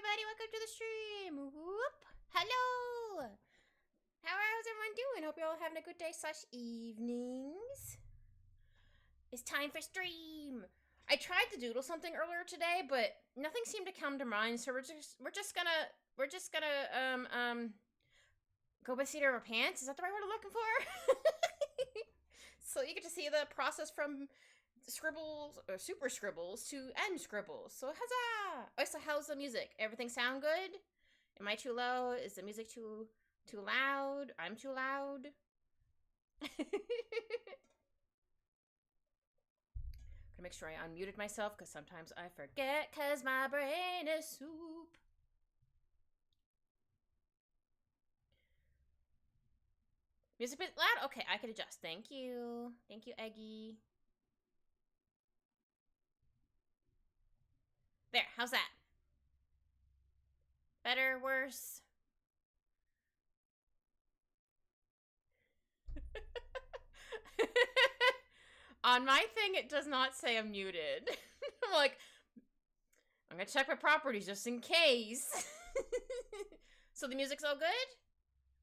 everybody, welcome to the stream. Whoop. Hello. How's everyone doing? Hope you're all having a good day slash evenings. It's time for stream. I tried to doodle something earlier today, but nothing seemed to come to mind, so we're just gonna go by the seat of our pants. Is that the right word I'm looking for? So you get to see the process from scribbles or super scribbles to end scribbles. So huzzah! Oh, so how's the music? Everything sound good? Am I too low? Is the music too loud? I'm too loud. Gonna make sure I unmuted myself because sometimes I forget because my brain is soup. Music a bit loud? Okay, I can adjust. Thank you. Thank you, Eggy. There, how's that? Better, worse? On my thing, it does not say I'm muted. I'm like, I'm gonna check my properties just in case. So the music's all good?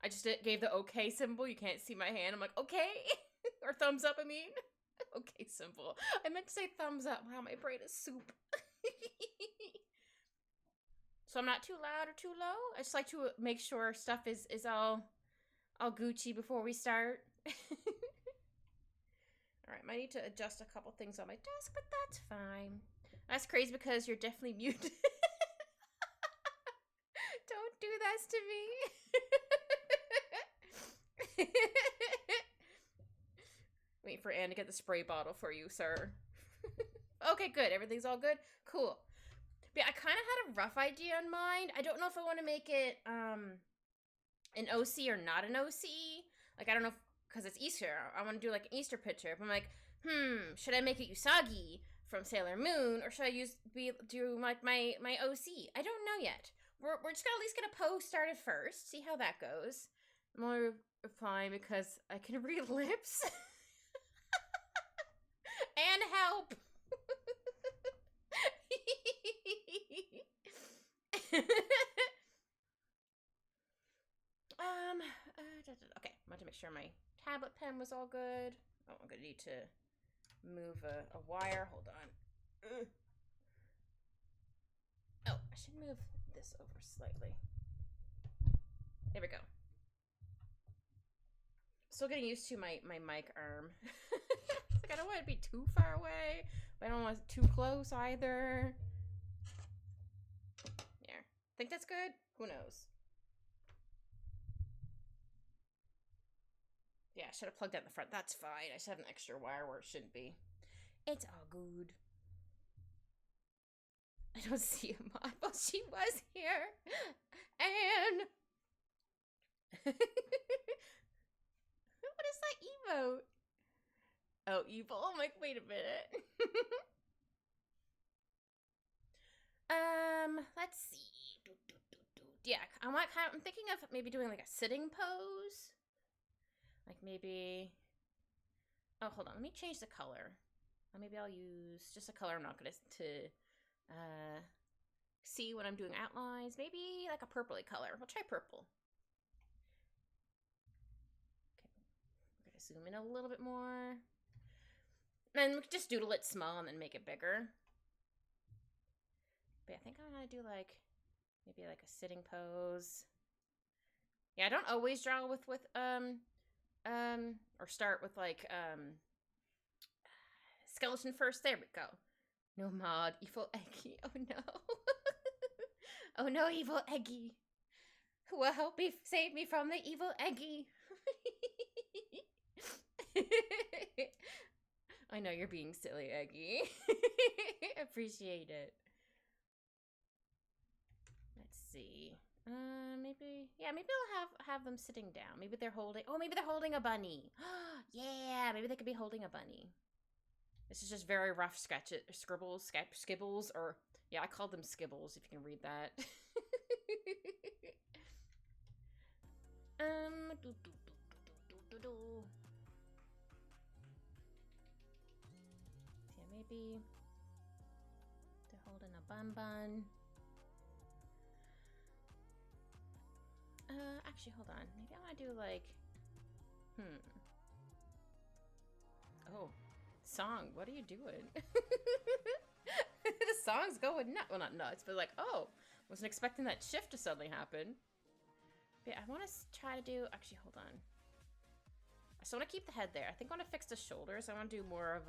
I just gave the okay symbol. You can't see my hand. I'm like, okay. Or thumbs up, I mean. Okay symbol. I meant to say thumbs up. Wow, my brain is soup. So I'm not too loud or too low. I just like to make sure stuff is all Gucci before we start. Alright, might need to adjust a couple things on my desk, but that's fine. That's crazy because you're definitely muted. Don't do this to me. Wait for Anne to get the spray bottle for you, sir. Okay, good. Everything's all good? Cool. But yeah, I kind of had a rough idea in mind. I don't know if I want to make it an OC or not an OC. Like, I don't know if, because it's Easter. I want to do like an Easter picture. But I'm like, should I make it Usagi from Sailor Moon, or should I do like my OC? I don't know yet. We're just gonna at least get a pose started first. See how that goes. I'm only replying because I can read lips. And help. Okay, I want to make sure my tablet pen was all good. Oh, I'm gonna need to move a wire. Hold on. Oh, I should move this over slightly. There we go. Still getting used to my mic arm. It's like I don't want it to be too far away, but I don't want it too close either. Yeah, think that's good? Who knows? Yeah, I should have plugged that in the front. That's fine. I just have an extra wire where it shouldn't be. It's all good. I don't see a mod. Well, she was here. And what is that emote? Oh, evil. I'm like, wait a minute. Let's see. Yeah, I'm thinking of maybe doing like a sitting pose. Like maybe. Oh, hold on. Let me change the color. Maybe I'll use just a color I'm not gonna see when I'm doing outlines. Maybe like a purpley color. We'll try purple. Okay, we're gonna zoom in a little bit more. And we can just doodle it small and then make it bigger. But I think I'm gonna do like maybe like a sitting pose. Yeah, I don't always draw with or start with like skeleton first. There we go. No mod, evil Eggy. Oh no. Oh no, evil Eggy. Who will help me save me from the evil Eggy? I know you're being silly, Eggy. Appreciate it. Let's see. Maybe I'll have them sitting down. Maybe they're holding. Oh, maybe they're holding a bunny. Yeah, maybe they could be holding a bunny. This is just very rough skibbles, or yeah, I call them skibbles if you can read that. Yeah, maybe they're holding a bun. Actually, hold on. Maybe I want to do like, Oh, song, what are you doing? The song's going nuts. Well, not nuts, but like, oh, wasn't expecting that shift to suddenly happen. But yeah, I want to try to do, actually, hold on. I still want to keep the head there. I think I want to fix the shoulders. I want to do more of,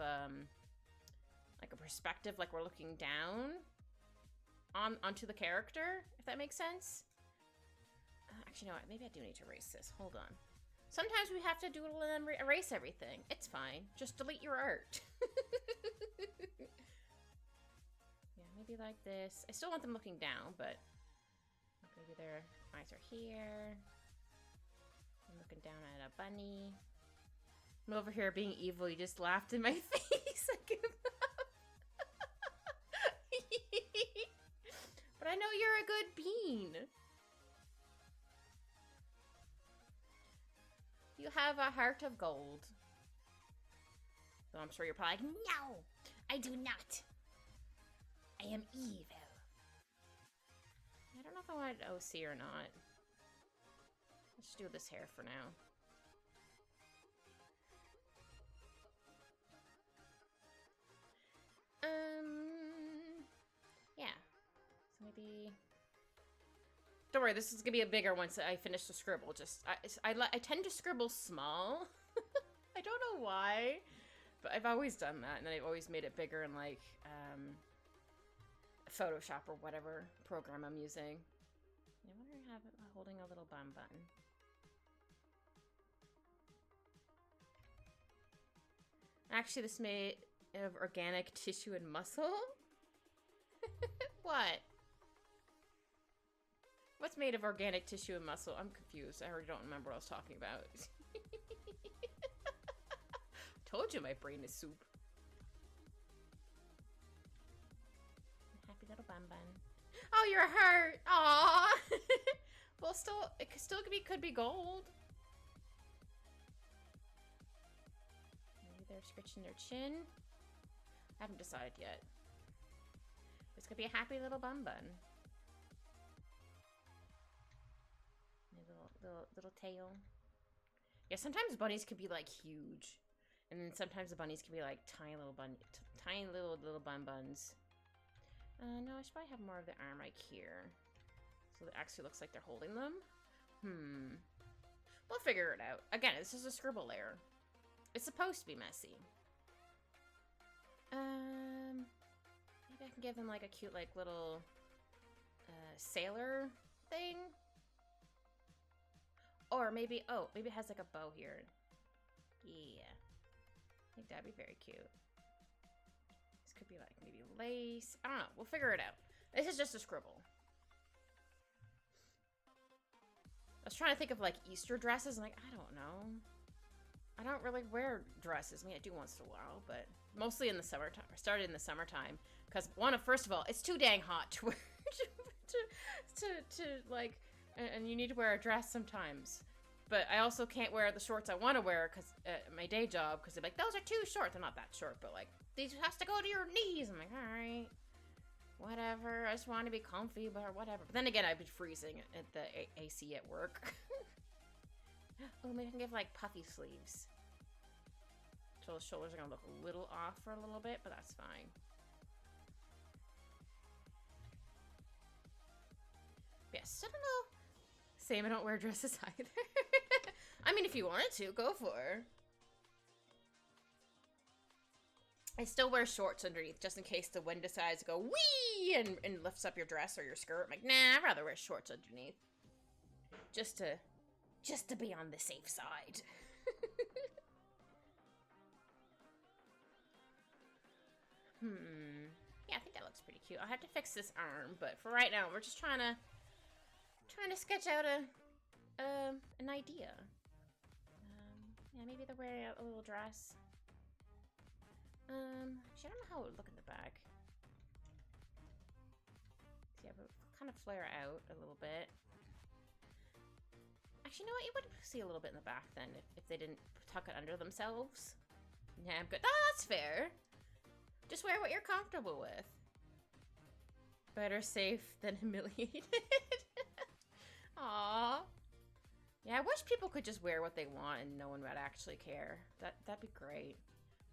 like a perspective, like we're looking down onto the character, if that makes sense. Actually, no, maybe I do need to erase this. Hold on. Sometimes we have to doodle and then erase everything. It's fine. Just delete your art. Yeah, maybe like this. I still want them looking down, but maybe their eyes are here. I'm looking down at a bunny. I'm over here being evil. You just laughed in my face. I give up. But I know you're a good bean. You have a heart of gold. So I'm sure you're probably like, no, I do not. I am evil. I don't know if I wanted OC or not. Let's do this hair for now. Yeah. So maybe... Don't worry, this is gonna be a bigger once I finish the scribble. Just, I tend to scribble small. I don't know why, but I've always done that, and then I've always made it bigger in, like, Photoshop or whatever program I'm using. I wonder if I have it holding a little bum button. Actually, this made of organic tissue and muscle? What? What's made of organic tissue and muscle? I'm confused. I already don't remember what I was talking about. Told you my brain is soup. Happy little bun bun. Oh, you're hurt. Aww. Well, it could be gold. Maybe they're scratching their chin. I haven't decided yet. This could be a happy little bun bun. Little tail. Yeah, sometimes bunnies could be like huge, and then sometimes the bunnies can be like tiny little bun buns. No, I should probably have more of the arm like here, so it actually looks like they're holding them. We'll figure it out. Again, this is a scribble layer. It's supposed to be messy. Maybe I can give them like a cute like little sailor thing. Or maybe, oh, maybe it has like a bow here. Yeah. I think that'd be very cute. This could be like maybe lace. I don't know. We'll figure it out. This is just a scribble. I was trying to think of like Easter dresses. I'm like, I don't know. I don't really wear dresses. I mean, I do once in a while, but mostly in the summertime. I started in the summertime because first of all, it's too dang hot to wear to like. And you need to wear a dress sometimes. But I also can't wear the shorts I want to wear because my day job, because they're like, those are too short. They're not that short, but like, these has to go to your knees. I'm like, all right, whatever. I just want to be comfy, but whatever. But then again, I've been freezing at the AC at work. Oh, maybe I can give like puffy sleeves. So the shoulders are going to look a little off for a little bit, but that's fine. Yes, I don't know. Same, I don't wear dresses either. I mean, if you wanted to, go for it. I still wear shorts underneath, just in case the wind decides to go wee and lifts up your dress or your skirt. I'm like, nah, I'd rather wear shorts underneath. Just to be on the safe side. Yeah, I think that looks pretty cute. I'll have to fix this arm, but for right now, we're just trying to sketch out an idea. Yeah, maybe they're wearing a little dress. Actually, I don't know how it would look in the back. So yeah, but kind of flare out a little bit. Actually, you know what? You would see a little bit in the back then if they didn't tuck it under themselves. Yeah, I'm good. Oh, that's fair. Just wear what you're comfortable with. Better safe than humiliated. Aww. Yeah, I wish people could just wear what they want and no one would actually care. That'd be great.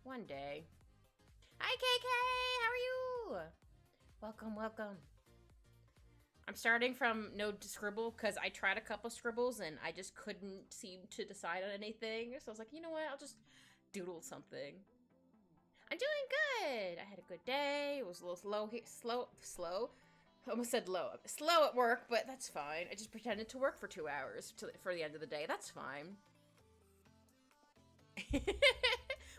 One day. Hi, KK! How are you? Welcome, welcome. I'm starting from no scribble because I tried a couple scribbles and I just couldn't seem to decide on anything. So I was like, you know what? I'll just doodle something. I'm doing good. I had a good day. It was a little slow. I almost said low. Slow at work, but that's fine. I just pretended to work for 2 hours for the end of the day. That's fine.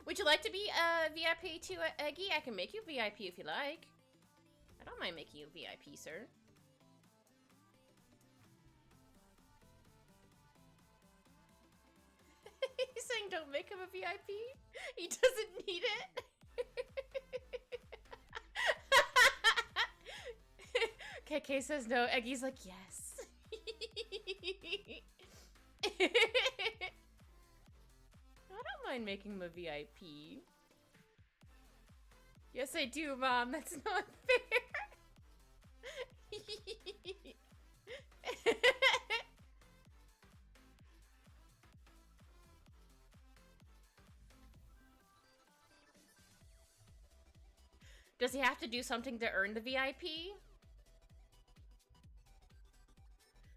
Would you like to be a VIP to Eggy? I can make you VIP if you like. I don't mind making you VIP, sir. He's saying don't make him a VIP? He doesn't need it? KK says no. Eggy's like, yes. I don't mind making him a VIP. Yes, I do, Mom. That's not fair. Does he have to do something to earn the VIP?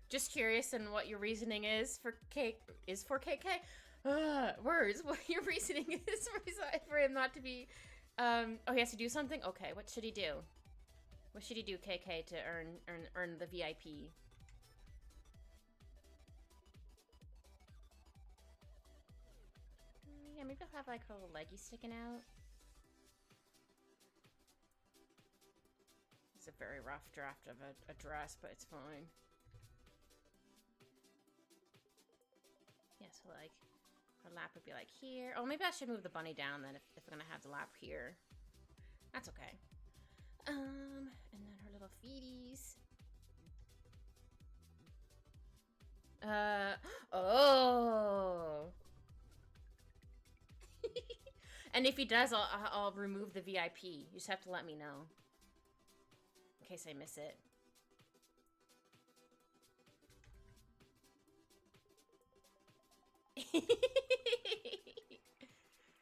Just curious in what your reasoning is for KK. Words. What your reasoning is for him not to be. Oh, he has to do something. Okay, what should he do? What should he do, KK, to earn the VIP? Yeah, maybe I'll have like a little leggy sticking out. It's a very rough draft of a dress, but it's fine. Yeah, so like, her lap would be like here. Oh, maybe I should move the bunny down then if I'm gonna have the lap here. That's okay. And then her little feeties. Oh. And if he does, I'll remove the VIP. You just have to let me know. In case I miss it.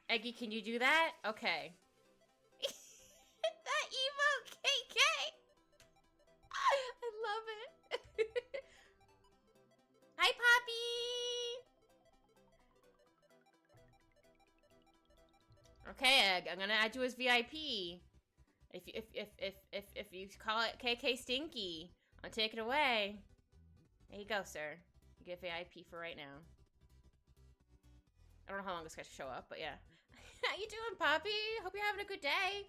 Eggy, can you do that? Okay. That emote, KK! I love it. Hi, Poppy! Okay, Egg, I'm gonna add you as VIP. If you call it KK Stinky, I'll take it away. There you go, sir. You get VIP for right now. I don't know how long this guy's show up, but yeah. How you doing, Poppy? Hope you're having a good day.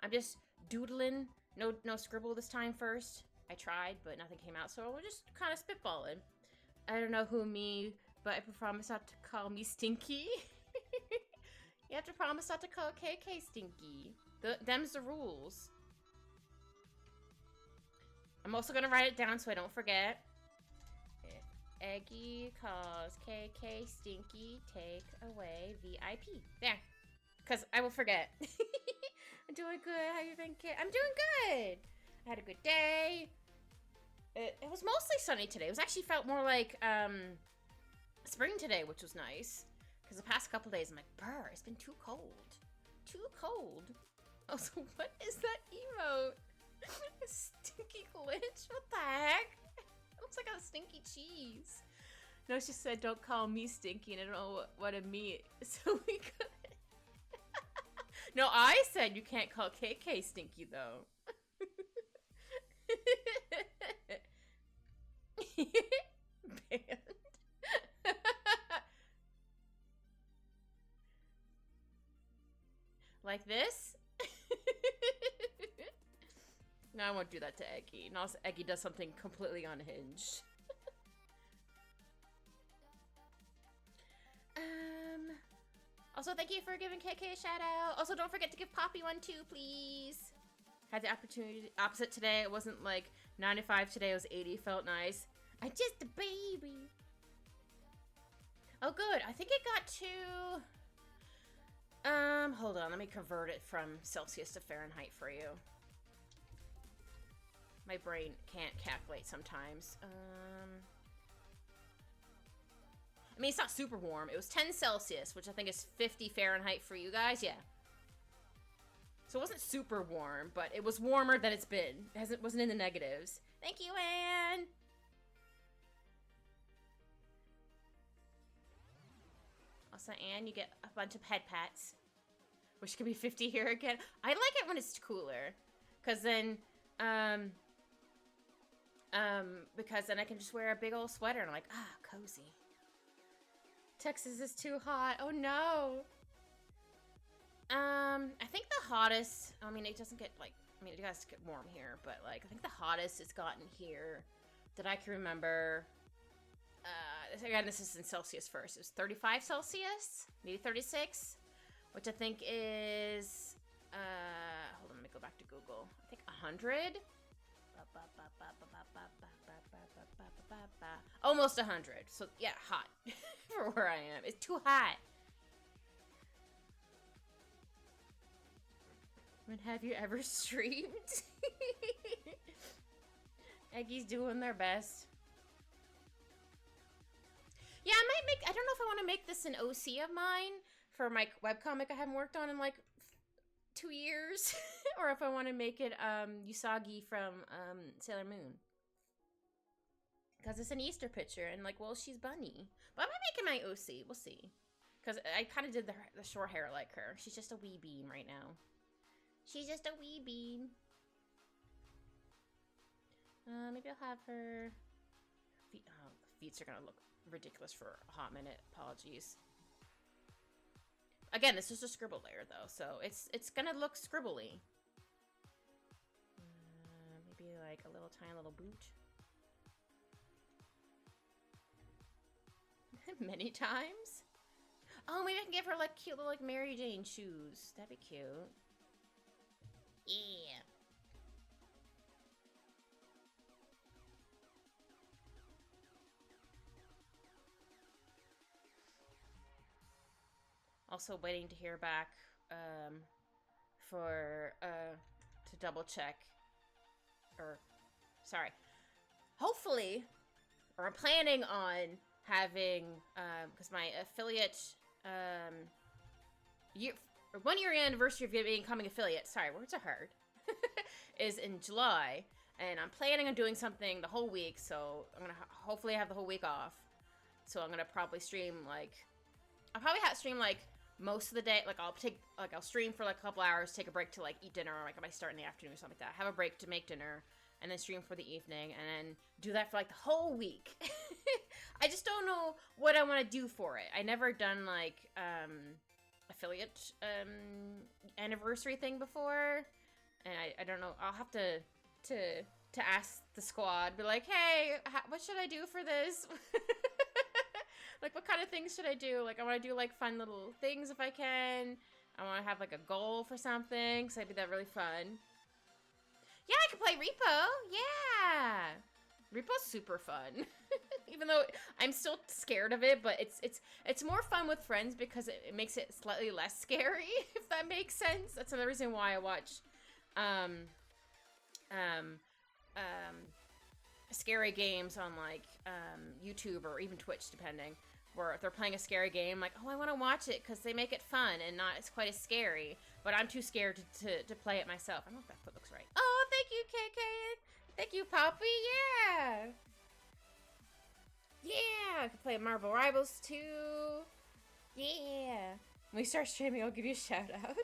I'm just doodling. No scribble this time first. I tried, but nothing came out, so we're just kind of spitballing. I don't know who me, but I promise not to call me Stinky. You have to promise not to call KK Stinky. Them's the rules. I'm also gonna write it down so I don't forget. Eggy calls KK Stinky, take away VIP. There. Because I will forget. I'm doing good. How you been, kid? I'm doing good. I had a good day. It was mostly sunny today. It was actually felt more like spring today, which was nice. Because the past couple days, I'm like, brr, it's been too cold. Too cold. Also, what is that emote? A stinky glitch? What the heck? It looks like a stinky cheese. No, she said, don't call me stinky, and I don't know what it means. So we could. No, I said you can't call KK stinky, though. Banned. Like this? No, I won't do that to Eggy. And also, Eggy does something completely unhinged. Also, thank you for giving KK a shout out. Also, don't forget to give Poppy one too, please. Had the opposite today. It wasn't like 95 today. It was 80. Felt nice. I just a baby. Oh, good. I think it got to... hold on. Let me convert it from Celsius to Fahrenheit for you. My brain can't calculate sometimes. I mean, it's not super warm. It was 10 Celsius, which I think is 50 Fahrenheit for you guys. Yeah. So it wasn't super warm, but it was warmer than it's been. It wasn't in the negatives. Thank you, Anne. Also, Anne, you get a bunch of head pats, which could be 50 here again. I like it when it's cooler, because then, because then I can just wear a big old sweater and I'm like, ah, cozy. Texas is too hot. Oh no. I think the hottest, I mean, it doesn't get, like, I mean, it does get warm here, but, like, I think the hottest it's gotten here that I can remember, again, this is in Celsius first, it was 35 Celsius, maybe 36, which I think is, hold on, let me go back to Google, I think 100? Almost 100, so, yeah, hot, for where I am, it's too hot. When have you ever streamed? Eggy's doing their best. Yeah, I might make, I don't know if I want to make this an OC of mine for my webcomic I haven't worked on in like 2 years. Or if I want to make it Usagi from Sailor Moon. Because it's an Easter picture and like, well, she's bunny. But I might make it my OC, we'll see. Because I kind of did the short hair like her. She's just a wee bean right now. She's just a wee bean. Maybe I'll have her... Feet, oh, the feet are gonna look ridiculous for a hot minute. Apologies. Again, this is a scribble layer, though, so it's gonna look scribbly. Maybe like a little tiny little boot. Many times? Oh, maybe I can give her like cute little like Mary Jane shoes. That'd be cute. Yeah. Also waiting to hear back for to double check, or sorry, hopefully, or I'm planning on having because my affiliate year 1 year anniversary of becoming affiliate, sorry, words are hard, is in July, and I'm planning on doing something the whole week, so I'm gonna hopefully have the whole week off, so I'm gonna probably stream, like, I'll probably stream, like, most of the day, like, I'll stream for, like, a couple hours, take a break to, like, eat dinner, or, like, I might start in the afternoon or something like that, have a break to make dinner, and then stream for the evening, and then do that for, like, the whole week. I just don't know what I want to do for it. I never done, like, affiliate anniversary thing before, and I don't know. I'll have to ask the squad, be like, hey, what should I do for this? Like, what kind of things should I do? Like, I want to do like fun little things if I can. I want to have like a goal for something, so that'd be really fun. Yeah, I can play Repo. Yeah, Repo's super fun. Even though I'm still scared of it, but it's more fun with friends because it makes it slightly less scary, if that makes sense. That's another reason why I watch scary games on like YouTube or even Twitch, depending, where if they're playing a scary game, like, oh, I want to watch it because they make it fun and not as quite as scary, but I'm too scared to play it myself. I don't know if that foot looks right. Oh, thank you, KK. Thank you, Poppy. Yeah. Yeah, I can play Marvel Rivals too. Yeah. When we start streaming, I'll give you a shout out.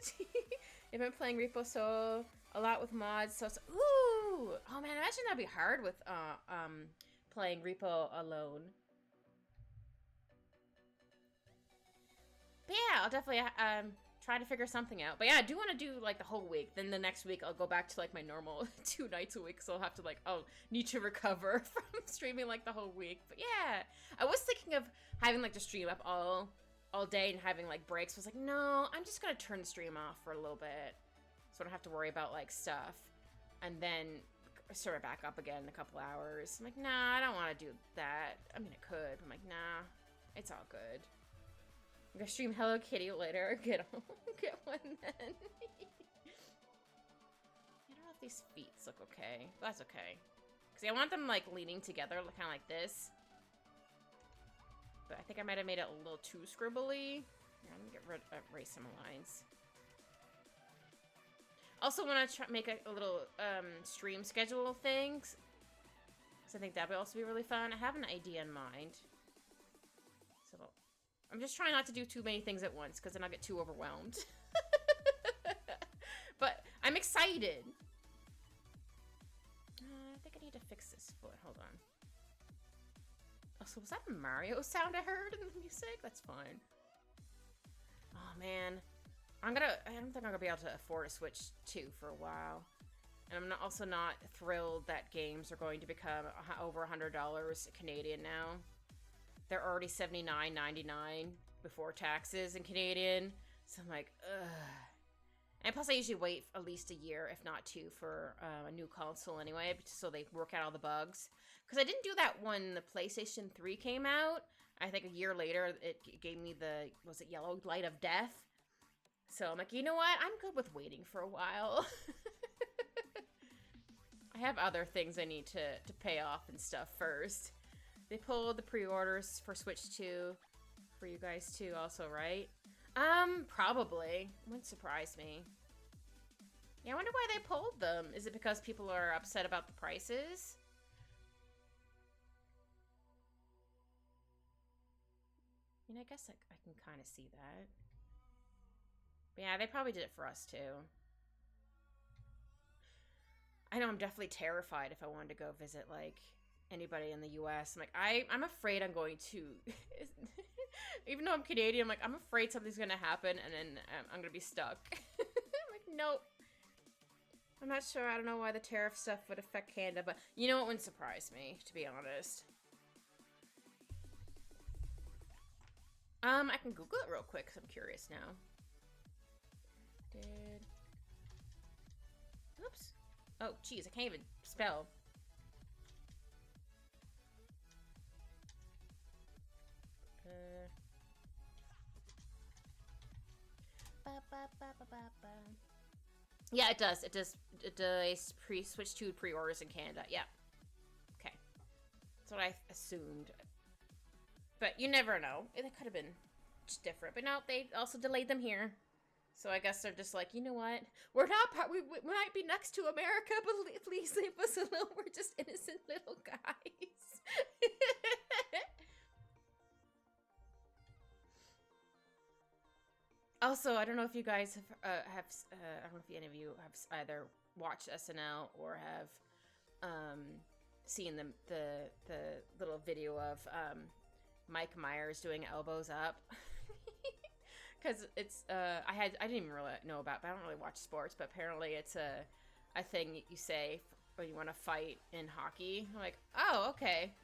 I've been playing Repo so a lot with mods, so ooh. Oh man, imagine that'd be hard with playing Repo alone. But yeah, I'll definitely try to figure something out. But yeah, I do want to do like the whole week. Then the next week I'll go back to like my normal 2 nights a week. So I'll have to like, need to recover from streaming like the whole week. But yeah, I was thinking of having like the stream up all day and having like breaks. I was like, no, I'm just gonna turn the stream off for a little bit, so I don't have to worry about like stuff, and then start it back up again in a couple hours. I'm like, nah, I don't want to do that. I mean, I could. I'm like, nah, it's all good. I'm gonna stream Hello Kitty later. Get one then. I don't know if these feet look okay. But that's okay. Because I want them like leaning together, kind of like this. but I think I might have made it a little too scribbly. Yeah, let me erase some lines. Also want to make a little stream schedule things. So I think that would also be really fun. I have an idea in mind. So I'm just trying not to do too many things at once because then I'll get too overwhelmed. But I'm excited. I think I need to fix this foot. Hold on. Oh, so was that a Mario sound I heard in the music? That's fine. Oh, man. I don't think I'm gonna be able to afford a Switch 2 for a while. And I'm also not thrilled that games are going to become over $100 Canadian now. They're already $79.99 before taxes in Canadian. So I'm like, ugh. And plus I usually wait at least a year, if not two, for a new console anyway, so they work out all the bugs. Because I didn't do that when the PlayStation 3 came out. I think a year later, it gave me the, was it Yellow Light of Death? So I'm like, you know what? I'm good with waiting for a while. I have other things I need to pay off and stuff first. They pulled the pre-orders for Switch 2 for you guys too also, right? Probably. Wouldn't surprise me. Yeah, I wonder why they pulled them. Is it because people are upset about the prices? I mean, I guess I can kind of see that. But yeah, they probably did it for us too. I know I'm definitely terrified if I wanted to go visit, like, anybody in the U.S. I'm like, I'm afraid I'm going to... Even though I'm Canadian, I'm like, I'm afraid something's going to happen and then I'm going to be stuck. I'm like, nope. I'm not sure. I don't know why the tariff stuff would affect Canada, but you know, it wouldn't surprise me, to be honest. I can Google it real quick because I'm curious now. Oops. Oh, geez, I can't even spell. Yeah, it does. It does. It does Switch 2 pre-orders in Canada. Yeah. Okay. That's what I assumed. But you never know. It could have been just different. But no, they also delayed them here. So I guess they're just like, you know what? We're not, we might be next to America, but please leave us alone. We're just innocent little guys. Also, I don't know if you guys have, I don't know if any of you have either watched SNL or have seen the little video of Mike Myers doing elbows up. Because it's, I didn't even really know about, but I don't really watch sports, but apparently it's a thing you say when you want to fight in hockey. I'm like, oh, okay.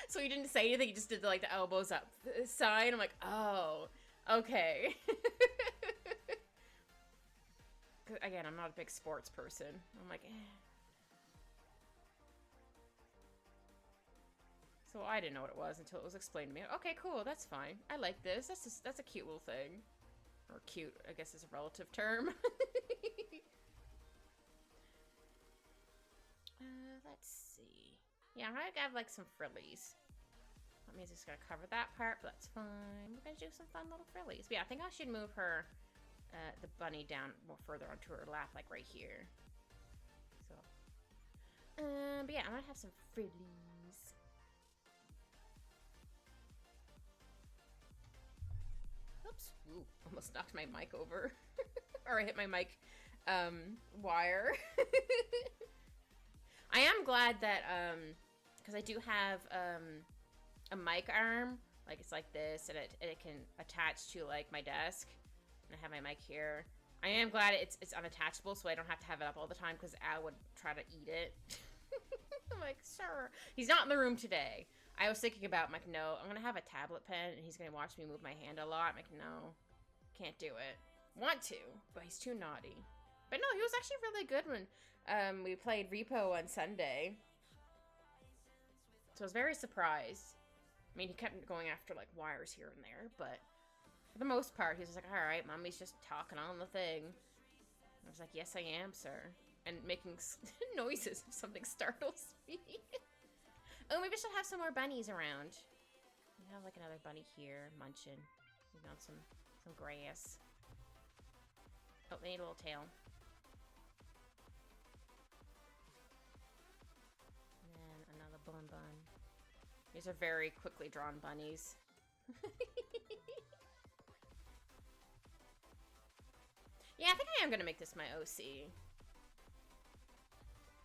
So he didn't say anything, he just did like the elbows up sign. I'm like, oh, okay. Again, I'm not a big sports person. I'm like, eh. So I didn't know what it was until it was explained to me. Okay, cool, that's fine. I like this. That's a cute little thing. Or cute, I guess, is a relative term. Let's see. Yeah, I'm gonna have like some frillies. That means it's gonna cover that part, but that's fine. We're gonna do some fun little frillies. But yeah, I think I should move her, the bunny down more further onto her lap, like right here. So, but yeah, I'm gonna have some frillies. Oops. Ooh, almost knocked my mic over. Or I hit my mic wire. I am glad that, because I do have a mic arm. Like, it's like this, and it can attach to, like, my desk. And I have my mic here. I am glad it's unattachable, so I don't have to have it up all the time, because Al would try to eat it. I'm like, sure. He's not in the room today. I was thinking about, I'm like, no, I'm going to have a tablet pen, and he's going to watch me move my hand a lot. I'm like, no, can't do it. Want to, but he's too naughty. But no, he was actually really good when we played Repo on Sunday. So I was very surprised. I mean, he kept going after, like, wires here and there, but for the most part, he was like, all right, mommy's just talking on the thing. I was like, yes, I am, sir. And making noises if something startles me. Oh, maybe I should have some more bunnies around. We have like another bunny here, munching. We got some grass. Oh, they need a little tail. And then another bun. These are very quickly drawn bunnies. Yeah, I think I am gonna make this my OC.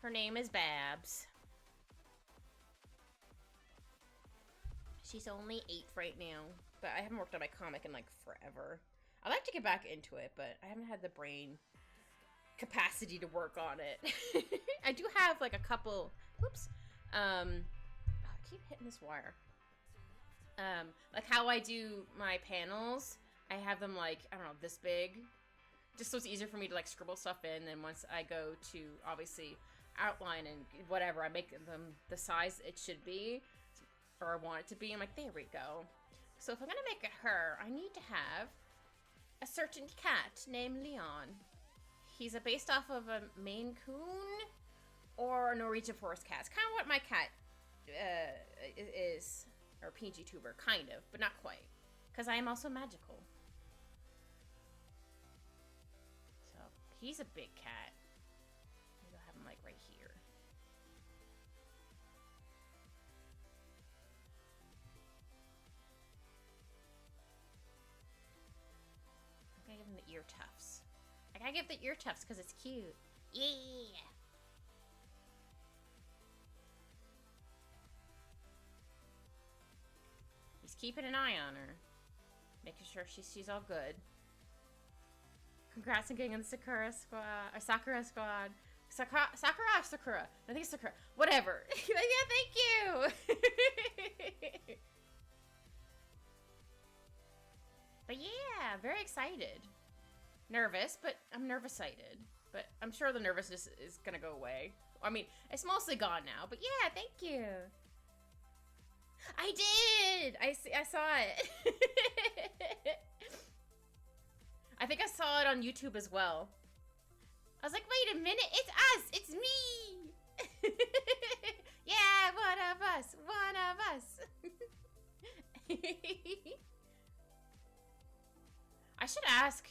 Her name is Babs. She's only 8 right now, but I haven't worked on my comic in like forever. I'd like to get back into it, but I haven't had the brain capacity to work on it. I do have like a couple, whoops, I keep hitting this wire. Like how I do my panels, I have them like, I don't know, this big, just so it's easier for me to like scribble stuff in. Then once I go to obviously outline and whatever, I make them the size it should be, or I want it to be. I'm like, there we go. So if I'm gonna make it her, I need to have a certain cat named Leon. He's based off of a Maine Coon or a Norwegian Forest cat. It's kind of what my cat is, or PG tuber, kind of, but not quite, because I am also magical. So he's a big cat. Maybe I'll have him like right here. I'm gonna give him the ear tufts. I gotta give the ear tufts because it's cute. Yeah. He's keeping an eye on her, making sure she's all good. Congrats on getting in the Sakura squad, or Sakura squad. Sakura. I think it's Sakura. Whatever. Yeah, thank you. But yeah, very excited. Nervous, but I'm nervous-sighted. But I'm sure the nervousness is gonna go away. I mean, it's mostly gone now, but yeah, thank you. I did! I saw it. I think I saw it on YouTube as well. I was like, wait a minute, it's us! It's me! Yeah, one of us! One of us! I should ask...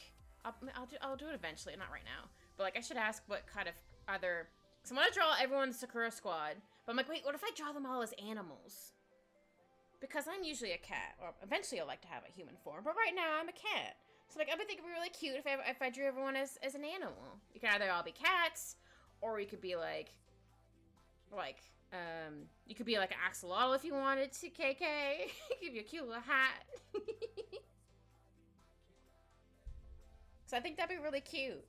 I'll do it eventually, not right now. But like, I should ask what kind of other... Because I want to draw everyone's Sakura squad. But I'm like, wait, what if I draw them all as animals? Because I'm usually a cat. Or eventually I'll like to have a human form. But right now I'm a cat. So like, I would think it'd be really cute if I drew everyone as an animal. You can either all be cats, or you could be like, you could be like an axolotl if you wanted to, KK. Give you a cute little hat. So I think that'd be really cute.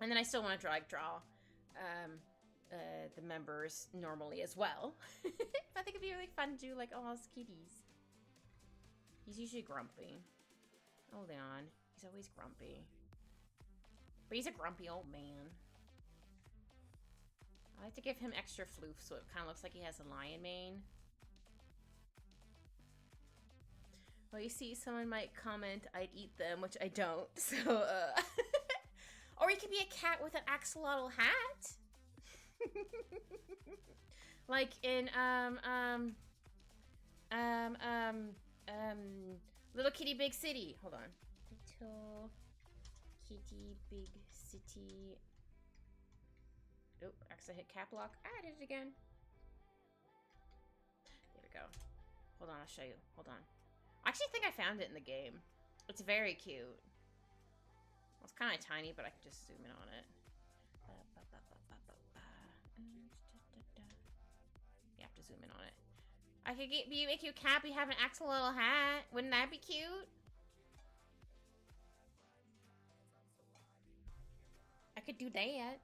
And then I still want to draw the members normally as well. I think it'd be really fun to do like all his kitties. He's usually grumpy. Hold on. He's always grumpy. But he's a grumpy old man. I like to give him extra floof so it kind of looks like he has a lion mane. Well, you see, someone might comment, I'd eat them, which I don't, so, Or he could be a cat with an axolotl hat. Like in, Little Kitty Big City. Hold on. Little Kitty Big City. Oh, actually hit cap lock. I did it again. There we go. Hold on, I'll show you. Hold on. I actually think I found it in the game. It's very cute. Well, it's kind of tiny, but I can just zoom in on it. You have to zoom in on it. I could make you a cat, you have an axolotl hat. Wouldn't that be cute? I could do that.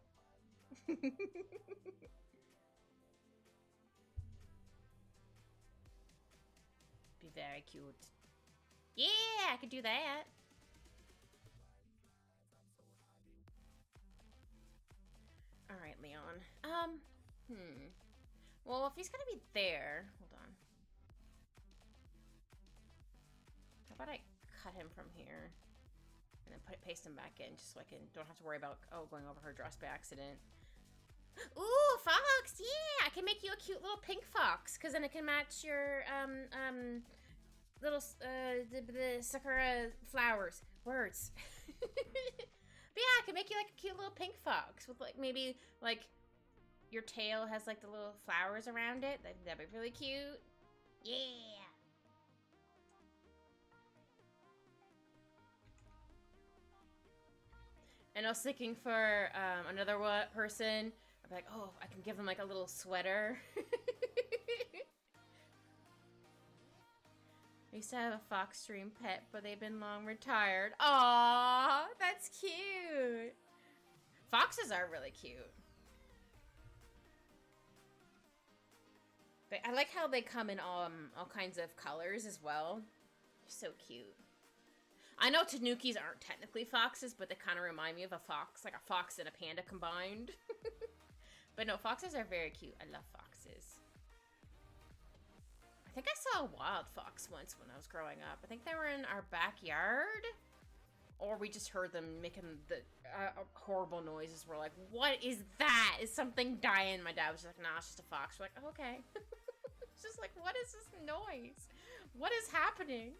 Be very cute. Yeah, I could do that. All right, Leon. Well, if he's gonna be there, hold on. How about I cut him from here and then paste him back in, just so I don't have to worry about going over her dress by accident. Ooh, fox! Yeah, I can make you a cute little pink fox, because then it can match your little the sakura flowers. Words. But yeah, I can make you like a cute little pink fox with like maybe like your tail has like the little flowers around it. That'd be really cute. Yeah. And I was thinking for another person, I'd be like, oh, I can give them like a little sweater. I used to have a fox dream pet, but they've been long retired. Aww, that's cute. Foxes are really cute. I like how they come in all kinds of colors as well. They're so cute. I know tanukis aren't technically foxes, but they kind of remind me of a fox, like a fox and a panda combined. But no, foxes are very cute. I love foxes. I think I saw a wild fox once when I was growing up. I think they were in our backyard. Or we just heard them making the horrible noises. We're like, what is that? Is something dying? My dad was just like, nah, it's just a fox. We're like, oh, okay. It's just like, what is this noise? What is happening?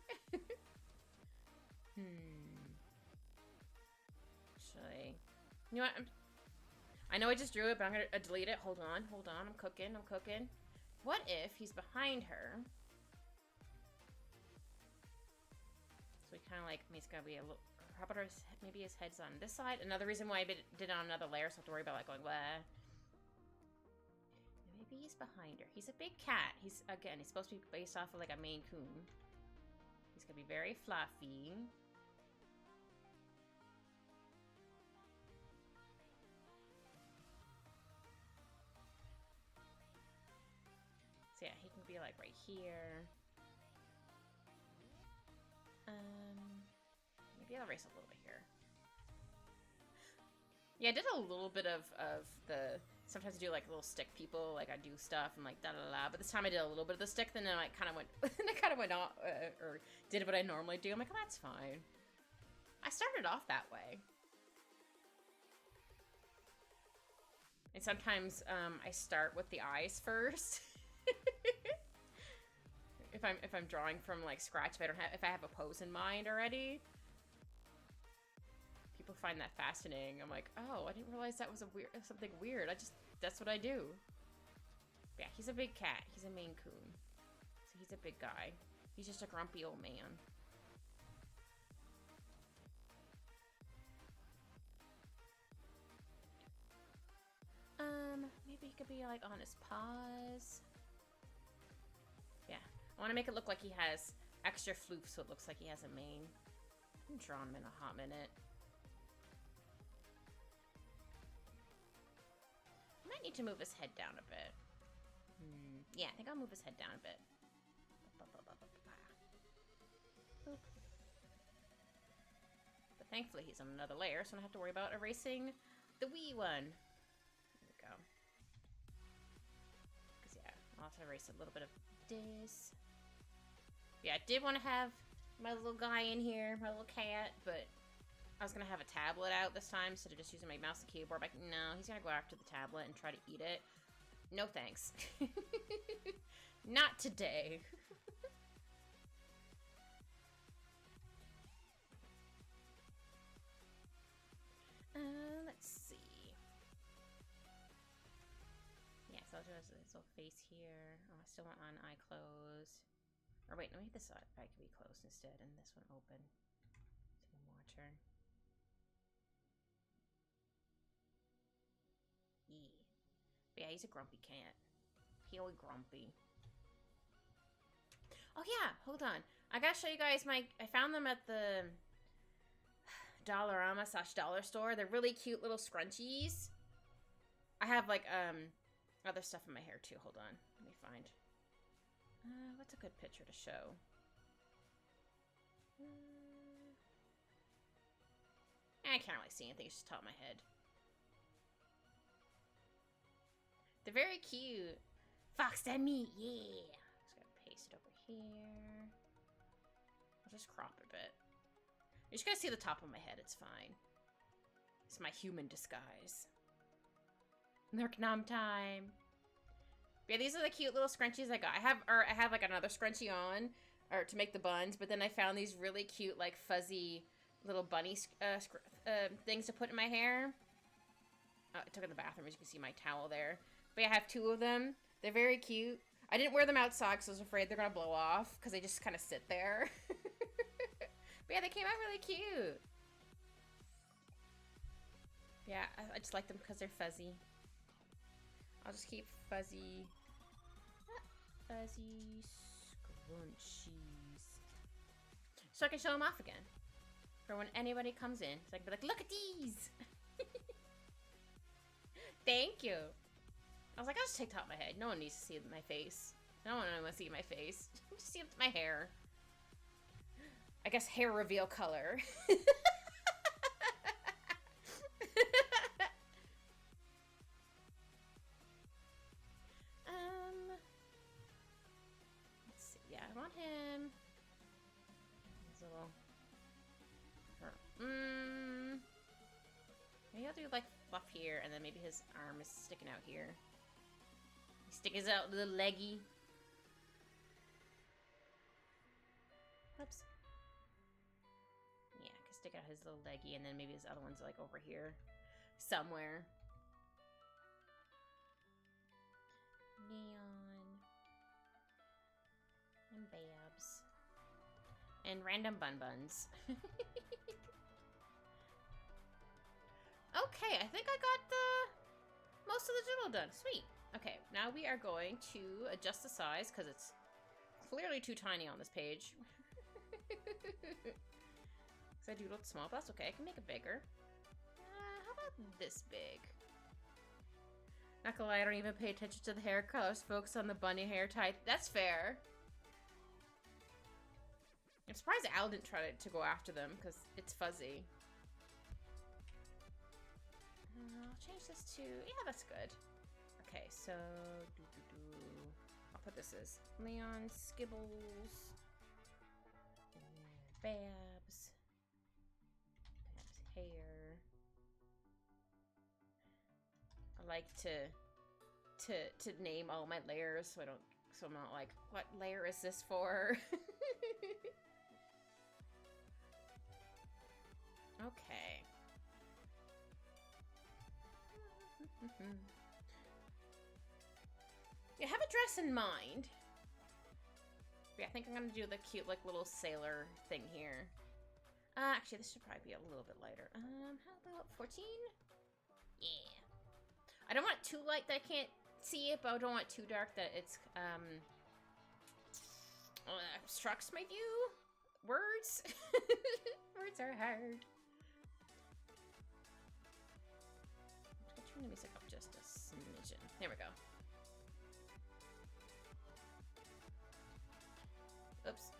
Actually, you know what? I know I just drew it, but I'm gonna delete it. Hold on. I'm cooking. What if he's behind her? So he kind of like, he's gonna be a little. How about maybe his head's on this side? Another reason why I did it on another layer, so I have to worry about like going where. Maybe he's behind her. He's a big cat. He's supposed to be based off of like a Maine Coon. He's gonna be very fluffy. So yeah, he can be like right here. Maybe I'll erase a little bit here. Yeah, I did a little bit of the. Sometimes I do like little stick people, like I do stuff and like da da da. But this time I did a little bit of the stick, then I kind of went, off, or did what I normally do. I'm like, oh, that's fine. I started off that way. And sometimes I start with the eyes first. if I'm drawing from like scratch, if I have a pose in mind already. People find that fascinating. I'm like, oh, I didn't realize that was something weird. That's what I do. But yeah, he's a big cat. He's a Maine Coon. So he's a big guy. He's just a grumpy old man. Maybe he could be like on his paws. Yeah, I want to make it look like he has extra floof, so it looks like he has a mane. I'm drawing him in a hot minute. I might need to move his head down a bit. Yeah, I think I'll move his head down a bit. Boop. But thankfully he's on another layer, so I don't have to worry about erasing the wee one. There we go. Because yeah, I'll have to erase a little bit of this. Yeah, I did want to have my little guy in here, my little cat, but I was going to have a tablet out this time instead of just using my mouse and keyboard. Like, no, he's going to go after the tablet and try to eat it. No thanks. Not today. Let's see. Yeah, so I'll do this little face here. Oh, I still want one eye closed. Or wait, let me make this eye can be closed instead, and this one open. So you can watch her. But yeah, he's a grumpy cat. He'll grumpy. Oh yeah, hold on. I gotta show you guys I found them at the Dollarama/Dollar Store. They're really cute little scrunchies. I have like other stuff in my hair too. Hold on, let me find. What's a good picture to show? I can't really see anything. It's just top of my head. They're very cute. Fox that meat, yeah. Just gotta paste it over here. I'll just crop it a bit. You just gotta see the top of my head. It's fine. It's my human disguise. Nerk nom time. Yeah, these are the cute little scrunchies I got. I have like another scrunchie on, or to make the buns, but then I found these really cute, like fuzzy little bunny things to put in my hair. Oh, I took it in the bathroom, as you can see my towel there. But yeah, I have 2 of them. They're very cute. I didn't wear them outside because I was afraid they're gonna blow off because they just kind of sit there. But yeah, they came out really cute. Yeah, I just like them because they're fuzzy. I'll just keep fuzzy scrunchies. So I can show them off again. For when anybody comes in. So I can be like, look at these! Thank you! I was like, I'll just take top of my head. No one needs to see my face. No one wants to see my face. Just see my hair. I guess hair reveal color. Let's see. Yeah, I want him. His little. Maybe I'll do like fluff here, and then maybe his arm is sticking out here. He sticks out a little leggy. Oops. Yeah, I can stick out his little leggy, and then maybe his other one's like over here somewhere. Neon. And Babs. And random bun buns. Okay, I think I got most of the doodle done. Sweet. Okay, now we are going to adjust the size because it's clearly too tiny on this page. Because I doodled small, but that's okay. I can make it bigger. How about this big? Not gonna lie, I don't even pay attention to the hair colors. Focus on the bunny hair type. That's fair. I'm surprised Al didn't try to go after them because it's fuzzy. I'll change this to... Yeah, that's good. Okay, so... I'll put this as Leon Skibbles. Babs. Babs hair. I like to name all my layers so I'm not like, what layer is this for? Okay. You have a dress in mind. But yeah, I think I'm gonna do the cute, like, little sailor thing here. Actually, this should probably be a little bit lighter. How about 14? Yeah. I don't want it too light that I can't see it, but I don't want it too dark that it's, obstructs my view. Words? Words are hard. Turn the music up just a smidgen. There we go. Oops.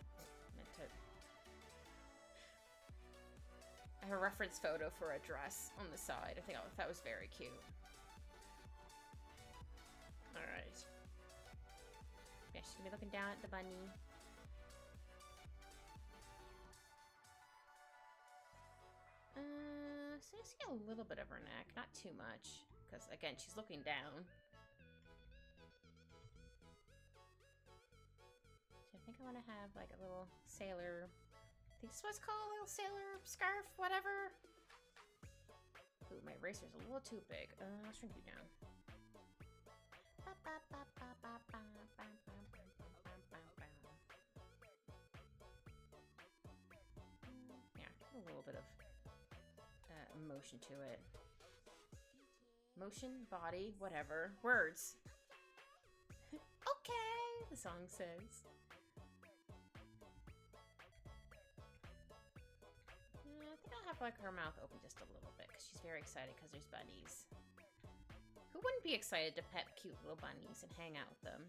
Meant to... I have a reference photo for a dress on the side. I think that was very cute. Alright. Yeah, she's gonna be looking down at the bunny. So I see a little bit of her neck, not too much, because again, she's looking down. So I think I want to have like a little sailor, I think this is what it's called, a little sailor scarf, whatever. Ooh, my eraser's a little too big. I'll shrink you down. Yeah, a little bit of motion to it. Motion, body, whatever. Words. Okay, the song says. I think I'll have like her mouth open just a little bit because she's very excited because there's bunnies. Who wouldn't be excited to pet cute little bunnies and hang out with them?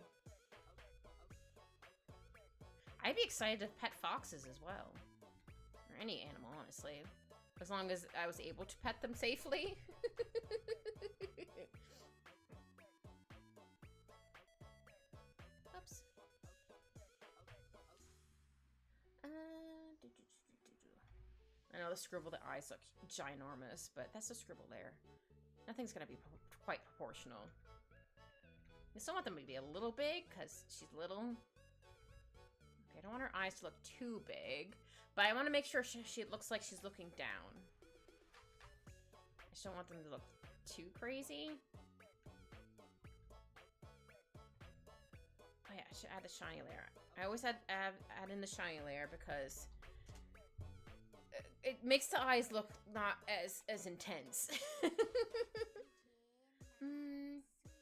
I'd be excited to pet foxes as well. Or any animal, honestly. As long as I was able to pet them safely. Oops. I know the scribble, the eyes look ginormous, but that's the scribble there. Nothing's gonna be quite proportional. I still want them to be a little big, because she's little. Okay, I don't want her eyes to look too big, but I want to make sure she looks like she's looking down. I just don't want them to look too crazy. Oh yeah, I should add the shiny layer. I always add in the shiny layer because it makes the eyes look not as intense.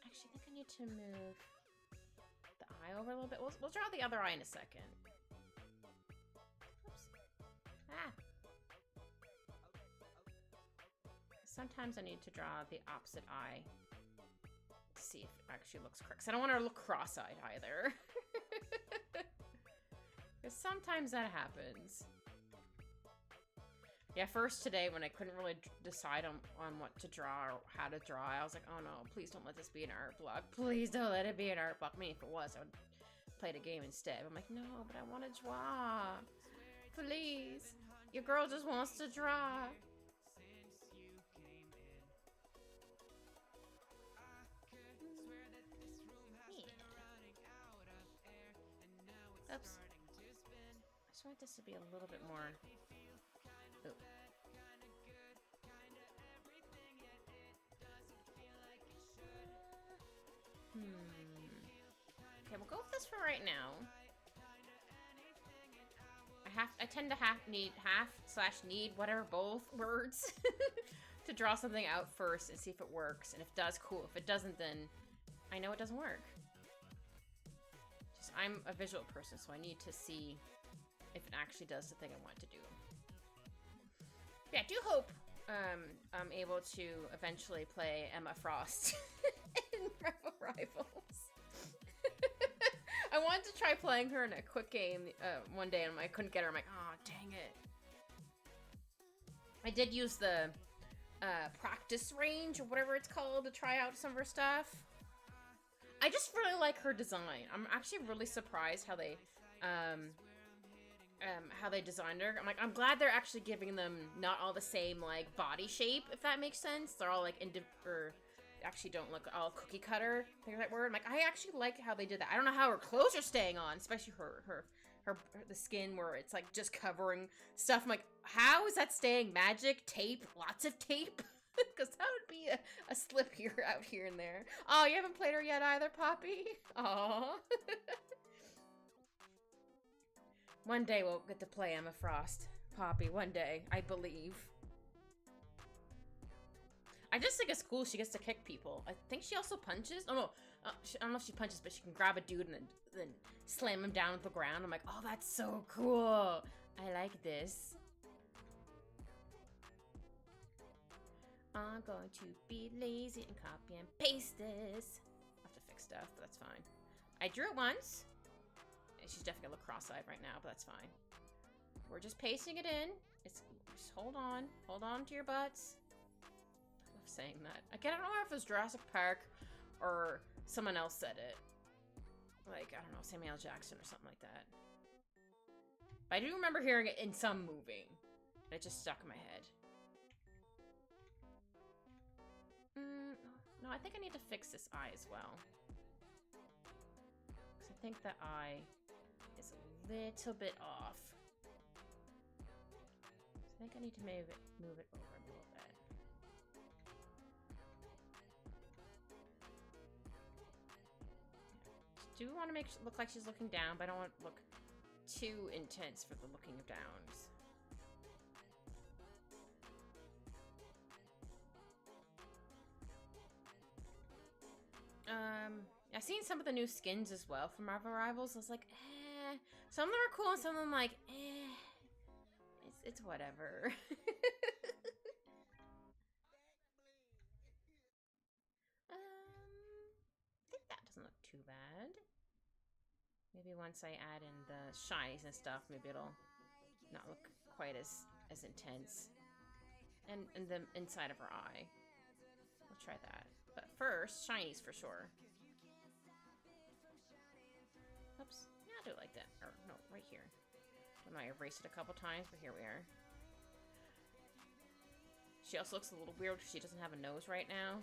Actually, I think I need to move the eye over a little bit. We'll draw the other eye in a second. Oops. Ah. Sometimes I need to draw the opposite eye to see if it actually looks correct. 'Cause I don't want her to look cross-eyed either. Because sometimes that happens. Yeah, first today when I couldn't really decide on what to draw or how to draw, I was like, oh no, please don't let this be an art block. Please don't let it be an art block. I mean, if it was, I would play the game instead. I'm like, no, but I want to draw. Please. Your girl just wants to draw. Oops. I just want this to be a little bit more. Ooh. Okay, we'll go with this for right now. I tend to need whatever both words to draw something out first and see if it works. And if it does, cool. If it doesn't, then I know it doesn't work. I'm a visual person, so I need to see if it actually does the thing I want to do. Yeah, I do hope I'm able to eventually play Emma Frost in Rivals. I wanted to try playing her in a quick game one day, and I couldn't get her. I'm like, oh, dang it. I did use the practice range, or whatever it's called, to try out some of her stuff. I just really like her design. I'm actually really surprised how they designed her. I'm glad they're actually giving them not all the same like body shape, if that makes sense. They're all like actually don't look all cookie cutter. Think of that word. I actually like how they did that. I don't know how her clothes are staying on, especially the skin where it's like just covering stuff. I'm like, how is that staying? Magic tape, lots of tape. Because that would be a slip here, out here and there. Oh, you haven't played her yet either, Poppy? Aww. One day we'll get to play Emma Frost. Poppy, one day, I believe. I just think it's cool she gets to kick people. I think she also punches. Oh, no. I don't know if she punches, but she can grab a dude and then slam him down to the ground. I'm like, oh, that's so cool. I like this. I'm going to be lazy and copy and paste this. I have to fix stuff, but that's fine. I drew it once. She's definitely gonna look cross-eyed right now, but that's fine. We're just pasting it in. Just hold on to your butts. I love saying that. Again, I don't know if it was Jurassic Park or someone else said it. Like, I don't know, Samuel L. Jackson or something like that. But I do remember hearing it in some movie. And it just stuck in my head. No, I think I need to fix this eye as well. Because I think the eye is a little bit off. So I think I need to move it over a little bit. Do want to make it look like she's looking down, but I don't want it to look too intense for the looking downs. I've seen some of the new skins as well from Marvel Rivals. I was like, eh. Some of them are cool and some of them like, eh. It's whatever. I think that doesn't look too bad. Maybe once I add in the shinies and stuff, maybe it'll not look quite as intense. And the inside of her eye. We'll try that. But first, shinies for sure. Oops. Yeah, I'll do it like that. Or, no, right here. I might erase it a couple times, but here we are. She also looks a little weird because she doesn't have a nose right now.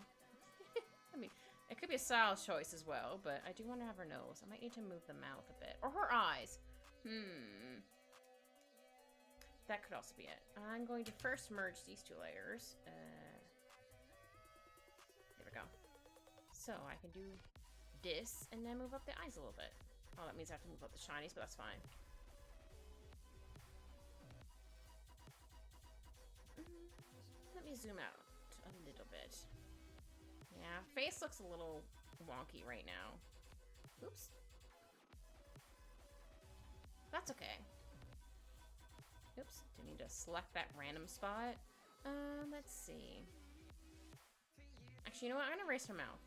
I mean, it could be a style choice as well, but I do want to have her nose. I might need to move the mouth a bit. Or her eyes. That could also be it. I'm going to first merge these two layers. There we go. So I can do this and then move up the eyes a little bit. Oh, that means I have to move up the shinies, but that's fine. Let me zoom out a little bit. Yeah, face looks a little wonky right now. Oops. That's okay. Oops, didn't need to select that random spot. Let's see. Actually, you know what? I'm gonna erase her mouth.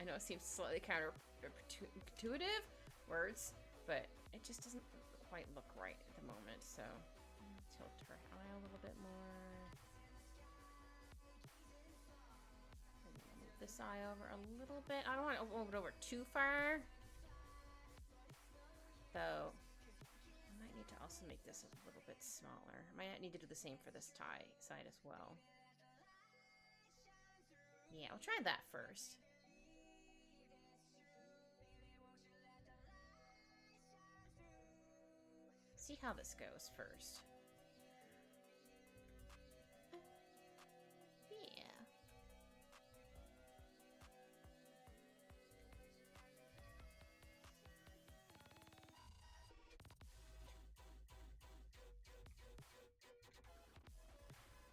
I know it seems slightly counterintuitive words, but it just doesn't quite look right at the moment, so tilt her eye a little bit more. Move this eye over a little bit. I don't want to move it over too far. Though, I might need to also make this a little bit smaller. I might need to do the same for this side as well. Yeah, I'll try that first. See how this goes first. Yeah.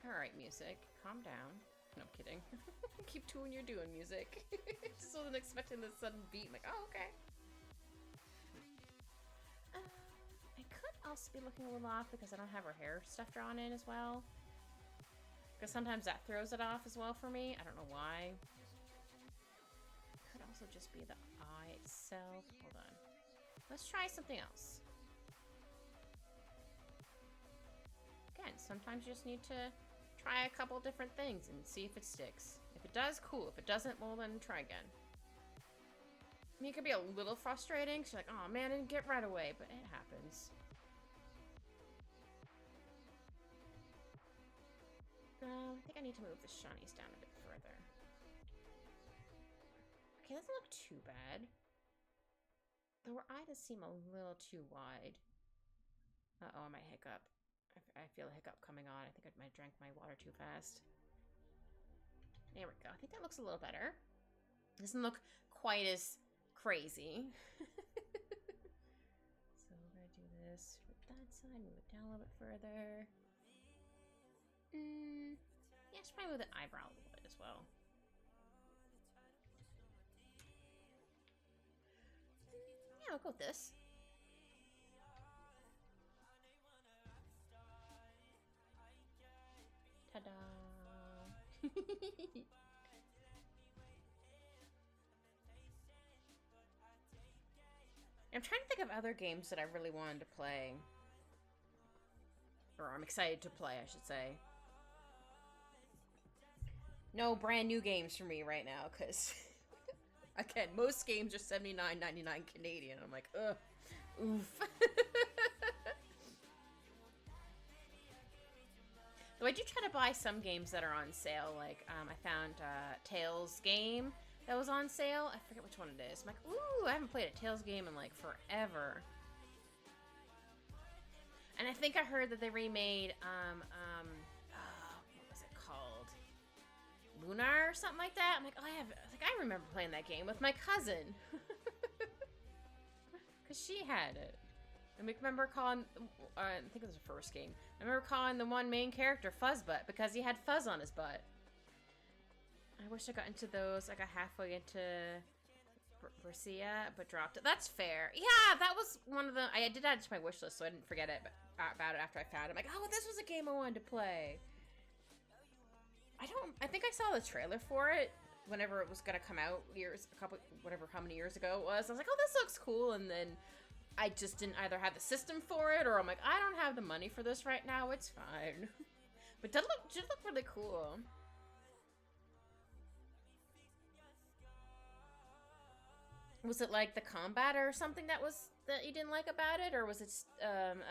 Alright, music. Calm down. No, I'm kidding. Keep doing what you're doing, music. Just wasn't expecting this sudden beat. I'm like, oh, okay. I could also be looking a little off because I don't have her hair stuff drawn in as well. Because sometimes that throws it off as well for me. I don't know why. Could also just be the eye itself. Hold on. Let's try something else. Again, sometimes you just need to try a couple different things and see if it sticks. If it does, cool. If it doesn't, well then try again. I mean, it could be a little frustrating. She's like, oh man, I didn't get right away, but it happens. I think I need to move the shinies down a bit further. Okay, doesn't look too bad. Though her eye does seem a little too wide. Uh-oh, I might hiccup. I feel a hiccup coming on. I think I might drank my water too fast. There we go. I think that looks a little better. Doesn't look quite as crazy. So we're gonna do this with that side, move it down a little bit further. Yeah, just probably with an eyebrow a little bit as well. Yeah, I'll go with this. Ta-da! I'm trying to think of other games that I really wanted to play. Or I'm excited to play, I should say. No brand new games for me right now, because... Again, most games are $79.99 Canadian. I'm like, ugh. Oof. Though I do try to buy some games that are on sale. Like, I found Tales game that was on sale. I forget which one it is. I'm like, ooh, I haven't played a Tales game in, like, forever. And I think I heard that they remade, what was it called? Lunar or something like that? I'm like, oh, I remember playing that game with my cousin. Because she had it. And we remember calling, I think it was the first game. I remember calling the one main character Fuzzbutt because he had fuzz on his butt. I wish I got into those. I got halfway into Berseria, but dropped it. That's fair. Yeah, that was one of the... I did add it to my wish list, so I didn't forget it about it after I found it. I'm like, oh, this was a game I wanted to play. I think I saw the trailer for it whenever it was gonna come out how many years ago it was. I was like, oh, this looks cool, and then I just didn't either have the system for it, or I'm like, I don't have the money for this right now, it's fine. But it did look really cool. Was it like the combat or something that you didn't like about it, or was it I'm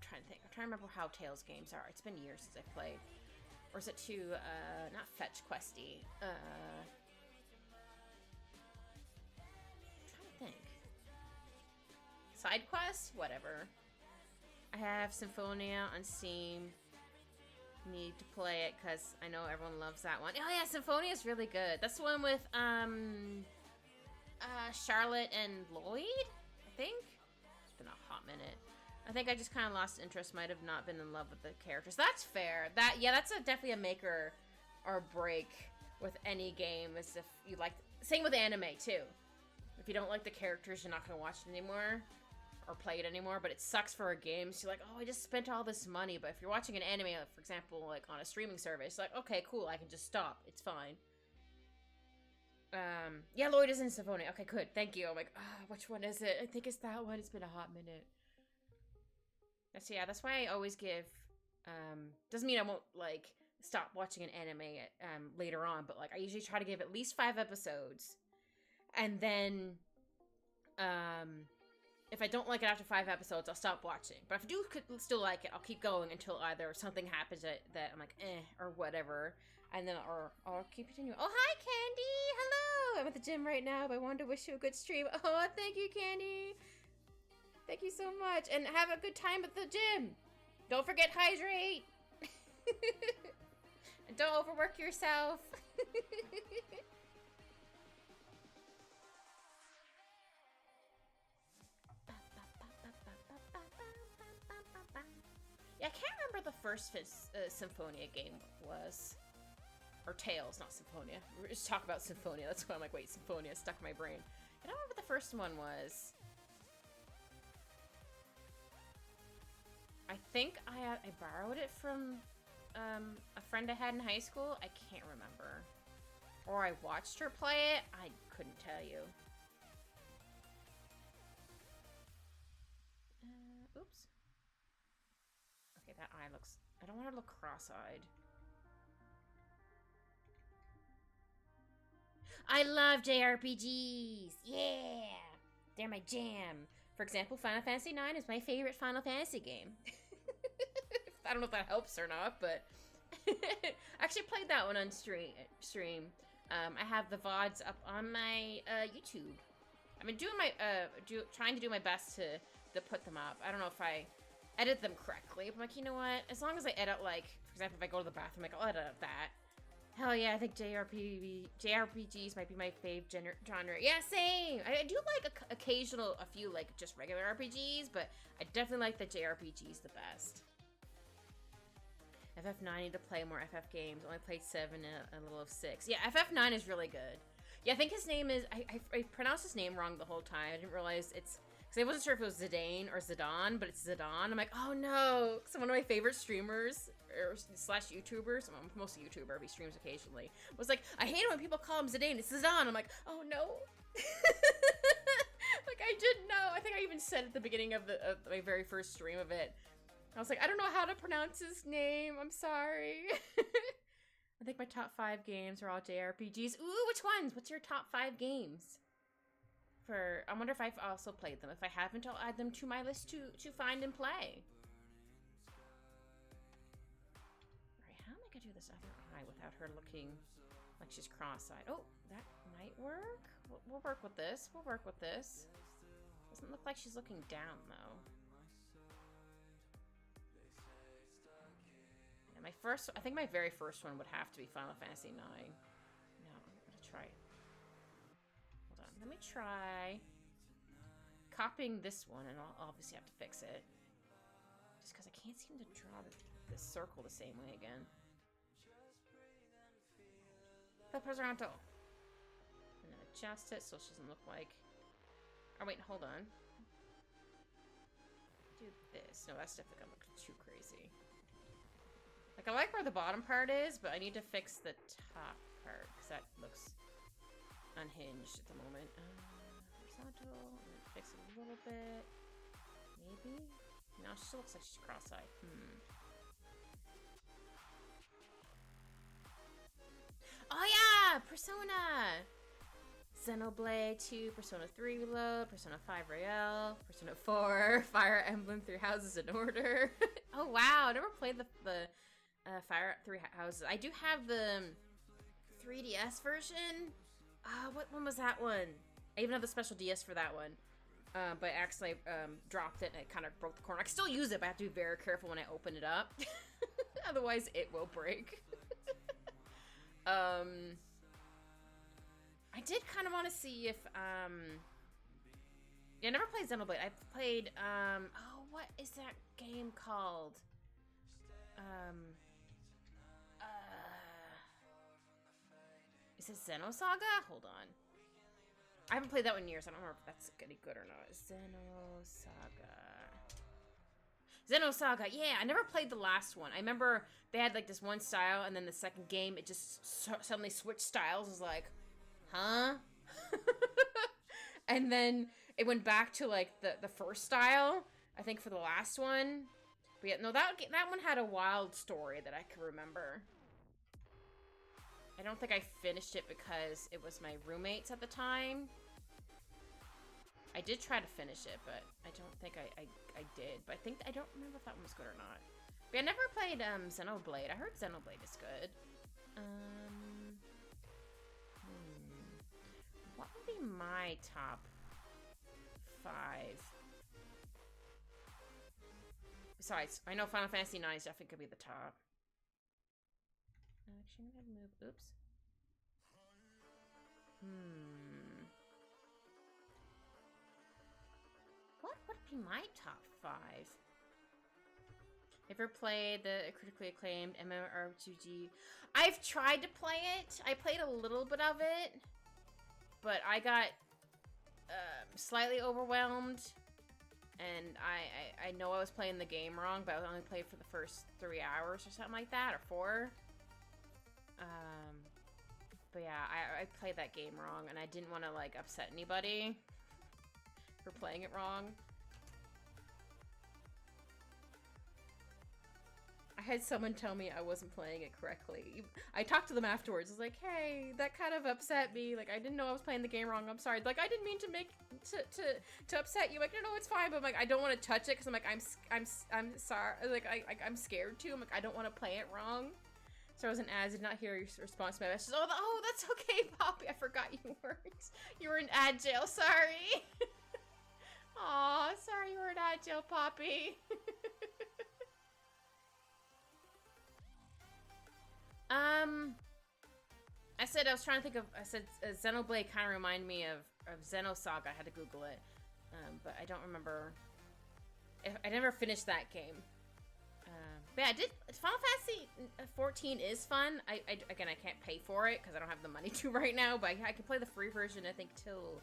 trying to think. I'm trying to remember how Tales games are. It's been years since I played. Or is it too, not fetch questy? I'm trying to think. Side quest? Whatever. I have Symphonia on Steam. Need to play it because I know everyone loves that one. Oh yeah, Symphonia is really good. That's the one with Charlotte and Lloyd, I think. It's been a hot minute. I think I just kind of lost interest. Might have not been in love with the characters. That's fair. That's definitely a make or break with any game. Is if you like. Same with anime too. If you don't like the characters, you're not gonna watch it anymore or play it anymore. But it sucks for a game. So you're like, oh, I just spent all this money. But if you're watching an anime, for example, like on a streaming service, like, okay, cool, I can just stop. It's fine. Yeah, Lloyd is in Symphonia. Okay, good. Thank you. I'm like, which one is it? I think it's that one. It's been a hot minute. That's why I always give, doesn't mean I won't, like, stop watching an anime, later on, but, like, I usually try to give at least 5 episodes, and then, if I don't like it after 5 episodes, I'll stop watching, but if I do still like it, I'll keep going until either something happens that I'm like, or whatever, and then, or I'll keep continuing. Oh, hi, Candy! Hello! I'm at the gym right now, but I wanted to wish you a good stream. Oh, thank you, Candy! Thank you so much, and have a good time at the gym. Don't forget hydrate. And don't overwork yourself. Yeah, I can't remember the first Symphonia game was. Or Tales, not Symphonia. We're just talking about Symphonia. That's why I'm like, wait, Symphonia stuck in my brain. I don't remember what the first one was. I think I borrowed it from a friend I had in high school. I can't remember. Or I watched her play it. I couldn't tell you. Oops. Okay, that eye looks... I don't want to look cross-eyed. I love JRPGs! Yeah! They're my jam. For example, Final Fantasy IX is my favorite Final Fantasy game. I don't know if that helps or not, but... I actually played that one on stream. I have the VODs up on my YouTube. I've been doing my trying to do my best to put them up. I don't know if I edit them correctly, but I'm like, you know what? As long as I edit, like, for example, if I go to the bathroom, like, I'll edit that. Hell yeah, I think JRPGs might be my fave genre. Yeah, same! I do like a few, like, just regular RPGs, but I definitely like the JRPGs the best. FF9, I need to play more FF games. Only played 7 and a little of 6. Yeah, FF9 is really good. Yeah, I think his name is... I pronounced his name wrong the whole time. I didn't realize it's... Because I wasn't sure if it was Zidane or Zidane, but it's Zidane. I'm like, oh no! Because one of my favorite streamers, slash YouTubers, well, mostly YouTuber, but he streams occasionally, was like, I hate it when people call him Zidane. It's Zidane. I'm like, oh no! Like, I didn't know. I think I even said at the beginning of my very first stream of it, I was like, I don't know how to pronounce his name. I'm sorry. I think my top 5 games are all JRPGs. Ooh, which ones? What's your top 5 games? I wonder if I've also played them. If I haven't, I'll add them to my list to find and play. Alright, how am I gonna do this other eye without her looking like she's cross-eyed? Oh, that might work. We'll work with this. We'll work with this. Doesn't look like she's looking down, though. I think my very first one would have to be Final Fantasy IX. No, I'm gonna try. Hold on, let me try copying this one, and I'll obviously have to fix it. Just because I can't seem to draw the circle the same way again. The Presaranto. And then adjust it so she doesn't look like... Oh wait, hold on. Do this. No, that's definitely gonna look too crazy. Like, I like where the bottom part is, but I need to fix the top part, because that looks unhinged at the moment. Horizontal, fix it a little bit. Maybe? No, she still looks like she's cross-eyed. Oh yeah! Persona! Xenoblade 2, Persona 3 Reload, Persona 5 Royale, Persona 4, Fire Emblem 3 Houses in Order. Oh wow, I never played the Fire at Three Houses. I do have the 3DS version. What one was that one? I even have the special DS for that one. But I accidentally dropped it and it kind of broke the corner. I can still use it, but I have to be very careful when I open it up. Otherwise, it will break. I did kind of want to see if, yeah, I never played Xenoblade. I played, oh, what is that game called? Is it Xenosaga? Hold on. I haven't played that one in years. I don't remember if that's any good or not. Xenosaga, yeah, I never played the last one. I remember they had like this one style, and then the second game, it just suddenly switched styles. I was like, huh? And then it went back to like the first style, I think, for the last one. But yeah, no, that one had a wild story that I can remember. I don't think I finished it because it was my roommates at the time. I did try to finish it, but I don't think I did. But I don't remember if that one was good or not. But I never played Xenoblade. I heard Xenoblade is good. What would be my top 5? Besides, I know Final Fantasy IX definitely could be the top. Actually, I'm gonna move. Oops. What would be my top 5? Ever played the critically acclaimed MMORPG? I've tried to play it. I played a little bit of it, but I got slightly overwhelmed, and I know I was playing the game wrong, but I only played for the first 3 hours or something like that, or 4. But yeah, I played that game wrong, and I didn't want to like upset anybody for playing it wrong. I had someone tell me I wasn't playing it correctly. I talked to them afterwards. I was like, hey, that kind of upset me. Like, I didn't know I was playing the game wrong. I'm sorry. Like, I didn't mean to make to upset you. Like, no, it's fine. But I'm like, I don't want to touch it because I'm like, I'm sorry. Like, I'm scared too. I'm like, I don't want to play it wrong. So I wasn't did not hear your response to my message. Oh, that's okay, Poppy. I forgot you were in ad jail. Sorry. Aw, sorry you were in ad jail, Poppy. I said I was trying to think of. I said Xenoblade kind of reminded me of Xenosaga. I had to Google it, but I don't remember. I never finished that game. But yeah, I did. Final Fantasy 14 is fun. Again, I can't pay for it because I don't have the money to right now. But I can play the free version. I think till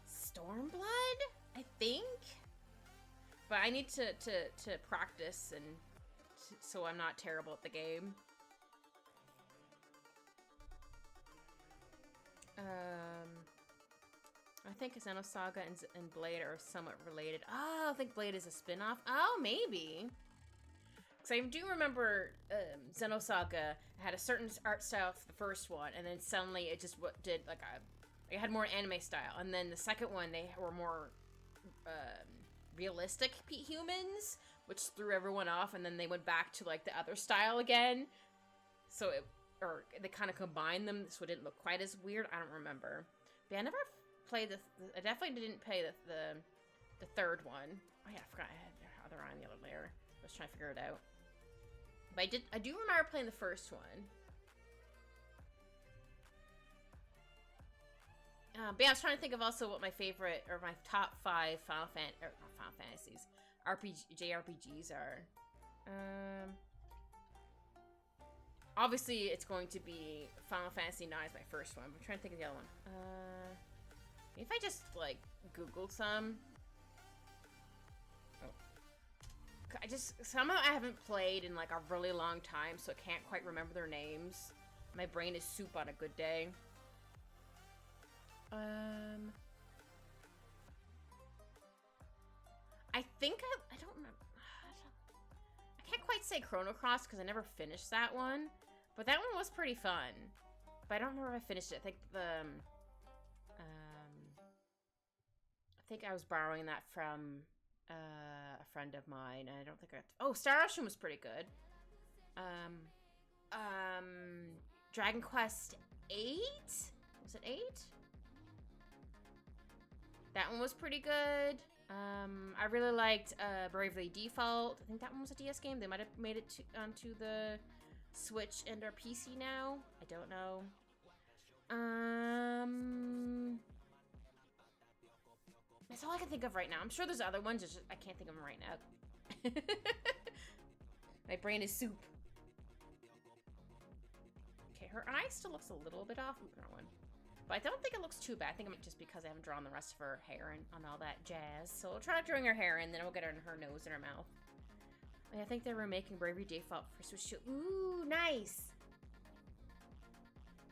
Stormblood. I think. But I need to practice and so I'm not terrible at the game. I think Xenosaga and Blade are somewhat related. Oh, I think Blade is a spin-off. Oh, maybe. Because I do remember Xenosaga had a certain art style for the first one, and then suddenly it just did like it had more anime style. And then the second one, they were more realistic humans, which threw everyone off, and then they went back to like the other style again. So they kind of combined them, so it didn't look quite as weird. I don't remember. But yeah, I never played I definitely didn't play the third one. Oh yeah, I forgot I had other eye on the other layer. I was trying to figure it out. But I do remember playing the first one. But yeah, I was trying to think of also what my favorite or my top 5 Final Fantasies JRPGs are. Obviously, it's going to be Final Fantasy IX, my first one. But I'm trying to think of the other one. If I just, like, Googled some. Oh. Some of them I haven't played in, like, a really long time, so I can't quite remember their names. My brain is soup on a good day. I think I don't remember. I can't quite say Chrono Cross because I never finished that one. But that one was pretty fun. But I don't remember if I finished it. I think I was borrowing that from a friend of mine, and I don't think I... Oh, Star Ocean was pretty good. Dragon Quest 8? Was it 8? That one was pretty good. I really liked Bravely Default. I think that one was a DS game. They might have made it onto the Switch and our PC now. I don't know. That's all I can think of right now. I'm sure there's other ones. It's just, I can't think of them right now. My brain is soup. Okay, her eye still looks a little bit off. One. But I don't think it looks too bad. I think it's just because I haven't drawn the rest of her hair and on all that jazz. So we'll try drawing her hair in, then we'll get her nose and her mouth. And I think they're remaking Bravely Default for Switch 2. Ooh, nice.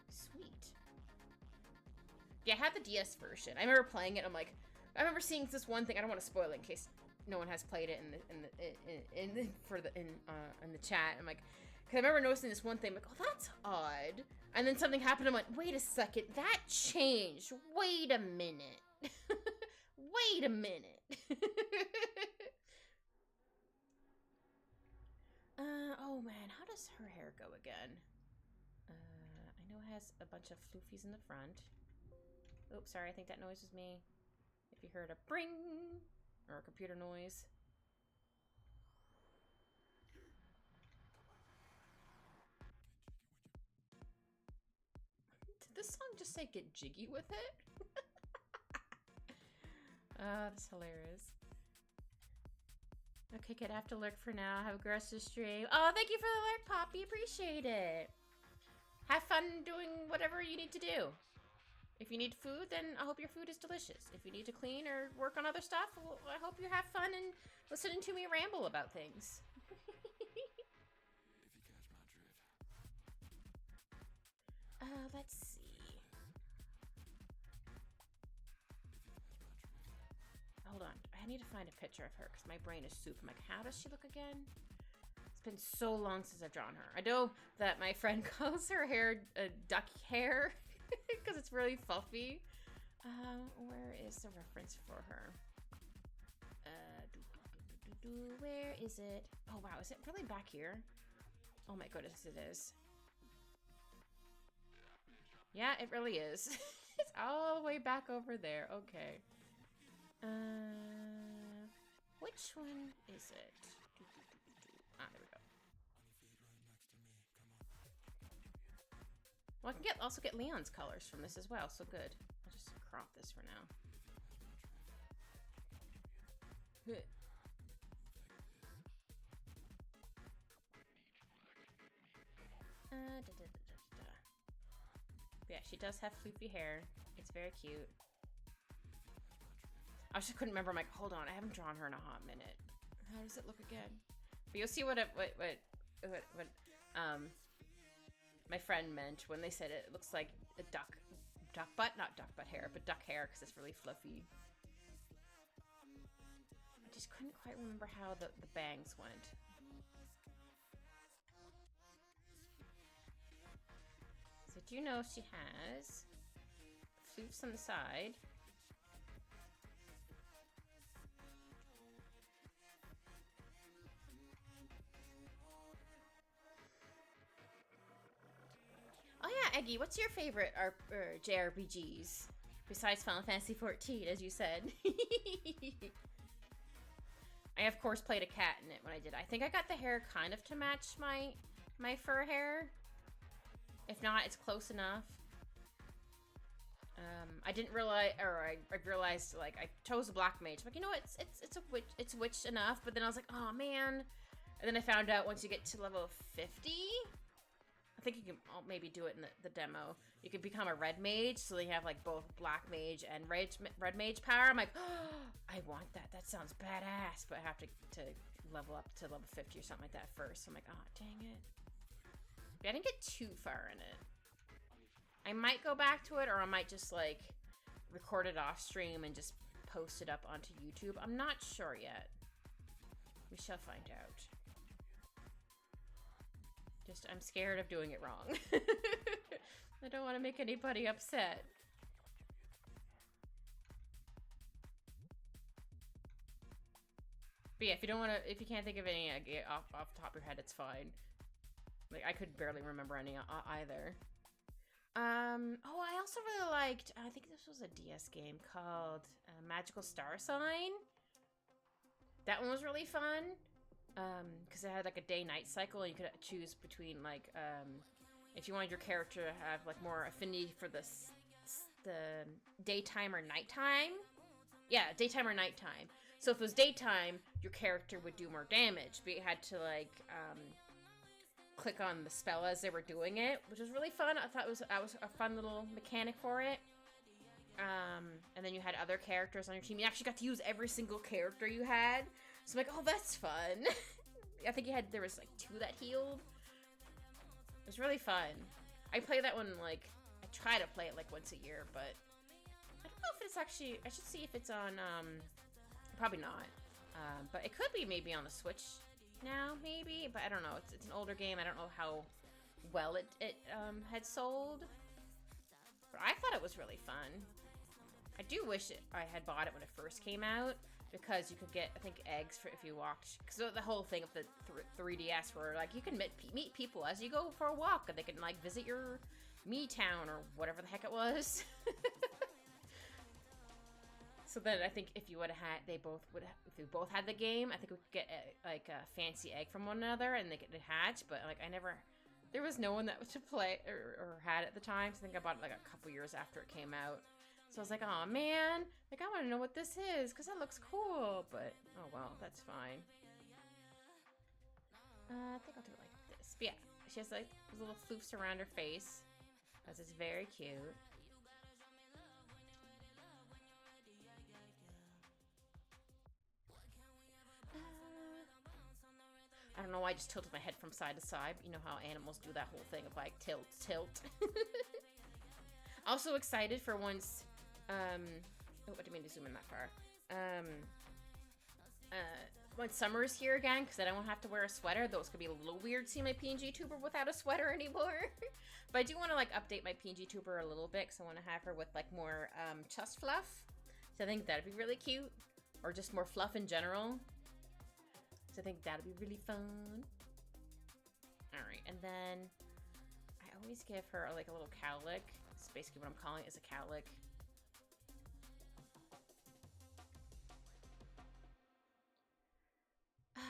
Sweet. Yeah, I had the DS version. I remember playing it. I'm like, I remember seeing this one thing. I don't want to spoil it in case no one has played it in the chat. I'm like, because I remember noticing this one thing. I'm like, oh, that's odd. And then something happened. I'm like, wait a second, that changed. Wait a minute. Wait a minute. Oh man, how does her hair go again? I know it has a bunch of floofies in the front. Oops, sorry, I think that noise was me. If you heard a bring or a computer noise. Did this song just say get jiggy with it? That's hilarious. Okay, kid, I have to lurk for now. Have a aggressive stream. Oh, thank you for the lurk, Poppy. Appreciate it. Have fun doing whatever you need to do. If you need food, then I hope your food is delicious. If you need to clean or work on other stuff, well, I hope you have fun and listening to me ramble about things. Let's see. Hold on. I need to find a picture of her because my brain is soup. I'm like, how does she look again? It's been so long since I've drawn her. I know that my friend calls her hair duck hair because it's really fluffy. Where is the reference for her? Where is it? Oh, wow. Is it really back here? Oh, my goodness, it is. Yeah, it really is. It's all the way back over there. Okay. Which one is it? Ah, there we go. Well, I can also get Leon's colors from this as well, so good. I'll just crop this for now. Yeah, she does have floofy hair. It's very cute. I just couldn't remember. I'm like, hold on, I haven't drawn her in a hot minute. How does it look again? But you'll see what my friend meant when they said it looks like a duck butt, not duck butt hair, but duck hair because it's really fluffy. I just couldn't quite remember how the bangs went. So do you know if she has floofs on the side? Oh yeah, Eggy, what's your favorite JRPGs? Besides Final Fantasy XIV, as you said. I, of course, played a cat in it when I did. I think I got the hair kind of to match my fur hair. If not, it's close enough. I didn't realize, or I realized, like, I chose a black mage. I'm like, you know what, it's witch enough. But then I was like, oh man. And then I found out once you get to level 50, I think you can maybe do it in the demo. You can become a red mage, so they have like both black mage and red mage power. I'm like, oh, I want that. That sounds badass. But I have to level up to level 50 or something like that first. So I'm like, oh, dang it. But I didn't get too far in it. I might go back to it, or I might just like record it off stream and just post it up onto YouTube. I'm not sure yet. We shall find out. Just, I'm scared of doing it wrong. I don't want to make anybody upset. But yeah, if you can't think of any off the top of your head, it's fine. Like, I could barely remember any either. Oh, I also really liked, I think this was a DS game called Magical Star Sign. That one was really fun. Because it had like a day-night cycle, and you could choose between like, if you wanted your character to have like more affinity for the daytime or nighttime. Yeah, daytime or nighttime. So if it was daytime, your character would do more damage, but you had to like, click on the spell as they were doing it, which was really fun. I thought that was a fun little mechanic for it. And then you had other characters on your team. You actually got to use every single character you had. So I'm like, oh, that's fun. I think there was like 2 that healed. It was really fun. I play that one like, I try to play it like once a year, but I don't know if it's actually, I should see if it's on, probably not. But it could be maybe on the Switch now, maybe, but I don't know. It's an older game. I don't know how well it had sold, but I thought it was really fun. I do wish I had bought it when it first came out, because you could get, I think, eggs for if you walked. Because the whole thing of the 3DS, where like you can meet people as you go for a walk, and they can like visit your Me Town or whatever the heck it was. So then I think if you would have had, if we both had the game, I think we could get like a fancy egg from one another, and they could hatch. But like there was no one that was to play or had it at the time. So I think I bought it like a couple years after it came out. So I was like, oh man, like I want to know what this is, because it looks cool. But oh well, that's fine. I think I'll do it like this. But yeah, she has like little floofs around her face, because it's very cute. I don't know why I just tilted my head from side to side. You know how animals do that whole thing of like tilt, tilt. Also excited for once. Oh, I didn't mean to zoom in that far. When summer is here again, because I don't have to wear a sweater. Though it's gonna be a little weird seeing my PNG tuber without a sweater anymore. But I do want to like update my PNG tuber a little bit, because I want to have her with like more chest fluff. So I think that'd be really cute, or just more fluff in general. So I think that'd be really fun. Alright, and then I always give her like a little cowlick. It's basically what I'm calling it, is a cowlick.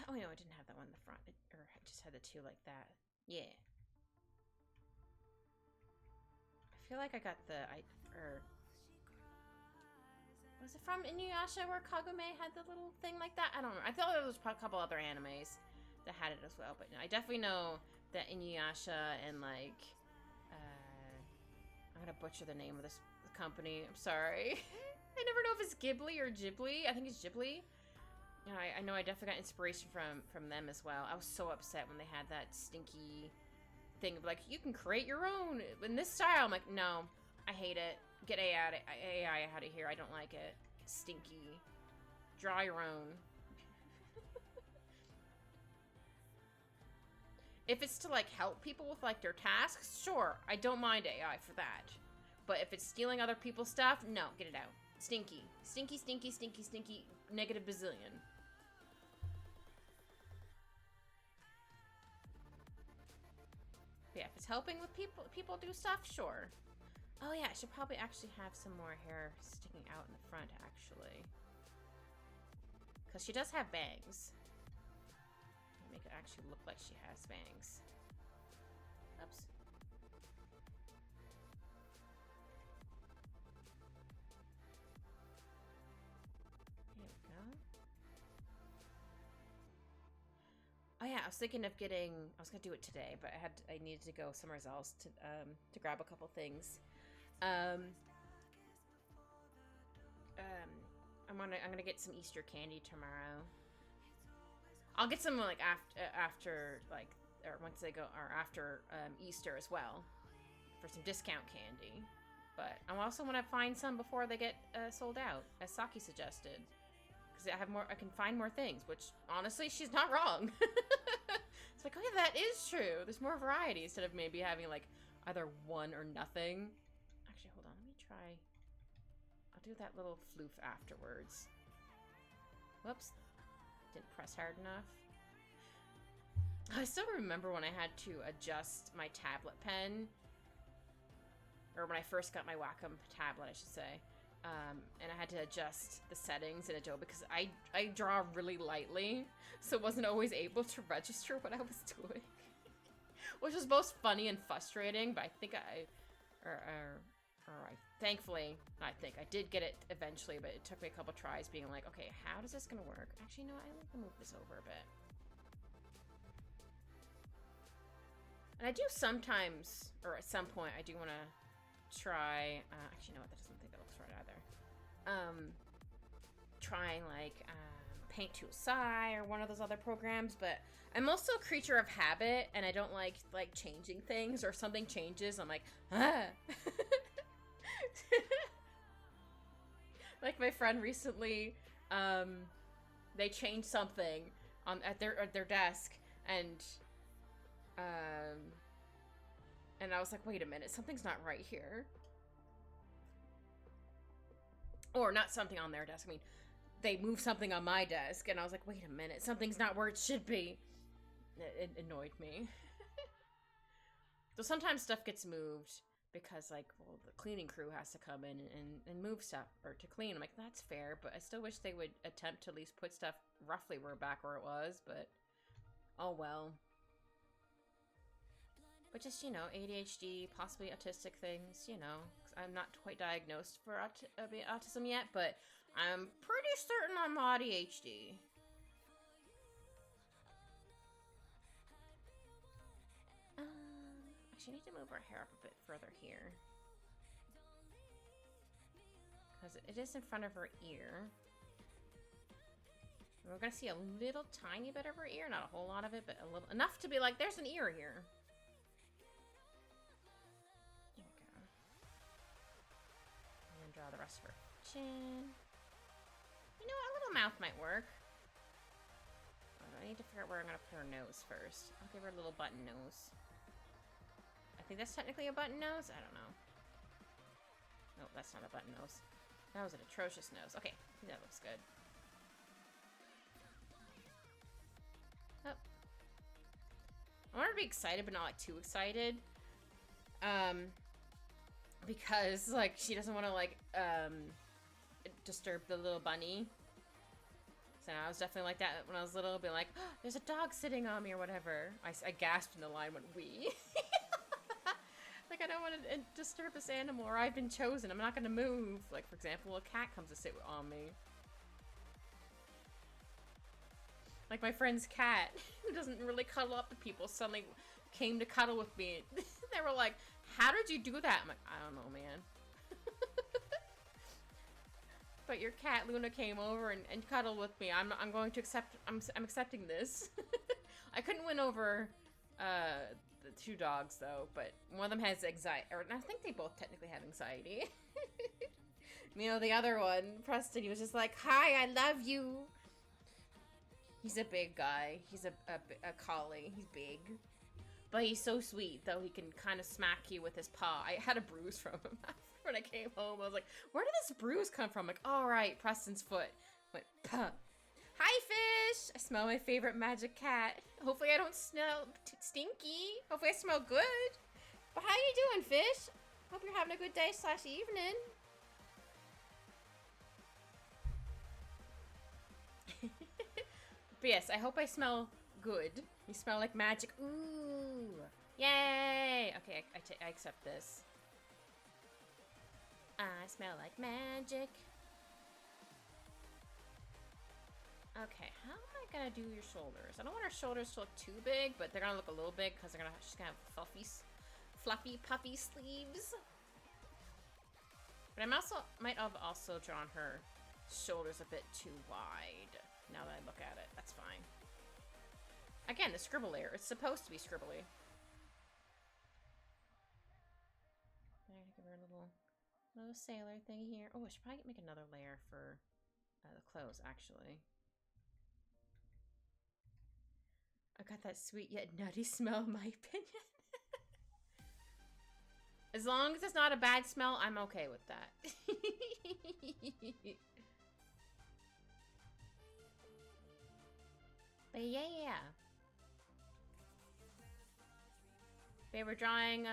Oh no, I didn't have that one in the front. Or I just had the 2 like that. Yeah. I feel like I got was it from Inuyasha where Kagome had the little thing like that? I don't know. I thought there was a couple other animes that had it as well, but I definitely know that Inuyasha and like, I'm gonna butcher the name of this company. I'm sorry. I never know if it's Ghibli or Ghibli. I think it's Ghibli. You know, I know I definitely got inspiration from them as well. I was so upset when they had that stinky thing of like, you can create your own in this style. I'm like, no, I hate it. Get AI out of here. I don't like it. It's stinky. Draw your own. If it's to like help people with like their tasks, sure, I don't mind AI for that. But if it's stealing other people's stuff, no, get it out. Stinky. Stinky, stinky, stinky, stinky, negative bazillion. But yeah, if it's helping with people do stuff, sure. Oh yeah, I should probably actually have some more hair sticking out in the front, actually. Because she does have bangs. Make it actually look like she has bangs. Oops. There we go. Oh yeah, I was thinking of getting, I was gonna do it today, but I needed to go somewhere else to grab a couple things. I'm gonna get some Easter candy tomorrow. I'll get some like after like, or once they go, or after Easter as well, for some discount candy. But I also want to find some before they get sold out, as Saki suggested, because I can find more things. Which honestly, she's not wrong. It's like, oh yeah, that is true. There's more variety instead of maybe having like either one or nothing. Actually, hold on. Let me try. I'll do that little floof afterwards. Whoops. Didn't press hard enough. I still remember when I had to adjust my tablet pen, or when I first got my Wacom tablet, I should say, and I had to adjust the settings in Adobe because I draw really lightly, so wasn't always able to register what I was doing, which was both funny and frustrating. But I think thankfully, I did get it eventually, but it took me a couple tries being like, okay, how is this gonna work? Actually, no, I like to move this over a bit. And I do sometimes, or at some point, I do want to try, actually, no, that doesn't think that looks right either. Trying, like, Paint to Sai or one of those other programs, but I'm also a creature of habit, and I don't like changing things, or something changes, I'm like, ah! Like, my friend recently, they changed something at their desk, and I was like, wait a minute, something's not right here. Or not something on their desk, I mean, they moved something on my desk, and I was like, wait a minute, something's not where it should be. It annoyed me. So sometimes stuff gets moved because, like, well, the cleaning crew has to come in and move stuff, or to clean. I'm like, that's fair, but I still wish they would attempt to at least put stuff roughly back where it was, but oh well. But just, you know, ADHD, possibly autistic things, you know. I'm not quite diagnosed for autism yet, but I'm pretty certain I'm ADHD. Actually, I need to move our hair up a bit further here. Because it is in front of her ear. And we're going to see a little tiny bit of her ear. Not a whole lot of it, but a little enough to be like, there's an ear here. Draw the rest of her chin. You know, a little mouth might work. I need to figure out where I'm going to put her nose first. I'll give her a little button nose. I think that's technically a button nose? I don't know. No, that's not a button nose. That was an atrocious nose. Okay, that looks good. Oh. I want her to be excited, but not, like, too excited. Because, like, she doesn't want to, like, disturb the little bunny. So I was definitely like that when I was little, being like, oh, there's a dog sitting on me or whatever. I gasped and the line went, wee. Like, I don't want to disturb this animal, or I've been chosen. I'm not going to move. Like, for example, a cat comes to sit on me. Like, my friend's cat, who doesn't really cuddle up to people, suddenly came to cuddle with me. They were like, how did you do that? I'm like, I don't know, man. But your cat, Luna, came over and cuddled with me. I'm going to accept, I'm accepting this. I couldn't win over the two dogs, though, but one of them has anxiety, or I think they both technically have anxiety. You know, the other one, Preston, he was just like, hi, I love you. He's a big guy. He's a collie. He's big. But he's so sweet, though. He can kind of smack you with his paw. I had a bruise from him when I came home. I was like, where did this bruise come from? I'm like, all right, Preston's foot. Went, puh. Hi, Fish! I smell my favorite magic cat. Hopefully I don't smell stinky. Hopefully I smell good. But how you doing, Fish? Hope you're having a good day / evening. But yes, I hope I smell good. You smell like magic. Ooh. Yay! Okay, I accept this. I smell like magic. Okay, how am I gonna do your shoulders? I don't want her shoulders to look too big, but they're gonna look a little big because she's gonna have fluffy, puffy sleeves. But might have also drawn her shoulders a bit too wide. Now that I look at it, that's fine. Again, the scribble layer. It's supposed to be scribbly. I'm gonna give her a little sailor thing here. Oh, I should probably make another layer for the clothes, actually. I got that sweet yet nutty smell, in my opinion. As long as it's not a bad smell, I'm okay with that. But yeah. They were drawing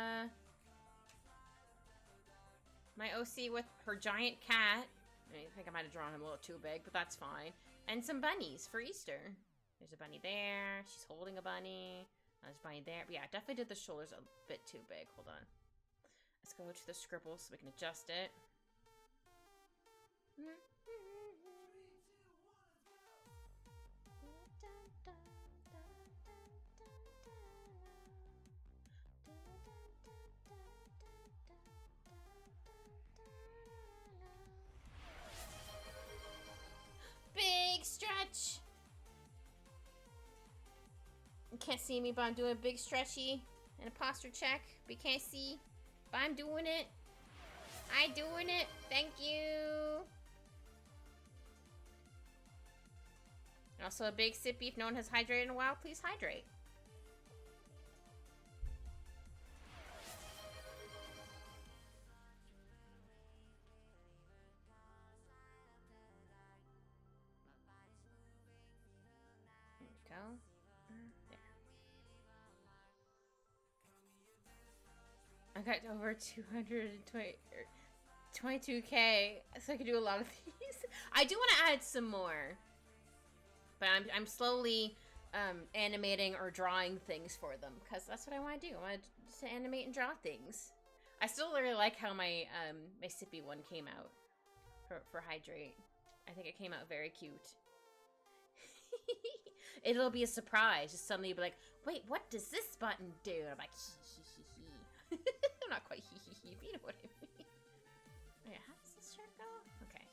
my OC with her giant cat. I think I might have drawn him a little too big, but that's fine. And some bunnies for Easter. There's a bunny there. She's holding a bunny. There's a bunny there. But yeah, I definitely did the shoulders a bit too big. Hold on. Let's go to the scribble so we can adjust it. Big stretch. You can't see me, but I'm doing a big stretchy and a posture check. But you can't see, but I'm doing it. I doing it. Thank you. Also a big sippy. If no one has hydrated in a while, please hydrate. There we go. There. I got over 22K, so I can do a lot of these. I do want to add some more, but I'm slowly animating or drawing things for them because that's what I want to do. I want to animate and draw things. I still really like how my my sippy one came out for hydrate. I think it came out very cute. It'll be a surprise. Just suddenly be like, wait, what does this button do? And I'm like, hee. I'm not quite hee, but you know what I mean. Wait, how does this shirt go? Okay.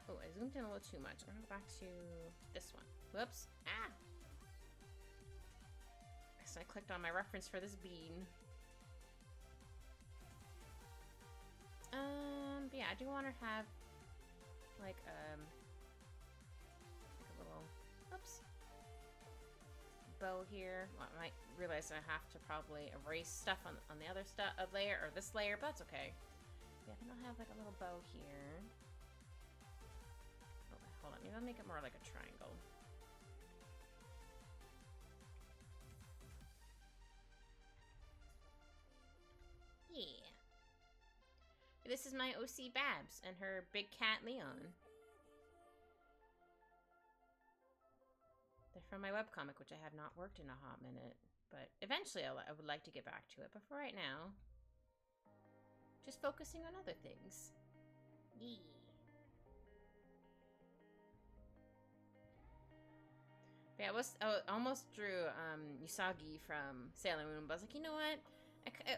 Oh, I zoomed in a little too much. I'm gonna go back to this one. Whoops. Ah! So I clicked on my reference for this bean. But yeah, I do want to have like a little, oops, bow here. Well, I might realize I have to probably erase stuff on the other layer, or this layer, but that's okay. Yeah, I think I'll have like a little bow here. Oh, hold on, maybe I'll make it more like a triangle. Yeah. This is my OC Babs and her big cat Leon. They're from my webcomic, which I have not worked in a hot minute. But eventually I would like to get back to it. But for right now, just focusing on other things. Yeah. Yeah, I almost drew Usagi from Sailor Moon, but I was like, you know what?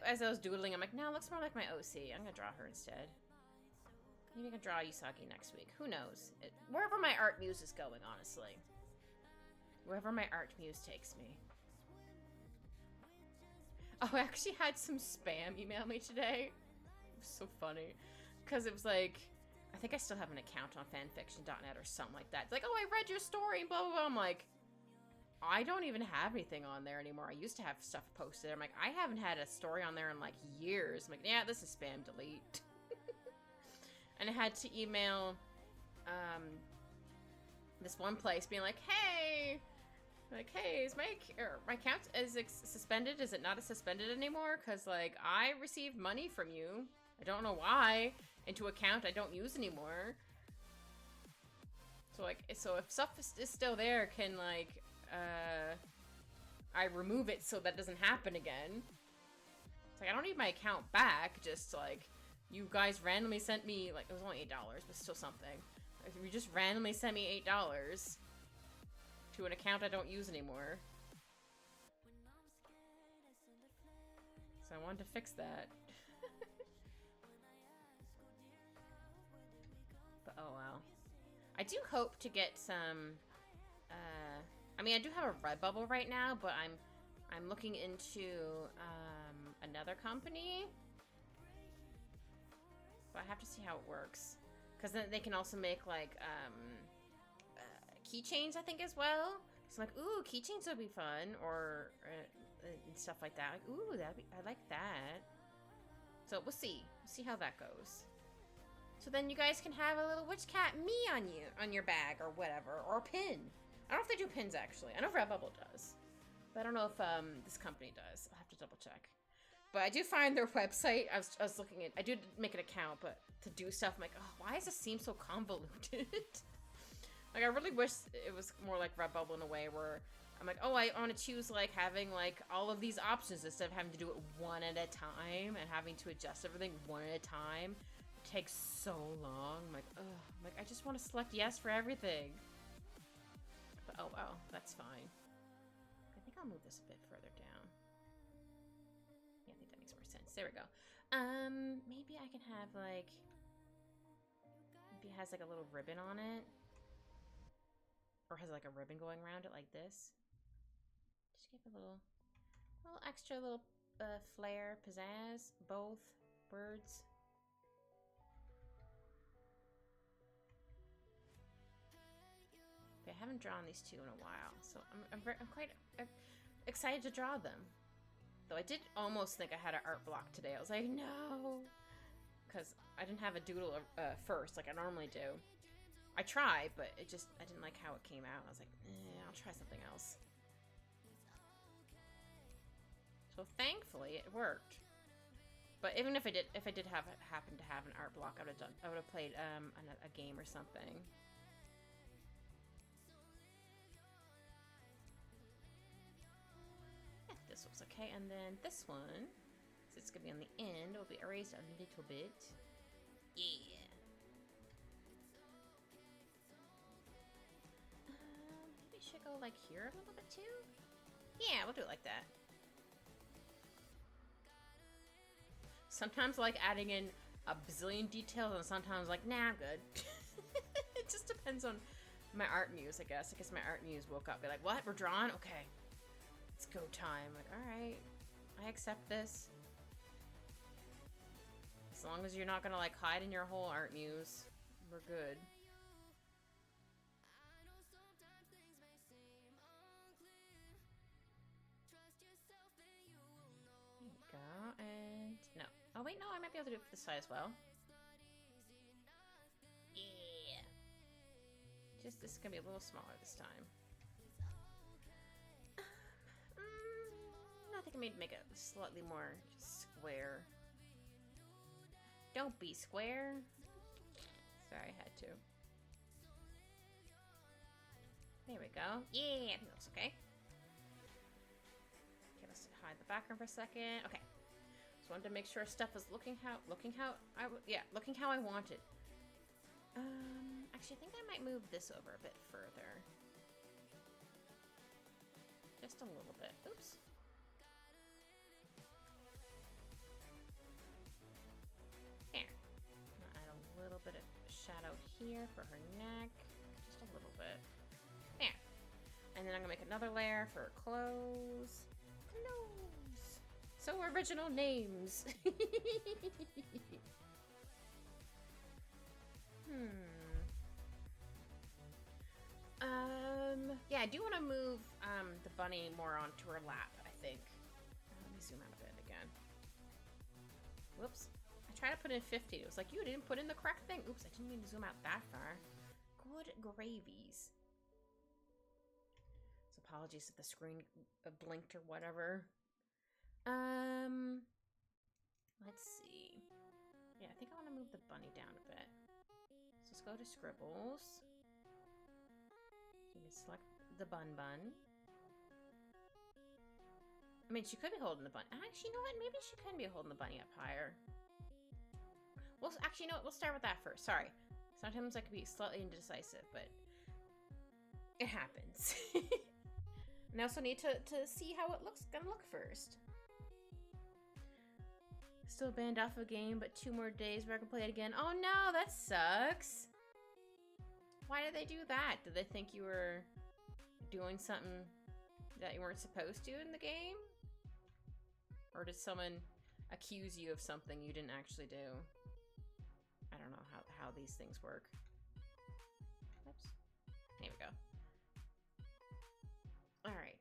As I was doodling, I'm like, no, it looks more like my OC. I'm gonna draw her instead. Maybe I can draw Usagi next week. Who knows? Wherever my art muse is going, honestly. Wherever my art muse takes me. Oh, I actually had some spam email me today. It was so funny. Because it was like, I think I still have an account on fanfiction.net or something like that. It's like, oh, I read your story, blah, blah, blah. I'm like, I don't even have anything on there anymore. I used to have stuff posted. I'm like, I haven't had a story on there in like years. I'm like, yeah, this is spam, delete. And I had to email this one place being like, hey, is my account suspended? Is it not suspended anymore? Because like I received money from you. I don't know why into account I don't use anymore. So like, so if stuff is still there, can like I remove it so that doesn't happen again. It's like I don't need my account back. Just like you guys randomly sent me, like it was only $8, but still something. Like, you just randomly sent me $8 to an account I don't use anymore. So I wanted to fix that. But oh well. I do hope to get some I mean, I do have a Redbubble right now, but I'm looking into another company. But I have to see how it works. Because then they can also make like keychains, I think, as well. So I'm like, ooh, keychains would be fun, or and stuff like that. Like, ooh, I like that. So we'll see. We'll see how that goes. So then you guys can have a little witch cat me on your bag or whatever, or a pin. I don't know if they do pins, actually. I know Redbubble does. But I don't know if this company does. I'll have to double check. But I do find their website. I was looking at... I did make an account, but to do stuff, I'm like, oh, why does this seem so convoluted? Like, I really wish it was more like Redbubble in a way where I'm like, oh, I want to choose, like, having, like, all of these options instead of having to do it one at a time and having to adjust everything one at a time. It takes so long. I'm like, ugh. I'm like, I just want to select yes for everything. But, oh, well, that's fine. I think I'll move this a bit further down. Yeah, I think that makes more sense. There we go. Maybe I can have, like... Maybe it has, like, a little ribbon on it. Or has, like, a ribbon going around it like this. Just give a little extra little flair, pizzazz, both birds. Okay, I haven't drawn these two in a while, so I'm quite excited to draw them. Though I did almost think I had an art block today. I was like, no, because I didn't have a doodle first like I normally do. I tried, but I didn't like how it came out. I was like, I'll try something else. So thankfully it worked. But even if I did happen to have an art block, I would have played a game or something. Yeah, this looks okay, and then this one, since it's gonna be on the end, will be erased a little bit. Yeah. Maybe it should go like here a little bit too. Yeah, we'll do it like that. Sometimes I like adding in a bazillion details, and sometimes like, nah, I'm good. It just depends on my art muse, I guess. I guess my art muse woke up, be like, what? We're drawing? Okay. It's go time. Like, alright. I accept this. As long as you're not gonna like hide in your whole art muse, we're good. There we go, and no. Oh wait, no, I might be able to do it for this side as well. Yeah. Just this is gonna be a little smaller this time. I think I may make it slightly more square. Don't be square. Sorry, I had to. There we go. Yeah, I think that looks okay. Okay, let's hide the background for a second. Okay. Just wanted to make sure stuff is looking how I want it. Actually, I think I might move this over a bit further. Just a little bit. Oops. There. Add a little bit of shadow here for her neck. Just a little bit. There. And then I'm gonna make another layer for her clothes. So original names. Yeah, I do want to move the bunny more onto her lap, I think. Let me zoom out a bit again. Whoops. I tried to put in 50. It was like, you didn't put in the correct thing. Oops, I didn't mean to zoom out that far. Good gravies. So apologies if the screen blinked or whatever. Let's see. Yeah, I think I want to move the bunny down a bit. So let's go to Scribbles. You can select the bun. I mean, she could be holding the bunny. Actually, you know what? Maybe she can be holding the bunny up higher. Well, actually, you know what? We'll start with that first. Sorry. Sometimes I can be slightly indecisive, but it happens. And I also need to see how it gonna look first. Still banned off a game, but 2 more days where I can play it again. Oh no, that sucks. Why did they do that? Did they think you were doing something that you weren't supposed to in the game? Or did someone accuse you of something you didn't actually do? I don't know how these things work. Oops. There we go. Alright.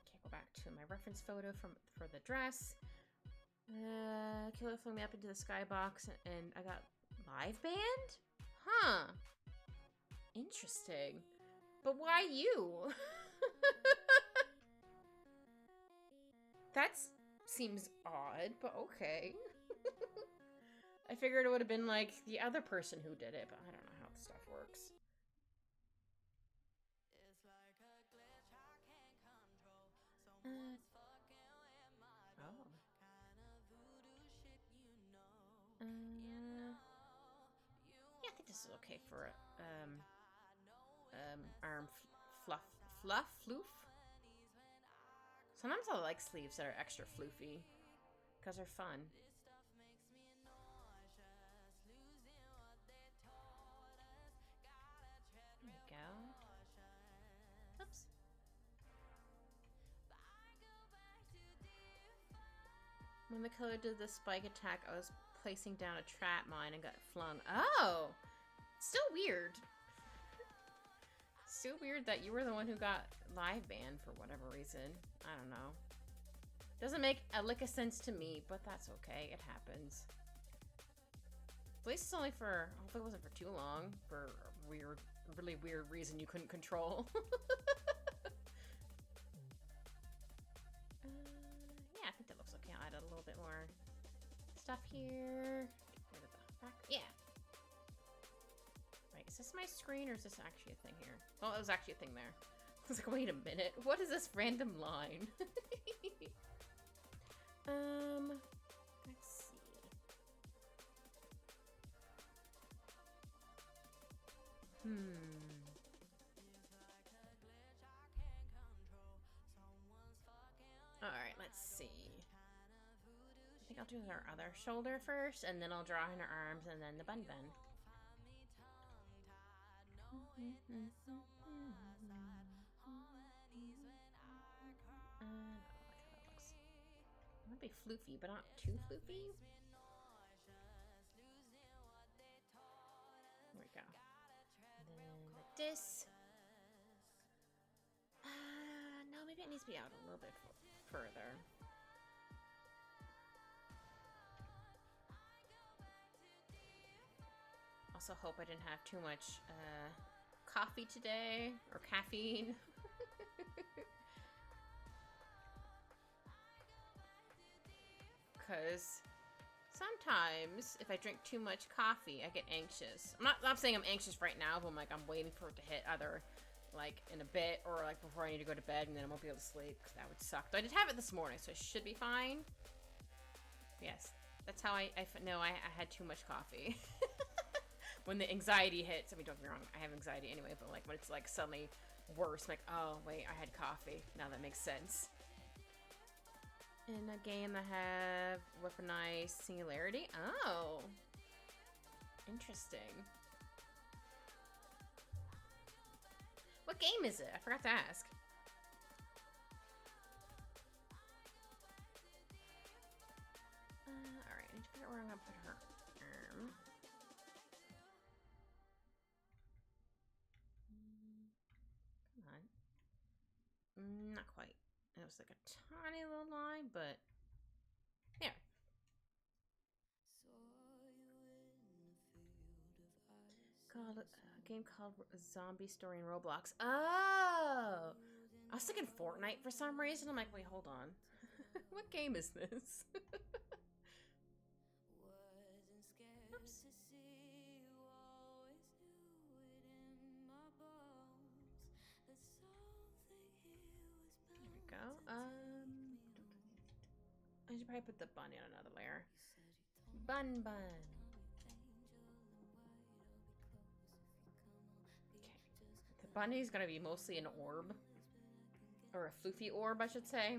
Okay, go back to my reference photo for the dress. Killer flew me up into the skybox and I got live band? Huh. Interesting. But why you? That seems odd, but okay. I figured it would have been like the other person who did it, but I don't know how this stuff works. Yeah, I think this is okay for arm floof. Sometimes I like sleeves that are extra floofy because they're fun. There we go. Oops. When the killer did the spike attack, I was placing down a trap mine and got flung. Oh! Still weird. Still weird that you were the one who got live banned for whatever reason. I don't know. Doesn't make a lick of sense to me, but that's okay. It happens. At least it's only for, hopefully it wasn't for too long, for a weird, really weird reason you couldn't control. Yeah, I think that looks okay. I'll add a little bit more stuff here. Get rid of the back. Yeah. Right, is this my screen or is this actually a thing here? Oh, it was actually a thing there. I was like, wait a minute. What is this random line? Let's see. Alright, let's see. I think I'll do her other shoulder first, and then I'll draw in her arms, and then the bun bun. It might be floofy, but not too floofy. There we go. And then like this. No, maybe it needs to be out a little bit further. Also hope I didn't have too much coffee today, or caffeine. Because sometimes if I drink too much coffee, I get anxious. I'm not saying I'm anxious right now, but I'm waiting for it to hit either like in a bit or like before I need to go to bed, and then I won't be able to sleep because that would suck. But I did have it this morning, so it should be fine. Yes, that's how I know I had too much coffee. When the anxiety hits, I mean, don't get me wrong, I have anxiety anyway, but like when it's like suddenly worse, like, oh wait, I had coffee. Now that makes sense. In a game that have weaponized singularity? Oh. Interesting. What game is it? I forgot to ask. Alright, I need to figure out where I'm gonna put her arm. Come on. Not quite. It was like a tiny little line, but there. Called a game called Zombie Story in Roblox. Oh! I was thinking Fortnite for some reason. I'm like, wait, hold on. What game is this? Oops. There we go. I should probably put the bun in another layer. Bun. Okay. The bunny is gonna be mostly an orb. Or a floofy orb, I should say.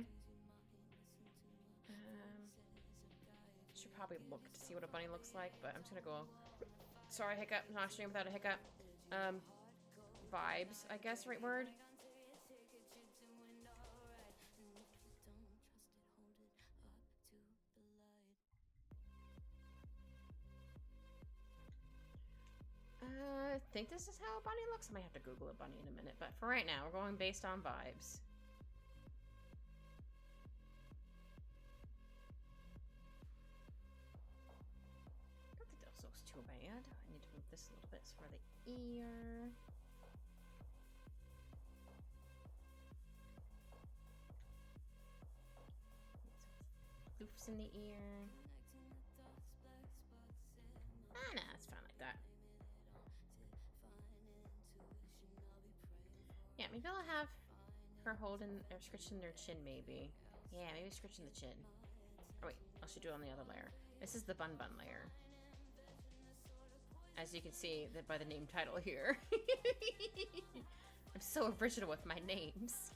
Should probably look to see what a bunny looks like, but I'm just gonna go. Sorry, hiccup. Not streaming without a hiccup. Vibes, I guess, right word. I think this is how a bunny looks. I might have to Google a bunny in a minute, but for right now, we're going based on vibes. I don't think that looks too bad. I need to move this a little bit for the ear. in the ear. Ah, nah, it's fine like that. Yeah, maybe I'll have her holding or scratching their chin, maybe. Yeah, maybe scratching the chin. Oh, wait, I should do it on the other layer. This is the Bun Bun layer. As you can see that by the name title here. I'm so original with my names.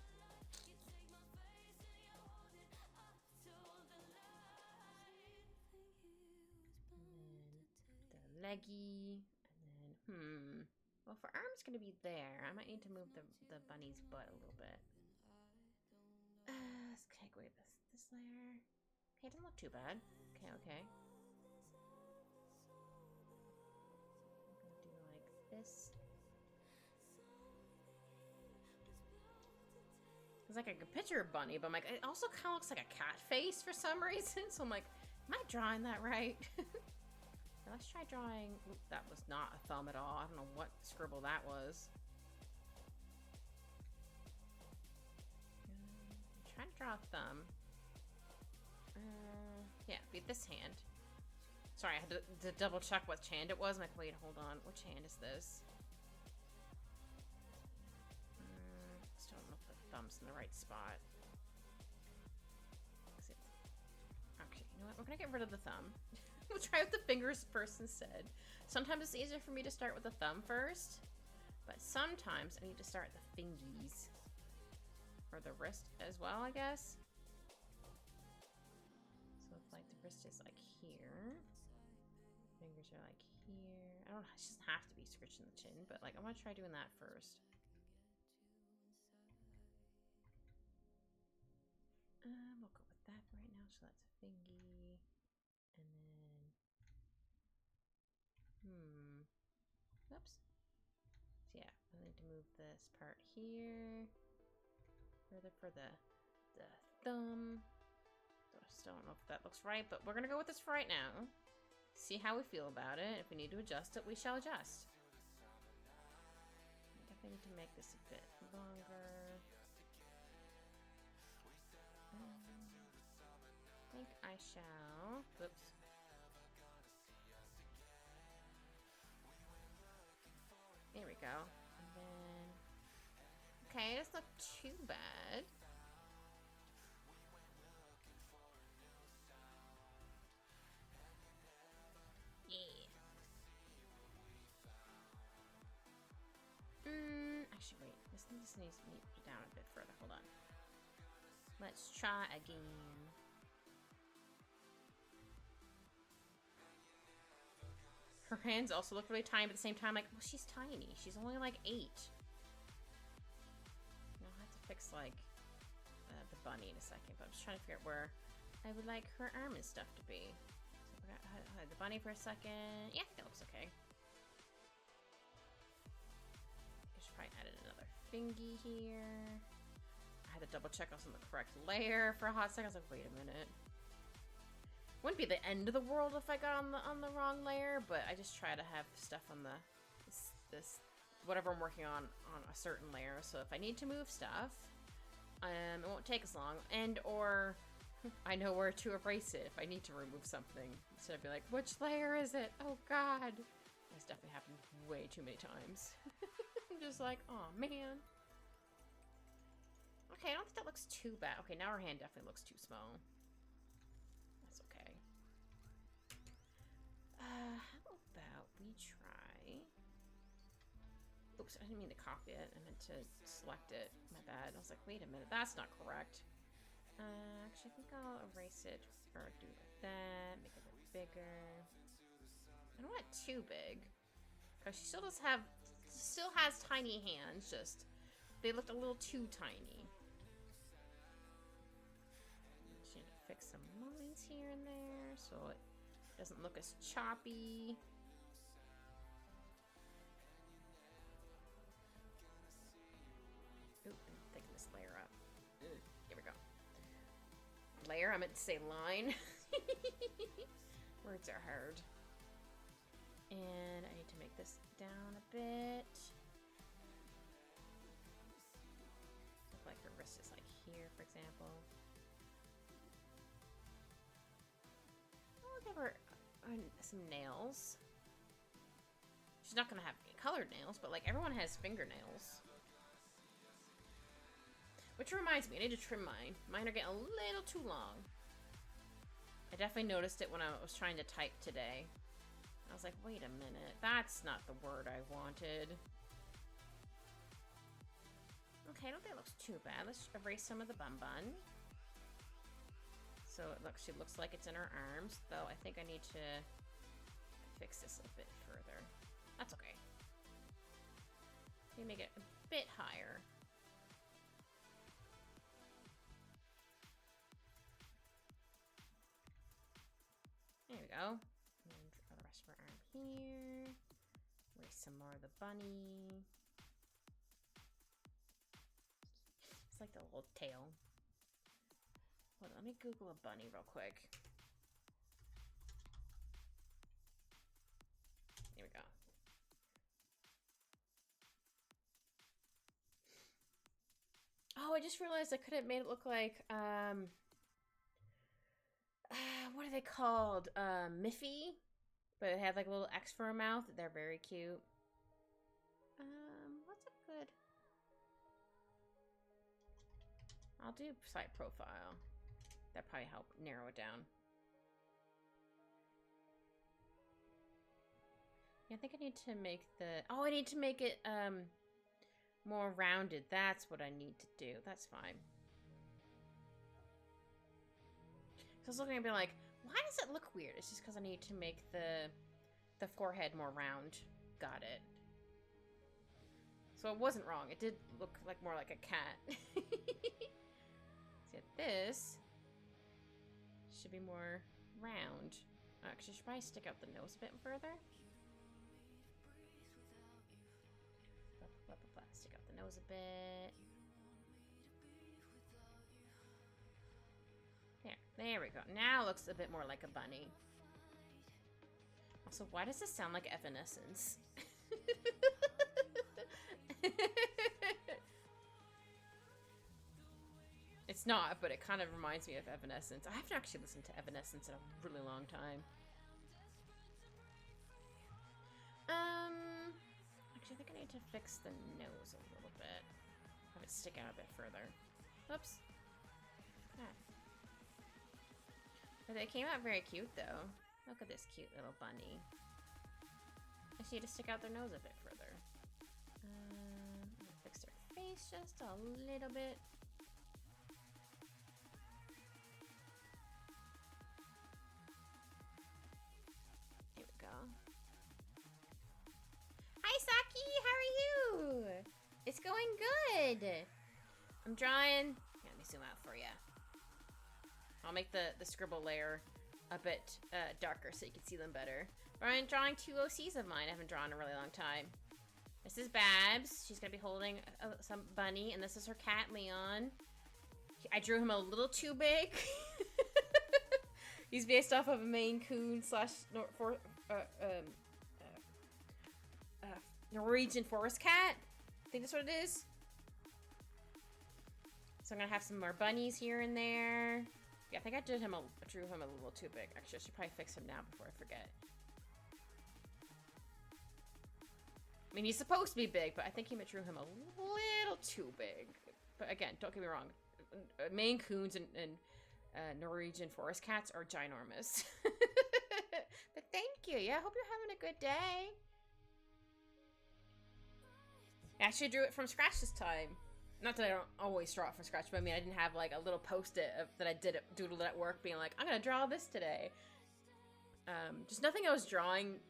And then the leggy. And then, well, for arms gonna be there. I might need to move the bunny's butt a little bit. Okay, wait, this layer. Okay, it doesn't look too bad. Okay, okay. I'm gonna do like this. It's like I could picture a bunny, but I'm like, it also kind of looks like a cat face for some reason. So I'm like, am I drawing that right? Let's try drawing. Oop, that was not a thumb at all. I don't know what scribble that was. I'm trying to draw a thumb. Yeah, be this hand. Sorry, I had to double check what hand it was. I'm like, wait, hold on. Which hand is this? Still don't know if the thumb's in the right spot. Okay, you know what? We're gonna get rid of the thumb. We'll try with the fingers first instead. Sometimes it's easier for me to start with the thumb first, but sometimes I need to start the fingies. Or the wrist as well, I guess. So if like the wrist is like here, fingers are like here. I don't know, it doesn't have to be scratching the chin, but like I want to try doing that first. We'll go with that right now. So that's a fingy. And then oops. So yeah, I need to move this part here. Further for the thumb. So I still don't know if that looks right, but we're gonna go with this for right now. See how we feel about it. If we need to adjust it, we shall adjust. I definitely need to make this a bit longer. I think I shall. Oops. There we go. And then, okay, it doesn't look too bad. Yeah. Actually, wait. This needs to be down a bit further. Hold on. Let's try again. Her hands also look really tiny, but at the same time, like, well, she's tiny. She's only like 8. I'll have to fix like the bunny in a second, but I'm just trying to figure out where I would like her arm and stuff to be. So we got the bunny for a second. Yeah, that looks okay. I should probably add in another fingy here. I had to double check I was on the correct layer for a hot second. I was like, wait a minute. Wouldn't be the end of the world if I got on the wrong layer, but I just try to have stuff on the this whatever I'm working on a certain layer. So if I need to move stuff, it won't take as long, and or I know where to erase it if I need to remove something. Instead of be like, which layer is it? Oh God, that's definitely happened way too many times. I'm just like, oh man. Okay, I don't think that looks too bad. Okay, now her hand definitely looks too small. That's okay. How about we try... Oops, I didn't mean to copy it. I meant to select it. My bad. I was like, wait a minute, that's not correct. Actually, I think I'll erase it or do like that. Make it a bit bigger. I don't want it too big, because she still has tiny hands. Just they looked a little too tiny. Just need to fix some lines here and there so it doesn't look as choppy. Oop, I'm taking this layer up. Here we go. Layer, I meant to say line. Words are hard. And I need to make this down a bit. Look like her wrist is like here, for example. give her some nails. She's not gonna have colored nails, but like everyone has fingernails. Which reminds me, I need to trim mine. Mine are getting a little too long. I definitely noticed it when I was trying to type today. I was like, wait a minute, that's not the word I wanted. Okay, I don't think it looks too bad. Let's erase some of the bun. So she looks like it's in her arms, though I think I need to fix this a bit further. That's okay. Maybe make it a bit higher. There we go. And draw the rest of her arm here. Erase some more of the bunny. It's like the little tail. Hold on, let me Google a bunny real quick. There we go. Oh, I just realized I could have made it look like, what are they called? Miffy? But it had like a little X for a mouth. They're very cute. What's a good... I'll do site profile. That probably help narrow it down. Yeah, I think I need to make the... Oh, I need to make it, more rounded. That's what I need to do. That's fine. So I was looking at being like, why does it look weird? It's just because I need to make the forehead more round. Got it. So it wasn't wrong. It did look like more like a cat. See, this should be more round. Actually, I should probably stick out the nose a bit further. Stick out the nose a bit. There we go. Now it looks a bit more like a bunny. Also, why does this sound like Evanescence? It's not, but it kind of reminds me of Evanescence. I haven't actually listened to Evanescence in a really long time. Actually, I think I need to fix the nose a little bit. Have it stick out a bit further. Oops. Ah. But they came out very cute, though. Look at this cute little bunny. I just need to stick out their nose a bit further. I'm gonna fix their face just a little bit. There we go. Hi, Saki! How are you? It's going good! I'm drawing... Here, let me zoom out for you. I'll make the scribble layer a bit darker so you can see them better. But I'm drawing two OCs of mine I haven't drawn in a really long time. This is Babs. She's going to be holding some bunny. And this is her cat, Leon. I drew him a little too big. He's based off of a Maine Coon slash Norwegian forest cat. I think that's what it is. So I'm going to have some more bunnies here and there. Yeah, I think I drew him a little too big. Actually, I should probably fix him now before I forget. I mean, he's supposed to be big, but I think he drew him a little too big. But again, don't get me wrong. Maine Coons and Norwegian forest cats are ginormous. But thank you. Yeah, I hope you're having a good day. I actually drew it from scratch this time. Not that I don't always draw it from scratch, but I mean, I didn't have like a little post-it that I doodled at work being like, I'm gonna draw this today. Just nothing I was drawing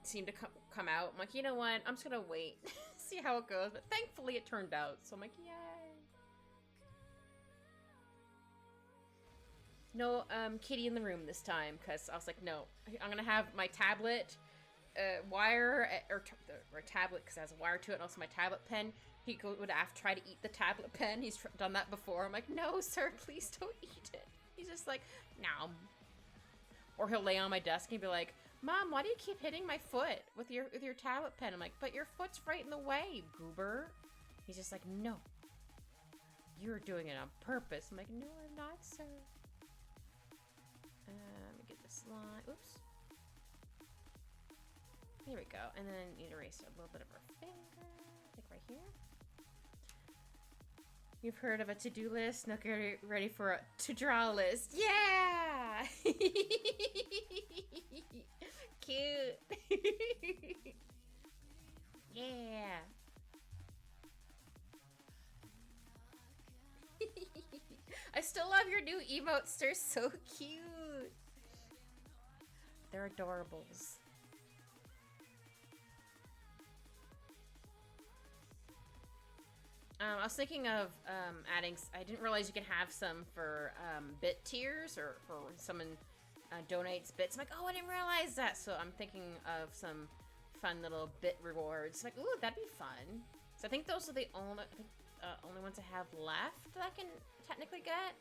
seemed to come out. I'm like, you know what? I'm just gonna wait, see how it goes. But thankfully it turned out. So I'm like, yay. No kitty in the room this time, because I was like, no. I'm gonna have my tablet wire, or tablet, because it has a wire to it, and also my tablet pen. He would have to try to eat the tablet pen. He's done that before. I'm like, no, sir, please don't eat it. He's just like, no. Or he'll lay on my desk and be like, Mom, why do you keep hitting my foot with your tablet pen? I'm like, but your foot's right in the way, goober. He's just like, no. You're doing it on purpose. I'm like, no, I'm not, sir. Let me get this line. Oops. Here we go. And then need to erase a little bit of her finger. Like right here. You've heard of a to-do list? Now get ready for a to-draw list. Yeah! Cute. Yeah. I still love your new emotes. They're so cute. They're adorables. I was thinking of adding. I didn't realize you could have some for bit tiers or for someone donates bits. I'm like, oh, I didn't realize that. So I'm thinking of some fun little bit rewards. Like, ooh, that'd be fun. So I think those are the only ones I have left that I can technically get.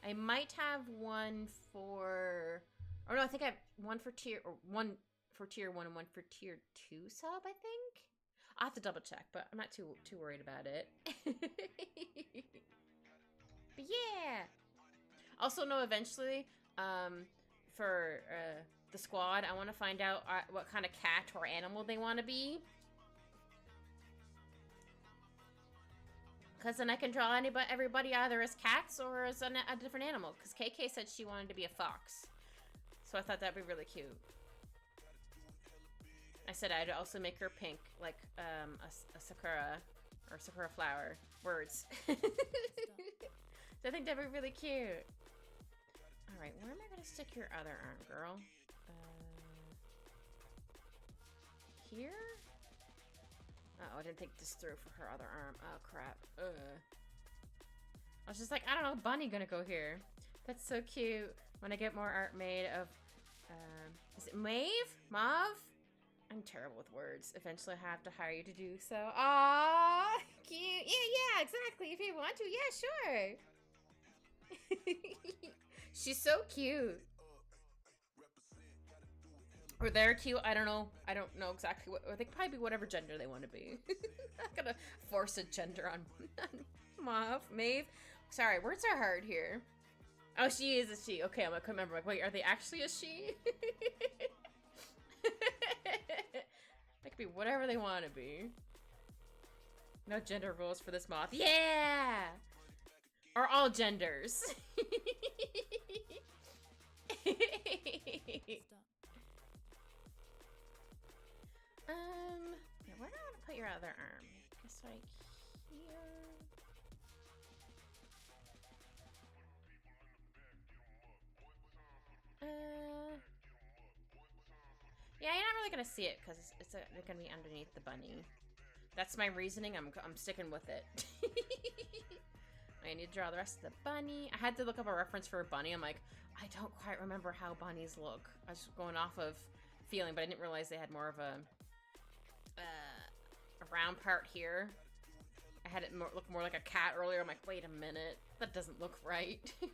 I might have one for. Or no, I think I have one for tier 1 and one for tier 2 sub. I think. I'll have to double check, but I'm not too worried about it. But yeah. Also, no, eventually, for the squad, I want to find out what kind of cat or animal they want to be. Because then I can draw everybody either as cats or as a different animal. Because KK said she wanted to be a fox. So I thought that'd be really cute. I said I'd also make her pink, like a sakura or sakura flower. Words. So I think that'd be really cute. All right, where am I gonna stick your other arm, girl? Here? Oh, I didn't think this through for her other arm. Oh crap. I was just like, I don't know, bunny gonna go here. That's so cute. When I get more art made of, is it Maeve? Mauve? I'm terrible with words. Eventually I have to hire you to do so. Aww, cute. Yeah, exactly. If you want to, yeah, sure. She's so cute. Or they're cute. I don't know. I don't know exactly what. Or they could probably be whatever gender they want to be. I'm not gonna force a gender on Mauve. Maeve. Sorry, words are hard here. Oh, she is a she. Okay, I'm gonna remember. Like, wait, are they actually a she? They could be whatever they want to be. No gender rules for this moth. Yeah! Or all genders. Yeah, where do I want to put your other arm? Guess like here. Yeah, you're not really gonna see it because it's gonna be underneath the bunny. That's my reasoning. I'm sticking with it. I need to draw the rest of the bunny. I had to look up a reference for a bunny. I'm like, I don't quite remember how bunnies look. I was going off of feeling, but I didn't realize they had more of a round part here. I had it look more like a cat earlier. I'm like, wait a minute, that doesn't look right. Have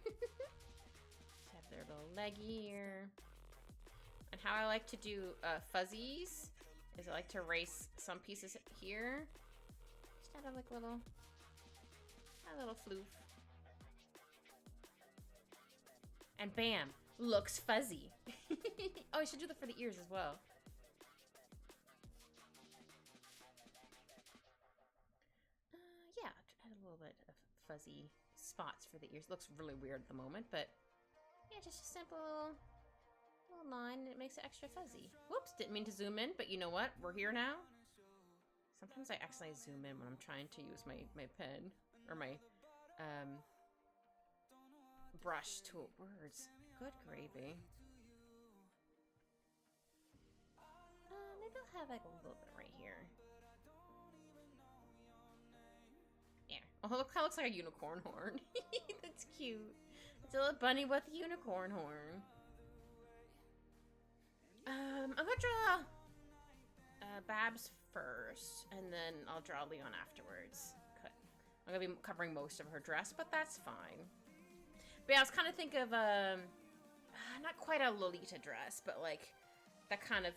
their little leggy here. And how I like to do fuzzies is I like to erase some pieces here. Just add like a little floof. And bam, looks fuzzy. Oh, I should do that for the ears as well. Yeah, add a little bit of fuzzy spots for the ears. Looks really weird at the moment, but yeah, just a simple little line, and it makes it extra fuzzy. Whoops, didn't mean to zoom in, but you know what? We're here now. Sometimes I accidentally zoom in when I'm trying to use my pen or my brush tool. Words. Good gravy. Maybe I'll have like a little bit right here. Yeah. Oh, look how it looks like a unicorn horn. That's cute. It's a little bunny with a unicorn horn. I'm gonna draw Babs first, and then I'll draw Leon afterwards. I'm gonna be covering most of her dress, but that's fine. But yeah, I was kind of thinking of not quite a Lolita dress, but like that kind of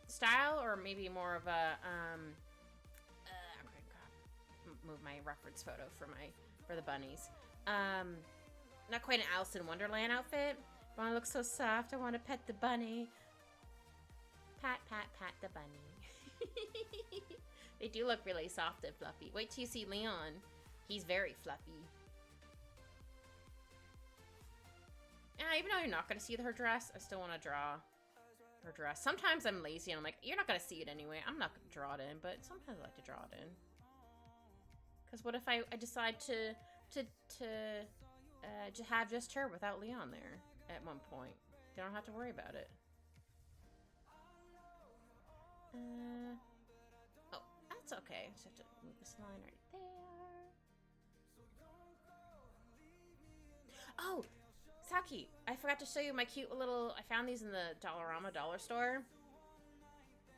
style, or maybe more of a I'm gonna move my reference photo for the bunnies. Not quite an Alice in Wonderland outfit, Bunny looks so soft. I want to pet the bunny. Pat, pat, pat the bunny. They do look really soft and fluffy. Wait till you see Leon. He's very fluffy. Even though you're not going to see her dress, I still want to draw her dress. Sometimes I'm lazy and I'm like, you're not going to see it anyway. I'm not going to draw it in, but sometimes I like to draw it in. Because what if I decide to have just her without Leon there at one point? They don't have to worry about it. Oh, that's okay. Just have to move this line right there. Oh, Saki, I forgot to show you my cute little... I found these in the Dollarama dollar store.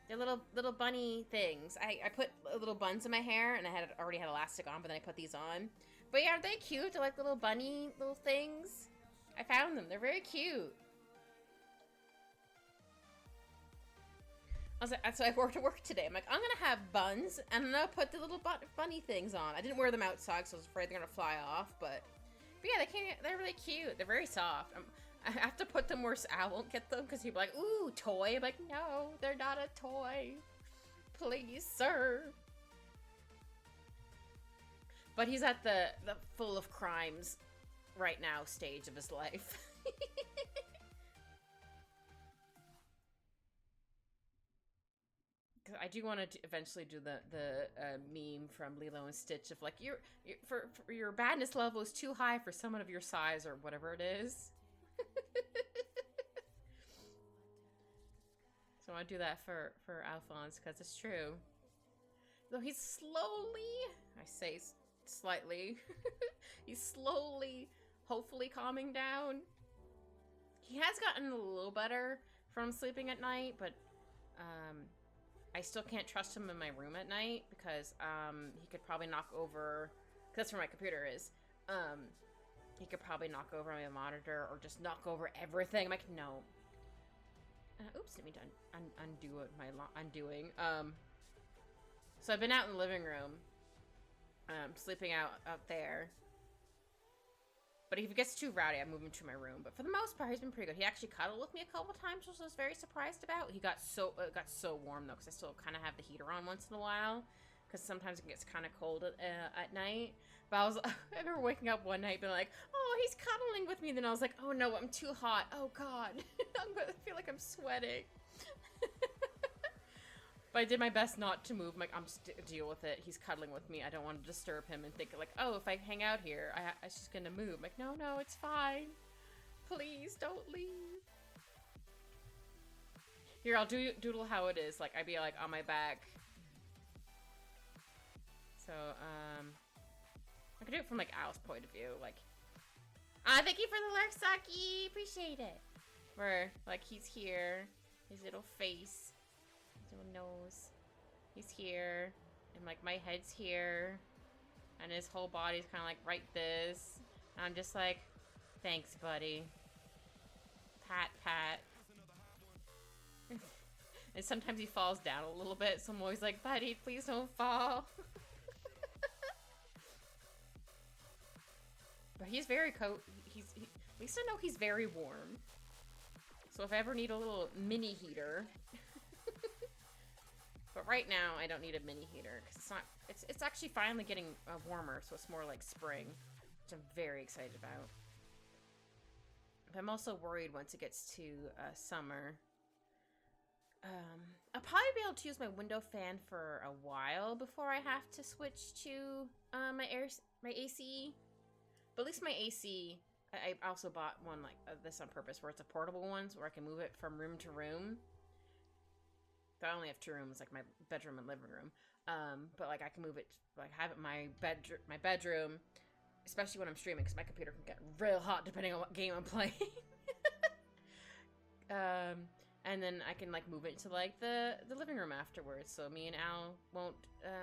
They're little bunny things. I put little buns in my hair, and I already had elastic on, but then I put these on. But yeah, aren't they cute? They're like little bunny little things. I found them. They're very cute. I was like, so I wore to work today. I'm like, I'm gonna have buns, and I'm gonna put the little bunny things on. I didn't wear them outside, because I was afraid they're gonna fly off, but yeah, they're really cute. They're very soft. I have to put them where Al won't get them, because he'll be like, ooh, toy. I'm like, no, they're not a toy. Please, sir. But he's at the full of crimes right now stage of his life. I do want to eventually do the meme from Lilo and Stitch of like, for your badness level is too high for someone of your size or whatever it is. So I do that for Alphonse because it's true. Though he's slowly, I say slightly, he's slowly, hopefully calming down. He has gotten a little better from sleeping at night, but I still can't trust him in my room at night because he could probably knock over, because that's where my computer is. He could probably knock over my monitor or just knock over everything. I'm like, no. Oops, let me undo what my undoing. So I've been out in the living room, sleeping out there. But if he gets too rowdy, I move him to my room. But for the most part, he's been pretty good. He actually cuddled with me a couple times, which I was very surprised about. He got so warm though, because I still kind of have the heater on once in a while, because sometimes it gets kind of cold at night. But I remember waking up one night being like, oh, he's cuddling with me. And then I was like, oh no, I'm too hot. Oh God, I feel like I'm sweating. But I did my best not to move. I'm like, I'm just deal with it. He's cuddling with me. I don't want to disturb him and think like, oh, if I hang out here, I'm just gonna move. I'm like, no, it's fine. Please don't leave. Here, I'll doodle how it is. Like, I'd be like on my back. So, I could do it from like Al's point of view. Like, thank you for the lurk, Saki. Appreciate it. Where like he's here, his little face. Little nose. He's here. And like my head's here. And his whole body's kind of like right this. And I'm just like, thanks, buddy. Pat, pat. And sometimes he falls down a little bit. So I'm always like, buddy, please don't fall. But he's very at least I know he's very warm. So if I ever need a little mini heater. But right now, I don't need a mini heater because it's actually finally getting warmer, so it's more like spring, which I'm very excited about. But I'm also worried once it gets to summer. I'll probably be able to use my window fan for a while before I have to switch to my AC. But at least my AC, I also bought one like this on purpose, where it's a portable one, so where I can move it from room to room. I only have two rooms, like my bedroom and living room. But like I can move it, like have it in my bedroom, especially when I'm streaming, because my computer can get real hot depending on what game I'm playing. And then I can like move it to like the living room afterwards, so me and Al won't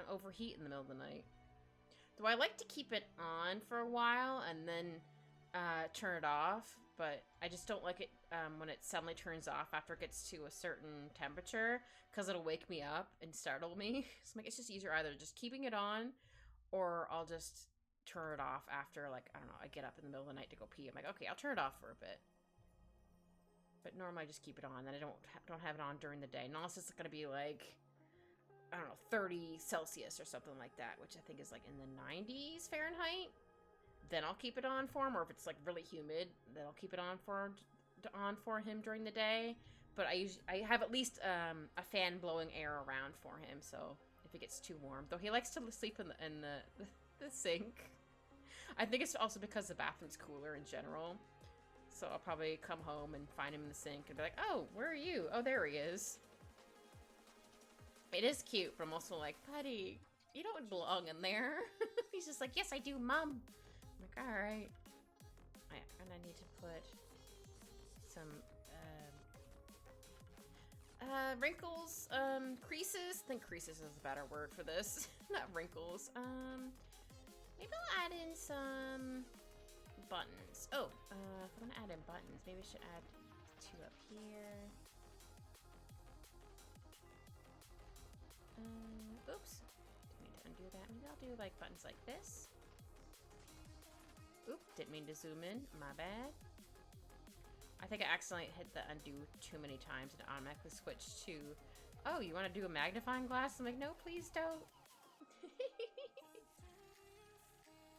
overheat in the middle of the night. Though I like to keep it on for a while and then turn it off. But I just don't like it when it suddenly turns off after it gets to a certain temperature, because it'll wake me up and startle me. So I'm like, it's just easier either just keeping it on, or I'll just turn it off after, like, I don't know, I get up in the middle of the night to go pee. I'm like, okay, I'll turn it off for a bit. But normally I just keep it on. Then I don't have it on during the day. Unless it's going to be like, I don't know, 30 Celsius or something like that, which I think is like in the 90s Fahrenheit. Then I'll keep it on for him. Or if it's like really humid, then I'll keep it on for him during the day. But I have at least a fan blowing air around for him, so if it gets too warm. Though he likes to sleep in the sink. I think it's also because the bathroom's cooler in general. So I'll probably come home and find him in the sink and be like, oh, where are you? Oh, there he is. It is cute, but I'm also like, buddy, you don't belong in there. He's just like, yes, I do, Mom. I'm like, all right. And I need to put some wrinkles, creases. I think creases is a better word for this. Not wrinkles. Maybe I'll add in some buttons. Oh, if I'm gonna add in buttons, maybe I should add 2 up here. Oops. Didn't mean to undo that. Maybe I'll do like buttons like this. Oop, didn't mean to zoom in. My bad. I think I accidentally hit the undo too many times and automatically switched to, oh, you want to do a magnifying glass? I'm like, no, please don't. There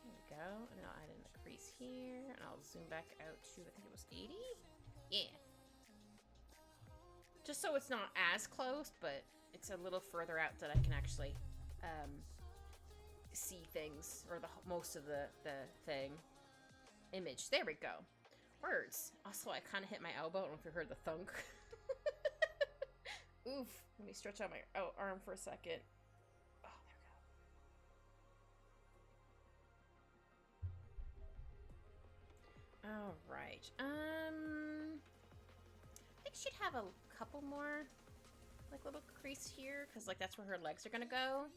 we go. And then I'll add in the crease here. And I'll zoom back out to, I think it was 80? Yeah. Just so it's not as close, but it's a little further out that I can actually see things, or most of the thing. Image. There we go. Words. Also, I kind of hit my elbow. I don't know if you heard the thunk. Oof. Let me stretch out my arm for a second. Oh, there we go. All right. I think she'd have a couple more, like, little crease here, because, like, that's where her legs are gonna go.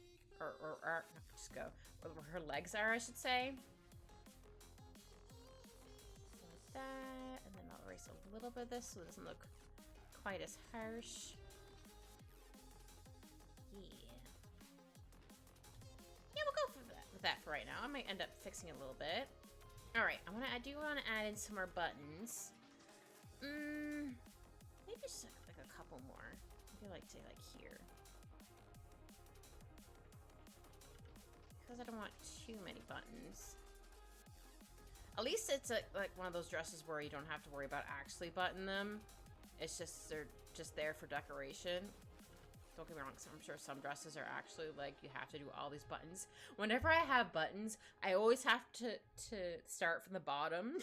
Or not just go. Where her legs are, I should say. That, and then I'll erase a little bit of this so it doesn't look quite as harsh. Yeah, we'll go with that for right now. I might end up fixing it a little bit. All right, I do want to add in some more buttons. Maybe just like a couple more. Maybe like say like here, because I don't want too many buttons. At least it's like one of those dresses where you don't have to worry about actually buttoning them. It's just, they're just there for decoration. Don't get me wrong, I'm sure some dresses are actually like, you have to do all these buttons. Whenever I have buttons, I always have to start from the bottom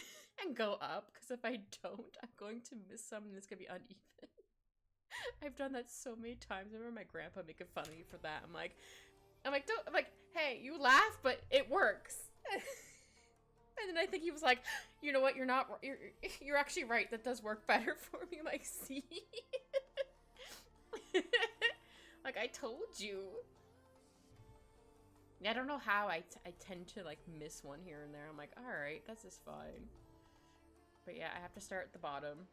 and go up, because if I don't, I'm going to miss some and it's going to be uneven. I've done that so many times. I remember my grandpa making fun of me for that. I'm like, hey, you laugh, but it works. And then I think he was like, you know what, you're actually right, that does work better for me. I'm like, see? Like, I told you. Yeah, I don't know how I tend to, like, miss one here and there. I'm like, alright, that's just fine. But yeah, I have to start at the bottom.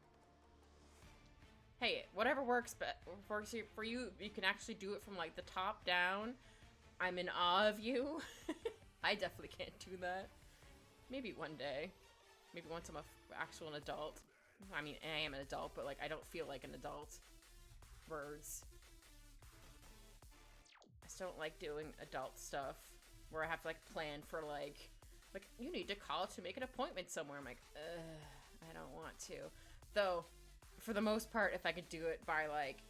Hey, whatever works, but works for you, you can actually do it from, like, the top down. I'm in awe of you. I definitely can't do that. Maybe one day. Maybe once I'm an adult. I mean, I am an adult, but, like, I don't feel like an adult. Words. I still don't like doing adult stuff where I have to, like, plan for, like, you need to call to make an appointment somewhere. I'm like, ugh, I don't want to. Though, for the most part, if I could do it by, like,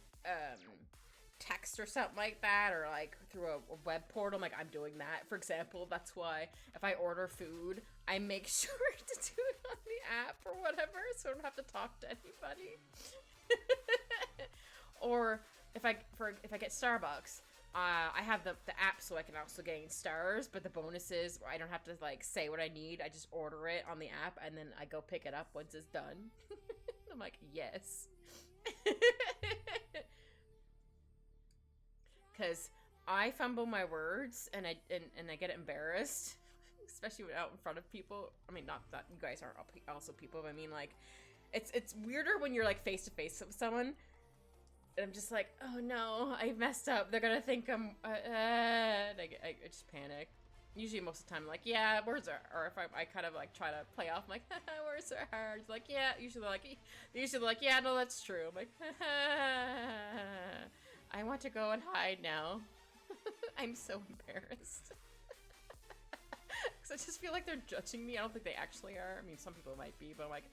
text or something like that, or like through a web portal, I'm like, I'm doing that, for example. That's why if I order food, I make sure to do it on the app or whatever, so I don't have to talk to anybody. Or if I get Starbucks, I have the app so I can also gain stars, but the bonus is I don't have to like say what I need. I just order it on the app and then I go pick it up once it's done. I'm like, yes. Because I fumble my words and I get embarrassed, especially when out in front of people. I mean, not that you guys aren't also people, but I mean, like, it's weirder when you're like face to face with someone. And I'm just like, oh no, I messed up. They're gonna think I'm. And I just panic. Usually most of the time, like, yeah, words are, or if I kind of like try to play off, I'm like, words are hard. It's like, yeah, usually like, yeah, no, that's true. I'm like, I want to go and hide now. I'm so embarrassed. Because I just feel like they're judging me. I don't think they actually are. I mean, some people might be, but I'm like,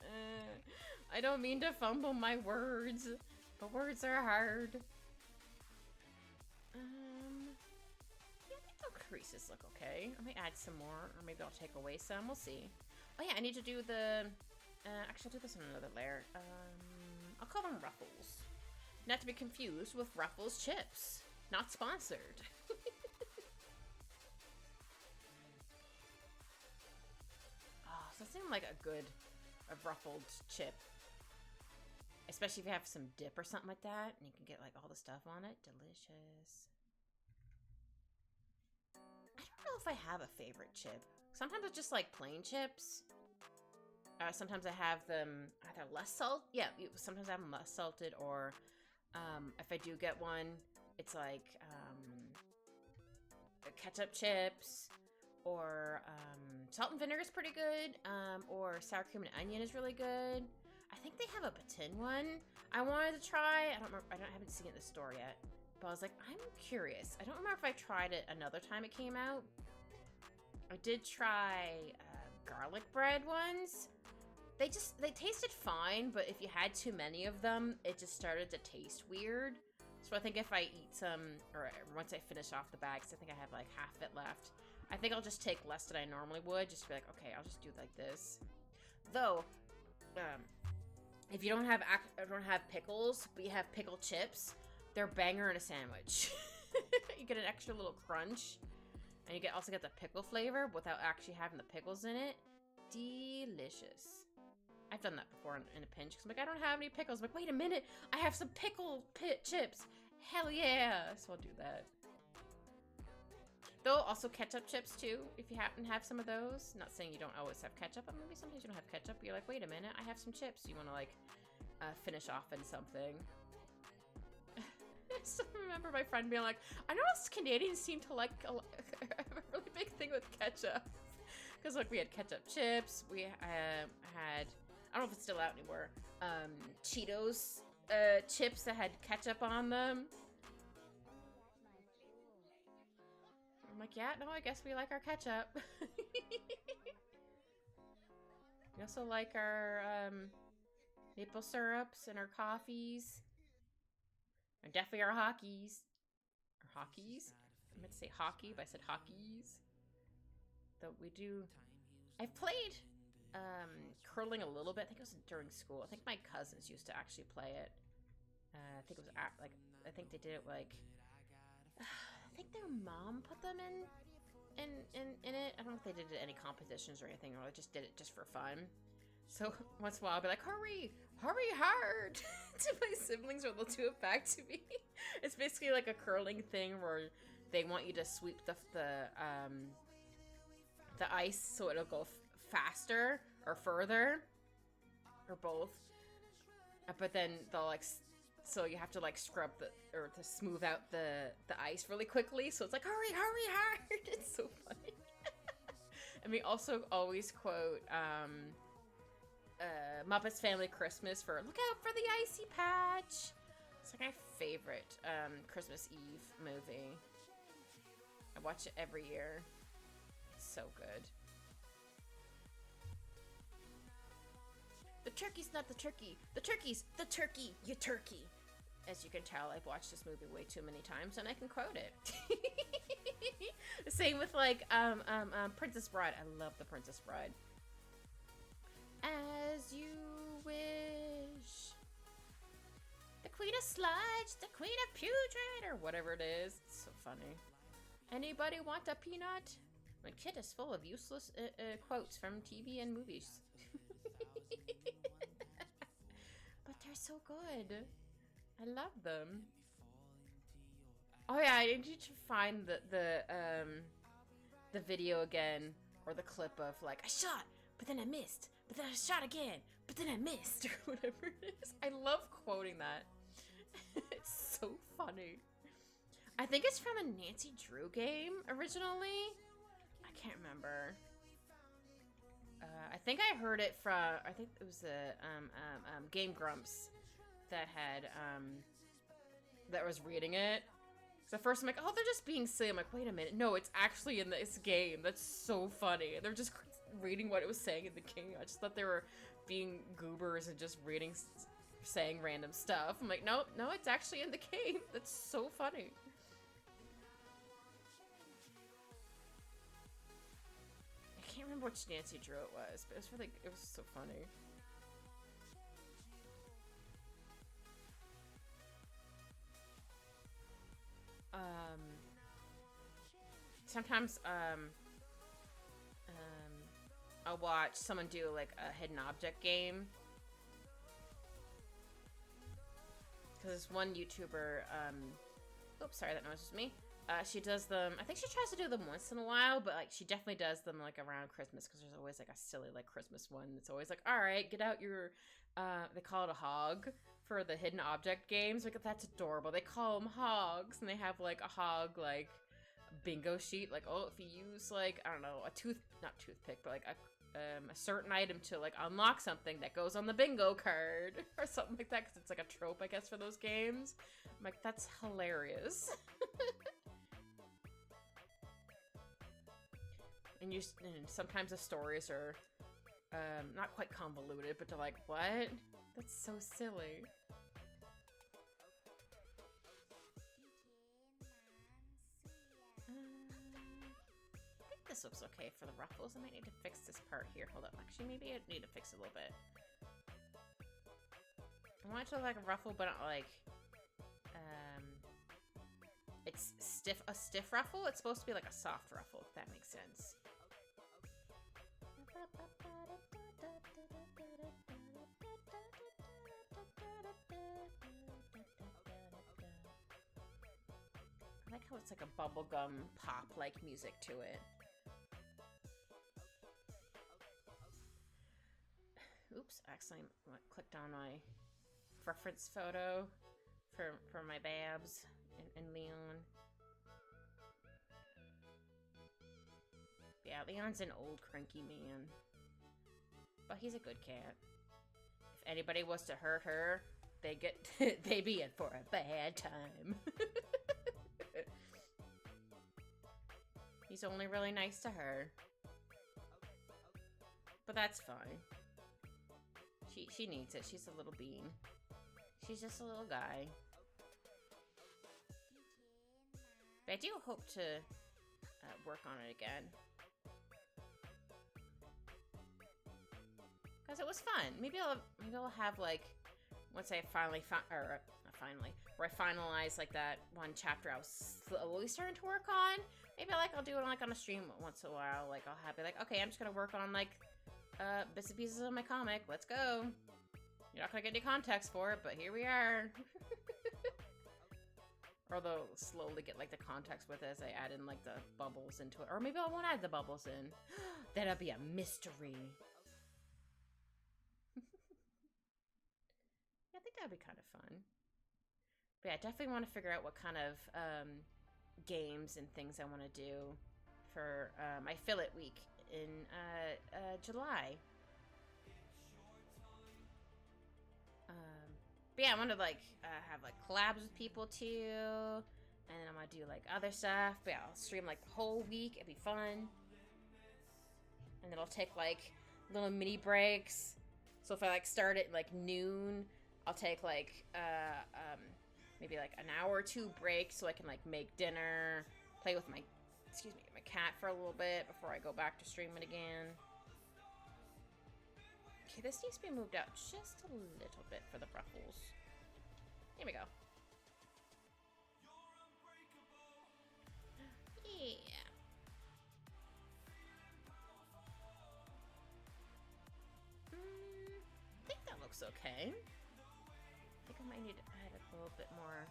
I don't mean to fumble my words, but words are hard. Creases look okay. I might add some more, or maybe I'll take away some. We'll see. Oh yeah, I need to do the... actually, I'll do this on another layer. I'll call them Ruffles. Not to be confused with Ruffles chips. Not sponsored. Oh, so that seemed like a ruffled chip. Especially if you have some dip or something like that, and you can get like all the stuff on it. Delicious. I don't know if I have a favorite chip. Sometimes it's just like plain chips. Sometimes I have them either less salt. Yeah, sometimes I have them less salted, or if I do get one, it's like ketchup chips, or salt and vinegar is pretty good, or sour cream and onion is really good. I think they have a patin one I wanted to try. I don't remember. I haven't seen it in the store yet. But I was like, I'm curious. I don't remember if I tried it another time it came out. I did try garlic bread ones. They tasted fine, but if you had too many of them, it just started to taste weird. So I think if I eat some, or once I finish off the bags, I think I have like half it left. I think I'll just take less than I normally would, just to be like, okay, I'll just do like this. Though, if you don't have pickles, but you have pickle chips, they're banger in a sandwich. You get an extra little crunch, and you also get the pickle flavor without actually having the pickles in it. Delicious. I've done that before in a pinch, because I'm like, I don't have any pickles. I'm like, wait a minute, I have some pickle chips. Hell yeah. So I'll do that. Though, also ketchup chips too, if you happen to have some of those. Not saying you don't always have ketchup, but maybe sometimes you don't have ketchup, but you're like, wait a minute, I have some chips. You want to like finish off in something. I still remember my friend being like, I noticed Canadians seem to like a really big thing with ketchup. Because like we had ketchup chips, we had, I don't know if it's still out anymore, Cheetos chips that had ketchup on them. I'm like, yeah, no, I guess we like our ketchup. We also like our maple syrups and our coffees. And definitely our hockeys. Or hockeys? I meant to say hockey, but I said hockeys. Though we do... I've played curling a little bit. I think it was during school. I think my cousins used to actually play it. I think it was like... I think they did it like... I think their mom put them in it. I don't know if they did any competitions or anything, or they just did it just for fun. So once in a while I'll be like, hurry hard to my siblings, or they'll do it back to me. It's basically like a curling thing where they want you to sweep the ice so it'll go faster or further, or both. But then they'll like, so you have to like scrub or to smooth out the ice really quickly. So it's like, hurry hard. It's so funny. And we also always quote Muppets Family Christmas for look out for the icy patch. It's like my favorite Christmas Eve movie. I watch it every year. It's so good. The turkey's not the turkey. The turkey's the turkey, you turkey. As you can tell, I've watched this movie way too many times, and I can quote it. Same with like Princess Bride. I love The Princess Bride. As you wish. The Queen of Sludge, the Queen of Putrid, or whatever it is. It's so funny. Anybody want a peanut? My kit is full of useless quotes from TV and movies. But they're so good. I love them. Oh yeah, I need to find the video again, or the clip of like, I shot, but then I missed, but then I shot again, but then I missed, or whatever it is. I love quoting that. It's so funny. I think it's from a Nancy Drew game originally. I can't remember. I think I heard it from, I think it was the Game Grumps that had that was reading it. So at first I'm like, oh, they're just being silly. I'm like, wait a minute, no, it's actually in this game. That's so funny. They're just reading what it was saying in the game. I just thought they were being goobers and just reading, saying random stuff. I'm like, no, it's actually in the game. That's so funny. I can't remember which Nancy Drew it was, but it was so funny. Sometimes, I'll watch someone do, like, a hidden object game. Because this one YouTuber, oops, sorry, that noise was me. She does them, I think she tries to do them once in a while, but, like, she definitely does them, like, around Christmas, because there's always, like, a silly, like, Christmas one. It's always like, alright, get out your, they call it a hog for the hidden object games. Like, that's adorable. They call them hogs, and they have, like, a hog, like, bingo sheet. Like, oh, if you use, like, I don't know, not toothpick, but, like, a certain item to, like, unlock something that goes on the bingo card, or something like that, because it's, like, a trope, I guess, for those games. I'm like, that's hilarious. And sometimes the stories are, not quite convoluted, but they're like, what? That's so silly. I think this looks okay for the ruffles. I might need to fix this part here. Hold up. Actually, maybe I need to fix it a little bit. I want it to look like a ruffle, but not like, it's a stiff ruffle. It's supposed to be like a soft ruffle, if that makes sense. I like how it's like a bubblegum pop-like music to it. Oops, I accidentally clicked on my reference photo for my Babs and Leon. Yeah, Leon's an old cranky man. But he's a good cat. If anybody was to hurt her, they be in for a bad time. He's only really nice to her. But that's fine. She needs it. She's a little bean. She's just a little guy. But I do hope to work on it again. Because it was fun. Maybe I'll have, like, once I finally where I finalize, like, that one chapter I was slowly starting to work on. Maybe, like, I'll do it, like, on a stream once in a while. Like, I'll be like, okay, I'm just gonna work on, like, bits and pieces of my comic. Let's go. You're not gonna get any context for it, but here we are. Or they'll slowly get, like, the context with it as I add in, like, the bubbles into it. Or maybe I won't add the bubbles in. That'll be a mystery. I think that'd be kind of fun. But yeah, I definitely want to figure out what kind of games and things I want to do for my Fill It week in July. But yeah, I want to like have like collabs with people too, and then I'm gonna do like other stuff. But yeah, I'll stream like the whole week. It'd be fun, and then I'll take like little mini breaks. So if I like start at like noon, I'll take like maybe like an hour or two break so I can like make dinner, play with my cat for a little bit before I go back to streaming again. Okay, this needs to be moved out just a little bit for the ruffles. Here we go. Yeah. I think that looks okay. I think I might need to add a little bit more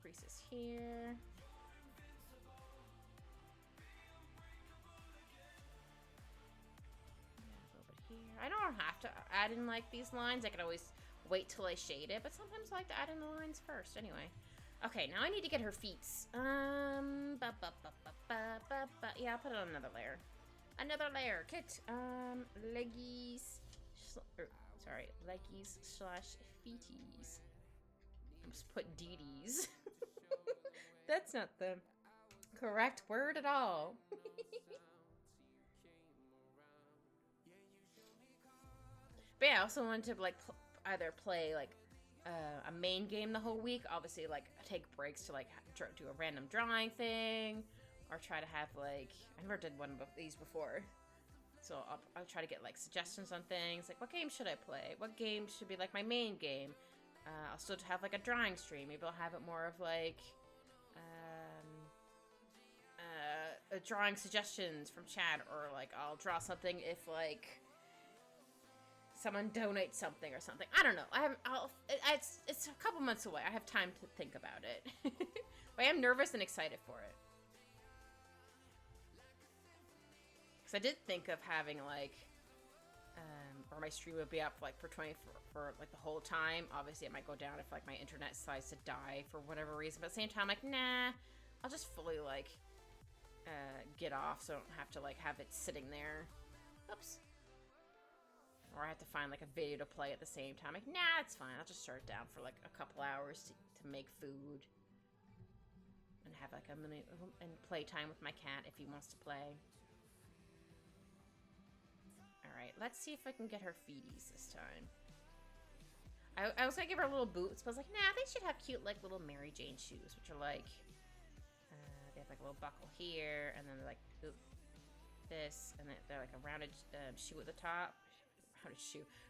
creases here. I don't have to add in like these lines. I can always wait till I shade it, but sometimes I like to add in the lines first. Anyway, okay, now I need to get her feet. Yeah, I'll put it on another layer. Another layer. Kit. Leggies. Sorry, leggies slash feeties. I just put DDs. That's not the correct word at all. But yeah, I also wanted to like either play like a main game the whole week. Obviously, like take breaks to like do a random drawing thing, or try to have like I never did one of these before, so I'll try to get like suggestions on things like what game should I play, what game should be like my main game. I'll still have like a drawing stream. Maybe I'll have it more of like drawing suggestions from chat, or like I'll draw something if like someone donates something or something. I don't know. It's a couple months away. I have time to think about it. But I am nervous and excited for it. Because I did think of having like, or my stream would be up like for like the whole time. Obviously, it might go down if like my internet decides to die for whatever reason. But at the same time, like, nah, I'll just fully like get off, so I don't have to like have it sitting there. Oops. Or I have to find like a video to play at the same time. Like, nah, it's fine. I'll just shut it down for like a couple hours to make food. And have like a minute and play time with my cat if he wants to play. Alright, let's see if I can get her feeties this time. I was gonna give her little boots, but I was like, nah, they should have cute like little Mary Jane shoes, which are like, they have like a little buckle here, and then they're like, oop, this, and then they're like a rounded shoe at the top.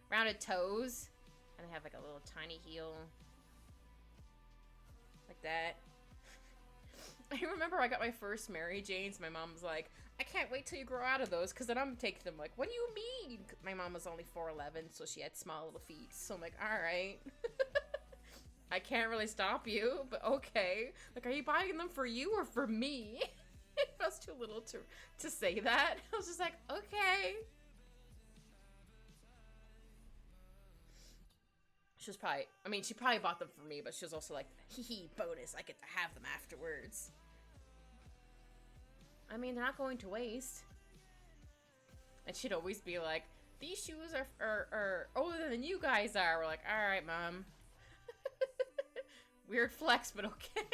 Rounded toes, and they have like a little tiny heel like that. I remember I got my first Mary Janes. My mom was like, I can't wait till you grow out of those, because then I'm taking them. Like, what do you mean? My mom was only 4'11", so she had small little feet. So I'm like, all right. I can't really stop you, but okay. Like, are you buying them for you or for me? It was too little to say that. I was just like, okay. She was probably, I mean, she probably bought them for me, but she was also like, hee hee, bonus, I get to have them afterwards. I mean, they're not going to waste. And she'd always be like, these shoes are older than you guys are. We're like, alright, Mom. Weird flex, but okay.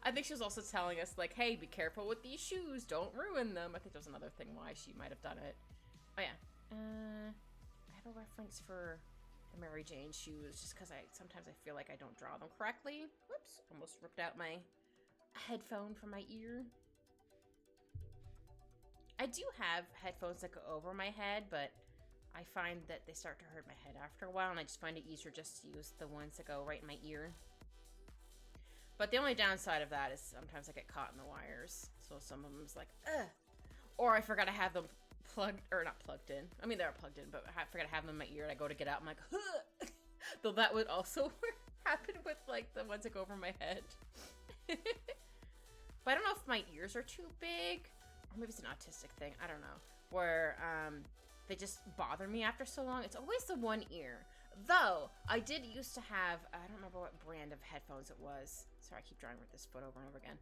I think she was also telling us, like, hey, be careful with these shoes. Don't ruin them. I think there was another thing why she might have done it. Oh, yeah. I have a reference for the Mary Jane shoes just because sometimes I feel like I don't draw them correctly. Whoops. Almost ripped out my headphone from my ear. I do have headphones that go over my head, but I find that they start to hurt my head after a while, and I just find it easier just to use the ones that go right in my ear. But the only downside of that is sometimes I get caught in the wires. So some of them's like, ugh. Or I forgot to have them plugged, or not plugged in. I mean, they're plugged in, but I forgot to have them in my ear, and I go to get out, I'm like, huh. Though that would also happen with, like, the ones that go over my head. But I don't know if my ears are too big, or maybe it's an autistic thing, I don't know. Where, they just bother me after so long. It's always the one ear. Though, I did used to have, I don't remember what brand of headphones it was. Sorry, I keep drawing with this foot over and over again.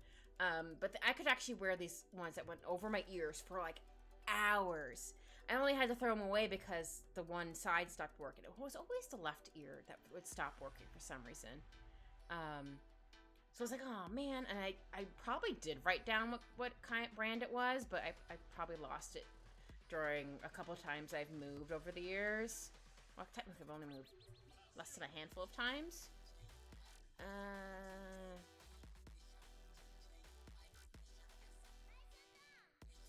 But I could actually wear these ones that went over my ears for like hours. I only had to throw them away because the one side stopped working. It was always the left ear that would stop working for some reason. So I was like, oh man. And I probably did write down what kind of brand it was, but I probably lost it during a couple of times I've moved over the years. Well, technically I've only moved less than a handful of times.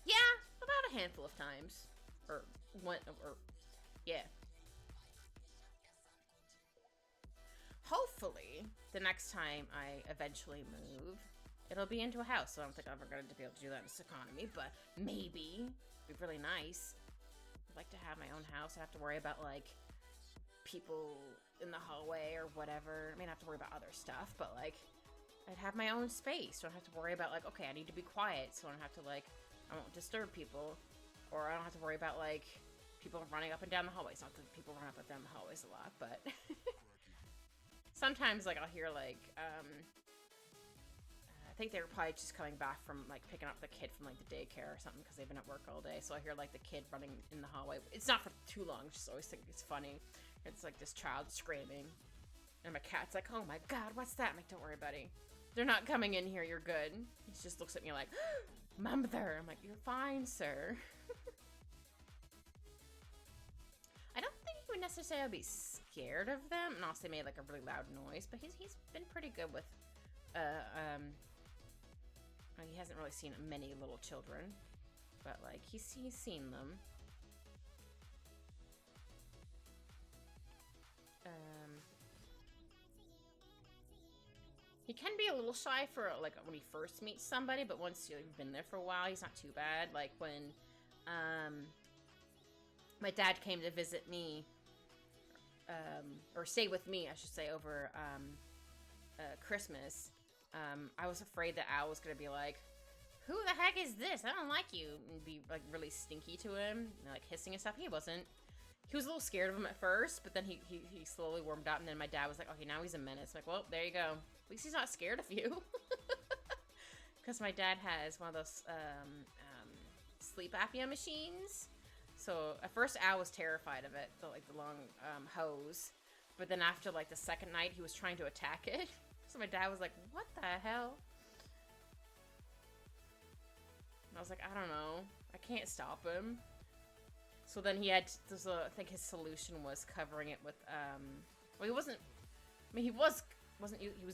Yeah, about a handful of times. Or one, or, yeah. Hopefully, the next time I eventually move, it'll be into a house. So I don't think I'm ever going to be able to do that in this economy, but maybe. It'd be really nice. I'd like to have my own house. I have to worry about, like, people in the hallway or whatever. I mean, I have to worry about other stuff, but, like, I'd have my own space. Don't have to worry about, like, okay, I need to be quiet, so I don't have to, like, I won't disturb people. Or I don't have to worry about, like, people running up and down the hallways. Not that people run up and down the hallways a lot, but sometimes, like, I'll hear, like, I think they were probably just coming back from like picking up the kid from like the daycare or something because they've been at work all day. So I hear like the kid running in the hallway. It's not for too long. I just always think it's funny. It's like this child screaming, and my cat's like, "Oh my god, what's that?" I'm like, "Don't worry, buddy. They're not coming in here. You're good." He just looks at me like, "Mother." I'm like, "You're fine, sir." I don't think he would necessarily be scared of them, and also made like a really loud noise. But he's been pretty good with, he hasn't really seen many little children, but like he's seen them. He can be a little shy for like when he first meets somebody, but once you've been there for a while, he's not too bad. Like when, my dad came to visit me, or stay with me, I should say, over Christmas. I was afraid that Al was gonna be like, "Who the heck is this? I don't like you," and be like really stinky to him, and, like hissing and stuff. He wasn't. He was a little scared of him at first, but then he slowly warmed up, and then my dad was like, "Okay, now he's a menace." I'm like, well, there you go. At least he's not scared of you. Because my dad has one of those sleep apnea machines. So at first Al was terrified of it, the long hose. But then after like the second night, he was trying to attack it. So my dad was like, "What the hell?" And I was like, "I don't know. I can't stop him." So then he had, I think his solution was covering it with, well, he wasn't, I mean, he was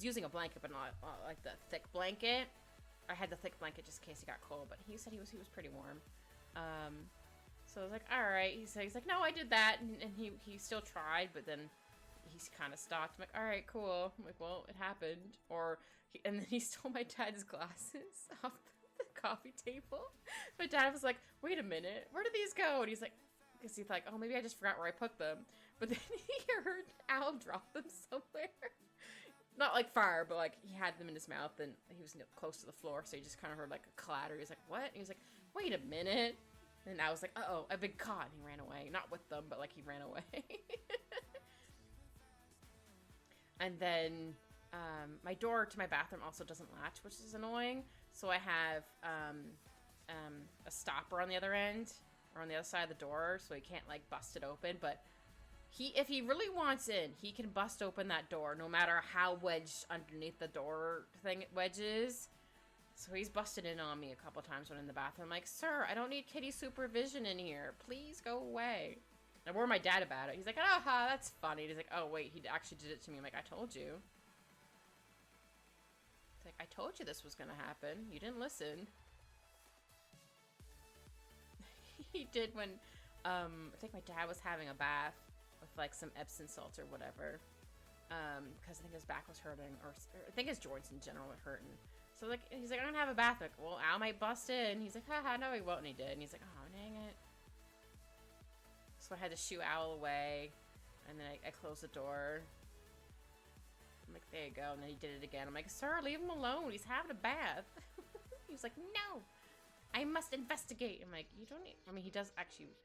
using a blanket, but not like the thick blanket. I had the thick blanket just in case he got cold, but he said he was pretty warm. So I was like, all right. He's like, "No, I did that," and he still tried, but then he's kind of stopped. I'm like, all right, cool. I'm like, well, it happened. And then he stole my dad's glasses off the coffee table. My dad was like, "Wait a minute, where did these go?" And he's like, because he's like, "Oh, maybe I just forgot where I put them." But then he heard Al drop them somewhere. Not like far, but like he had them in his mouth and he was close to the floor, so he just kind of heard like a clatter. He was like, "What?" And he was like, "Wait a minute." And I was like, "Uh-oh, I've been caught." And he ran away. Not with them, but like he ran away. And then my door to my bathroom also doesn't latch, which is annoying. So I have a stopper on the other end, or on the other side of the door, so he can't like bust it open. But if he really wants in, he can bust open that door, no matter how wedged underneath the door thing it wedges. So he's busted in on me a couple times when in the bathroom. I'm like, "Sir, I don't need kitty supervision in here. Please go away." I warned my dad about it. He's like, "Oh, that's funny." He's like, "Oh, wait, he actually did it to me." I'm like, "I told you." It's like, "I told you this was gonna happen. You didn't listen." He did when, I think my dad was having a bath with like some Epsom salt or whatever. Because I think his back was hurting, or I think his joints in general were hurting. So like, he's like, "I'm gonna have a bath." I'm like, "Well, Al might bust in." He's like, "Haha, no he won't," and he did. And he's like, "Oh, dang it." So I had to shoo Owl away, and then I closed the door. I'm like, "There you go." And then he did it again. I'm like, "Sir, leave him alone. He's having a bath." He was like, "No, I must investigate." I'm like, "You don't need," I mean, he does actually,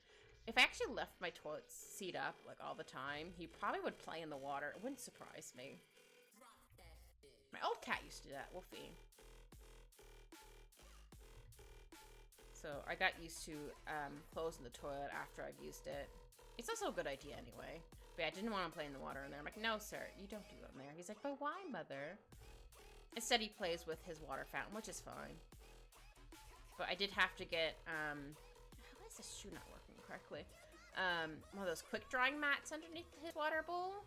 if I actually left my toilet seat up, like, all the time, he probably would play in the water. It wouldn't surprise me. My old cat used to do that, Wolfie. So I got used to closing the toilet after I've used it. It's also a good idea anyway. But yeah, I didn't want to play in the water in there. I'm like, "No, sir, you don't do it in there." He's like, "But why, mother?" Instead, he plays with his water fountain, which is fine. But I did have to get, how is this shoe not working correctly? One of those quick drying mats underneath his water bowl.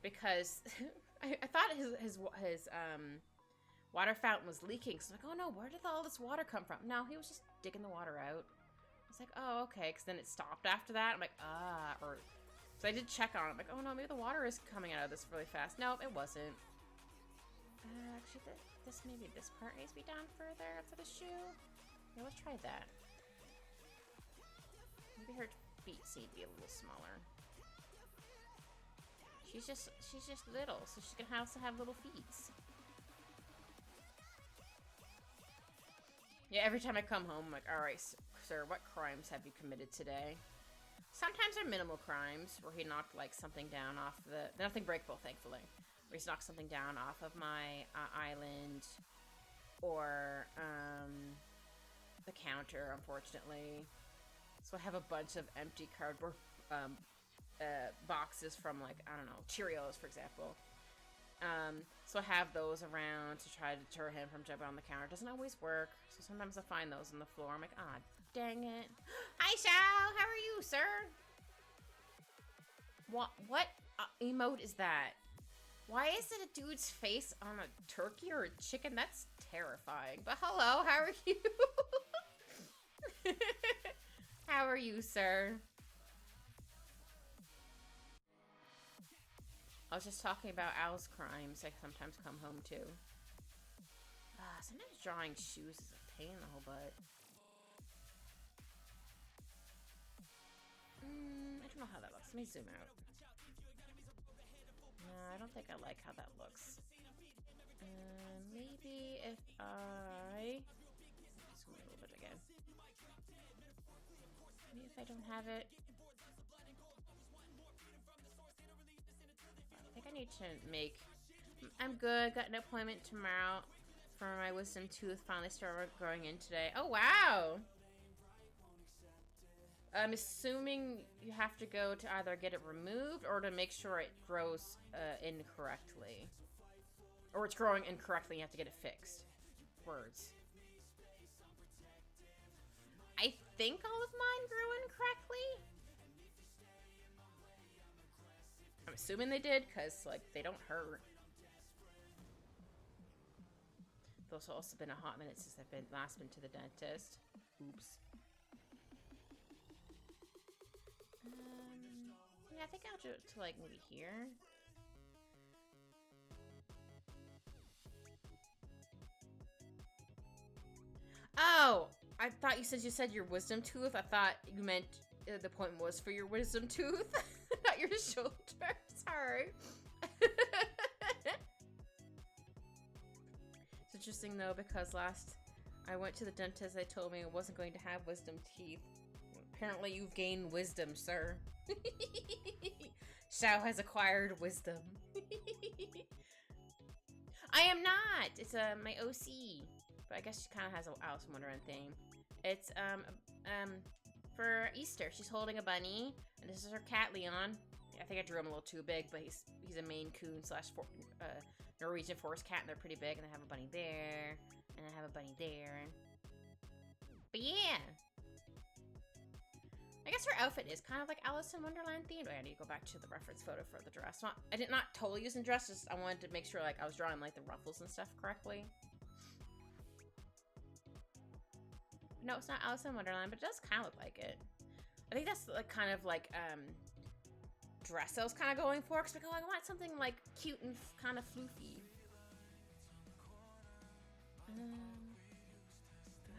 Because I thought his water fountain was leaking. So I'm like, "Oh no, where did all this water come from?" No, he was just digging the water out. I was like, "Oh, okay," because then it stopped after that. I'm like, so I did check on it. I'm like, "Oh no, maybe the water is coming out of this really fast." No, it wasn't. Actually, maybe this part needs to be down further for the shoe. Yeah, let's try that. Maybe her feet need to be a little smaller. She's just little, so she can also have little feet. Yeah, every time I come home, I'm like, "All right, sir, what crimes have you committed today?" Sometimes they're minimal crimes, where he knocked, like, something down off the... Nothing breakable, thankfully. Where he's knocked something down off of my island. or the counter, unfortunately. So I have a bunch of empty cardboard boxes from, like, I don't know, Cheerios, for example. So I have those around to try to deter him from jumping on the counter. It doesn't always work, so sometimes I find those on the floor. I'm like, ah, dang it. Hi, Shao! How are you, sir? What emote is that? Why is it a dude's face on a turkey or a chicken? That's terrifying. But hello, how are you? How are you, sir? I was just talking about Al's crimes I sometimes come home to. Sometimes drawing shoes is a pain in the whole butt. I don't know how that looks. Let me zoom out. No, I don't think I like how that looks. Maybe if I... zoom a little bit again. Maybe if I don't have it... I think I need to make... I'm good. Got an appointment tomorrow for my wisdom tooth. Finally started growing in today. Oh, wow! I'm assuming you have to go to either get it removed or to make sure it grows incorrectly. Or it's growing incorrectly and you have to get it fixed. Words. I think all of mine grew incorrectly. I'm assuming they did, because, like, they don't hurt. It's also been a hot minute since I've last been to the dentist. Oops. Yeah, I think I'll do it to, like, maybe here. Oh! I thought you said your wisdom tooth. I thought you meant the point was for your wisdom tooth. Not your shoulder. Sorry. It's interesting, though, because last I went to the dentist, they told me I wasn't going to have wisdom teeth. Apparently you've gained wisdom, sir. Shao has acquired wisdom. I am not! It's my OC. But I guess she kind of has an Alice in Wonderland theme. It's, for Easter. She's holding a bunny, and this is her cat, Leon. I think I drew him a little too big, but he's a Maine Coon / Norwegian forest cat, and they're pretty big, and I have a bunny there, and I have a bunny there. But yeah! I guess her outfit is kind of like Alice in Wonderland themed. I need to go back to the reference photo for the dress. I did not totally use in dress, just I wanted to make sure, like, I was drawing, like, the ruffles and stuff correctly. No, it's not Alice in Wonderland, but it does kind of look like it. I think that's like kind of like dress I was kind of going for, because like, oh, I want something like cute and kind of floofy. No,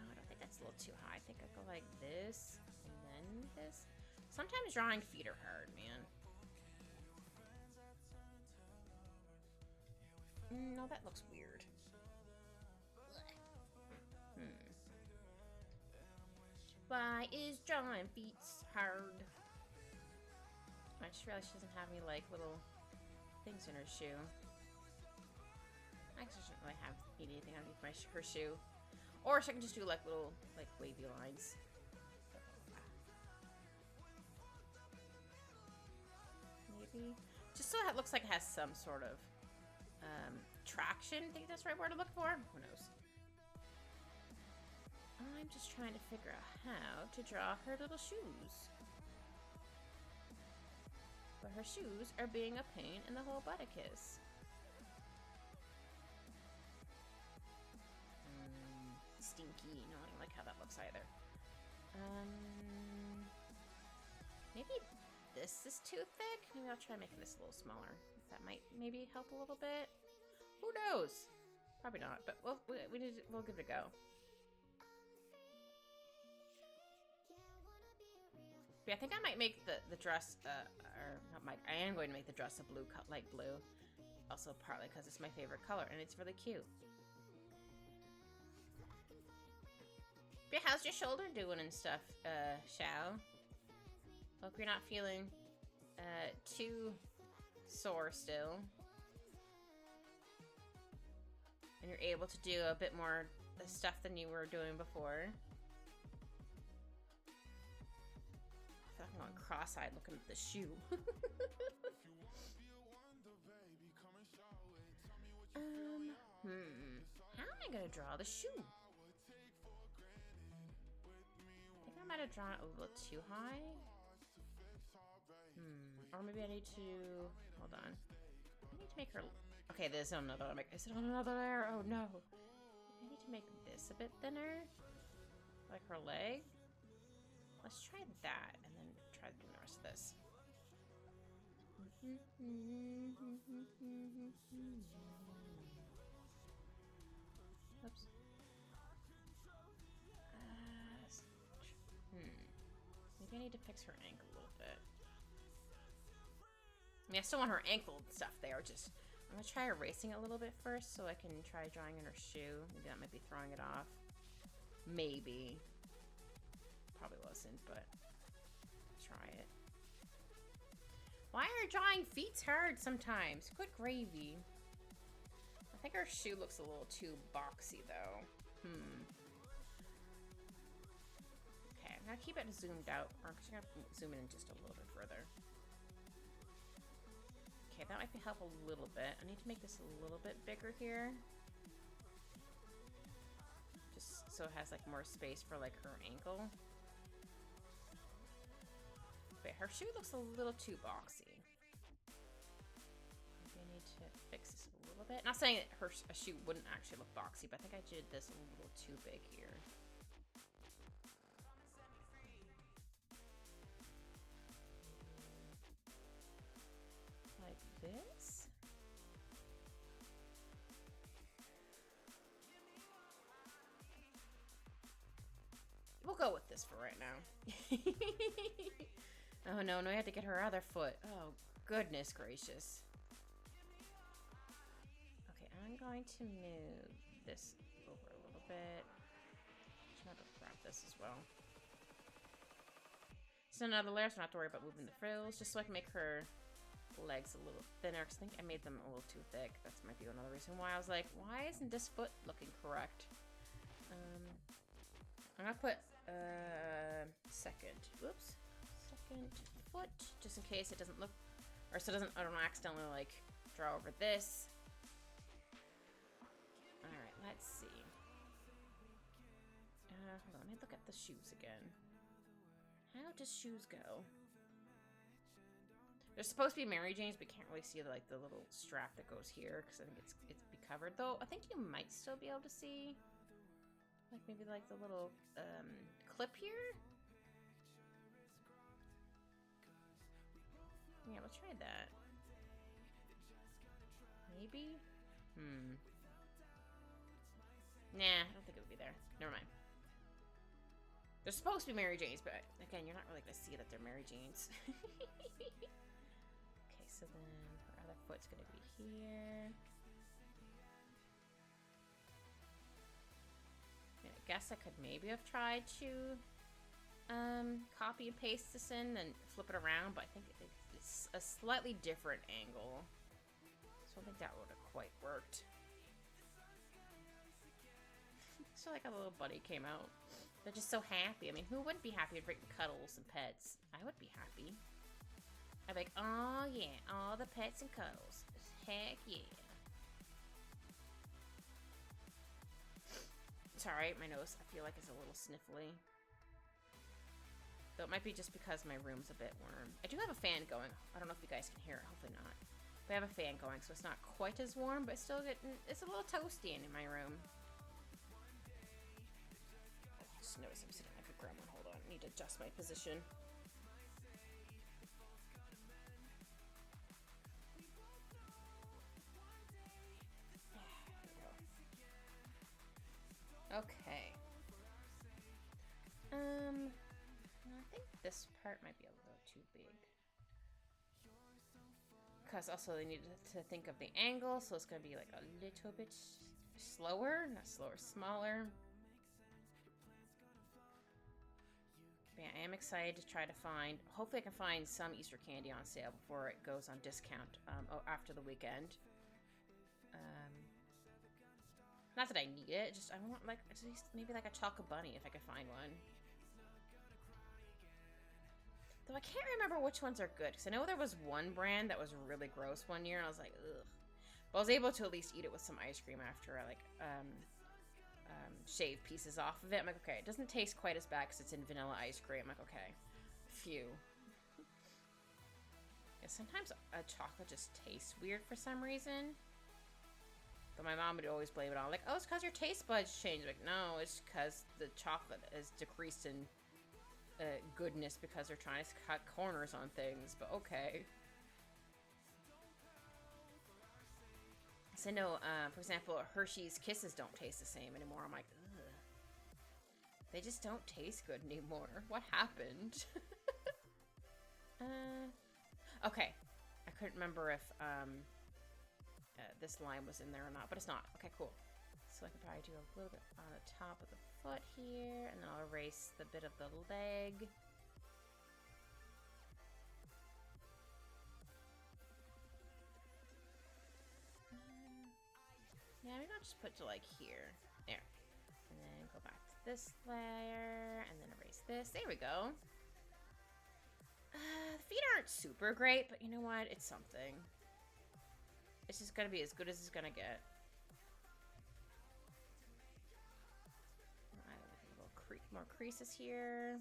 I don't think that's a little too high. I think I go like this and then this. Sometimes drawing feet are hard, man. No, that looks weird. Why is drawing feet hard? I just realized she doesn't have any, like, little things in her shoe. I actually shouldn't really have anything underneath her shoe. Or she can just do, like, little, like, wavy lines. Maybe. Just so it looks like it has some sort of traction. I think that's the right word to look for. Who knows? I'm just trying to figure out how to draw her little shoes. But her shoes are being a pain in the whole butticus. Stinky. No, I don't like how that looks either. Maybe this is too thick? Maybe I'll try making this a little smaller. That might maybe help a little bit. Who knows? Probably not, but we'll give it a go. Yeah, I think I might make the dress, or not might, I am going to make the dress a blue, light blue. Also partly because it's my favorite color and it's really cute. Yeah, how's your shoulder doing and stuff, Shao? Hope you're not feeling, too sore still. And you're able to do a bit more stuff than you were doing before. I feel like I'm going cross-eyed looking at the shoe. How am I gonna draw the shoe? I think I might have drawn it a little too high. Or maybe I need to... Hold on. I need to make her... Okay, there's another... Is it on another layer? Oh, no. I need to make this a bit thinner. Like her leg. Let's try that, and then try doing the rest of this. Oops. Maybe I need to fix her ankle a little bit. I mean, I still want her ankle and stuff there, just... I'm gonna try erasing it a little bit first so I can try drawing in her shoe. Maybe that might be throwing it off. Maybe. Probably wasn't, but... try it. Why are drawing feet hard sometimes? Good gravy. I think her shoe looks a little too boxy, though. Okay, I'm gonna keep it zoomed out. Or I'm just gonna zoom in just a little bit further. Okay, that might help a little bit. I need to make this a little bit bigger here. Just so it has, like, more space for, like, her ankle. But her shoe looks a little too boxy. Maybe I need to fix this a little bit. Not saying that her shoe wouldn't actually look boxy, but I think I did this a little too big here. Like this. We'll go with this for right now. Oh no, I have to get her other foot. Oh, goodness gracious. Okay, I'm going to move this over a little bit. Just want to wrap this as well. So another layer, so I don't have to worry about moving the frills, just so I can make her legs a little thinner, because I think I made them a little too thick. That might be another reason why I was like, why isn't this foot looking correct? I'm gonna put second foot, just in case it doesn't look, or so I don't accidentally like draw over this. All right, let's see. Hold on, let me look at the shoes again. How does shoes go? They're supposed to be Mary Jane's, but can't really see like the little strap that goes here because I think it's be covered. Though I think you might still be able to see, like maybe like the little clip here. Yeah, we'll try that. Maybe? Nah, I don't think it would be there. Never mind. They're supposed to be Mary Jane's, but again, you're not really going to see that they're Mary Jane's. Okay, so then her other foot's going to be here. And I guess I could maybe have tried to copy and paste this in and flip it around, but I think it's a slightly different angle. So I don't think that would have quite worked. So like a little buddy came out. They're just so happy. I mean, who wouldn't be happy to bring cuddles and pets? I would be happy. I'd be like, oh yeah, all the pets and cuddles. Heck yeah. It's alright, my nose, I feel like it's a little sniffly. Though it might be just because my room's a bit warm. I do have a fan going. I don't know if you guys can hear it, hopefully not. But I have a fan going, so it's not quite as warm, but it's still getting, it's a little toasty in my room. Just noticed I'm sitting like a gremlin. Hold on, I need to adjust my position. Okay. I think this part might be a little too big. Because also they needed to think of the angle, so it's going to be like a little bit slower. Not slower, smaller. But yeah, I am excited to try to find, hopefully I can find some Easter candy on sale before it goes on discount after the weekend. Not that I need it, just I want like at least maybe like a chocolate bunny if I could find one. Though I can't remember which ones are good, because I know there was one brand that was really gross one year, and I was like, ugh. But I was able to at least eat it with some ice cream after I like shave pieces off of it. I'm like, okay, it doesn't taste quite as bad because it's in vanilla ice cream. I'm like, okay, phew. Yeah, sometimes a chocolate just tastes weird for some reason. But my mom would always blame it on, like, oh, it's because your taste buds changed. Like, no, it's because the chocolate has decreased in goodness because they're trying to cut corners on things. But okay. So no, for example, Hershey's Kisses don't taste the same anymore. I'm like, ugh. They just don't taste good anymore. What happened? Okay. I couldn't remember if this line was in there or not, but it's not. Okay, cool. So I could probably do a little bit on the top of the foot here, and then I'll erase the bit of the leg. Yeah, maybe I'll just put to like here. There. And then go back to this layer, and then erase this. There we go. The feet aren't super great, but you know what? It's something. It's just gonna be as good as it's gonna get. More creases here.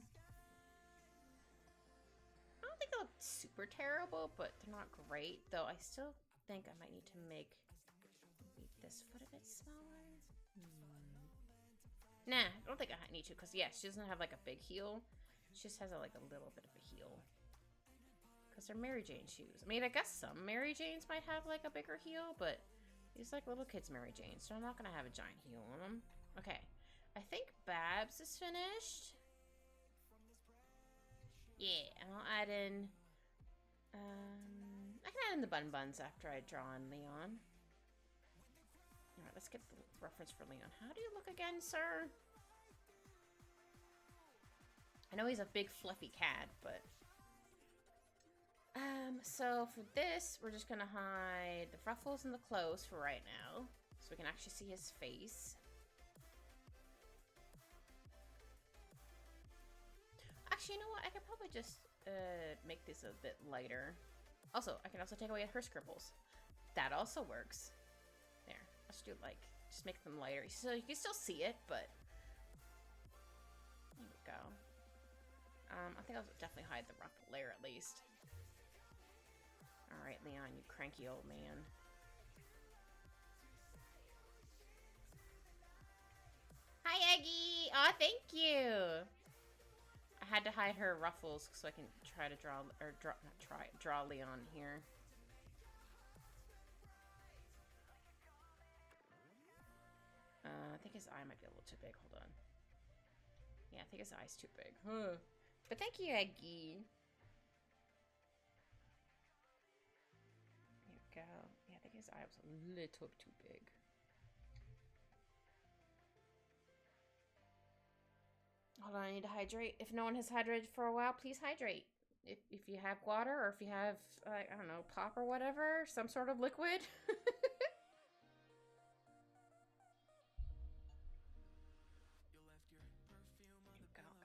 I don't think they look super terrible, but they're not great. Though I still think I might need to make this foot a bit smaller. Nah, I don't think I need to, because yeah, she doesn't have like a big heel. She just has like a little bit of a heel. Because they're Mary Jane shoes. I mean, I guess some Mary Janes might have like a bigger heel, but these like little kids Mary Janes, so I'm not gonna have a giant heel on them. Okay, I think Babs is finished. Yeah, and I'll add in. I can add in the bun buns after I draw on Leon. All right, let's get the reference for Leon. How do you look again, sir? I know he's a big fluffy cat, but so for this, we're just gonna hide the ruffles and the clothes for right now, so we can actually see his face. Actually, you know what? I could probably just make this a bit lighter. Also, I can also take away her scribbles. That also works. There, let's do like just make them lighter, so you can still see it, but there we go. I think I'll definitely hide the ruffle layer at least. All right, Leon, you cranky old man. Hi, Eggie. Aw, thank you. I had to hide her ruffles so I can try to draw, or draw Leon here. I think his eye might be a little too big. Hold on. Yeah, I think his eye's too big. Huh. But thank you, Eggie. There we go. Yeah, I think his eye was a little too big. Hold on, I need to hydrate. If no one has hydrated for a while, please hydrate. If you have water, or if you have, I don't know, pop or whatever, some sort of liquid. I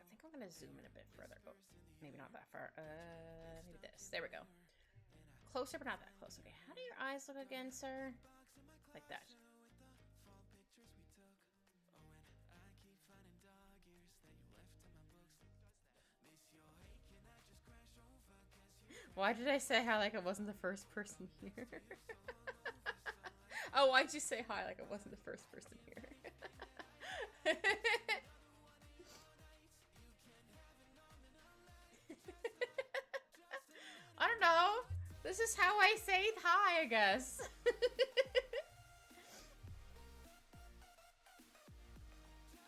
think I'm gonna zoom in a bit further. Oh, maybe not that far. Maybe this. There we go. Closer, but not that close. Okay, how do your eyes look again, sir? Like that. Why did I say hi like I wasn't the first person here? Oh, why'd you say hi like I wasn't the first person here? I don't know. This is how I say hi, I guess.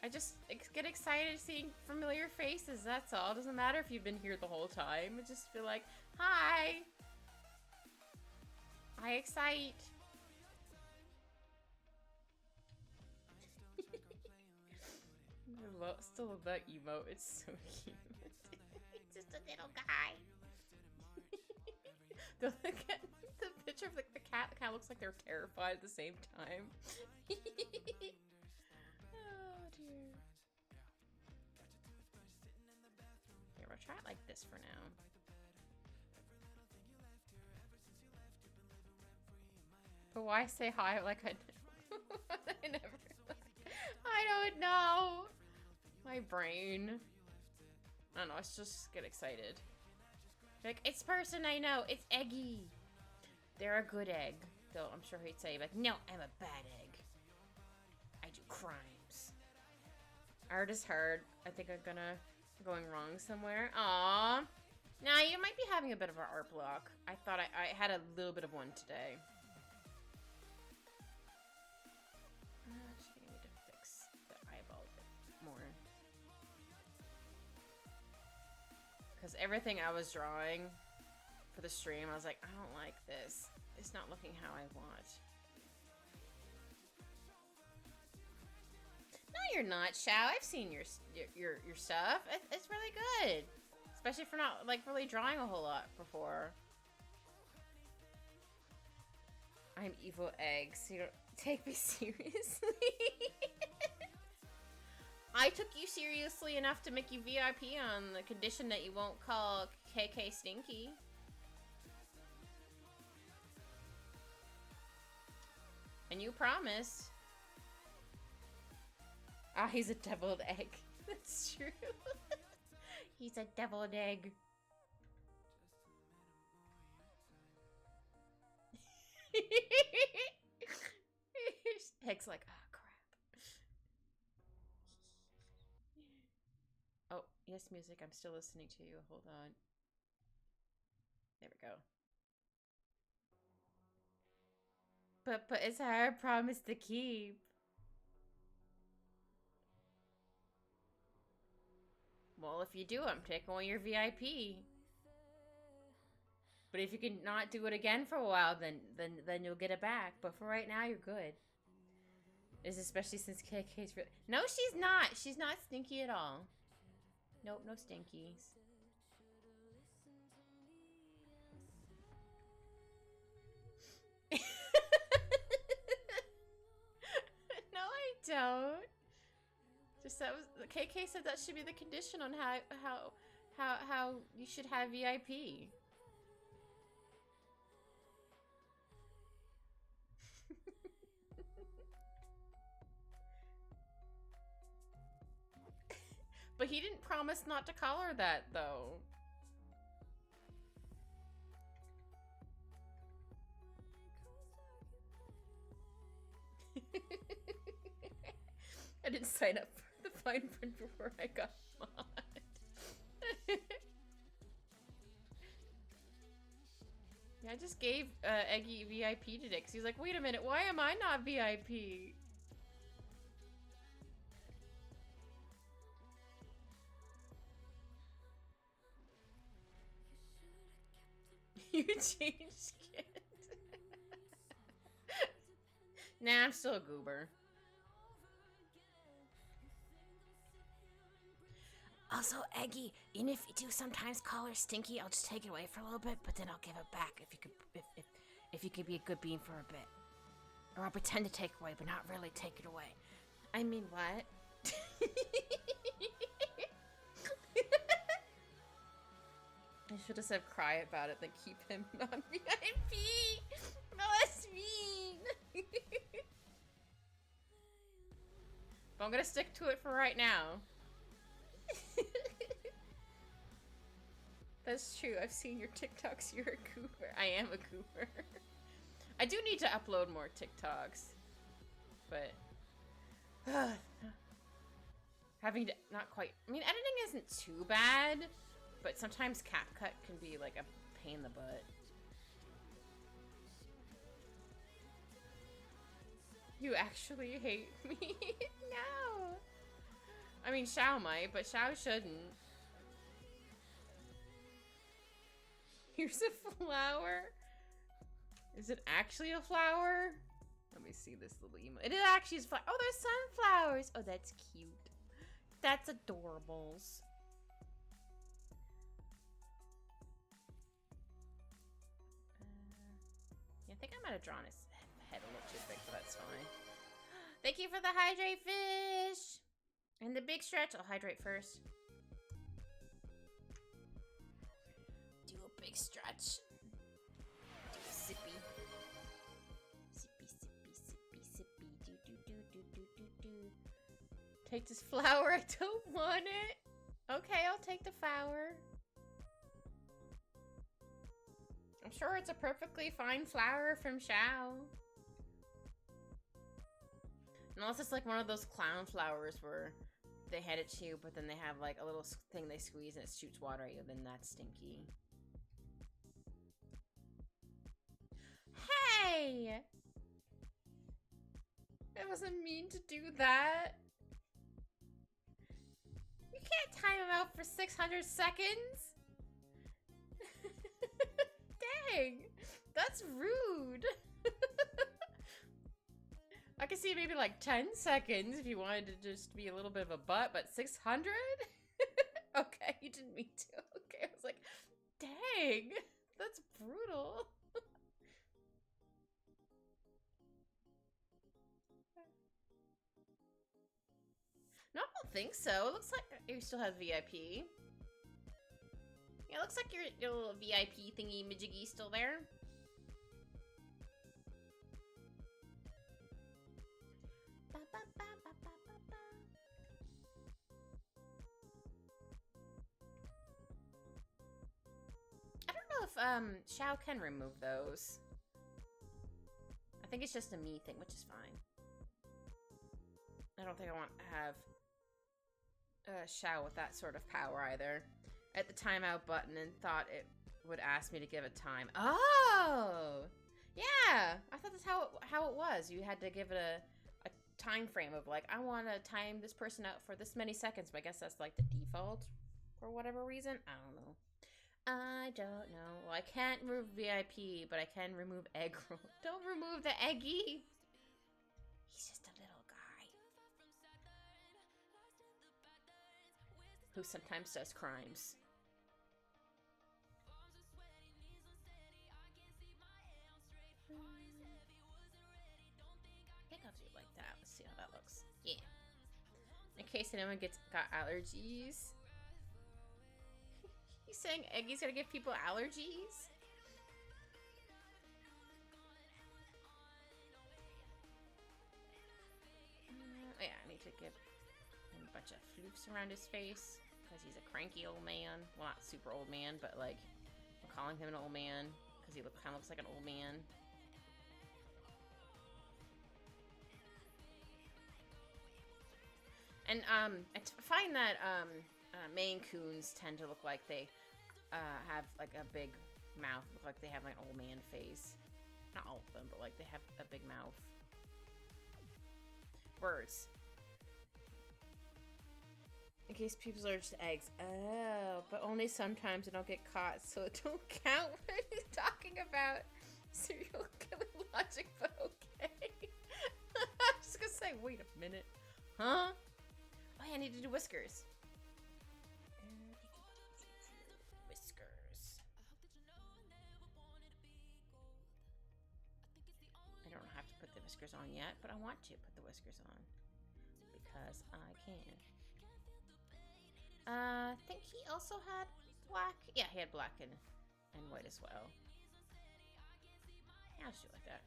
I just get excited seeing familiar faces, that's all. It doesn't matter if you've been here the whole time. I just feel like, hi. I excite. Still love that emote. It's so cute. It's just a little guy. The picture of the cat. The cat looks like they're terrified at the same time. Try it like this for now. But why say hi like I I never... I don't know. My brain. I don't know, let's just get excited. Like, it's person I know. It's Eggy. They're a good egg. Though I'm sure he'd say, like, no, I'm a bad egg. I do crimes. Art is hard. I think I'm going wrong somewhere. Aww. Nah, you might be having a bit of an art block. I thought I had a little bit of one today. Actually, I need to fix the eyeball a bit more. Because everything I was drawing for the stream, I was like, I don't like this. It's not looking how I want. No, you're not, Shao. I've seen your stuff. It's really good. Especially for not, like, really drawing a whole lot before. I'm evil egg, so you don't take me seriously. I took you seriously enough to make you VIP on the condition that you won't call KK stinky. And you promised. Ah, he's a deviled egg. That's true. He's a deviled egg. Egg's like, oh crap. Oh, yes, music. I'm still listening to you. Hold on. There we go. But it's our promise to keep. Well, if you do, I'm taking away your VIP. But if you can not do it again for a while, then you'll get it back. But for right now, you're good. Is especially since KK's really... No, she's not. She's not stinky at all. Nope, no stinkies. No, I don't. Just that was KK said that should be the condition on how you should have VIP. But he didn't promise not to call her that, though. I didn't sign up for the fine print before I got mod. Yeah, I just gave Eggy VIP today because he's like, wait a minute, why am I not VIP? You changed skin. Nah, I'm still a goober. Also, Eggy, even if you do sometimes call her stinky, I'll just take it away for a little bit, but then I'll give it back if you could be a good bean for a bit. Or I'll pretend to take it away, but not really take it away. I mean, what? I should have said cry about it, then keep him non-VIP. No, that's mean. But I'm gonna stick to it for right now. That's true. I've seen your TikToks. You're a goober. I am a goober. I do need to upload more TikToks, but having to not quite. I mean, editing isn't too bad, but sometimes CapCut can be like a pain in the butt. You actually hate me? No. I mean, Shao might, but Shao shouldn't. Here's a flower. Is it actually a flower? Let me see this little emo. It is actually a flower. Oh, there's sunflowers. Oh, that's cute. That's adorables. Yeah, I think I might have drawn his head a little too big, but that's fine. Thank you for the hydrate fish. And the big stretch. I'll hydrate first. big stretch. Do a sippy. Sippy, sippy, sippy, sippy. Do, do, do, do, do, do, do. Take this flower. I don't want it. Okay, I'll take the flower. I'm sure it's a perfectly fine flower from Xiao. Unless it's like one of those clown flowers where they hand it to you, but then they have like a little thing they squeeze and it shoots water at you, then that's stinky. Hey! I wasn't mean to do that. You can't time him out for 600 seconds. Dang, that's rude. I can see maybe like 10 seconds if you wanted to just be a little bit of a butt, but 600? Okay, you didn't mean to. Okay, I was like, dang, that's brutal. No, I don't think so. It looks like you still have VIP. Yeah, it looks like your little VIP thingy-majiggy still there. I don't know if Xiao can remove those. I think it's just a me thing, which is fine. I don't think I want to have Xiao with that sort of power either. At the timeout button and thought it would ask me to give a time. Oh! Yeah! I thought that's how it was. You had to give it a time frame of like, I want to time this person out for this many seconds, but I guess that's like the default for whatever reason. I don't know. I don't know. Well, I can't remove VIP, but I can remove egg roll. Don't remove the eggy! He's just a little guy who sometimes does crimes. I think I'll do it like that. Let's see how that looks. Yeah. In case anyone got allergies. He's saying Eggy's gonna give people allergies? Oh yeah, I need to give him a bunch of floofs around his face. Because he's a cranky old man. Well, not super old man, but like, I'm calling him an old man. Because he kind of looks like an old man. And I find that Maine Coons tend to look like they have like a big mouth, look like they have like an old man face. Not all of them, but like they have a big mouth. Birds. In case people's allergic to eggs. Oh, but only sometimes they don't get caught, so it don't count. What are you talking about? Serial killing logic, but okay. I was just gonna say, wait a minute. Huh? Oh, yeah, I need to do whiskers. Whiskers. I don't have to put the whiskers on yet, but I want to put the whiskers on. Because I can. I think he also had black. Yeah, he had black and white as well. Yeah, I'll just do it like that.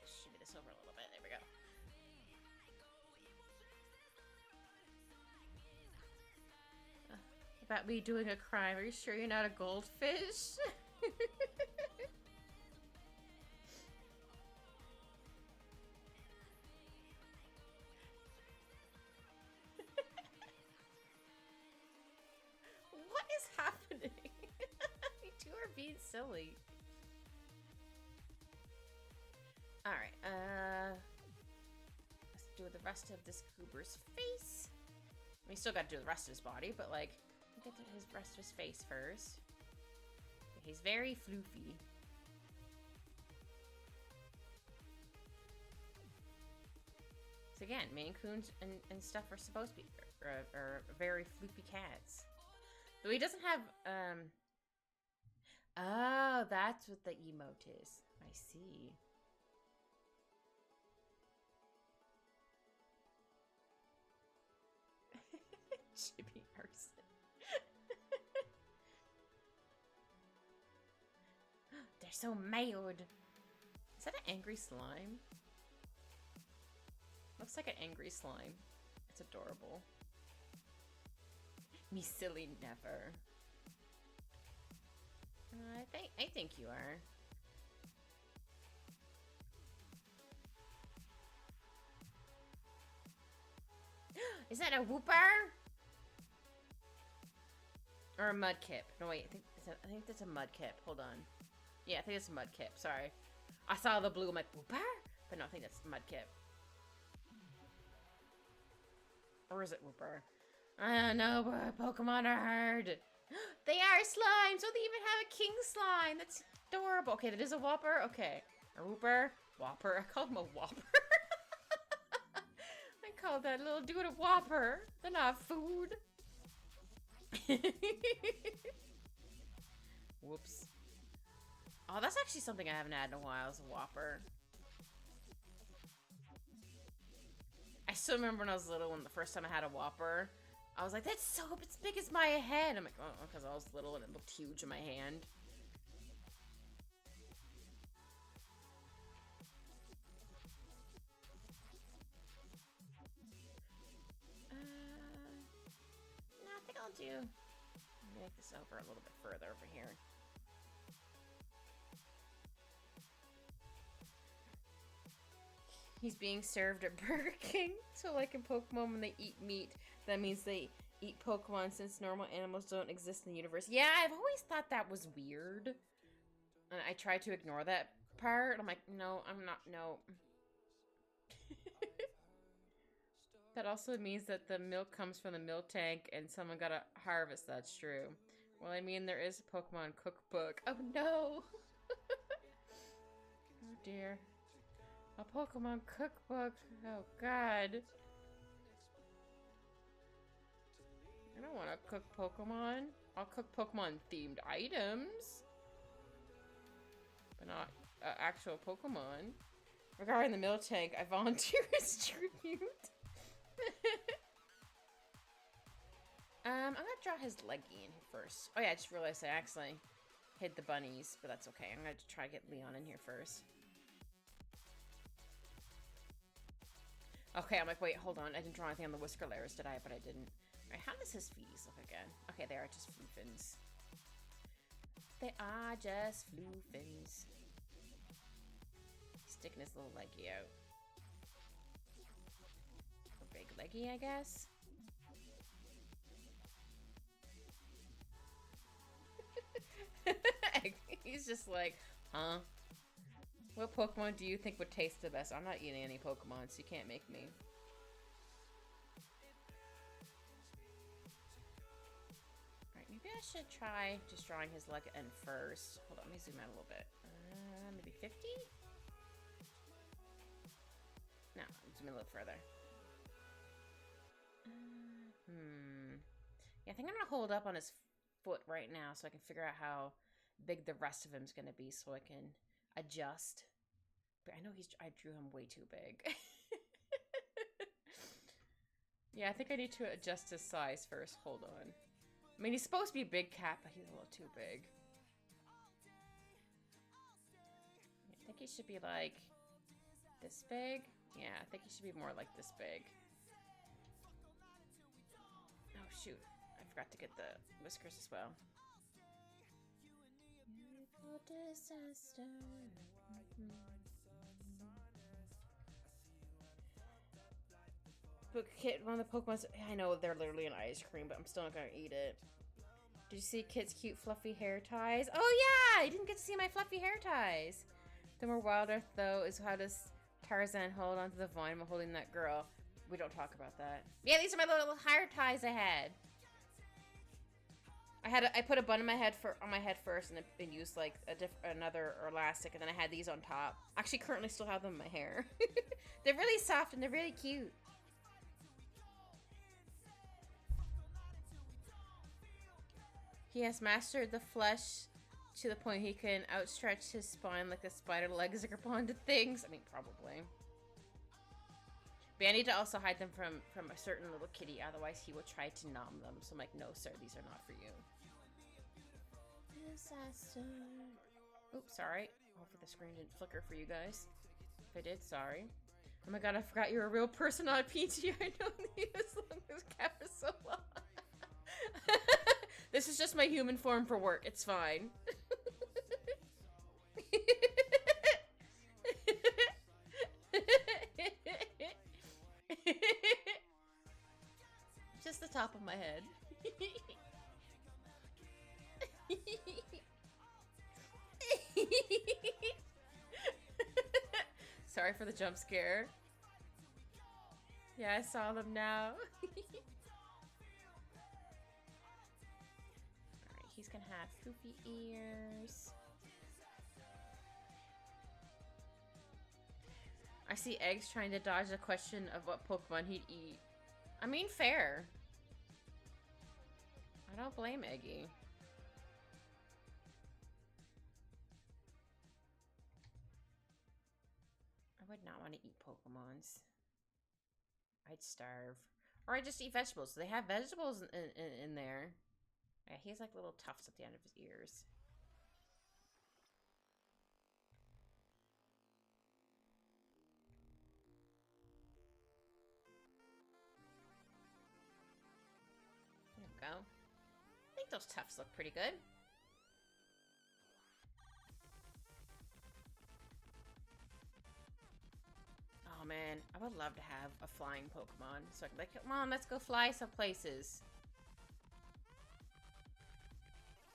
Shimmy this over a little bit. There we go. About me doing a crime. Are you sure you're not a goldfish? What is happening? You two are being silly. Alright, let's do the rest of this goober's face. We still gotta do the rest of his body, but like, get to his rest of his face first. He's very floofy. So again, Maine Coons and stuff are supposed to be are very floopy cats. Though he doesn't have Oh, that's what the emote is. I see. Jimmy Arson. They're so mad. Is that an angry slime? Looks like an angry slime. It's adorable. Me silly never. I think you are. Is that a whooper? Or a mudkip? No wait, I think that's a mudkip. Hold on. Yeah, I think it's a mudkip. Sorry, I saw the blue. I'm like whooper, but no, I think that's mudkip. Or is it whooper? I don't know, but Pokemon are hard. They are slimes. So they even have a king slime. That's adorable. Okay, that is a whopper. Okay, a whooper, whopper. I called him a whopper. I called that little dude a whopper. They're not food. Whoops. Oh, that's actually something I haven't had in a while, is a whopper. I still remember when I was little, when the first time I had a whopper, I was like, that's so it's big as my head. I'm like, oh, because I was little and it looked huge in my hand. No, I think I'll do... make this over a little bit further over here. He's being served at Burger King. So like in Pokemon, when they eat meat, that means they eat Pokemon, since normal animals don't exist in the universe. Yeah, I've always thought that was weird. And I try to ignore that part. I'm like, no, I'm not, no. That also means that the milk comes from the milk tank and someone got to harvest. That's true. Well, I mean, there is a Pokemon cookbook. Oh, no. Oh, dear. A Pokemon cookbook. Oh, God. I don't want to cook Pokemon. I'll cook Pokemon-themed items. But not actual Pokemon. Regarding the milk tank, I volunteer as tribute. I'm gonna draw his leggy in here first. Oh yeah, I just realized I accidentally hid the bunnies, but that's okay. I'm gonna try to get Leon in here first. Okay, I'm like, wait, hold on. I didn't draw anything on the whisker layers, did I? But I didn't. Alright, how does his feet look again? Okay, they are just floofins. They are just floofins. Sticking his little leggy out. A big leggy, I guess. He's just like, huh? What Pokemon do you think would taste the best? I'm not eating any Pokemon, so you can't make me. Alright, maybe I should try just drawing his leg end first. Hold on, let me zoom out a little bit. Maybe 50? No, zoom in a little further. Yeah, I think I'm gonna hold up on his foot right now so I can figure out how big the rest of him is gonna be, so I can adjust. But I know I drew him way too big. Yeah, I think I need to adjust his size first. Hold on. I mean, he's supposed to be a big cat, but he's a little too big. I think he should be like this big. Yeah, I think he should be more like this big. Oh shoot, I forgot to get the whiskers as well. Disaster. But Kit, one of the Pokemon's, I know they're literally an ice cream, but I'm still not gonna eat it. Did you see Kit's cute fluffy hair ties? Oh yeah, I didn't get to see my fluffy hair ties. The more wilder though is how does Tarzan hold onto the vine while holding that girl. We don't talk about that. Yeah, these are my little hair ties I had. I put a bun on my head first, and then used like another elastic, and then I had these on top. Actually, currently still have them in my hair. They're really soft and they're really cute. He has mastered the flesh To the point he can outstretch his spine like a spider legs are upon to things. I mean, probably. But I need to also hide them from a certain little kitty, otherwise he will try to nom them. So I'm like, no, sir, these are not for you. Disaster. Oops, sorry. Hopefully the screen didn't flicker for you guys. If I did, sorry. Oh my god, I forgot you're a real person, not a PG. I know you as long as cat for so long. This is just my human form for work. It's fine. Just the top of my head. Sorry for the jump scare. Yeah, I saw them now. Alright, he's gonna have poofy ears. I see Eggs trying to dodge the question of what Pokemon he'd eat. I mean, fair. I don't blame Eggy. I would not want to eat Pokemons. I'd starve. Or I'd just eat vegetables. They have vegetables in there. Yeah, he has like little tufts at the end of his ears. There we go. I think those tufts look pretty good. Oh man, I would love to have a flying Pokemon. So I can be like, come on, let's go fly some places.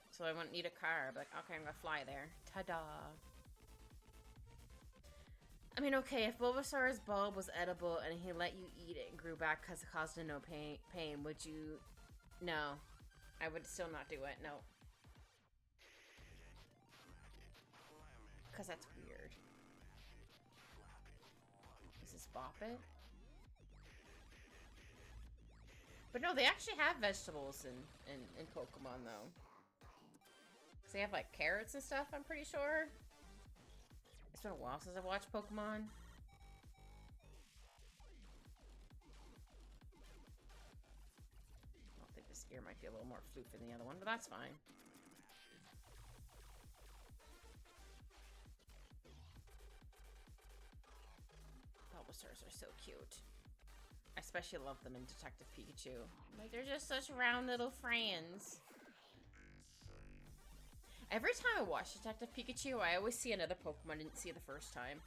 So I wouldn't need a car. I'd be like, okay, I'm gonna fly there. Ta-da. I mean, okay, if Bulbasaur's bulb was edible and he let you eat it and grew back because it caused him no pain, would you... No. I would still not do it, no. Because that's weird. Is this Bop It? But no, they actually have vegetables in Pokemon, though. Because they have, like, carrots and stuff, I'm pretty sure. It's been a while since I've watched Pokemon. I think this ear might be a little more floof than the other one, but that's fine. Bulbasaurs are so cute. I especially love them in Detective Pikachu. Like, they're just such round little friends. Every time I watch Detective Pikachu, I always see another Pokemon I didn't see the first time.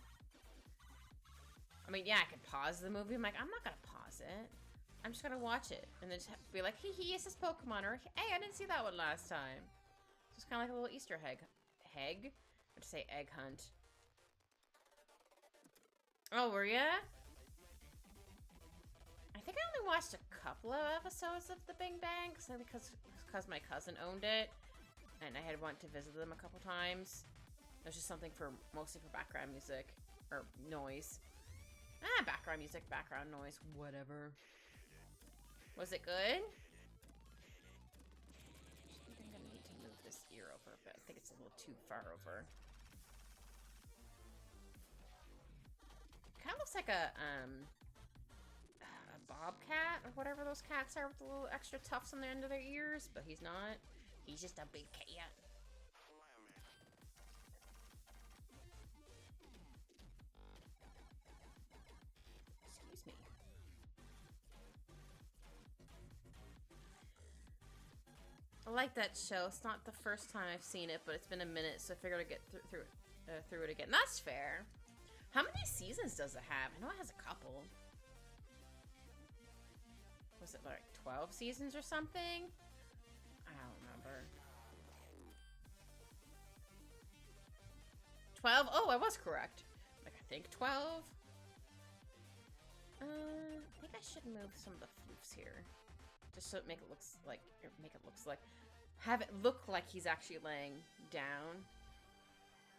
I mean, yeah, I could pause the movie. I'm like, I'm not gonna pause it. I'm just gonna watch it. And then just be like, hee, it's this Pokemon. Or, hey, I didn't see that one last time. So it's kind of like a little Easter egg. Egg? Or to say egg hunt. Oh, were ya? I think I only watched a couple of episodes of The Big Bang. Because my cousin owned it. And I had wanted to visit them a couple times. It was just something mostly for background music. Or noise. Background music, background noise, whatever. Was it good? I think I'm gonna need to move this ear over a bit. I think it's a little too far over. Kind of looks like a bobcat or whatever those cats are with the little extra tufts on the end of their ears, but he's not. He's just a big cat. Excuse me. I like that show. It's not the first time I've seen it, but it's been a minute, so I figured I'd get through it again. That's fair. How many seasons does it have? I know it has a couple. Was it like 12 seasons or something? I don't remember. 12? Oh, I was correct. Like, I think 12. I think I should move some of the floofs here. Just so it make it looks like, have it look like he's actually laying down.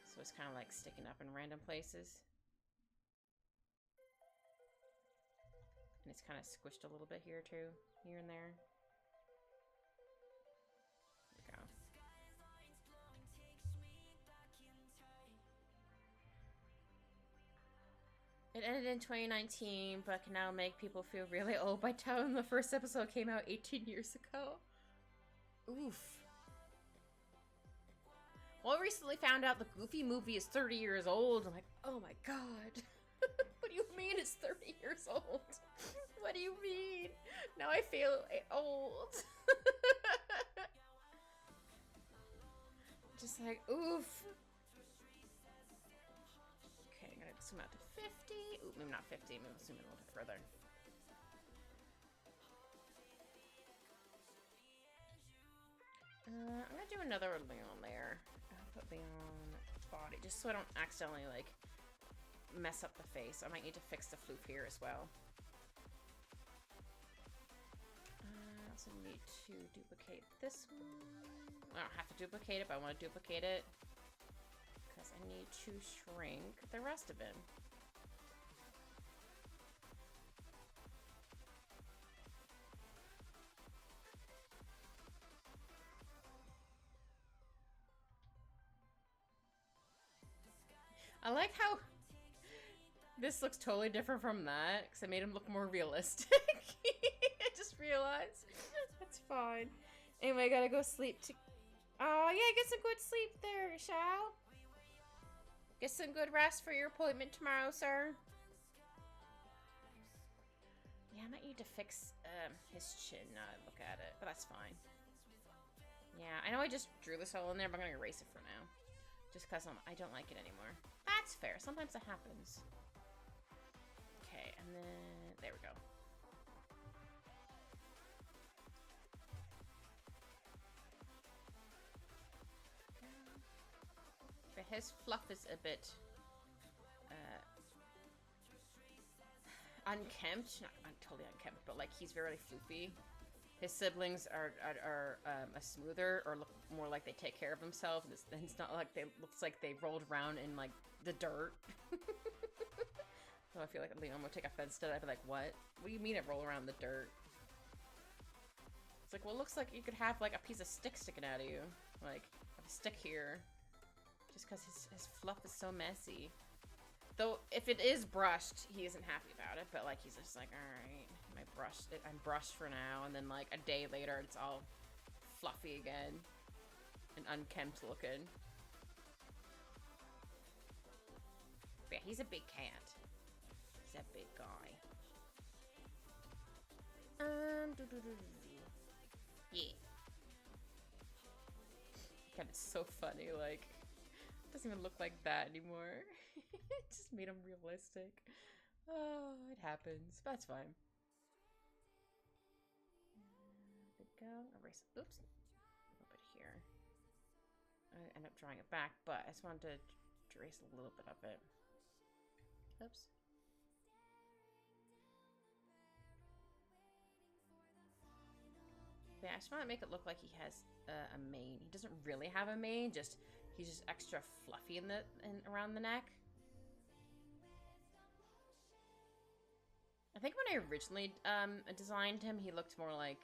So it's kind of like sticking up in random places. And it's kind of squished a little bit here too, here and there. There we go. ended in 2019, but can now make people feel really old by telling the first episode came out 18 years ago. Oof. Well, I recently found out the Goofy movie is 30 years old. I'm like, oh my god. What do you mean it's 30 years old? What do you mean? Now I feel old. Just like, oof. Okay, I'm gonna zoom out to 50. Ooh, maybe not 50, maybe we'll zoom in a little bit further. I'm gonna do another Leon layer. I'll put Leon body, just so I don't accidentally, like, mess up the face. I might need to fix the floof here as well. I also need to duplicate this one. I don't have to duplicate it, but I want to duplicate it because I need to shrink the rest of it. I like how this looks totally different from that because I made him look more realistic. I just realized. That's fine. Anyway, I gotta go sleep. Oh, yeah, get some good sleep there, Shao. Get some good rest for your appointment tomorrow, sir. Yeah, I might need to fix his chin now that I look at it, but that's fine. Yeah, I know I just drew this all in there, but I'm gonna erase it for now. Just because I don't like it anymore. That's fair. Sometimes that happens. Okay, and then... There we go. But his fluff is a bit... unkempt. Not totally unkempt, but like he's very floofy. His siblings are a smoother or look more like they take care of themselves. It's not like looks like they rolled around in like the dirt. So I feel like Leon would take offense to that. I'd be like, what? What do you mean I roll around in the dirt? It's like, well, it looks like you could have like a piece of stick sticking out of you. Like, a stick here. Just because his fluff is so messy. Though, if it is brushed, he isn't happy about it. But like, he's just like, alright. I'm brushed for now, and then like a day later it's all fluffy again and unkempt looking. But yeah, he's a big cat. He's a big guy. Yeah. God, it's so funny, like it doesn't even look like that anymore. It just made him realistic. Oh, it happens. But that's fine. Go. Erase. Oops. A little bit here. I end up drawing it back, but I just wanted to erase a little bit of it. Oops. Yeah, I just want to make it look like he has a mane. He doesn't really have a mane. He's just extra fluffy around the neck. I think when I originally designed him, he looked more like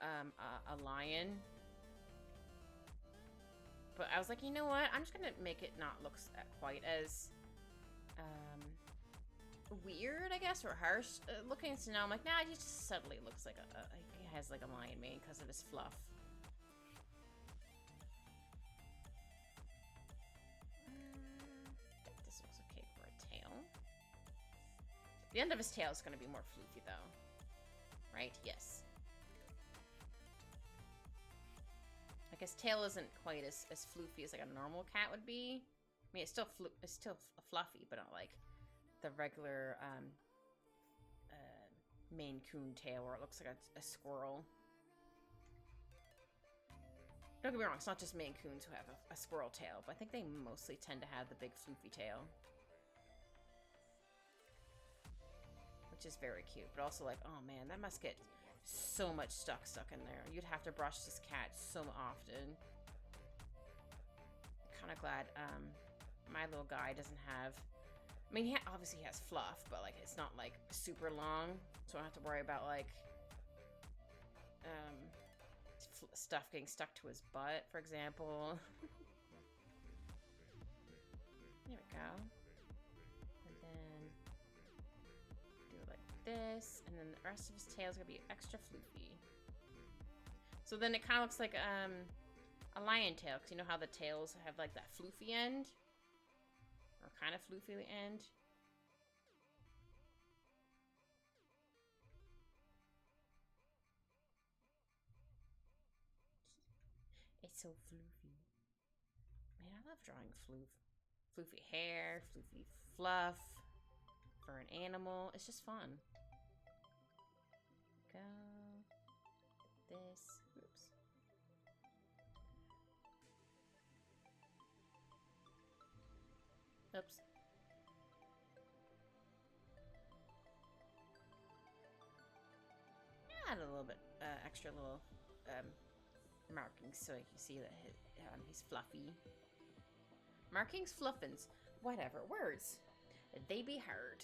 a lion, but I was like, you know what? I'm just gonna make it not look quite as weird, I guess, or harsh looking. So now I'm like, nah, he just subtly looks like he has like a lion mane because of his fluff. I think this looks okay for a tail. The end of his tail is gonna be more floofy though, right? Yes. Like his tail isn't quite as floofy as like a normal cat would be. I mean, it's still fluffy, but not like the regular Maine Coon tail where it looks like a squirrel. Don't get me wrong, it's not just Maine Coons who have a squirrel tail, but I think they mostly tend to have the big floofy tail. Which is very cute, but also like, oh man, that must get so much stuck in there. You'd have to brush this cat so often. I'm kind of glad my little guy doesn't have... I mean, obviously he has fluff, but like it's not like super long, so I don't have to worry about like stuff getting stuck to his butt, for example. There we go. And then this, and then the rest of his tail's gonna be extra floofy. So then it kind of looks like a lion tail, because you know how the tails have like that floofy end? Or kind of floofy end? It's so floofy. Man, I love drawing floofy hair, floofy fluff for an animal. It's just fun. Go. This. Oops. Oops. Add a little bit extra little markings so you can see that he's fluffy. Markings, fluffins, whatever. Words. They be hard.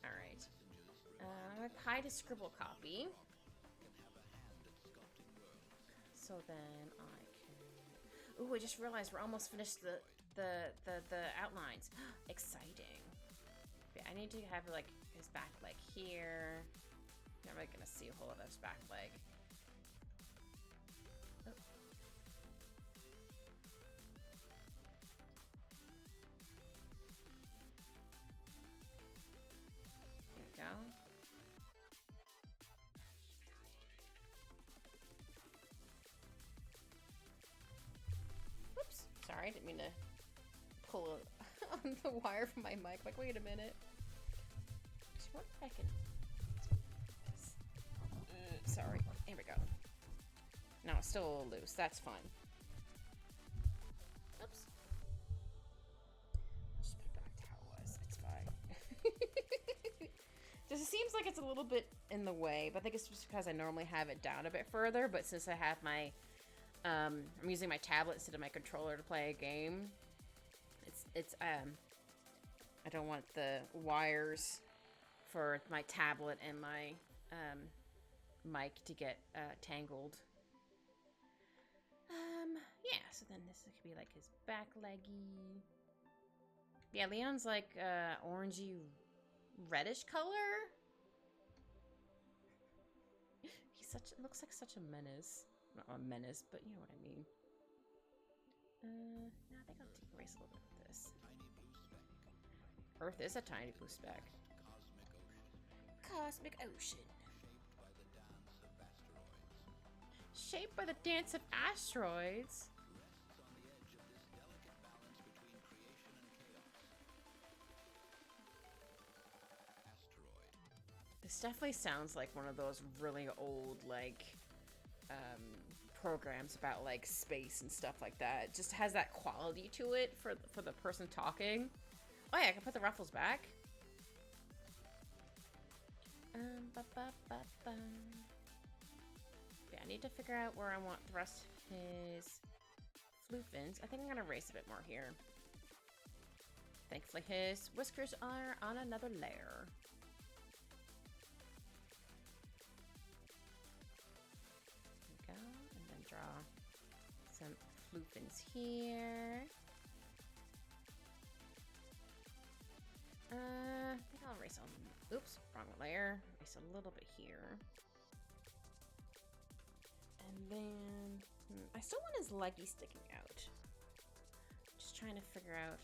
Alright. I'm gonna hide a scribble copy. So then I can... Ooh, I just realized we're almost finished the outlines. Exciting. Yeah, I need to have like his back leg here. Not really gonna see a whole lot of his back leg. Oh. There we go. Whoops. Sorry, I didn't mean to pull on the wire from my mic. Like, wait a minute. Just one second. Sorry. Here we go. No, it's still a little loose. That's fine. Oops. I'll just put it back to how it was. It's fine. Just, it seems like it's a little bit in the way, but I think it's just because I normally have it down a bit further, but since I have my... I'm using my tablet instead of my controller to play a game. I don't want the wires for my tablet and my mic to get tangled. Yeah, so then this could be like his back leggy. Yeah, Leon's like orangey reddish color. Looks like such a menace. Not a menace, but you know what I mean. No, I think I'll erase a little bit of this. Earth is a tiny blue speck. Cosmic ocean. Shaped by the dance of asteroids. This definitely sounds like one of those really old, like, programs about, like, space and stuff like that. It just has that quality to it for the person talking. Oh yeah, I can put the ruffles back. Yeah, I need to figure out where I want the rest of his floofins. I think I'm gonna erase a bit more here. Thankfully, his whiskers are on another layer. There we go, and then draw some floofins here. I think I'll erase on. Oops, wrong layer. Erase a little bit here. And then I still want his leggy sticking out. Just trying to figure out.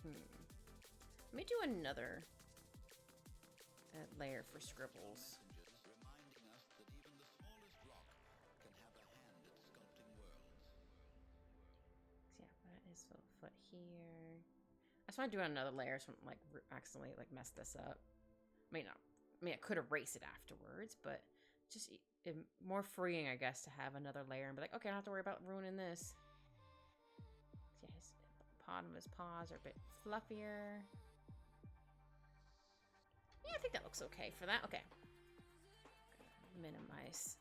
Let me do another layer for scribbles. Yeah, that is a foot here. I just want to do another layer so I don't, like, accidentally, like, mess this up. I mean, I could erase it afterwards, but just more freeing, I guess, to have another layer and be like, okay, I don't have to worry about ruining this. Yeah, his bottom of his paws are a bit fluffier. Yeah, I think that looks okay for that. Okay. Minimize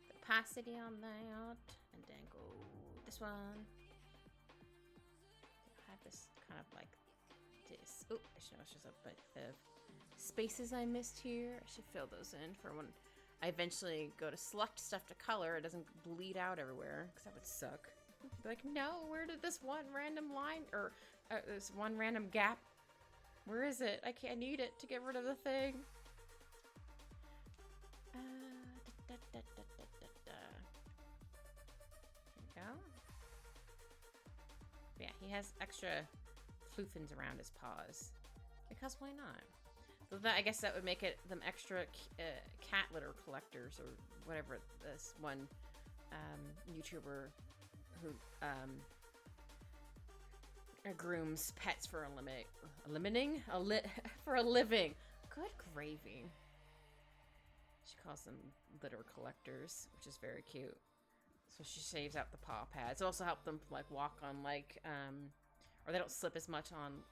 the opacity on that, and then go this one. I have this kind of like this. Oh, I should know it's just a bit of spaces I missed here. I should fill those in for when I eventually go to select stuff to color. It doesn't bleed out everywhere, because that would suck. Be like, no, where did this one random line or this one random gap Where is it? I need it to get rid of the thing. There we go. Yeah, he has extra floofins around his paws. Because why not? So that, I guess that would make it them extra cat litter collectors, or whatever this one YouTuber who grooms pets for a living. Good gravy. She calls them litter collectors, which is very cute. So she shaves out the paw pads. It also helps them like walk on like or they don't slip as much on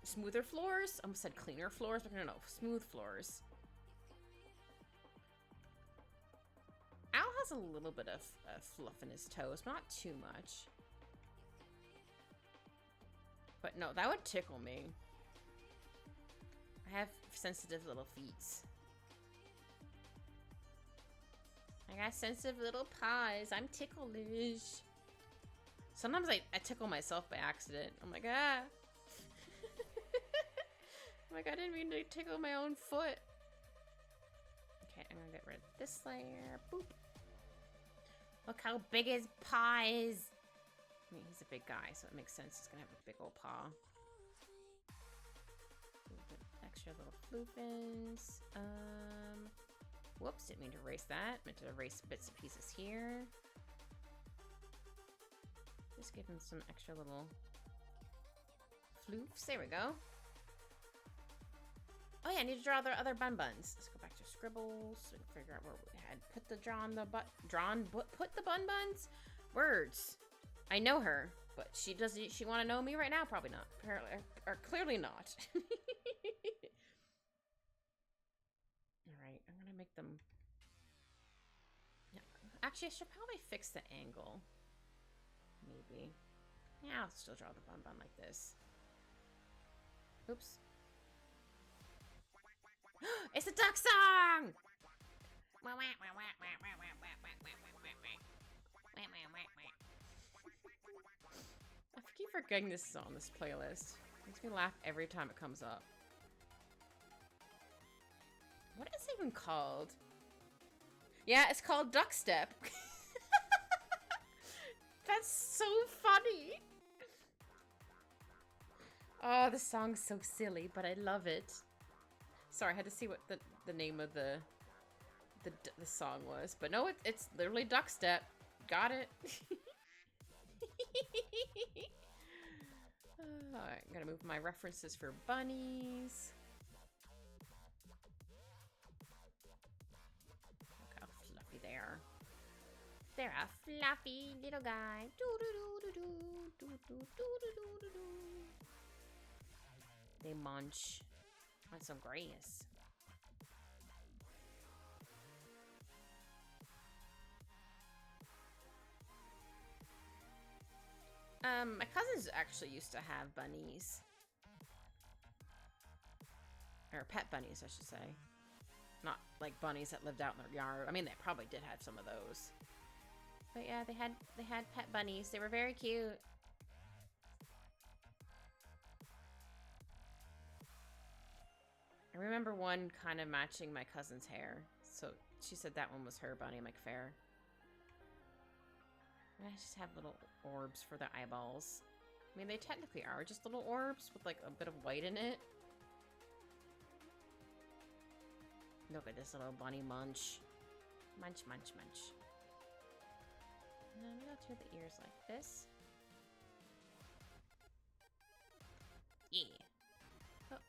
smoother floors. I almost said cleaner floors, but no, smooth floors. Al has a little bit of fluff in his toes, but not too much. But no, that would tickle me. I have sensitive little feet. I got sensitive little paws. I'm ticklish. Sometimes I tickle myself by accident. I'm like, ah. I'm like, I didn't mean to tickle my own foot. Okay, I'm gonna get rid of this layer. Boop. Look how big his paw is. I mean, he's a big guy, so it makes sense. He's gonna have a big old paw. Extra little floopins. Whoops, didn't mean to erase that. Meant to erase bits and pieces here. Just give him some extra little floofs. There we go. Oh yeah, I need to draw the other bun buns. Let's go back to scribbles and figure out where we had put the put the bun buns. Words. I know her, but she want to know me right now? Probably not. Apparently, or clearly not. Alright, I'm gonna make them... Yeah. Actually, I should probably fix the angle. Maybe. Yeah, I'll still draw the bun bun like this. Oops. It's a duck song! I keep forgetting this is on this playlist. It makes me laugh every time it comes up. What is it even called? Yeah, it's called Duck Step. That's so funny. Oh, the song's so silly, but I love it. Sorry, I had to see what the name of the song was. But no, it's literally Duck Step. Got it. Alright, I'm gonna move my references for bunnies. Look how fluffy they are. They're a fluffy little guy. They munch on some grass. My cousins actually used to have bunnies. Or pet bunnies, I should say. Not like bunnies that lived out in their yard. I mean, they probably did have some of those. But yeah, they had pet bunnies. They were very cute. I remember one kind of matching my cousin's hair. So she said that one was her bunny. I'm like, fair. I just have little orbs for the eyeballs. I mean, they technically are just little orbs with like a bit of white in it. Look at this little bunny munch. Munch, munch, munch. And then we go through the ears like this. Yeah. Oh,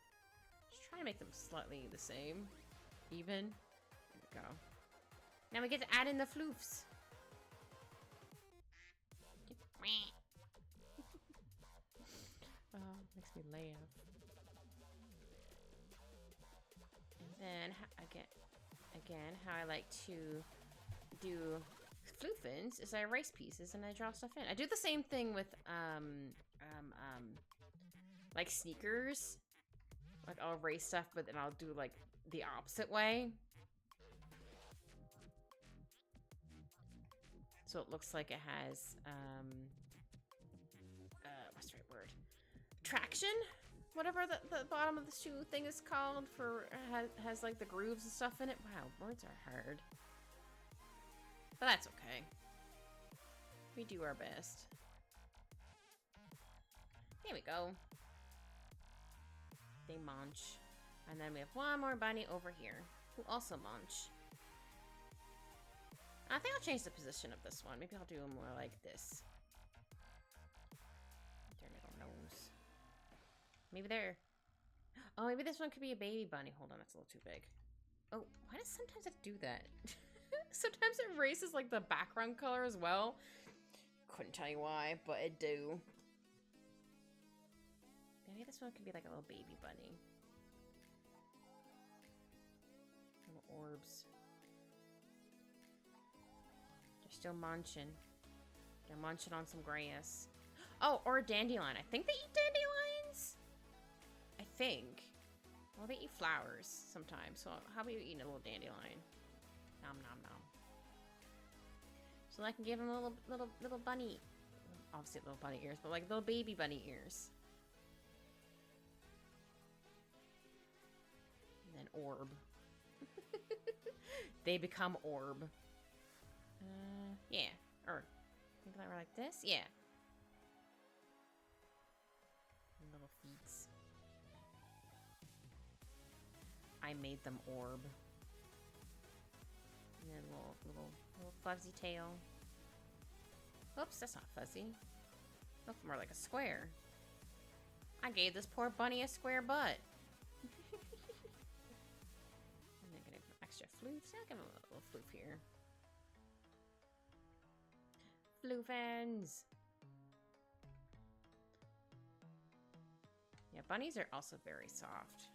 just trying to make them slightly the same. Even. There we go. Now we get to add in the floofs. Oh, makes me laugh. And then again, how I like to do floofins is I erase pieces and I draw stuff in. I do the same thing with like sneakers. Like I'll erase stuff, but then I'll do like the opposite way. So it looks like it has what's the right word? traction, whatever the bottom of the shoe thing is called, for has like the grooves and stuff in it. Wow, words are hard. But that's okay. We do our best. Here we go. They munch. And then we have one more bunny over here who also munch. I think I'll change the position of this one. Maybe I'll do it more like this. Their little nose. Maybe there. Oh, maybe this one could be a baby bunny. Hold on, that's a little too big. Oh, why does sometimes it do that? Sometimes it erases like the background color as well. Couldn't tell you why, but it do. Maybe this one could be like a little baby bunny. Little orbs. They're still munching. They're munching on some grass. Oh, or a dandelion. I think they eat dandelions? I think. Well, they eat flowers sometimes. So how about you eating a little dandelion? Nom nom nom. So I can give him a little bunny. Obviously little bunny ears, but like little baby bunny ears. And then orb. They become orb. Yeah. Or think that we're like this? Yeah. Little feet. I made them orb. And then little fuzzy tail. Oops, that's not fuzzy. Looks more like a square. I gave this poor bunny a square butt. And then gonna give extra floofs. I'll give him a little floof here. Floofins. Yeah, bunnies are also very soft.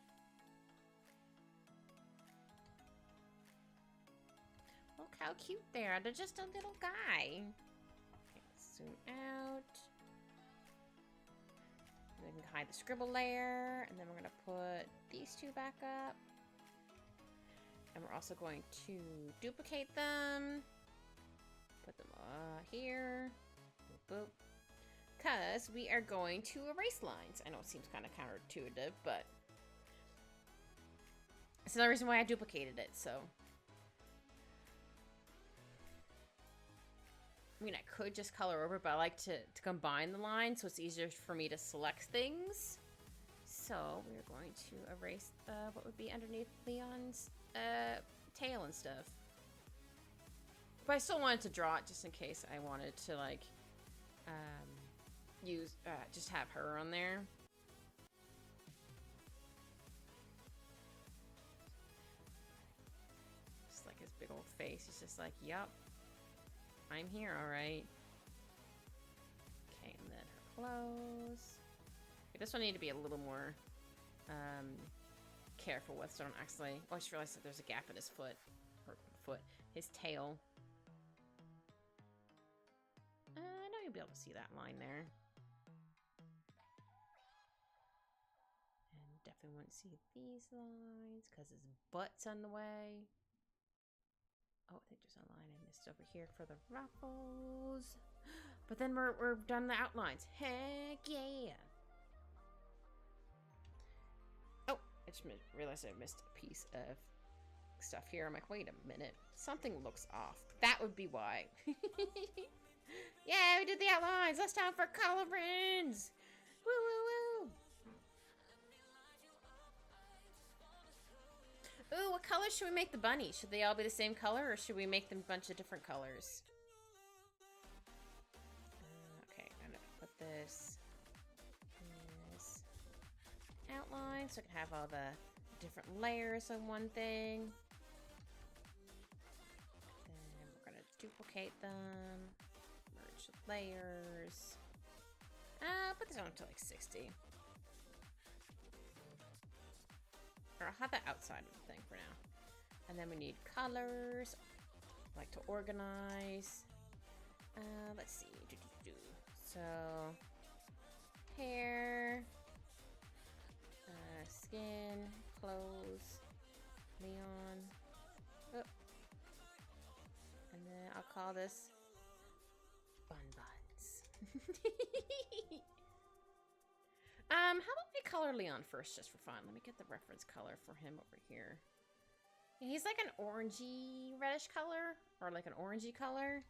Look how cute they are. They're just a little guy. Okay, zoom out. And then we can hide the scribble layer. And then we're going to put these two back up. And we're also going to duplicate them. Put them here. Boop, boop. Because we are going to erase lines. I know it seems kind of counterintuitive, but it's another reason why I duplicated it, so. I mean, I could just color over, but I like to combine the lines so it's easier for me to select things. So we're going to erase what would be underneath Leon's tail and stuff. But I still wanted to draw it just in case I wanted to, like, just have her on there. Just like his big old face. He's just like, yup. I'm here, alright. Okay, and then her clothes. Okay, this one I need to be a little more careful with so I don't actually... Oh, I just realized that there's a gap in his foot. Or foot. His tail. I know you'll be able to see that line there. And definitely won't see these lines because his butt's on the way. Oh, I think there's a line I missed over here for the ruffles. But then we're done the outlines. Heck yeah. Oh, I just realized I missed a piece of stuff here. I'm like, wait a minute. Something looks off. That would be why. Yeah, we did the outlines. Let's time for colorings. Woo, woo, woo. Ooh, what color should we make the bunnies? Should they all be the same color, or should we make them a bunch of different colors? Okay, I'm gonna put this outline so I can have all the different layers of one thing. Then we're gonna duplicate them, merge the layers. Put this on to like 60. Or I'll have the outside of the thing for now. And then we need colors. I like to organize. Let's see. So, hair, skin, clothes, Leon. Oh. And then I'll call this Bun Buns. How about we color Leon first, just for fun? Let me get the reference color for him over here. Yeah, he's like an orangey reddish color, or like an orangey color.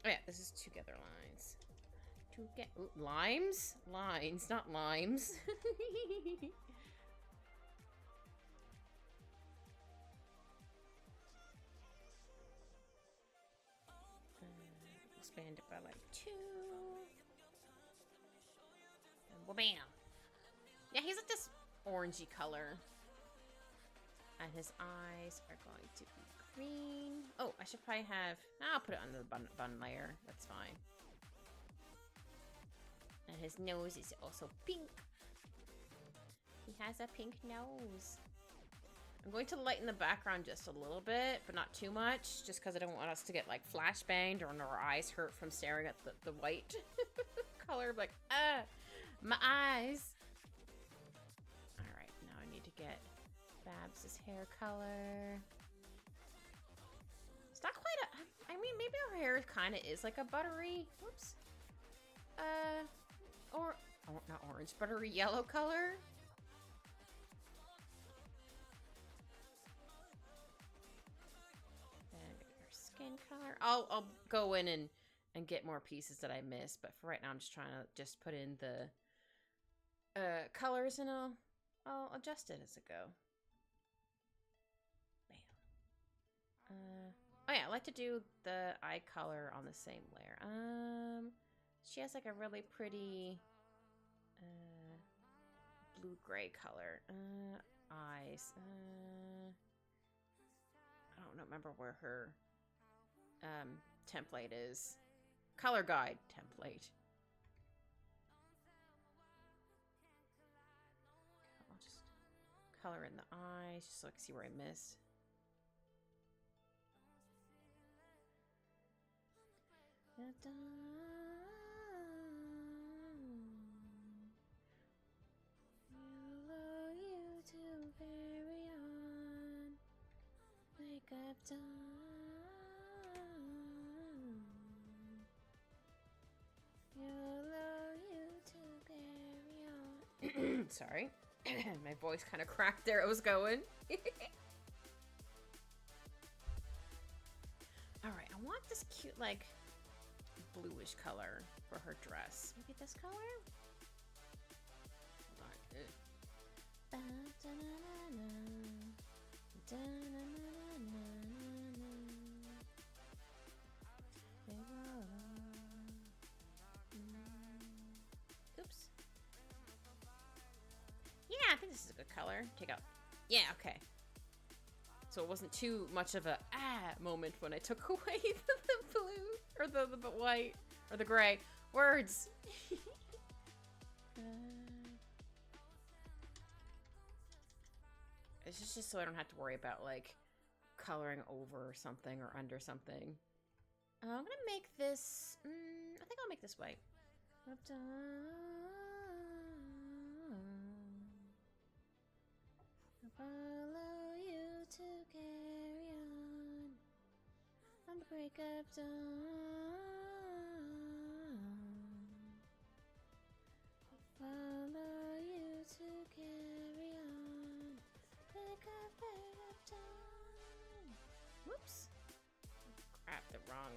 Oh yeah, this is together lines. Limes? Lines, not limes. Expand it by like 2. And bam. Yeah, he's like this orangey color. And his eyes are going to be green. Oh, I should probably have... I'll put it on the bun layer. That's fine. And his nose is also pink. He has a pink nose. I'm going to lighten the background just a little bit, but not too much, just because I don't want us to get like flashbanged or our eyes hurt from staring at the white color. Like, my eyes. All right, now I need to get Babs' hair color. It's not quite a... I mean, maybe her hair kind of is like a buttery... Whoops. Or... Oh, not orange. Buttery yellow color. And her skin color. I'll go in and get more pieces that I missed. But for right now, I'm just trying to just put in the colors and I'll adjust it as I go. Oh yeah, I like to do the eye color on the same layer. She has like a really pretty blue-gray color. Eyes. I don't remember where her template is. Color guide template. I'll just color in the eyes just so I can see where I missed. You to carry on. Wake up, dawn. You to carry on. Sorry. My voice kind of cracked there. It was going. Alright, I want this cute, like, bluish color for her dress. Maybe this color? Hold on. Oops. Yeah, I think this is a good color. Take out. Yeah, okay. So it wasn't too much of a moment when I took away the blue or the white or the gray words. It's just so I don't have to worry about like coloring over something or under something. I'm gonna make this. I think I'll make this white. Follow you to carry on the break of dawn. Follow you to carry on. Break of dawn. Whoops. Grabbed the wrong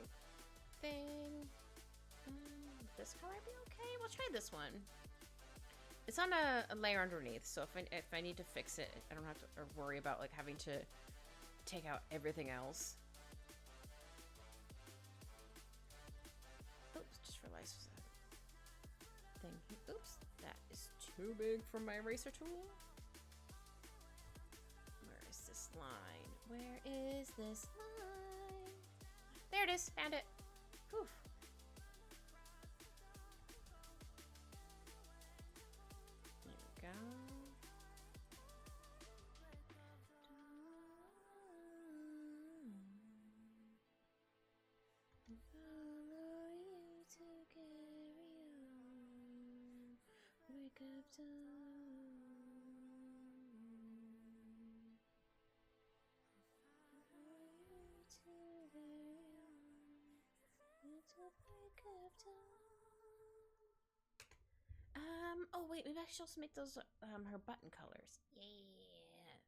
thing. This color be okay? We'll try this one. It's on a layer underneath, so if I need to fix it, I don't have to worry about like having to take out everything else. Oops, just realized that thing. Oops, that is too big for my eraser tool. Where is this line? Where is this line? There it is, found it. Whew. Go. Follow you to carry on. Wake up, dawn. Follow you to carry on. It's a break of dawn. Oh wait, maybe I should also make those, her button colors. Yeah.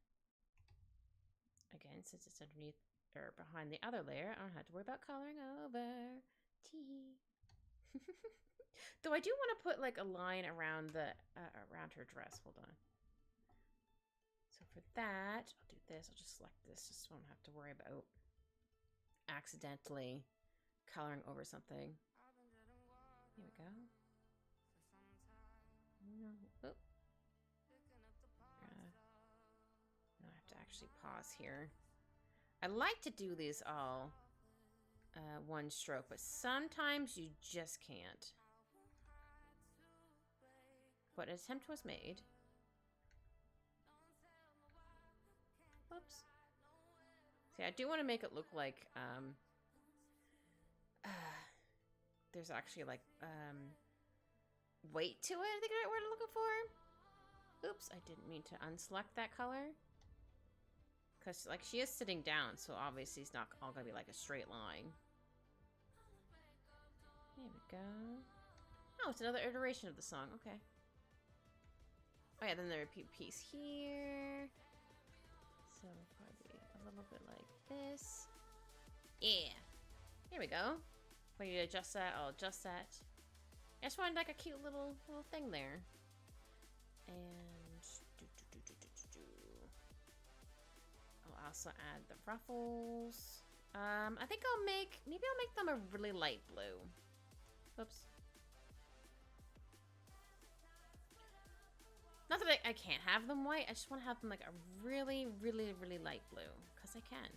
Again, since it's underneath, or behind the other layer, I don't have to worry about coloring over. Tee. Though I do want to put, like, a line around the, around her dress. Hold on. So for that, I'll do this. I'll just select this just so I don't have to worry about accidentally coloring over something. Here we go. No. Oh. Now I have to actually pause here. I like to do these all one stroke, but sometimes you just can't. But an attempt was made. Whoops. See, I do want to make it look like there's actually like weight to it, I think is the right word I'm looking for. Oops, I didn't mean to unselect that color. Because, like, she is sitting down, so obviously it's not all gonna be like a straight line. There we go. Oh, it's another iteration of the song. Okay. Oh yeah, then the repeat piece here. So probably a little bit like this. Yeah. Here we go. When you adjust that, I'll adjust that. I just wanted like a cute little thing there. And I'll also add the ruffles. I think maybe I'll make them a really light blue. Whoops. Not that I can't have them white, I just want to have them like a really, really, really light blue. Because I can.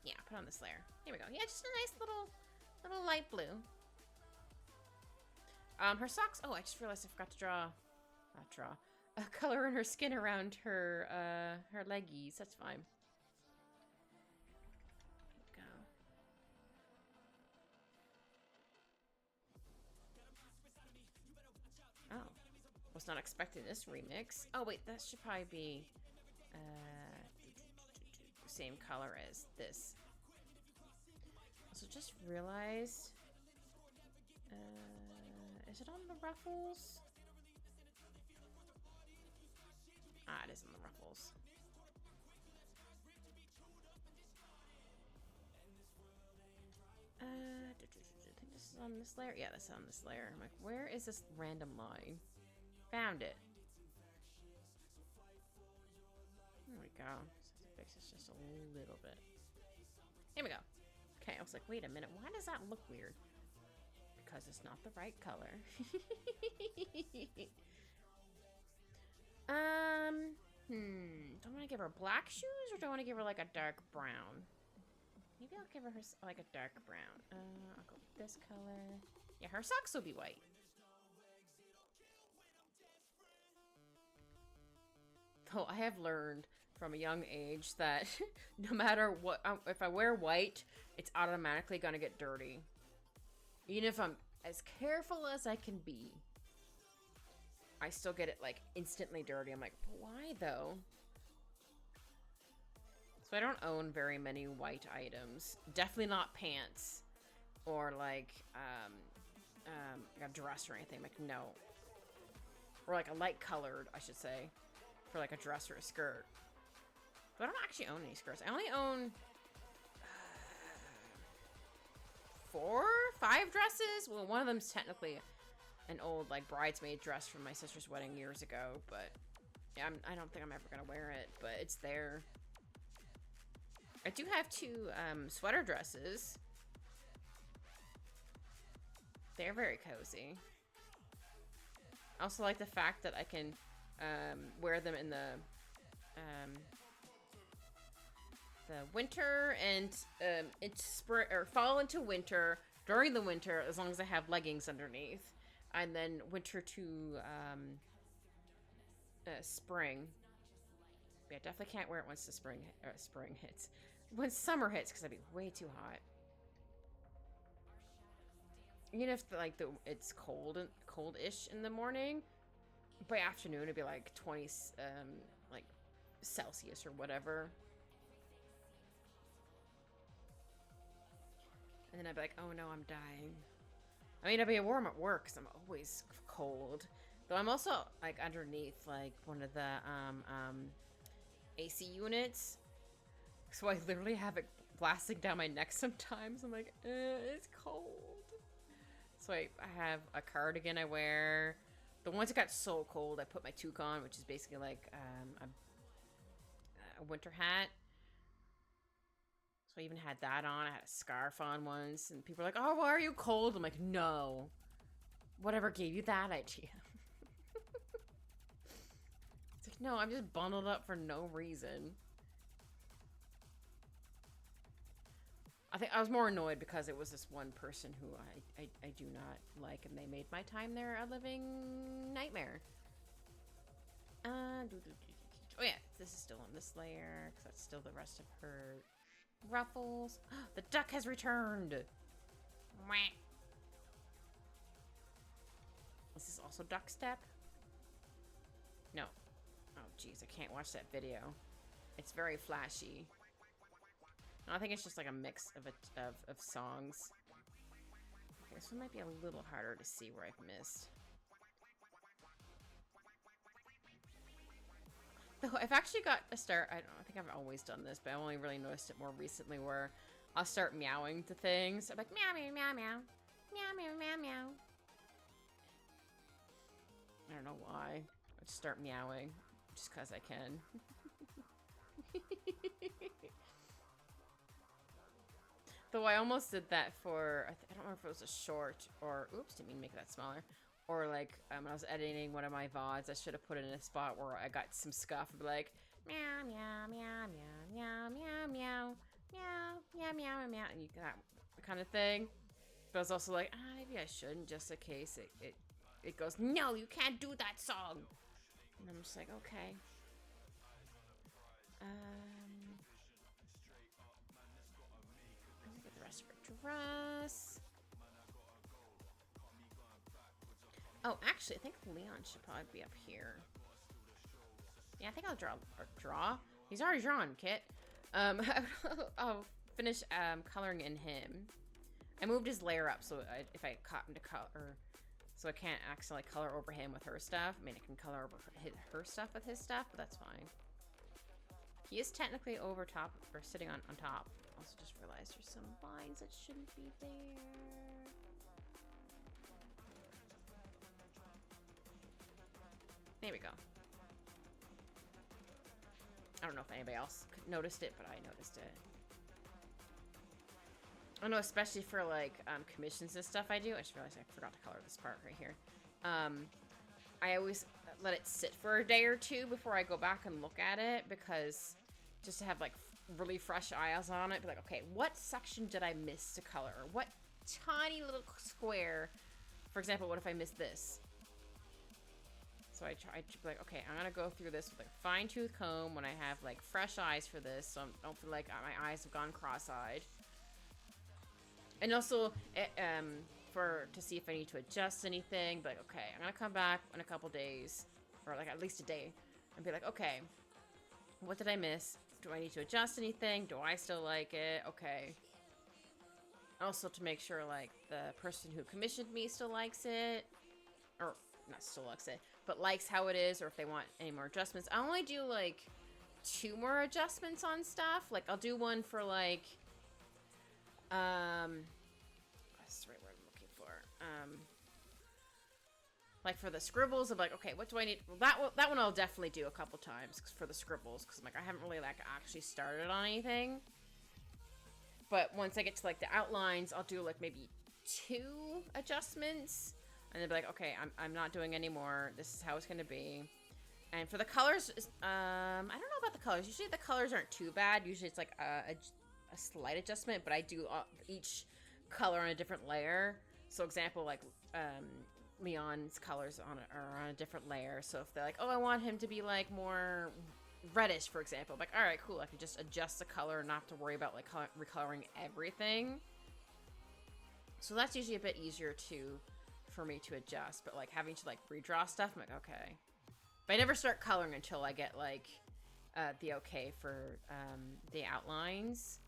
Yeah, put on this layer. Here we go. Yeah, just a nice little light blue. Her socks. Oh, I just realized I forgot to draw a color in her skin around her leggies. That's fine. Go. Oh, was not expecting this remix. Oh wait, that should probably be same color as this. Also, just realized. Is it on the ruffles? Ah, it is on the ruffles. I think this is on this layer. Yeah, this is on this layer. I'm like, where is this random line? Found it. There we go. So to fix this just a little bit. Here we go. Okay, I was like, wait a minute. Why does that look weird? Because it's not the right color. Do I want to give her black shoes or do I want to give her like a dark brown? Maybe I'll give her like a dark brown. I'll go with this color. Yeah, her socks will be white. Though I have learned from a young age that no matter what, if I wear white, it's automatically gonna get dirty. Even if I'm as careful as I can be, I still get it like instantly dirty. I'm like, why though? So I don't own very many white items. Definitely not pants or like a dress or anything. Like no, or like a light colored, I should say, for like a dress or a skirt. But I don't actually own any skirts. I only own 4, 5 dresses. Well, one of them's technically an old like bridesmaid dress from my sister's wedding years ago, but yeah, I don't think I'm ever gonna wear it, but it's there. I do have 2 sweater dresses. They're very cozy. I also like the fact that I can wear them in the winter and into spring or fall into winter during the winter, as long as I have leggings underneath, and then winter to spring. Yeah, definitely can't wear it once the spring hits. When summer hits, because that'd be way too hot. Even if it's cold-ish in the morning, by afternoon it'd be like 20 like Celsius or whatever. And then I'd be like, oh no, I'm dying. I mean, I'd be warm at work because I'm always cold. Though I'm also, like, underneath, like, one of the, AC units. So I literally have it blasting down my neck sometimes. I'm like, it's cold. So I have a cardigan I wear. The ones that got so cold, I put my toque on, which is basically like a winter hat. So I even had that on. I had a scarf on once. And people are like, oh, why are you cold? I'm like, no. Whatever gave you that idea? It's like, no, I'm just bundled up for no reason. I think I was more annoyed because it was this one person who I do not like, and they made my time there a living nightmare. Oh yeah, this is still on this layer, because that's still the rest of her ruffles. The duck has returned! Is this also duck step? No. Oh jeez, I can't watch that video. It's very flashy. I think it's just like a mix of songs. Okay, this one might be a little harder to see where I've missed. Though I've actually got a start. I think I've always done this, but I only really noticed it more recently where I'll start meowing to things. I'm like meow meow meow meow meow meow meow meow. I don't know why. I just start meowing just because I can. Though I almost did that for, I don't remember if it was a short or, oops, didn't mean to make that smaller. Or like, when I was editing one of my VODs, I should have put it in a spot where I got some scuff and be like, meow, meow, meow, meow, meow, meow, meow, meow, meow, meow, meow, and you got that kind of thing. But I was also like, maybe I shouldn't, just in case it goes, no, you can't do that song. And I'm just like, okay. Dress. Oh, actually, I think Leon should probably be up here. Yeah, I think I'll draw. He's already drawn, Kit. I'll finish coloring in him. I moved his layer up so if I cut into color, so I can't accidentally color over him with her stuff. I mean, I can color over her stuff with his stuff, but that's fine. He is technically over top, or sitting on top. Also just realized there's some lines that shouldn't be there. There we go. I don't know if anybody else noticed it, but I noticed it. I know, especially for like commissions and stuff I do. I just realized I forgot to color this part right here. I always let it sit for a day or two before I go back and look at it, because just to have like really fresh eyes on it, be like, okay, what section did I miss to color? What tiny little square, for example, what if I missed this? So I try to be like, okay, I'm gonna go through this with a fine-tooth comb when I have like fresh eyes for this, so I don't feel like my eyes have gone cross-eyed. And also, to see if I need to adjust anything, but like, okay, I'm gonna come back in a couple days, or like at least a day, and be like, okay, what did I miss? Do I need to adjust anything? Do I still like it? Okay. Also to make sure like the person who commissioned me still likes it, or not still likes it, but likes how it is, or if they want any more adjustments. I only do like 2 more adjustments on stuff. Like I'll do one for like, that's the right word I'm looking for. Like for the scribbles, I'm like, okay, what do I need? Well, that one I'll definitely do a couple times for the scribbles, because I'm like, I haven't really like actually started on anything. But once I get to like the outlines, I'll do like maybe 2 adjustments, and then be like, okay, I'm not doing any more. This is how it's gonna be. And for the colors, I don't know about the colors. Usually the colors aren't too bad. Usually it's like a slight adjustment, but I do each color on a different layer. So example, like Leon's colors are on a different layer. So if they're like, oh, I want him to be like more reddish, for example, I'm like, all right, cool, I can just adjust the color and not have to worry about like recoloring everything. So that's usually a bit easier for me to adjust. But like having to like redraw stuff, I'm like, okay. But I never start coloring until I get like the okay for the outlines,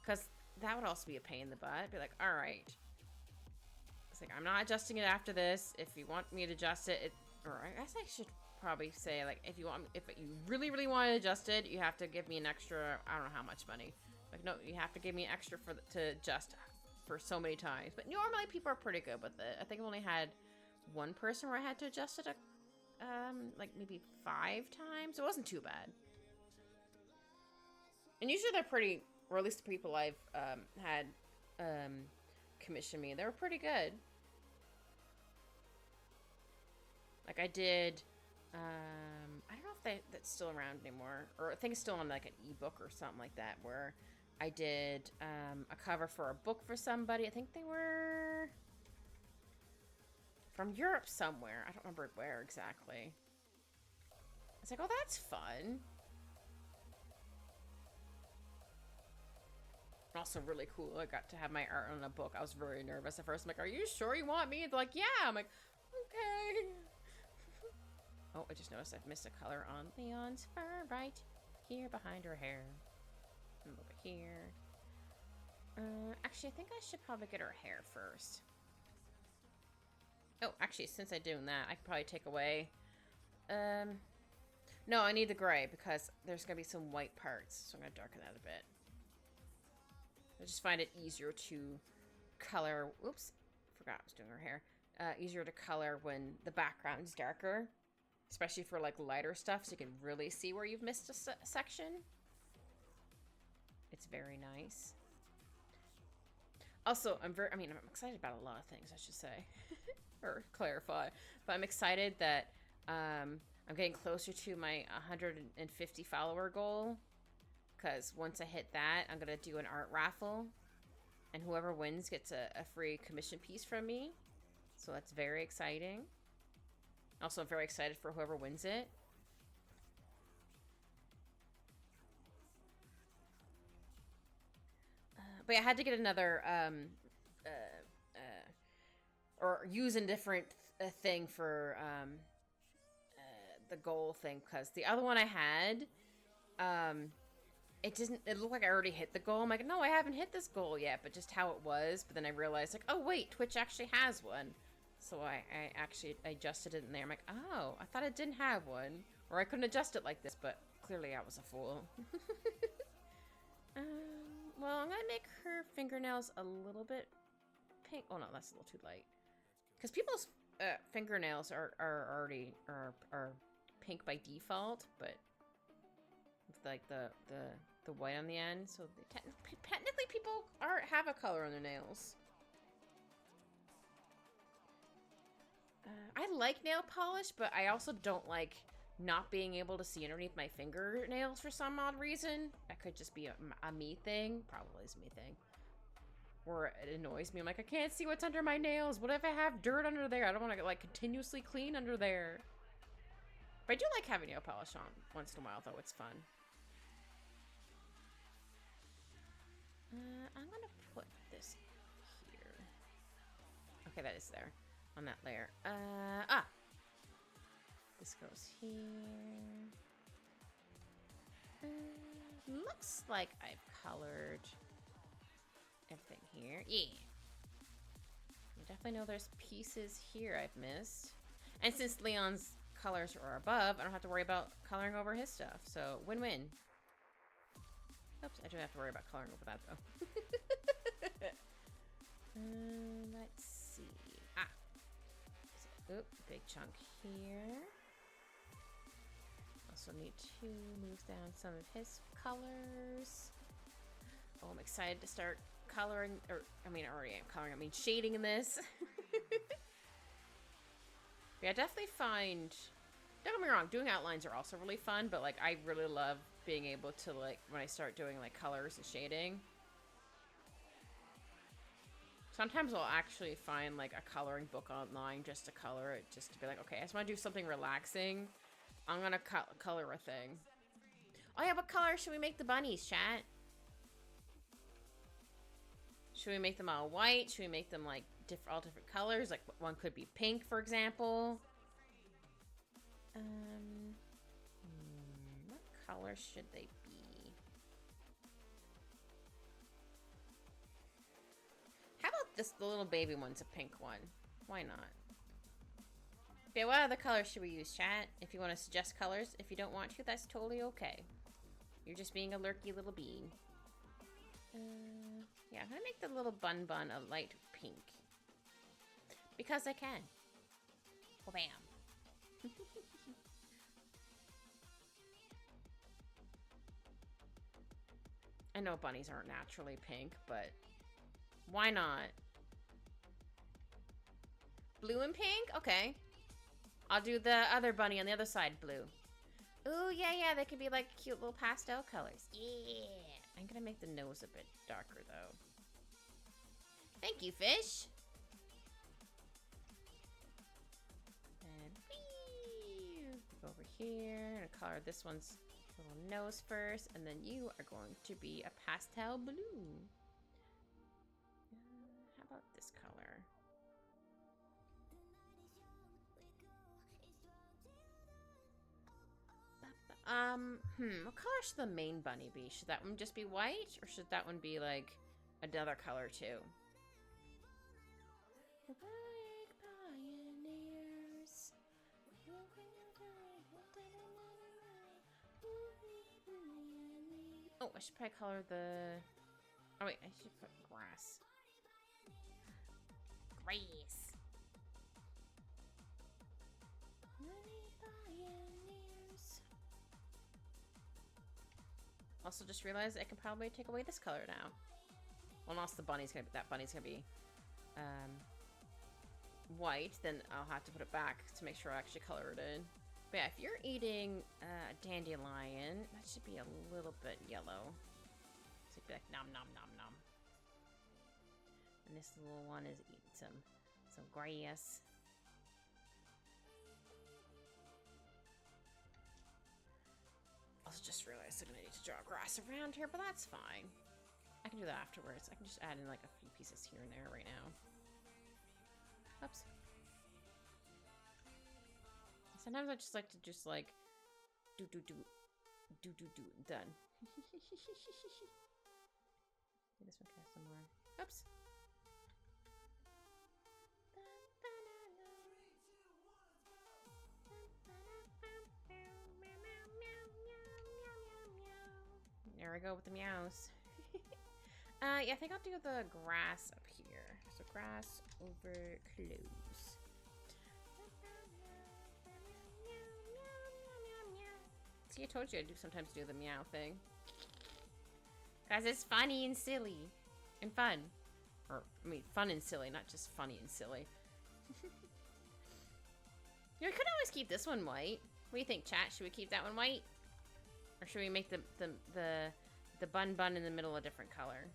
because that would also be a pain in the butt. Be like, all right. It's like, I'm not adjusting it after this. If you want me to adjust it, or I guess I should probably say, like, if you really, really want to adjust it, you have to give me an extra, I don't know how much money. Like, no, you have to give me extra to adjust for so many times. But normally people are pretty good with it. I think I've only had one person where I had to adjust it, like maybe 5 times. It wasn't too bad. And usually they're pretty, or at least the people I've had commission me, they were pretty good. Like I did, I don't know if that's still around anymore, or I think it's still on like an ebook or something like that, where I did a cover for a book for somebody. I think they were from Europe somewhere. I don't remember where exactly. It's like, oh, that's fun. Also really cool. I got to have my art on a book. I was very nervous at first. I'm like, are you sure you want me? They're like, yeah. I'm like, okay. Oh, I just noticed I've missed a color on Leon's fur right here behind her hair. And over here. Actually, I think I should probably get her hair first. Oh, actually, since I'm doing that, I could probably take away... No, I need the gray because there's going to be some white parts. So I'm going to darken that a bit. I just find it easier to color... Oops, forgot I was doing her hair. Easier to color when the background's darker. Especially for like lighter stuff, so you can really see where you've missed a section. It's very nice. Also, I'm excited about a lot of things, I should say. Or clarify. But I'm excited that I'm getting closer to my 150 follower goal. Because once I hit that, I'm going to do an art raffle. And whoever wins gets a free commission piece from me. So that's very exciting. Also, I'm very excited for whoever wins it. But I had to get another, or use a different thing for the goal thing. Because the other one I had, it looked like I already hit the goal. I'm like, no, I haven't hit this goal yet, but just how it was. But then I realized, like, oh, wait, Twitch actually has one. So I actually adjusted it in there. I'm like, oh, I thought it didn't have one. Or I couldn't adjust it like this, but clearly I was a fool. Well, I'm going to make her fingernails a little bit pink. Oh, no, that's a little too light. Because people's fingernails are already pink by default, but with like the white on the end. So technically people have a color on their nails. I like nail polish, but I also don't like not being able to see underneath my fingernails for some odd reason. That could just be a me thing. Probably is a me thing. Or it annoys me. I'm like, I can't see what's under my nails. What if I have dirt under there? I don't want to like continuously clean under there. But I do like having nail polish on once in a while, though. It's fun. I'm going to put this here. Okay, that is there. On that layer. This goes here. Looks like I've colored everything here. Yeah. I definitely know there's pieces here I've missed. And since Leon's colors are above, I don't have to worry about coloring over his stuff. So, win-win. Oops, I do have to worry about coloring over that, though. Let's see. Oop, big chunk here. Also need to move down some of his colors. Oh, I'm excited to start coloring, or, I already am coloring, shading in this. Yeah, I definitely find, don't get me wrong, doing outlines are also really fun, but, like, I really love being able to, like, when I start doing, like, colors and shading. Sometimes I'll actually find, like, a coloring book online just to color it, just to be like, okay, I just want to do something relaxing. I'm gonna color a thing. Oh yeah, what color should we make the bunnies, chat? Should we make them all white? Should we make them, like, all different colors? Like, one could be pink, for example. What color should they be? the little baby one's a pink one. Why not? Okay, what other colors should we use, chat? If you want to suggest colors. If you don't want to, that's totally okay. You're just being a lurky little bean. Yeah, I'm gonna make the little bun a light pink. Because I can. Oh, bam. I know bunnies aren't naturally pink, but why not? Blue and pink? Okay. I'll do the other bunny on the other side blue. Ooh, yeah, they could be like cute little pastel colors. Yeah. I'm gonna make the nose a bit darker, though. Thank you, fish. And go over here and color this one's little nose first, and then you are going to be a pastel blue. How about this color? What color should the main bunny be? Should that one just be white, or should that one be like another color too? Oh, I should probably color the... Oh wait, I should put grass. Grass. Also, just realized I can probably take away this color now. Well, unless the bunny's gonna be, that bunny's gonna be white, then I'll have to put it back to make sure I actually color it in. But yeah, if you're eating dandelion, that should be a little bit yellow. So it'd be like nom nom nom nom. And this little one is eating some grass. Also just realized I'm gonna need to draw grass around here, but that's fine. I can do that afterwards. I can just add in like a few pieces here and there right now. Oops. Sometimes I just like to just like do done. This one can have some more. Oops. There we go with the meows. Yeah, I think I'll do the grass up here. So grass over close. See, I told you I do sometimes do the meow thing. Guys, it's funny and silly. And fun. Or, I mean, fun and silly, not just funny and silly. You know, we could always keep this one white. What do you think, chat? Should we keep that one white? Or should we make the bun in the middle a different color?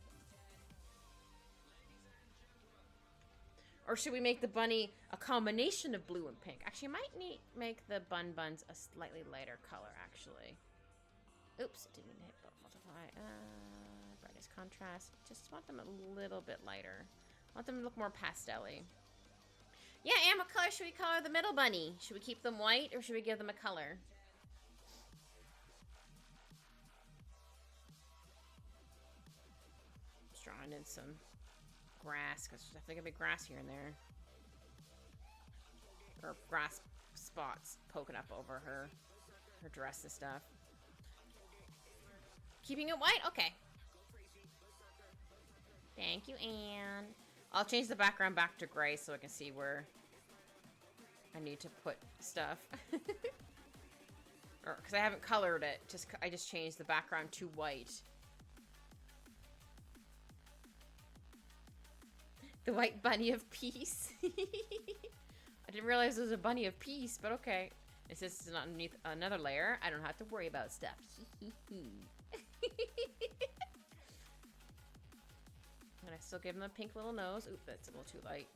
Or should we make the bunny a combination of blue and pink? Actually, I might make the buns a slightly lighter color, actually. Oops, didn't mean to hit multiply. Brightest contrast. Just want them a little bit lighter. Want them to look more pastel-y. Yeah, and what color should we color the middle bunny? Should we keep them white, or should we give them a color? Just drawing in some grass, because there's definitely gonna be grass here and there. Or grass spots poking up over her dress and stuff. Keeping it white? Okay. Thank you, Anne. I'll change the background back to gray so I can see where I need to put stuff. Or because I haven't colored it, I just changed the background to white. The white bunny of peace. I didn't realize there was a bunny of peace, but okay. It says it's not underneath another layer. I don't have to worry about stuff. And I still give him a pink little nose. Oop, that's a little too light.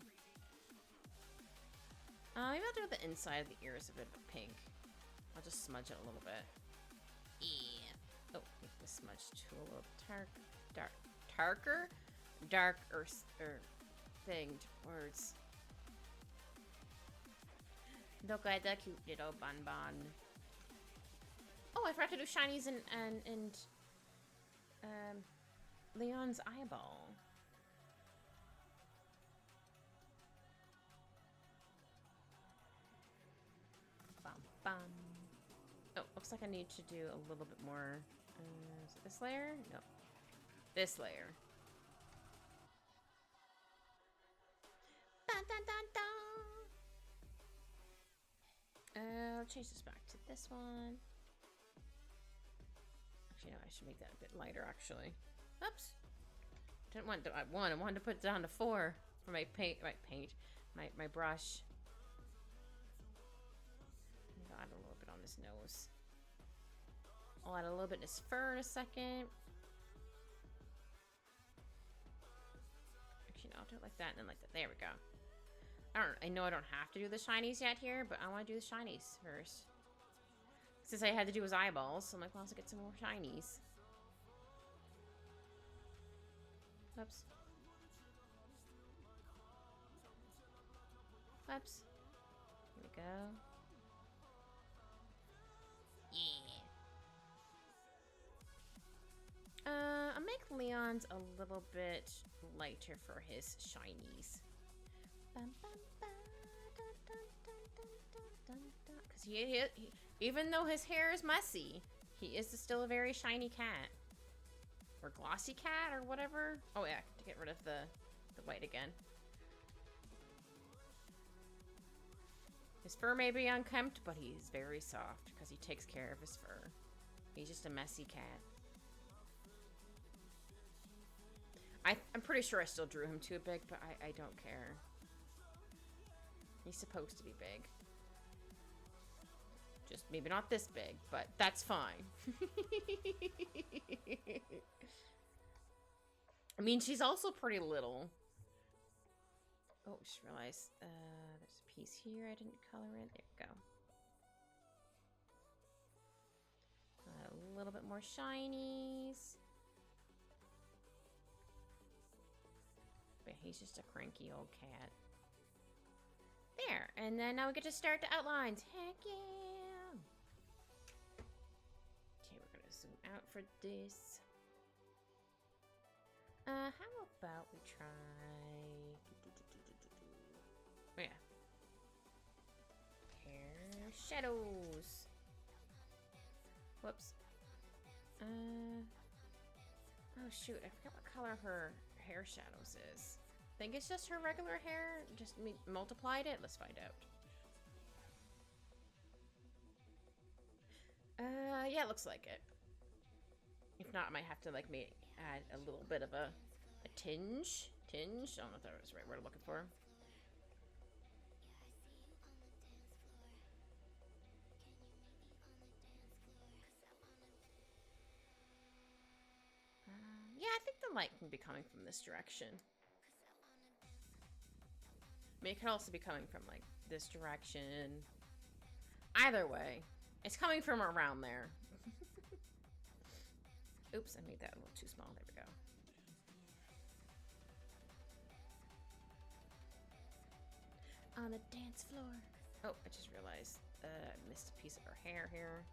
Maybe I'll do the inside of the ears a bit of pink. I'll just smudge it a little bit. Yeah. Oh, make the smudge to a little dark or thinged words. Look at the cute little bun. Oh, I forgot to do shinies and Leon's eyeball. looks like I need to do a little bit more. Is it this layer? No. This layer. Dun, dun, dun, dun. I'll change this back to this one. Actually, no, I should make that a bit lighter, actually. Oops. Didn't want to, I wanted to put it down to 4 for my my brush. I'll add a little bit on his nose. I'll add a little bit in his fur in a second. Actually, no, I'll do it like that and then like that. There we go. I know I don't have to do the shinies yet here, but I want to do the shinies first. Since I had to do his eyeballs, so I'm like, well, let's get some more shinies. Oops. Oops. Here we go. Yeah. I'll make Leon's a little bit lighter for his shinies. Because he, even though his hair is messy, he is still a very shiny cat. Or glossy cat, or whatever. Oh yeah, to get rid of the white again. His fur may be unkempt, but he's very soft because he takes care of his fur. He's just a messy cat. I'm pretty sure I still drew him too big, but I don't care. He's supposed to be big. Just maybe not this big, but that's fine. I mean, she's also pretty little. Oh, just realized there's a piece here I didn't color in. There we go. A little bit more shinies. But he's just a cranky old cat. There, and then now we get to start the outlines. Heck yeah! Okay, we're gonna zoom out for this. How about we try... Oh yeah. Hair shadows. Whoops. Oh shoot, I forgot what color her hair shadows is. I think it's just her regular hair, just multiplied it. Let's find out. Yeah, it looks like it. If not, I might have to like add a little bit of a tinge. Tinge? I don't know if that was the right word I'm looking for. Yeah, I think the light can be coming from this direction. I mean, it could also be coming from, like, this direction. Either way, it's coming from around there. Oops, I made that a little too small. There we go. On the dance floor. Oh, I just realized I missed a piece of her hair here.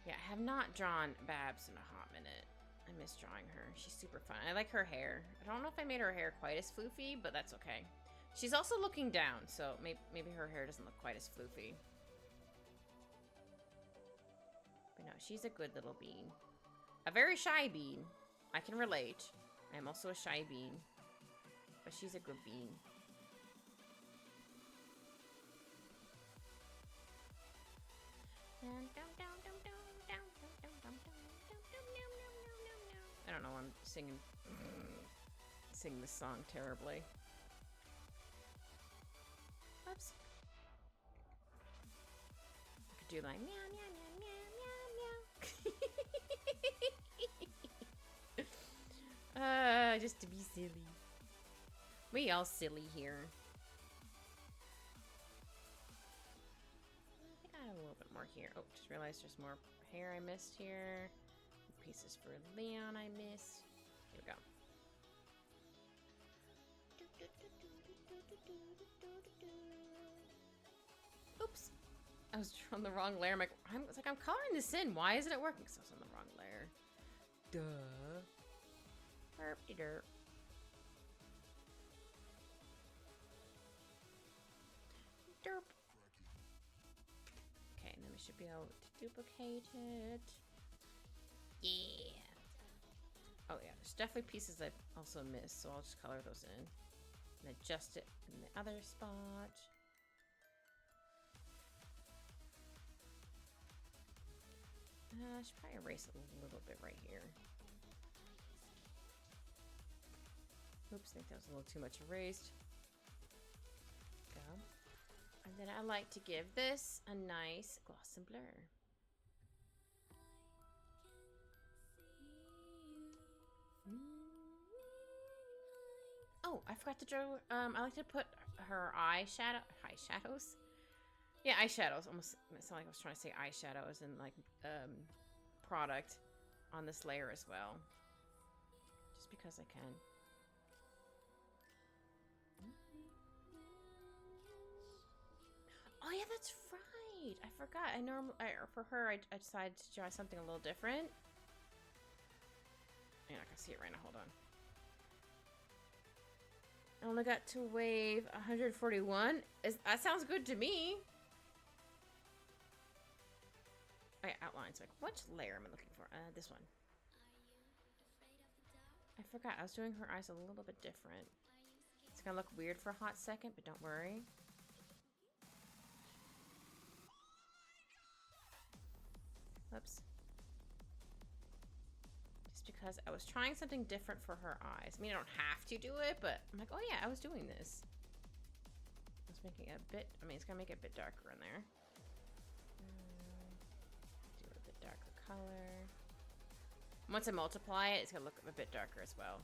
Yeah, I have not drawn Babs in a hot minute. I miss drawing her. She's super fun. I like her hair. I don't know if I made her hair quite as floofy, but that's okay. She's also looking down, so maybe her hair doesn't look quite as floofy. But no, she's a good little bean. A very shy bean. I can relate. I'm also a shy bean. But she's a good bean. I don't know, I'm singing this song terribly. Whoops. I could do like meow meow meow meow meow meow. Just to be silly. We all silly here. I think I have a little bit more here. Oh, just realized there's more hair I missed here. Pieces for Leon I missed. Here we go. Oops. I was on the wrong layer. I'm coloring this in. Why isn't it working? So I was on the wrong layer. Duh. Derp-de-derp. should be able to duplicate it. Yeah. Oh yeah, there's definitely pieces I've also missed, so I'll just color those in. And adjust it in the other spot. I should probably erase it a little bit right here. Oops, I think that was a little too much erased. Go. And then I like to give this a nice gloss and blur. Oh, I forgot to draw. I like to put her eyeshadows. Yeah, eyeshadows. Almost it sounded like I was trying to say eyeshadows and like product on this layer as well. Just because I can. Oh yeah, that's right. I forgot. For her, I decided to try something a little different. You're not gonna see it right now. Hold on. I only got to wave 141. That sounds good to me. I outlines like which layer am I looking for? This one. I forgot. I was doing her eyes a little bit different. It's gonna look weird for a hot second, but don't worry. Whoops. Just because I was trying something different for her eyes. I mean, I don't have to do it, but I'm like, oh yeah, I was doing this. I was making it a bit, I mean, it's gonna make it a bit darker in there. Do a bit darker color. Once I multiply it, it's gonna look a bit darker as well.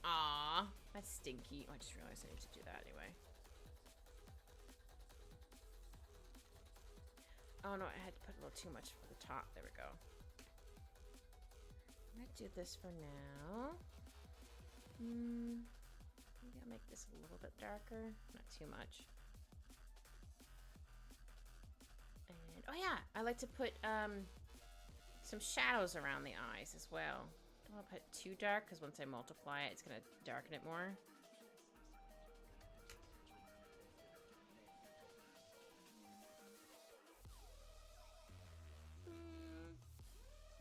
Aww, that's stinky. Oh, I just realized I need to do that anyway. Oh no, I had to put a little too much for the top. There we go. I'm gonna do this for now. Maybe I'll make this a little bit darker. Not too much. And oh yeah, I like to put some shadows around the eyes as well. Don't want to put it too dark because once I multiply it, it's gonna darken it more.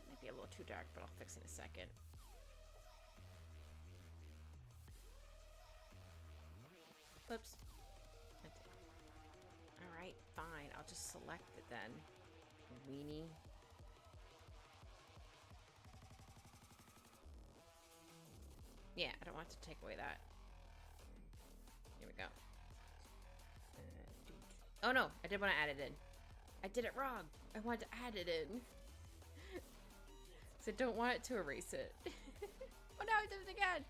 Might be a little too dark, but I'll fix it in a second. Whoops. Alright, fine. I'll just select it then. Weenie. Yeah, I don't want to take away that. Here we go. Oh no, I did want to add it in. I did it wrong. I wanted to add it in. So I don't want it to erase it. Oh no, I did it again.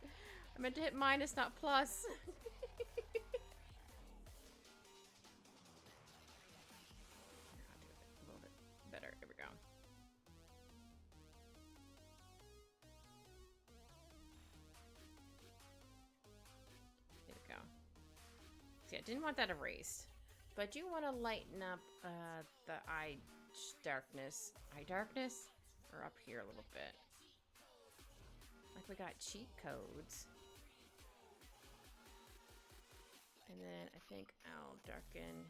I meant to hit minus, not plus. I'll do it a little bit better. Here we go. There we go. See, I didn't want that erased. But I do want to lighten up the eye darkness. Eye darkness? Or up here a little bit. Like we got cheat codes. And then I think I'll darken...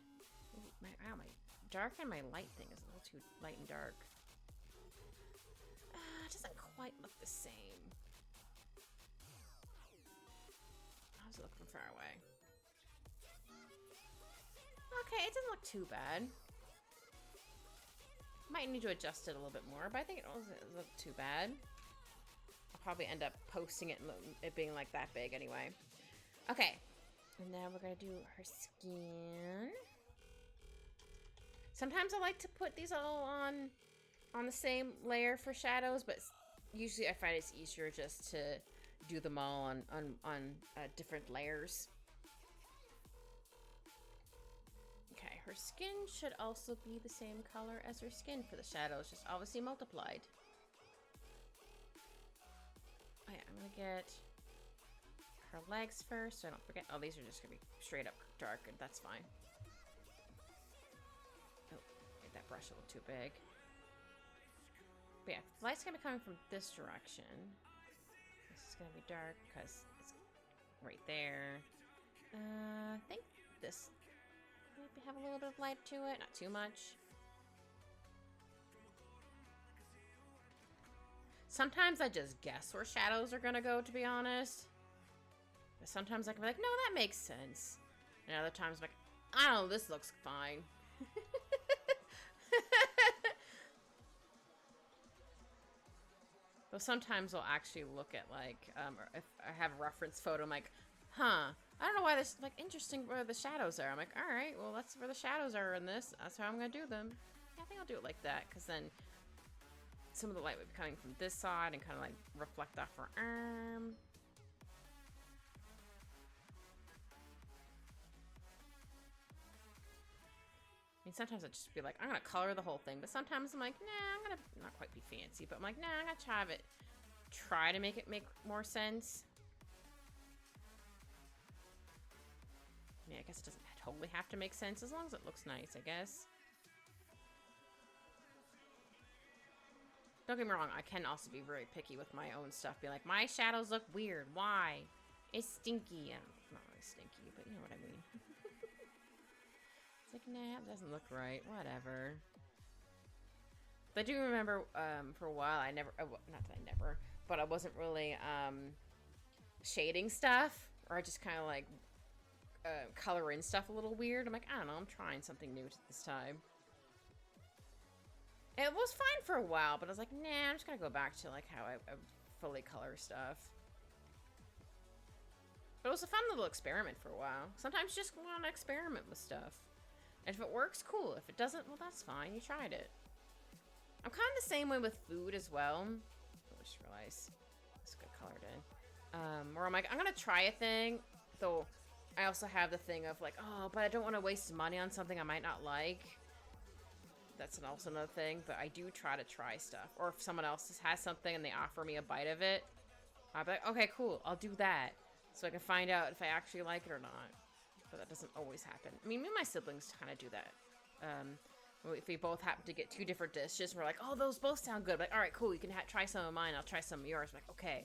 Ooh, my darken my light thing is a little too light and dark. It doesn't quite look the same. I was looking far away. Okay, it doesn't look too bad. Might need to adjust it a little bit more, but I think it doesn't look too bad. I'll probably end up posting it and it being like that big anyway. Okay, and now we're gonna do her skin. Sometimes I like to put these all on the same layer for shadows, but usually I find it's easier just to do them all on different layers. Okay, her skin should also be the same color as her skin for the shadows, just obviously multiplied. Oh yeah, I'm gonna get her legs first, so I don't forget. Oh, these are just gonna be straight up dark, and that's fine. Oh, made that brush a little too big. But yeah, the light's gonna be coming from this direction. This is gonna be dark because it's right there. I think this might have a little bit of light to it, not too much. Sometimes I just guess where shadows are gonna go, to be honest. But sometimes I can be like, no, that makes sense. And other times I'm like, I don't know, this looks fine. But sometimes I'll actually look at, like, or if I have a reference photo, I'm like, huh, I don't know why this, like, interesting where the shadows are. I'm like, all right, well, that's where the shadows are in this. That's how I'm gonna do them. Yeah, I think I'll do it like that, because then some of the light would be coming from this side and kind of, like, reflect off her arm. I mean, sometimes I'd just be like, I'm gonna color the whole thing, but sometimes I'm like, nah, I'm gonna not quite be fancy, but I'm like, nah, I'm gonna try to make it make more sense. I mean, I guess it doesn't totally have to make sense as long as it looks nice, I guess. Don't get me wrong, I can also be very picky with my own stuff. Be like, my shadows look weird. Why? It's stinky. Not really stinky, but you know what I mean. It's like, nah, it doesn't look right. Whatever. But I do remember, for a while, not that I never, but I wasn't really, shading stuff. Or I just kind of, like, color in stuff a little weird. I'm like, I don't know, I'm trying something new this time. It was fine for a while, but I was like, nah, I'm just gonna go back to, like, how I fully color stuff. But it was a fun little experiment for a while. Sometimes you just want to experiment with stuff. And if it works, cool. If it doesn't, well, that's fine. You tried it. I'm kind of the same way with food as well. I just realized it's good colored in. Where I'm like, I'm gonna try a thing, though I also have the thing of like, oh, but I don't want to waste money on something I might not like. That's also another thing, but I do try to try stuff. Or if someone else has something and they offer me a bite of it, I'll be like, okay, cool, I'll do that. So I can find out if I actually like it or not. But that doesn't always happen. I mean, me and my siblings kind of do that. If we both happen to get two different dishes, we're like, oh, those both sound good. Like, all right, cool, you can try some of mine, I'll try some of yours. I'm like, okay.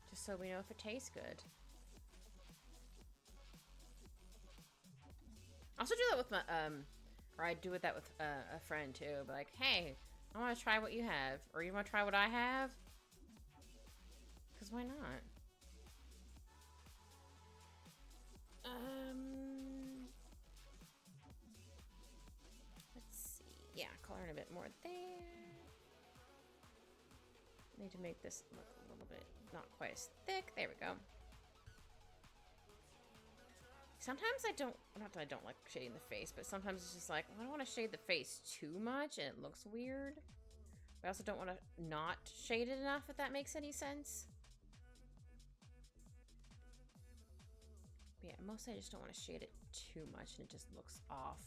Just so we know if it tastes good. I also do that with my, or I do that with a friend too. But like, hey, I want to try what you have. Or you want to try what I have? Because why not? Let's see. Yeah, coloring a bit more there. Need to make this look a little bit not quite as thick. There we go. Sometimes I don't, not that I don't like shading the face, but sometimes it's just like, well, I don't want to shade the face too much and it looks weird. But I also don't want to not shade it enough, if that makes any sense. But yeah, mostly I just don't want to shade it too much and it just looks off.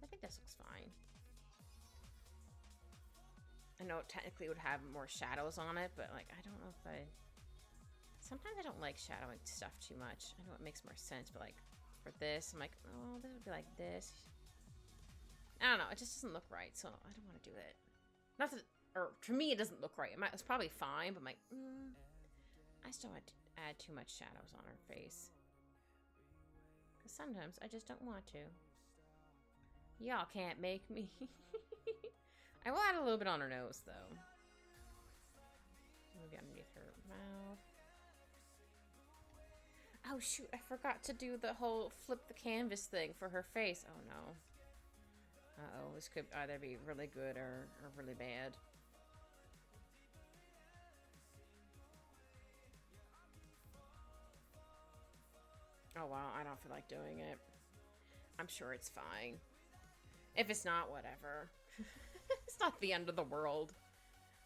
I think this looks fine. I know it technically would have more shadows on it, but like, I don't know if sometimes I don't like shadowing stuff too much. I know it makes more sense, but like for this, I'm like, oh, this would be like this. I don't know. It just doesn't look right, so I don't want to do it. Not that, or to me, it doesn't look right. It's probably fine, but I'm like, I still want to add too much shadows on her face. Because sometimes I just don't want to. Y'all can't make me. I will add a little bit on her nose, though. Maybe underneath her mouth. Oh shoot, I forgot to do the whole flip the canvas thing for her face. Oh no. Uh-oh, this could either be really good or really bad. Oh wow, I don't feel like doing it. I'm sure it's fine. If it's not, whatever. It's not the end of the world.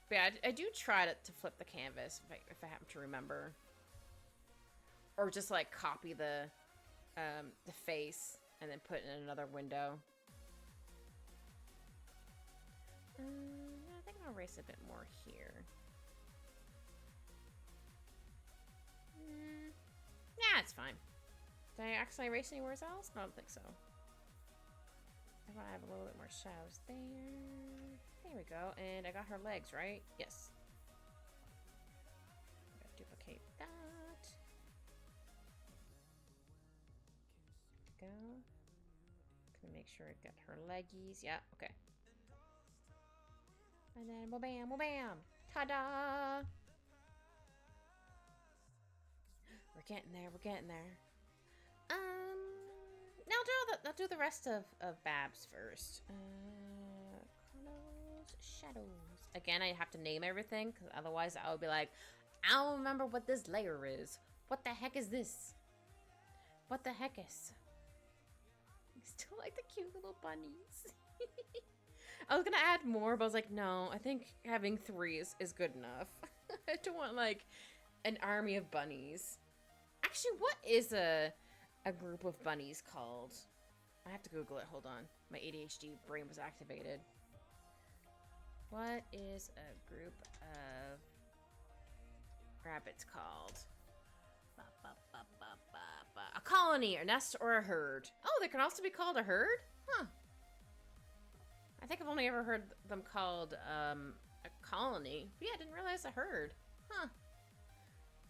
But yeah, I do try to flip the canvas if I happen to remember. Or just like copy the face and then put it in another window. I think I'll erase a bit more here. Yeah, it's fine. Did I actually erase anywhere else? No, I don't think so. I want to have a little bit more shadows there. There we go. And I got her legs, right? Yes. Gotta duplicate that. Gonna make sure I get her leggies. Yeah, okay. And then bam, bam, ta-da! We're getting there. We're getting there. Now I'll do the rest of Babs first. Colors, shadows. Again, I have to name everything because otherwise I would be like, I don't remember what this layer is. What the heck is this? What the heck is? I still like the cute little bunnies. I was gonna add more, but I was like, no, I think having 3 is good enough. I don't want like an army of bunnies. Actually, what is a group of bunnies called? I have to Google it. Hold on. My ADHD brain was activated. What is a group of rabbits called? A colony, a nest, or a herd. Oh, they can also be called a herd? Huh. I think I've only ever heard them called a colony. But yeah, I didn't realize a herd. Huh.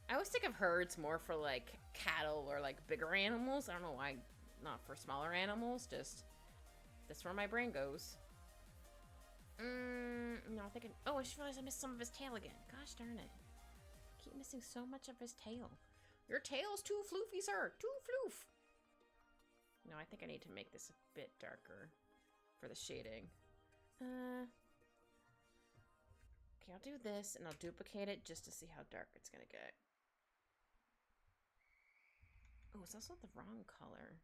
I always think of herds more for like cattle or like bigger animals. I don't know why not for smaller animals. Just that's where my brain goes. No, I'm thinking, oh, I just realized I missed some of his tail again. Gosh darn it. I keep missing so much of his tail. Your tail's too floofy, sir. Too floof. No, I think I need to make this a bit darker for the shading. Okay, I'll do this and I'll duplicate it just to see how dark it's gonna get. Oh, it's also the wrong color.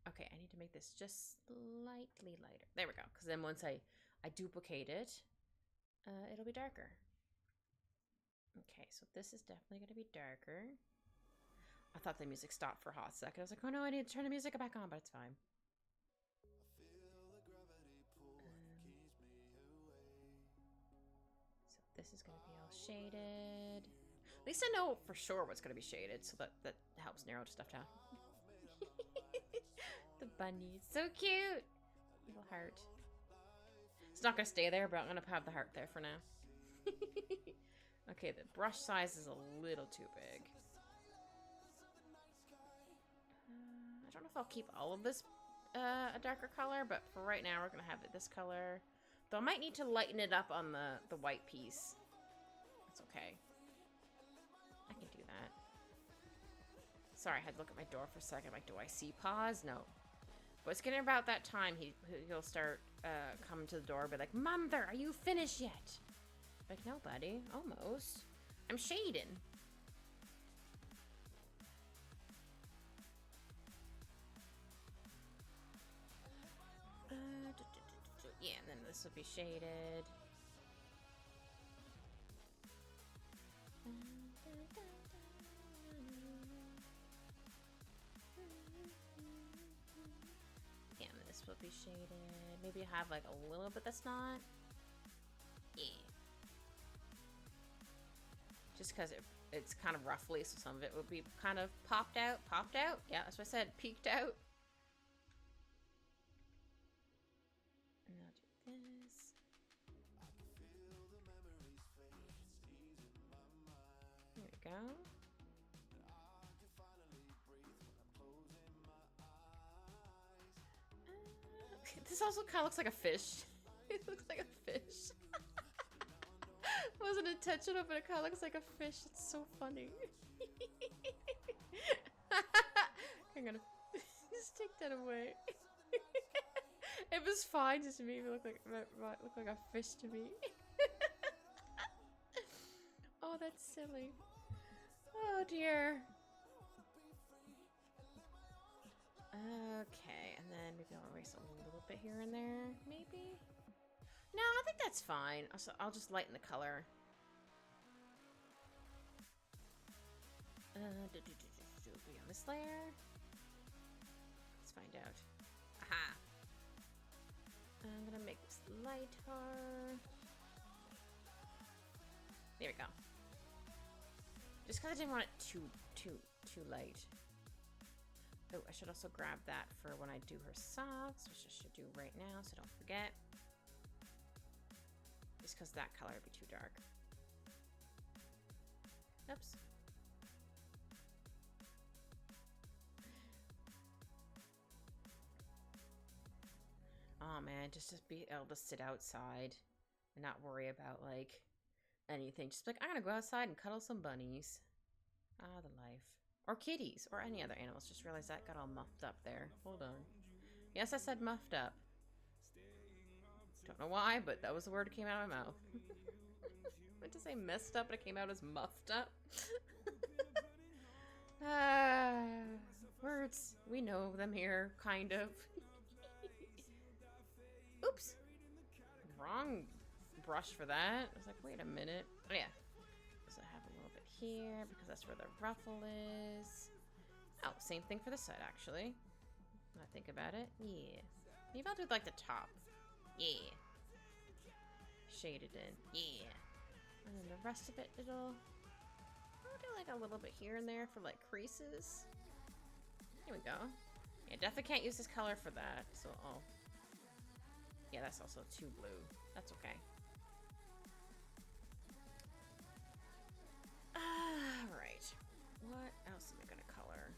Okay, I need to make this just slightly lighter. There we go. Because then once I duplicate it, it'll be darker. Okay, so this is definitely going to be darker. I thought the music stopped for a hot second. I was like, oh no, I need to turn the music back on, but it's fine. So this is going to be all shaded. At least I know for sure what's going to be shaded, so that helps narrow stuff down. The bunny. So cute. Little heart. It's not going to stay there, but I'm going to have the heart there for now. Okay, the brush size is a little too big. I don't know if I'll keep all of this a darker color, but for right now we're going to have it this color. Though I might need to lighten it up on the white piece. That's okay. I can do that. Sorry, I had to look at my door for a second. Like, do I see paws? No. But it's getting about that time he'll start coming to the door and be like, Mother, are you finished yet? Like, no, buddy. Almost. I'm shading. Yeah, and then this will be shaded. Yeah, and this will be shaded. Maybe have like a little bit that's not. Yeah. Just because it's kind of roughly, so some of it would be kind of popped out. Popped out? Yeah, that's what I said. Peeked out. And I'll do this. There we go. This also kind of looks like a fish. It looks like a fish. Wasn't intentional, but it kind of looks like a fish. It's so funny. I'm gonna just take that away. It was fine just to make it look like a fish to me. Oh, that's silly. Oh dear. Okay, and then maybe I'll erase a little bit here and there, maybe? No, I think that's fine. I'll just lighten the color. Be on this layer. Let's find out. Aha! I'm gonna make this lighter. There we go. Just because I didn't want it too light. Oh, I should also grab that for when I do her socks, which I should do right now, so don't forget. Just because that color would be too dark. Oops. Oh man, just to be able to sit outside and not worry about like anything. Just like, I'm gonna go outside and cuddle some bunnies. Ah, the life. Or kitties, or any other animals. Just realized that got all muffed up there. Hold on. Yes, I said muffed up. Don't know why, but that was the word that came out of my mouth. I meant to say messed up, but it came out as muffed up. Words. We know them here, kind of. Oops. Wrong brush for that. I was like, wait a minute. Oh, yeah. So I have a little bit here, because that's where the ruffle is. Oh, same thing for this side, actually. When I think about it. Yeah. Maybe I'll do, like, the top. Yeah. Shaded in. Yeah. And then the rest of it, I'll do, like, a little bit here and there for, like, creases. Here we go. Yeah, definitely can't use this color for that, so I'll... Yeah, that's also too blue. That's okay. Alright. What else am I gonna color?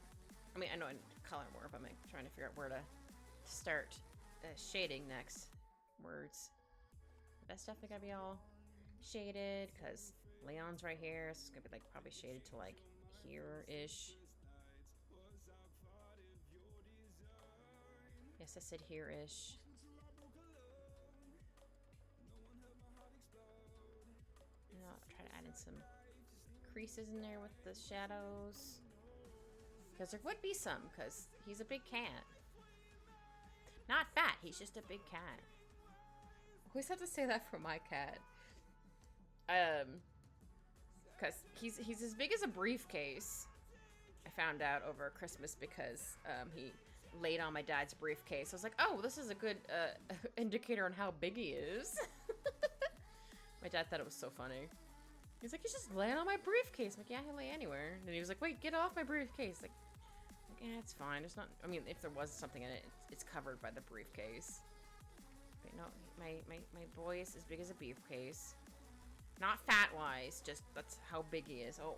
I mean, I know I need to color more, but I'm trying to figure out where to start shading next. Words. That's definitely gotta be all shaded, because Leon's right here, so it's gonna be like probably shaded to like here-ish. Yes, I said here-ish. I'll try to add in some creases in there with the shadows. Because there would be some, because he's a big cat. Not fat, he's just a big cat. I always have to say that for my cat. Because he's as big as a briefcase. I found out over Christmas because he laid on my dad's briefcase. I was like, oh, this is a good indicator on how big he is. My dad thought it was so funny. He's like, he's just laying on my briefcase. I'm like, yeah, he'll lay anywhere. And he was like, wait, get off my briefcase. Like, yeah, it's fine. There's not, I mean, if there was something in it, it's covered by the briefcase. But no, my boy is as big as a briefcase. Not fat-wise, just that's how big he is. Oh,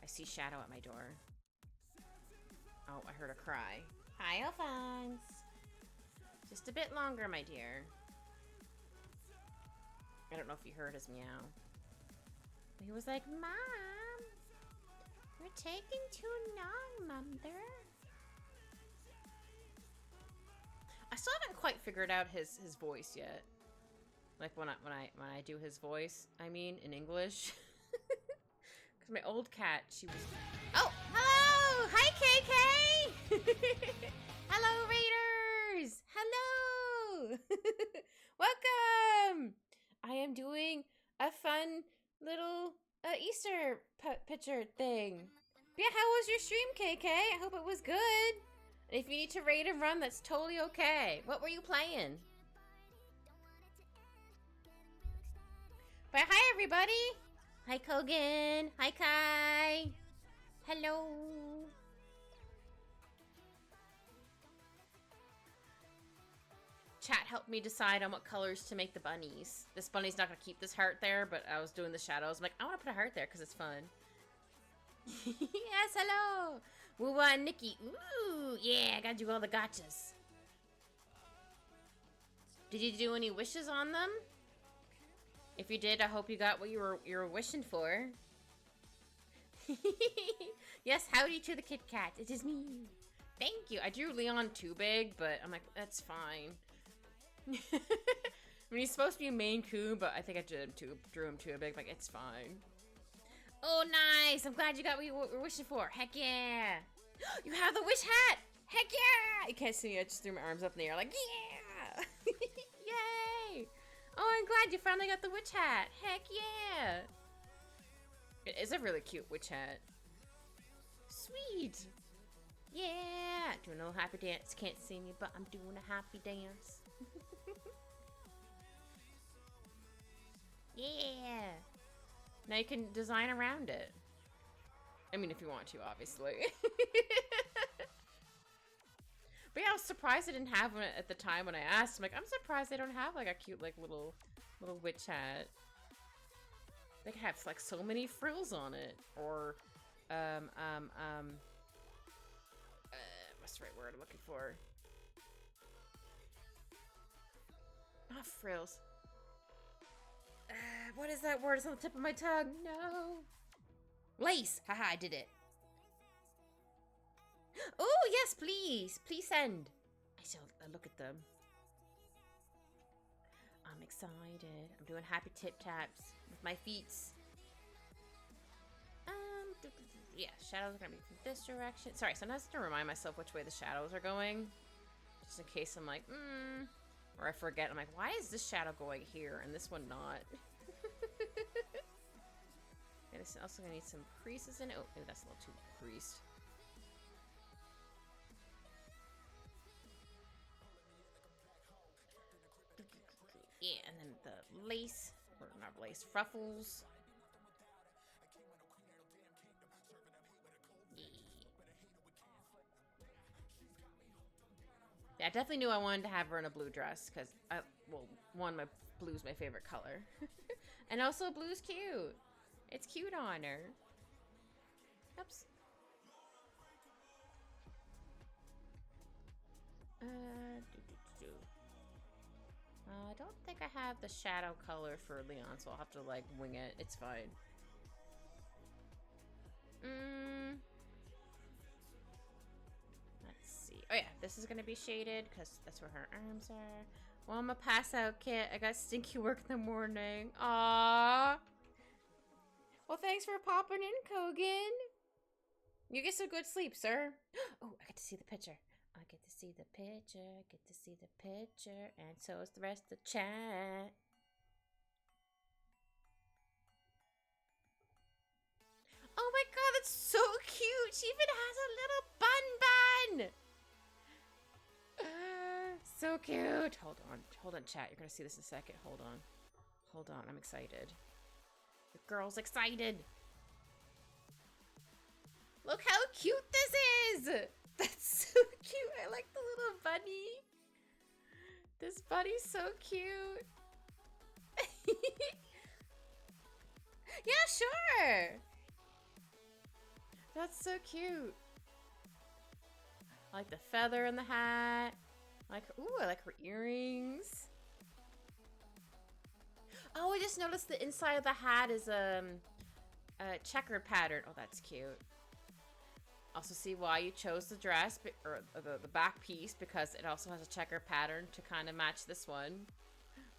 I see Shadow at my door. Oh, I heard a cry. Hi, Alphonse. Just a bit longer, my dear. I don't know if you heard his meow. He was like, Mom, you're taking too long, Mother. I still haven't quite figured out his voice yet. Like when I do his voice, I mean in English. Because my old cat, she was. Oh, hello! Hi, KK! Hello, Raiders! Hello! Welcome! I am doing a fun little Easter picture thing. But yeah, how was your stream, KK? I hope it was good. And if you need to raid and run, that's totally okay. What were you playing? But hi, everybody. Hi, Kogan. Hi, Kai. Hello. Chat helped me decide on what colors to make the bunnies. This bunny's not gonna keep this heart there, but I was doing the shadows. I'm like, I want to put a heart there because it's fun. Yes, hello. Woo-wah and Nikki. Ooh, yeah, I gotta do all the gotchas. Did you do any wishes on them? If you did, I hope you got what you were wishing for. Yes, howdy to the Kit Kat. It is me. Thank you. I drew Leon too big, but I'm like, that's fine. I mean, he's supposed to be a Maine Coon, but I think I drew him too big. Like, it's fine. Oh, nice. I'm glad you got what you were wishing for. Heck yeah. You have the wish hat. Heck yeah. You can't see me. I just threw my arms up in the air like, yeah. Yay. Oh, I'm glad you finally got the witch hat. Heck yeah. It is a really cute witch hat. Sweet. Yeah. Doing a little happy dance. Can't see me, but I'm doing a happy dance. Yeah. Now you can design around it. I mean, if you want to, obviously. But yeah, I was surprised I didn't have one at the time when I asked. I'm like, I'm surprised they don't have like a cute like little witch hat. They could have like so many frills on it, or what's the right word I'm looking for? Not frills. What is that word? It's on the tip of my tongue. No. Lace. Haha, I did it. Oh, yes, please. Please send. I shall look at them. I'm excited. I'm doing happy tip taps with my feet. Yeah, shadows are gonna be from this direction. Sorry, sometimes I have to remind myself which way the shadows are going. Just in case I'm like, or I forget. I'm like, why is this shadow going here and this one not? And it's also gonna need some creases in it. Oh, maybe that's a little too creased. Yeah, and then the lace, or not lace, ruffles. Yeah, I definitely knew I wanted to have her in a blue dress, because, well, one, my blue's my favorite color. And also, blue's cute. It's cute on her. Oops. I don't think I have the shadow color for Leon, so I'll have to, like, wing it. It's fine. Let's see. Oh, yeah, this is gonna be shaded, because that's where her arms are. Well, I'm a pass-out kid. I got stinky work in the morning. Aww. Well, thanks for popping in, Kogan. You get some good sleep, sir. Oh, I get to see the picture. I get to see the picture, get to see the picture, and so is the rest of the chat. Oh my god, that's so cute! She even has a little bun bun! So cute! Hold on, chat. You're gonna see this in a second. Hold on, I'm excited. The girl's excited! Look how cute this is! That's so cute! I like the little bunny! This bunny's so cute! Yeah, sure! That's so cute! I like the feather in the hat. I like her earrings. Oh, I just noticed the inside of the hat is a checkered pattern. Oh, that's cute. Also see why you chose the dress, or the back piece, because it also has a checker pattern to kind of match this one.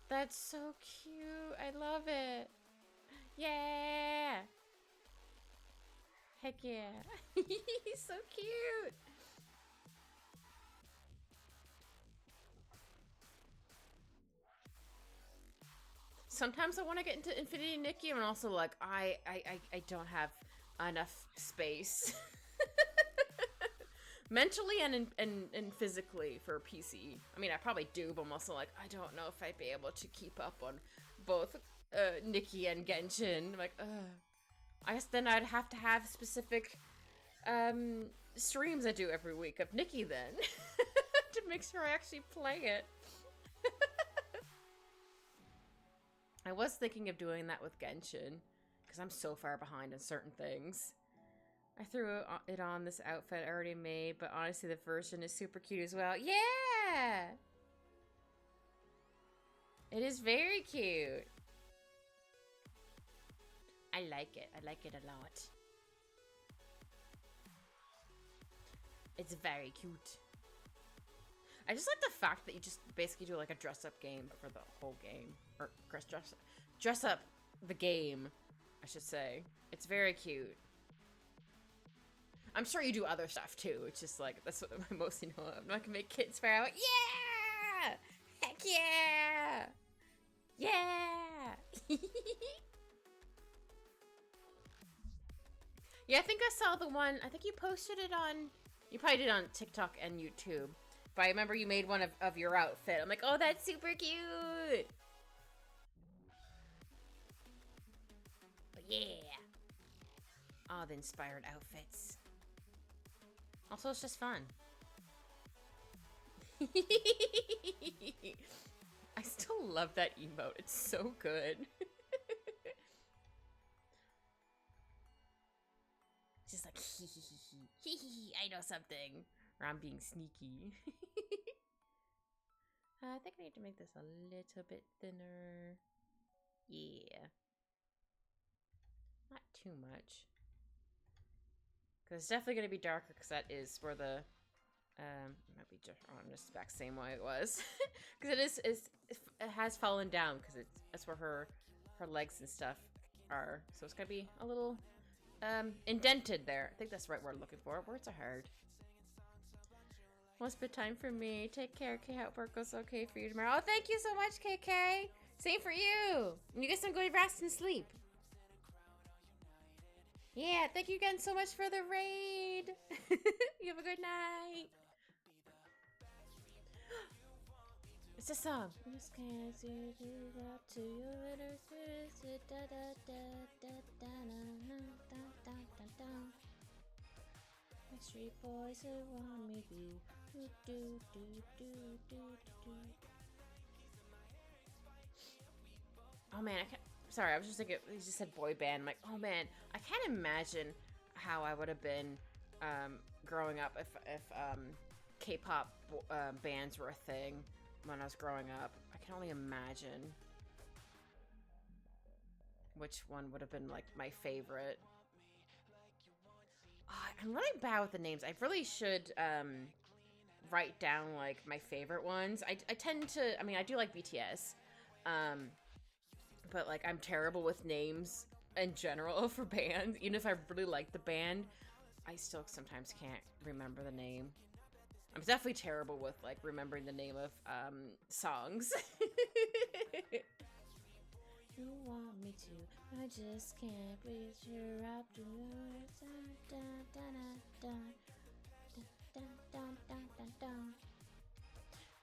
That's so cute. I love it. Yeah. Heck yeah. He's so cute. Sometimes I want to get into Infinity Nikki, and also like I don't have enough space. Mentally and physically for PC. I mean, I probably do, but I'm also like, I don't know if I'd be able to keep up on both Nikki and Genshin. I'm like, ugh. I guess then I'd have to have specific streams I do every week of Nikki then to make sure I actually play it. I was thinking of doing that with Genshin because I'm so far behind in certain things. I threw it on this outfit I already made, but honestly the version is super cute as well. Yeah! It is very cute. I like it. I like it a lot. It's very cute. I just like the fact that you just basically do like a dress-up game for the whole game. Or dress up the game, I should say. It's very cute. I'm sure you do other stuff too. It's just like, that's what I mostly know of. I'm not gonna make kids fare out. Yeah! Heck yeah! Yeah! Yeah, I think I saw the one. I think you posted it on. You probably did on TikTok and YouTube. But I remember you made one of your outfit. I'm like, oh, that's super cute. But yeah. Oh, the inspired outfits. Also, it's just fun. I still love that emote. It's so good. Just like, hee, I know something. Or I'm being sneaky. I think I need to make this a little bit thinner. Yeah. Not too much. Because it's definitely going to be darker because that is where the... it might be just on just the back same way it was. Because it has fallen down because that's where her legs and stuff are. So it's going to be a little indented there. I think that's the right word I'm looking for. Words are hard. What's bedtime for me? Take care, K. Hope work goes okay for you tomorrow. Oh, thank you so much, KK. Same for you. You get some good rest and sleep. Yeah, thank you again so much for the raid. You have a good night. It's a song. Just can't see up to your inner spirit. Da da da da da da da da da. Street boys who want me do do do do do do. Oh man, I can't. Sorry, I was just thinking. You just said boy band. I'm like, oh man, I can't imagine how I would have been growing up if K-pop bands were a thing when I was growing up. I can only imagine which one would have been like my favorite. I'm really bad with the names. I really should write down like my favorite ones. I tend to. I mean, I do like BTS, but like I'm terrible with names in general for bands. Even if I really like the band, I still sometimes can't remember the name. I'm definitely terrible with like remembering the name of songs. You want me to, I just can't reach her up to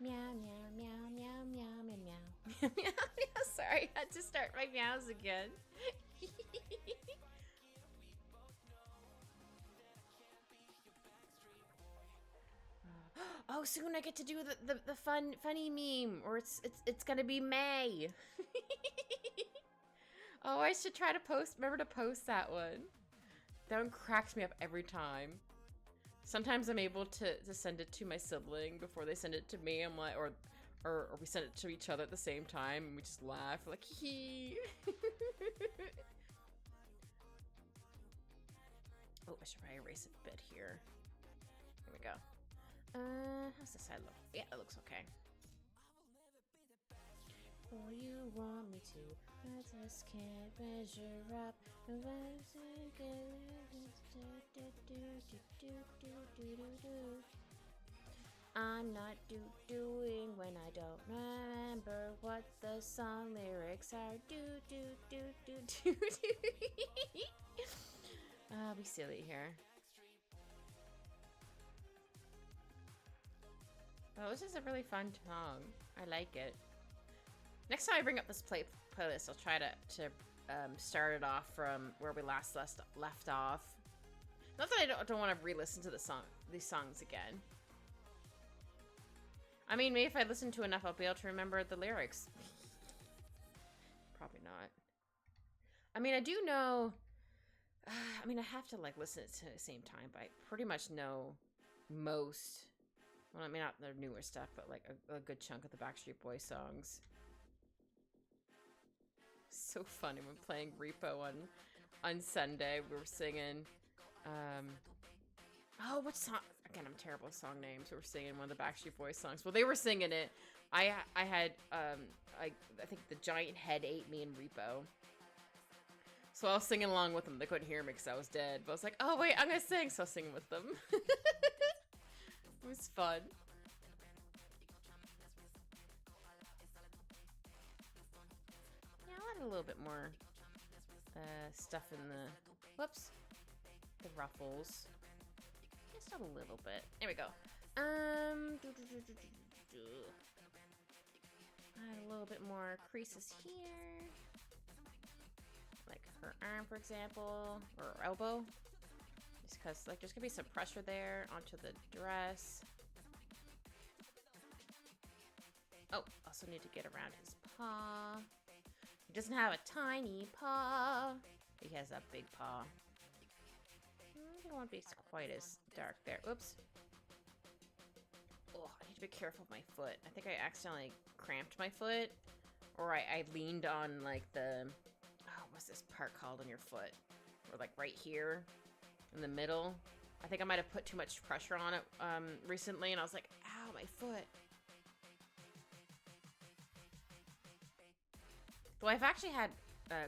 meow meow meow meow meow meow meow meow. Sorry, I had to start my meows again. Oh, soon I get to do the funny meme, or it's gonna be May. Oh, I should try to remember to post that one. That one cracks me up every time. Sometimes I'm able to send it to my sibling before they send it to me. I'm like, or we send it to each other at the same time, and we just laugh. We're like, hee. Oh, I should probably erase it a bit here. Here we go. How's this side look? Yeah, it looks okay. Oh, you want me to, I just can't measure up. I'm not doing when I don't remember what the song lyrics are. Do. I'll be silly here. Oh, this is a really fun song. I like it. Next time I bring up this playlist, I'll try to start it off from where we last left off. Not that I don't want to re-listen to these songs again. I mean, maybe if I listen to enough, I'll be able to remember the lyrics. Probably not. I mean, I do know. I mean, I have to like listen to it at the same time, but I pretty much know most. Well, I mean, not their newer stuff, but like a good chunk of the Backstreet Boys songs. So funny when playing Repo on Sunday. We were singing. Oh, what song? Again, I'm terrible with song names. We were singing one of the Backstreet Boys songs. Well, they were singing it. I had I think the giant head ate me in Repo. So I was singing along with them. They couldn't hear me because I was dead. But I was like, oh wait, I'm gonna sing. So I was singing with them. It was fun. Yeah, I'll add a little bit more stuff in the ruffles. Just a little bit. There we go. Add a little bit more creases here. Like her arm, for example, or her elbow. Just because like there's gonna be some pressure there onto the dress. Oh, also need to get around his paw. He doesn't have a tiny paw. He has a big paw. don't want to be quite as dark there. Oops. Oh, I need to be careful with my foot. I think I accidentally cramped my foot. Or I leaned on, like, the... Oh, what's this part called on your foot? Or, like, right here in the middle. I think I might have put too much pressure on it recently, and I was like, ow, my foot. Well, I've actually had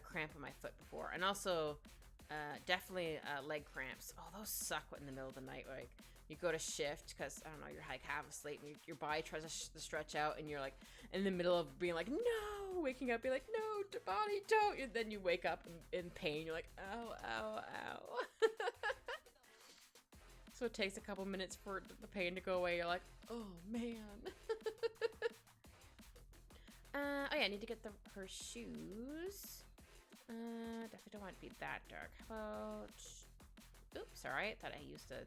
cramp on my foot before, and also definitely leg cramps. Oh, those suck in the middle of the night. Like, you go to shift because, I don't know, you're like half asleep, and your body tries to stretch out, and you're like in the middle of being like, no, waking up, be like, no, body, don't. And then you wake up in pain. You're like, ow, ow, ow. So it takes a couple minutes for the pain to go away. You're like, oh, man. Oh yeah, I need to get her shoes. Definitely don't want to be that dark. How about... Oops, alright. Thought I used a...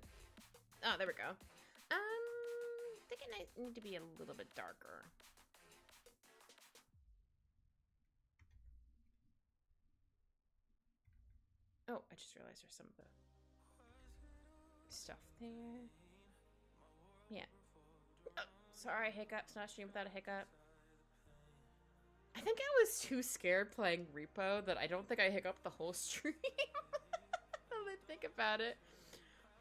Oh, there we go. Thinking I need to be a little bit darker. Oh, I just realized there's some of the stuff there. Yeah. Oh, sorry, hiccups. Not stream without a hiccup. I think I was too scared playing Repo that I don't think I hiccuped the whole stream. Now that I think about it.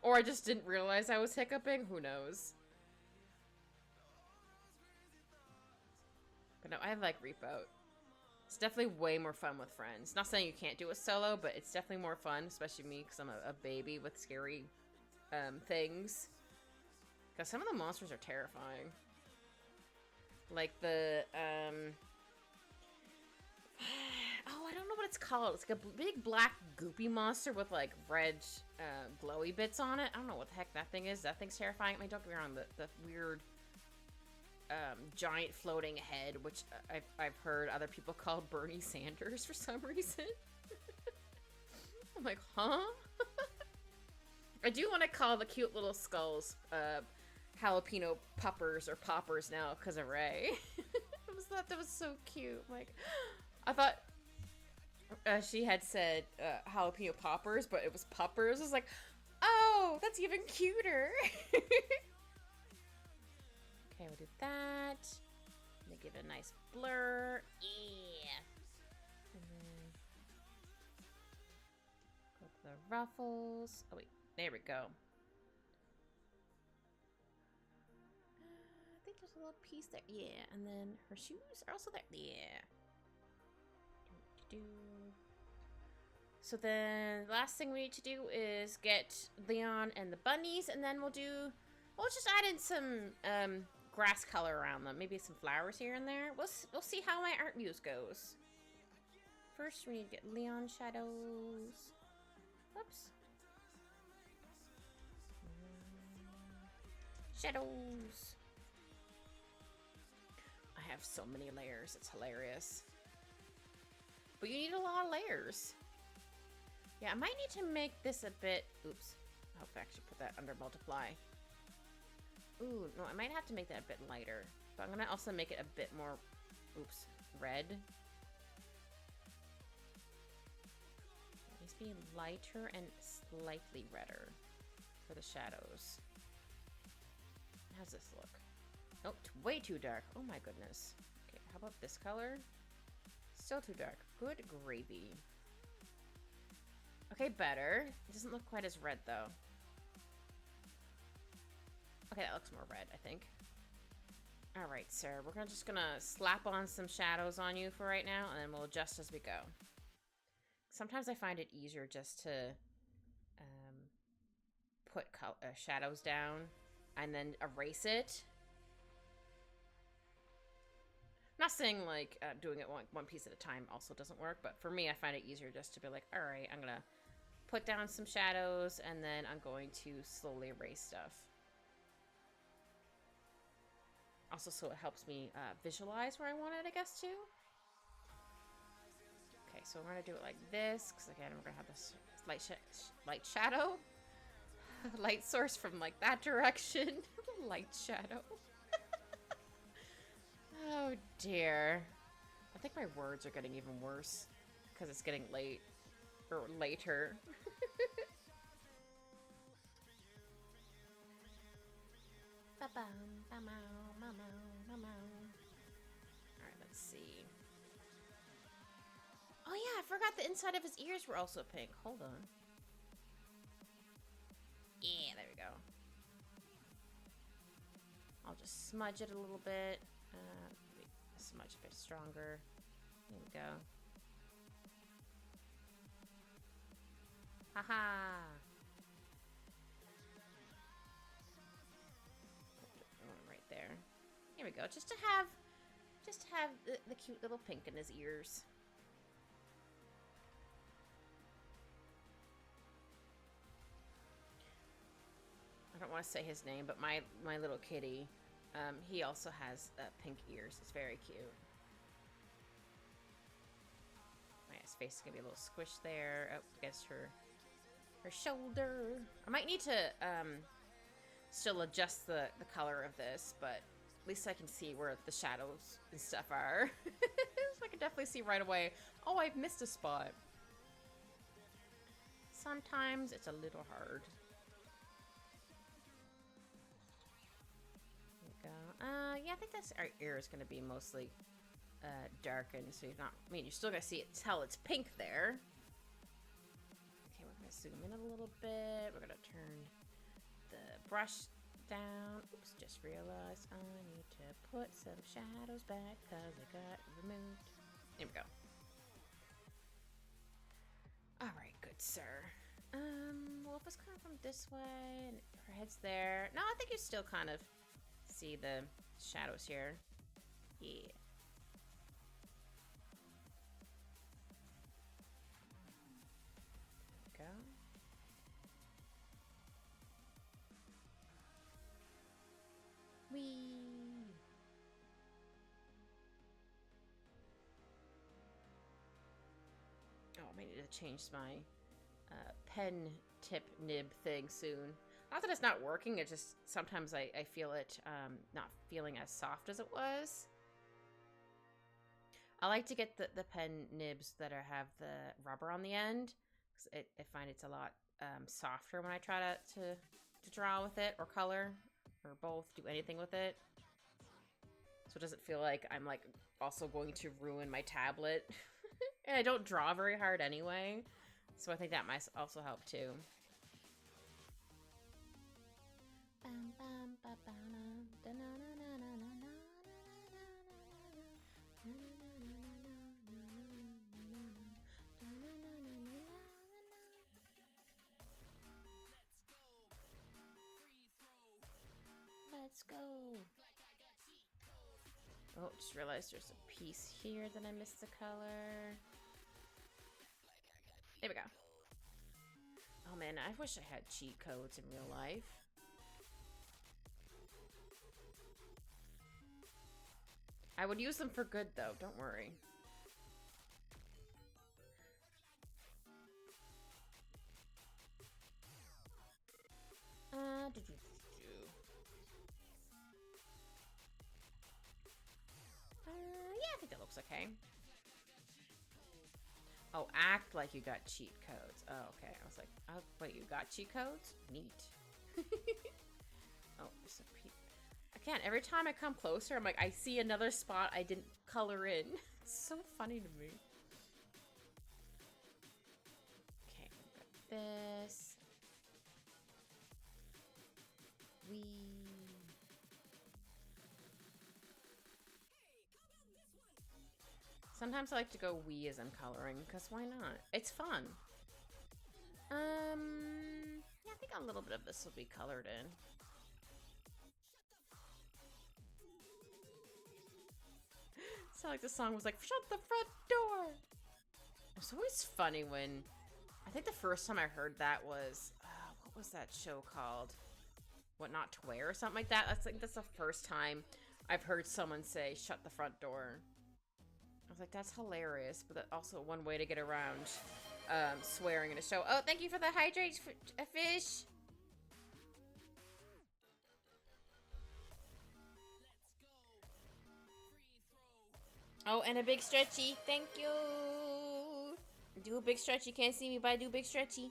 Or I just didn't realize I was hiccuping. Who knows? But no, I like Repo. It's definitely way more fun with friends. Not saying you can't do it solo, but it's definitely more fun, especially me, because I'm a baby with scary things. Because some of the monsters are terrifying. Like the, oh, I don't know what it's called. It's like a big black goopy monster with like red glowy bits on it. I don't know what the heck that thing is. That thing's terrifying. I mean, don't get me wrong, the weird giant floating head, which I've heard other people call Bernie Sanders for some reason. I'm like, huh? I do want to call the cute little skulls jalapeno puppers or poppers now because of Ray. I just thought that was so cute. Like, I thought she had said jalapeno poppers, but it was puppers. I was like, oh, that's even cuter. Okay, we'll do that. They give it a nice blur. Yeah. And then go to the ruffles. Oh wait, there we go. I think there's a little piece there. Yeah, and then her shoes are also there. Yeah. So then the last thing we need to do is get Leon and the bunnies, and then we'll just add in some grass color around them. Maybe some flowers here and there. We'll see how my art muse goes. First, we need to get Leon shadows. Oops. Shadows. I have so many layers. It's hilarious. But you need a lot of layers. Yeah, I might need to make this a bit... Oops. I hope I actually put that under multiply. Ooh, no, I might have to make that a bit lighter. But I'm going to also make it a bit more... Oops. Red. It needs to be lighter and slightly redder for the shadows. How's this look? Oh, way too dark. Oh my goodness. Okay, how about this color? Still too dark. Good gravy. Okay, better. It doesn't look quite as red, though. Okay, that looks more red, I think. Alright, sir. We're just gonna slap on some shadows on you for right now, and then we'll adjust as we go. Sometimes I find it easier just to put shadows down and then erase it. I'm not saying, like, doing it one piece at a time also doesn't work, but for me, I find it easier just to be like, alright, I'm gonna put down some shadows, and then I'm going to slowly erase stuff. Also, so it helps me visualize where I want it, I guess, too. Okay, so we're gonna do it like this, because again, we're gonna have this light shadow. Light source from, like, that direction. Light shadow. Oh, dear. I think my words are getting even worse, because it's getting late. Or later. Alright, let's see. Oh yeah, I forgot the inside of his ears were also pink. Hold on. Yeah, there we go. I'll just smudge it a little bit. Smudge a bit stronger. There we go. Haha. Right there. Here we go. Just to have the cute little pink in his ears. I don't want to say his name, but my little kitty, he also has pink ears. It's very cute. His face is gonna be a little squish there up against her shoulder. I might need to still adjust the color of this, but at least I can see where the shadows and stuff are. So I can definitely see right away, oh, I've missed a spot. Sometimes it's a little hard. There we go. Yeah, I think that's our ear is gonna be mostly darkened, so you're not, I mean, you're still gonna see it, tell it's pink there. Okay, we're gonna zoom in a little bit. We're gonna turn the brush down. Oops, just realized I need to put some shadows back because they got removed. There we go. Alright, good sir. Well, if it's coming from this way and her head's there. No, I think you still kind of see the shadows here. Yeah. Go. Whee! Oh, I may need to change my pen tip nib thing soon. Not that it's not working, it just sometimes I feel it not feeling as soft as it was. I like to get the pen nibs that have the rubber on the end, because I find it's a lot softer when I try to draw with it, or color, or both, do anything with it. So it doesn't feel like I'm like also going to ruin my tablet. And I don't draw very hard anyway, so I think that might also help too. Let's go. Oh, just realized there's a piece here that I missed the color. There we go. Oh man, I wish I had cheat codes in real life. I would use them for good though, don't worry. Yeah, I think that looks okay. Oh, act like you got cheat codes. Oh, okay. I was like, oh, wait, you got cheat codes? Neat. Oh, there's a piece. Again, every time I come closer, I'm like, I see another spot I didn't color in. It's so funny to me. Okay, we've got this. Sometimes I like to go wee as I'm coloring, because why not? It's fun. Yeah, I think a little bit of this will be colored in. It's not like the song was like, shut the front door! It's always funny when, I think the first time I heard that was, what was that show called? What Not to Wear or something like that? That's the first time I've heard someone say, shut the front door. I was like, that's hilarious, but that's also one way to get around swearing in a show. Oh, thank you for the hydrate fish. Oh, and a big stretchy. Thank you. Do a big stretchy. Can't see me, but I do big stretchy.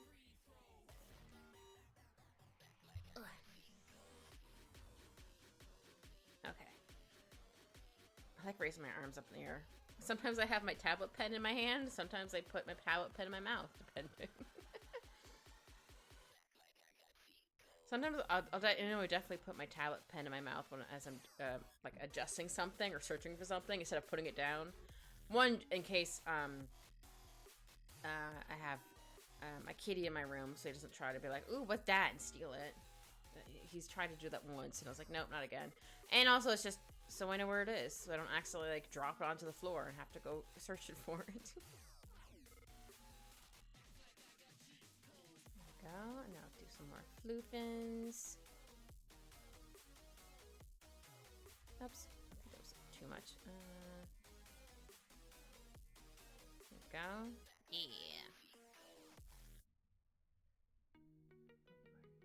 raising my arms up in the air. Sometimes I have my tablet pen in my hand. Sometimes I put my tablet pen in my mouth, depending. Sometimes I definitely put my tablet pen in my mouth as I'm like adjusting something or searching for something instead of putting it down. One, in case I have my kitty in my room, so he doesn't try to be like, ooh, what's that, and steal it. He's tried to do that once, and I was like, nope, not again. And also, it's just so I know where it is, so I don't accidentally like drop it onto the floor and have to go searching for it. There we go, and now do some more floofins. Oops, I think that was too much. There we go. Yeah.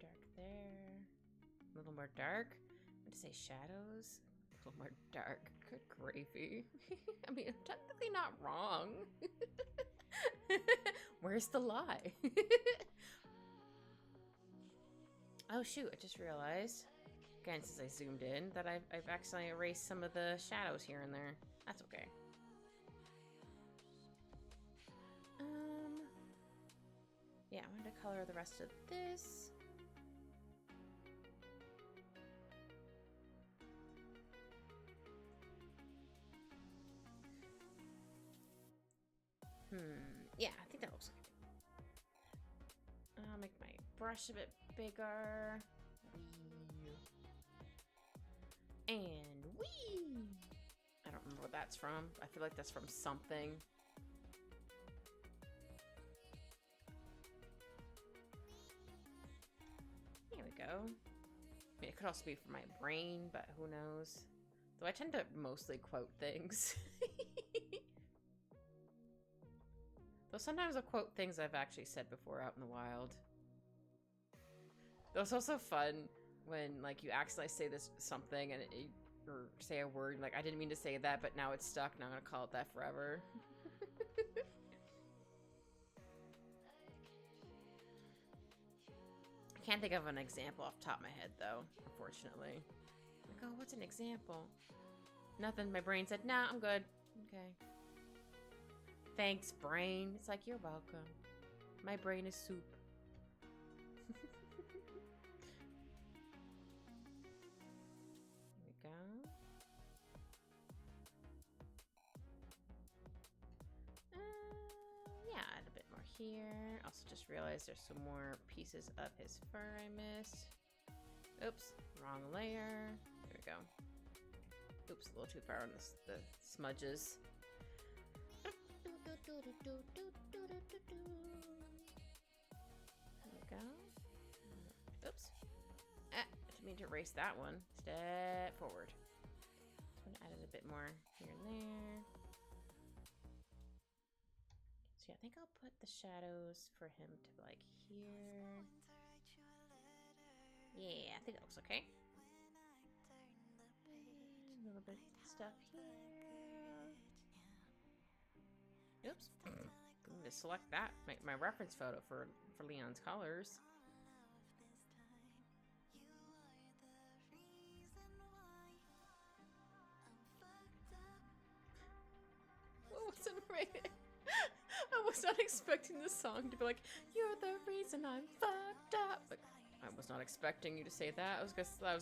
Dark there. A little more dark. I'm gonna say shadows. A little more dark. Good gravy. I mean, I'm technically not wrong. Where's the lie? Oh shoot, I just realized, again, since I zoomed in, that I've accidentally erased some of the shadows here and there. That's okay. Yeah, I'm going to color the rest of this. Yeah, I think that looks good. I'll make my brush a bit bigger. And whee! I don't remember what that's from. I feel like that's from something. There we go. I mean, it could also be from my brain, but who knows? Though I tend to mostly quote things. Though sometimes I'll quote things I've actually said before out in the wild. Though it's also fun when, like, you accidentally say something and or say a word, like, I didn't mean to say that, but now it's stuck, now I'm gonna call it that forever. I can't think of an example off the top of my head, though, unfortunately. Like, oh, what's an example? Nothing. My brain said, nah, I'm good. Okay. Thanks, brain. It's like, you're welcome. My brain is soup. Here we go. Yeah, add a bit more here. Also just realized there's some more pieces of his fur I missed. Oops, wrong layer. There we go. Oops, a little too far on the smudges. There we go. Oops. I didn't mean to erase that one. Step forward. Just want to add a bit more here and there. So yeah, I think I'll put the shadows for him to like here. Yeah, I think that looks okay. A little bit of stuff here. Oops. I'm going to select that, my reference photo for Leon's colors. What was it rated? I was not expecting this song to be like, you're the reason I'm fucked up. Like, I was not expecting you to say that. I was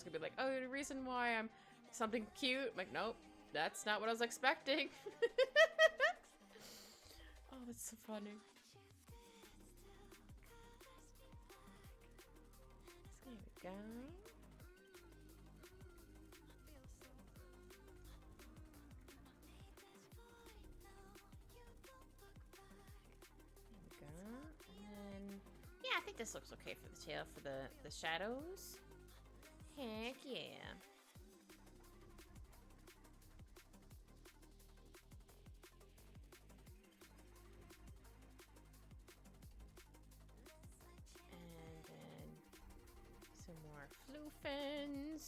gonna be like, oh, the reason why I'm something cute. I'm like, nope, that's not what I was expecting. Oh, that's so funny. There we go. There we go. And then, yeah, I think this looks okay for the tail, for the shadows. Heck yeah. Floofins.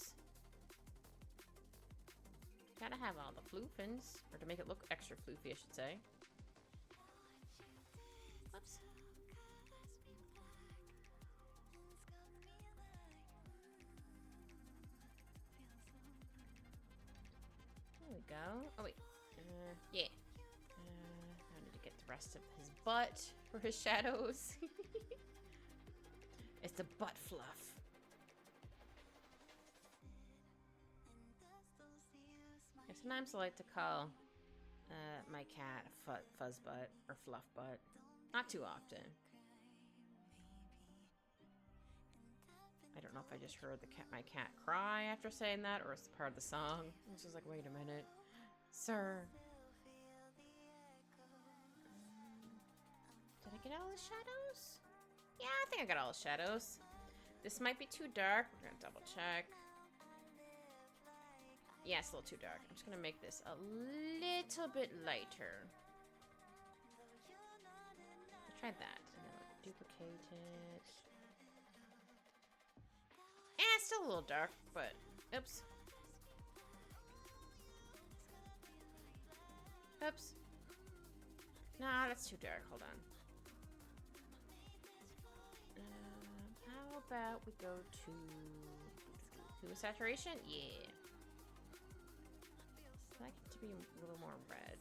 Gotta have all the floofins, or to make it look extra floofy, I should say. Whoops. There we go. Oh, wait. Yeah. I need to get the rest of his butt for his shadows. It's the butt fluff. Yeah, sometimes I like to call my cat Fuzzbutt or Fluffbutt. Not too often. I don't know if I just heard my cat cry after saying that, or it's part of the song. I was just like, wait a minute. Sir. Did I get all the shadows? Yeah, I think I got all the shadows. This might be too dark. We're gonna double check. Yeah, it's a little too dark. I'm just gonna make this a little bit lighter. I tried that. And then I'll duplicate it. It's still a little dark, but oops. Oops. Nah, that's too dark. Hold on. How about we go to hue saturation? Yeah. I'd like it to be a little more red.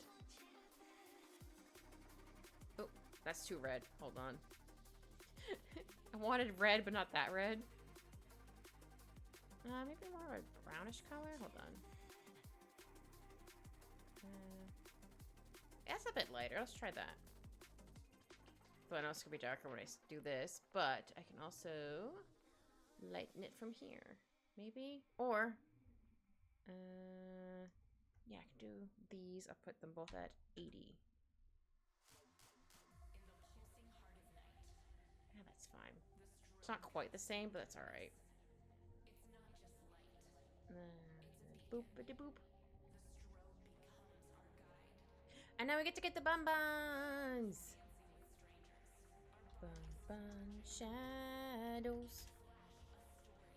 Oh, that's too red. Hold on. I wanted red, but not that red. Maybe more of a brownish color? Hold on. That's a bit lighter. Let's try that. But I know it's going to be darker when I do this. But I can also lighten it from here. Maybe? Or, yeah, I can do these. I'll put them both at 80. Yeah, that's fine. It's not quite the same, but that's alright. Boop-a-de-boop. And now we get to get the bonbons! Bonbon shadows.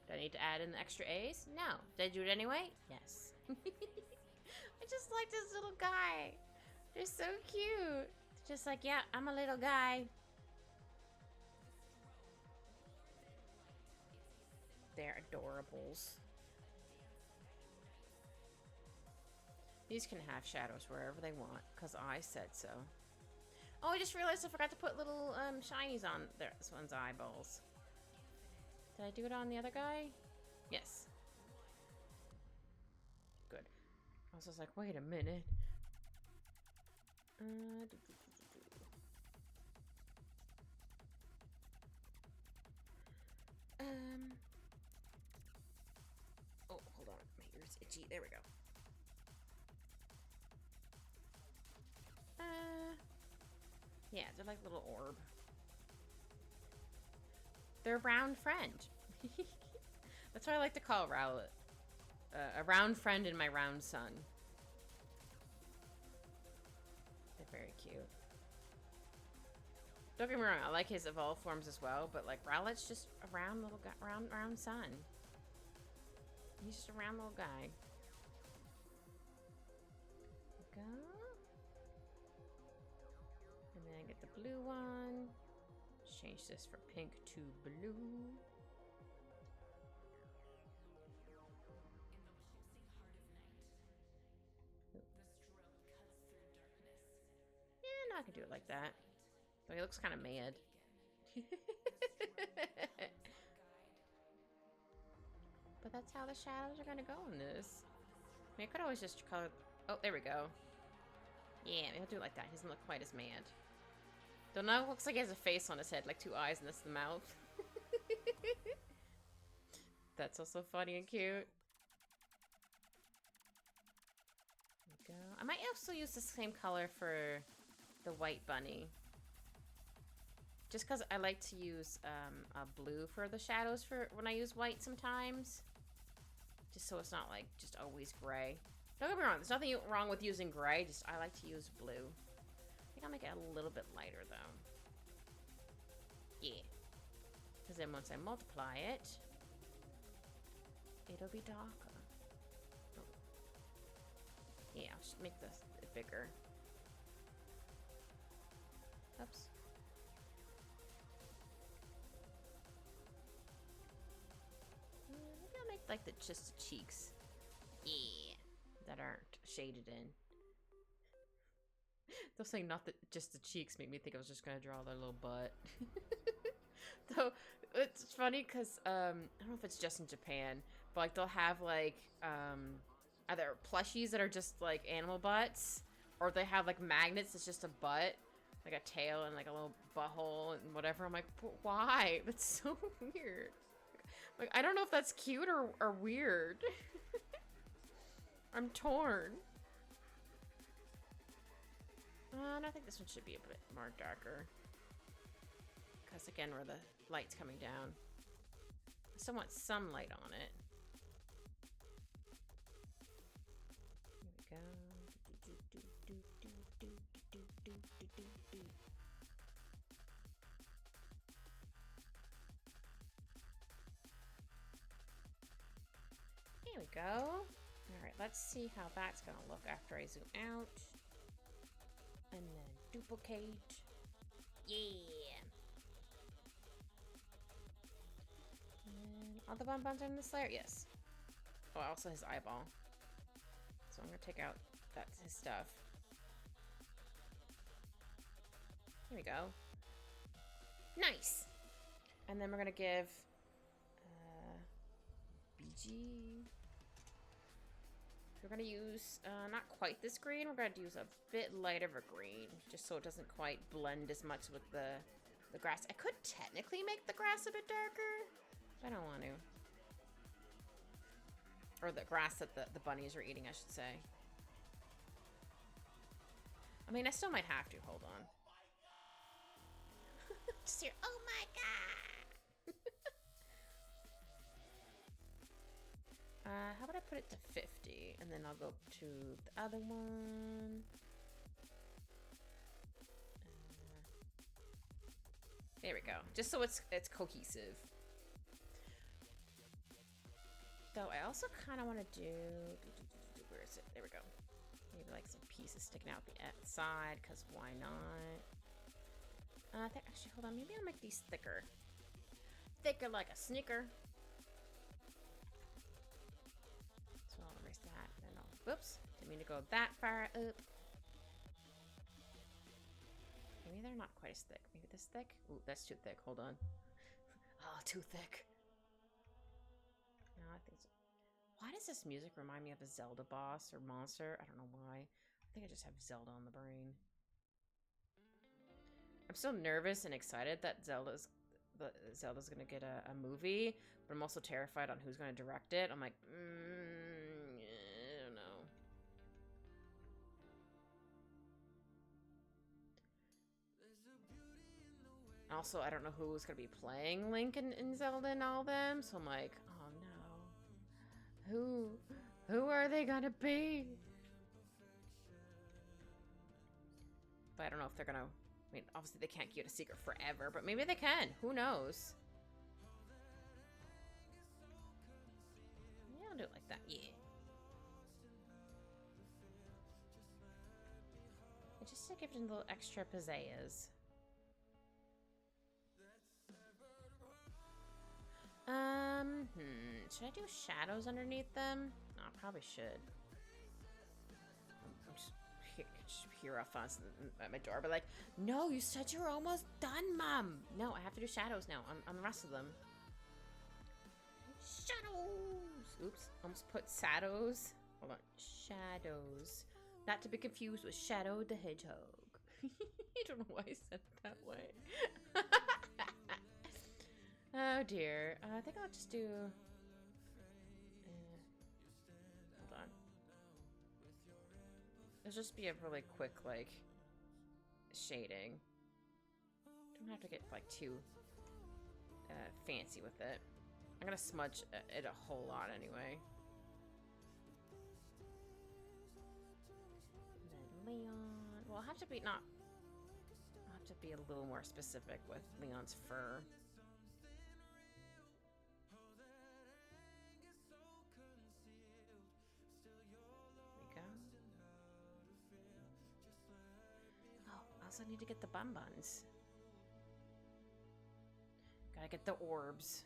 Do I need to add in the extra A's? No. Did I do it anyway? Yes. I just like this little guy. They're so cute. It's just like, yeah, I'm a little guy. They're adorables. These can have shadows wherever they want, because I said so. Oh, I just realized I forgot to put little shinies on this one's eyeballs. Did I do it on the other guy? Yes. Good. I was just like, wait a minute. Oh, hold on. My ear's itchy. There we go. Yeah, they're like little orb. They're a round friend. That's what I like to call Rowlet. A round friend and my round son. They're very cute. Don't get me wrong, I like his evolved forms as well, but like Rowlet's just a round little guy, round son. He's just a round little guy. Go. And then get the blue one. Change this from pink to blue. Yeah, no, I can do it like that. But he looks kind of mad. But that's how the shadows are gonna go in this. I mean, I could always just color. Oh, there we go. Yeah, maybe I'll do it like that. He doesn't look quite as mad. Don't know. Looks like he has a face on his head, like 2 eyes, and that's the mouth. That's also funny and cute. There we go. I might also use the same color for the white bunny. Just because I like to use a blue for the shadows for when I use white sometimes. Just so it's not like just always gray. Don't get me wrong, there's nothing wrong with using gray, just I like to use blue. I think I'll make it a little bit lighter though. Yeah. Because then once I multiply it, it'll be darker. Oh. Yeah, I'll just make this bigger. Oops. Maybe I'll make like just the cheeks. Yeah. That aren't shaded in. They'll say not that just the cheeks make me think I was just gonna draw their little butt. Though it's funny because I don't know if it's just in Japan, but like they'll have like either plushies that are just like animal butts, or they have like magnets that's just a butt, like a tail and like a little butthole and whatever. I'm like, why? That's so weird. Like I don't know if that's cute or weird. I'm torn. And I think this one should be a bit more darker. Because again, where the light's coming down. I still want some light on it. Here we go. Here we go. Alright, let's see how that's gonna look after I zoom out. And then duplicate. Yeah. And all the bonbons are in this layer? Yes. Oh, also his eyeball. So I'm gonna take out that's his stuff. Here we go. Nice. And then we're gonna give BG. We're gonna use not quite this green. We're gonna use a bit lighter of a green, just so it doesn't quite blend as much with the grass. I could technically make the grass a bit darker, but I don't want to. Or the grass that the bunnies are eating, I should say. I mean, I still might have to. Hold on. Just hear, oh my god! How about I put it to 50, and then I'll go to the other one. There we go. Just so it's cohesive. Though I also kind of want to do... Where is it? There we go. Maybe like some pieces sticking out the side, because why not? I think, actually, hold on. Maybe I'll make these thicker. Thicker like a Snicker. So I'll erase that. And then I'll... Whoops. Didn't mean to go that far up. Maybe they're not quite as thick. Maybe this thick? Ooh, that's too thick. Hold on. Oh, too thick. No, I think so. Why does this music remind me of a Zelda boss or monster? I don't know why. I think I just have Zelda on the brain. I'm so nervous and excited that Zelda's gonna get a movie, but I'm also terrified on who's gonna direct it. I'm like, I don't know. Also, I don't know who's gonna be playing Link in Zelda and all them, so I'm like, oh no. Who are they gonna be? But I don't know if they're gonna... I mean, obviously they can't keep it a secret forever, but maybe they can. Who knows? Yeah, I'll do it like that. Yeah. And just to give it a little extra pizzazz. Should I do shadows underneath them? No, I probably should. I'm just hear Alphonse at my door, but like, no, you said you were almost done, Mom. No, I have to do shadows now on the rest of them. Shadows. Oops, almost put shadows. Hold on, shadows. Not to be confused with Shadow the Hedgehog. I don't know why I said it that way. Oh dear. I think I'll just do... hold on. It'll just be a really quick, like, shading. Don't have to get, like, too fancy with it. I'm gonna smudge it a whole lot anyway. And then Leon... well, I'll have to be not... I'll have to be a little more specific with Leon's fur. I need to get the bonbons. Gotta get the orbs.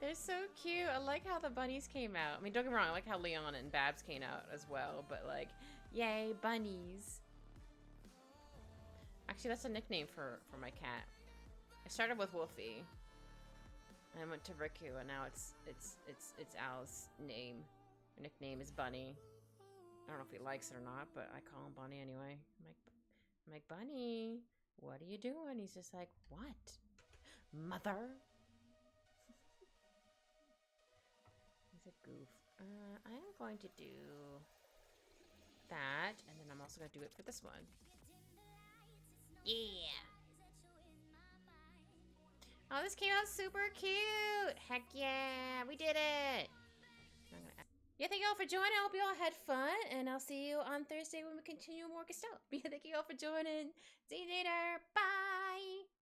They're so cute. I like how the bunnies came out. I mean, don't get me wrong, I like how Leon and Babs came out as well, but like, yay, bunnies. Actually, that's a nickname for my cat. I started with Wolfie. And I went to Riku, and now it's Al's name. Her nickname is Bunny. I don't know if he likes it or not, but I call him Bunny anyway. I'm like, Bunny, what are you doing? He's just like, what? Mother? He's a goof. I am going to do that, and then I'm also going to do it for this one. Yeah! Oh, this came out super cute! Heck yeah! We did it! Yeah, thank you all for joining. I hope you all had fun, and I'll see you on Thursday when we continue more Gestalt. Yeah, thank you all for joining. See you later. Bye!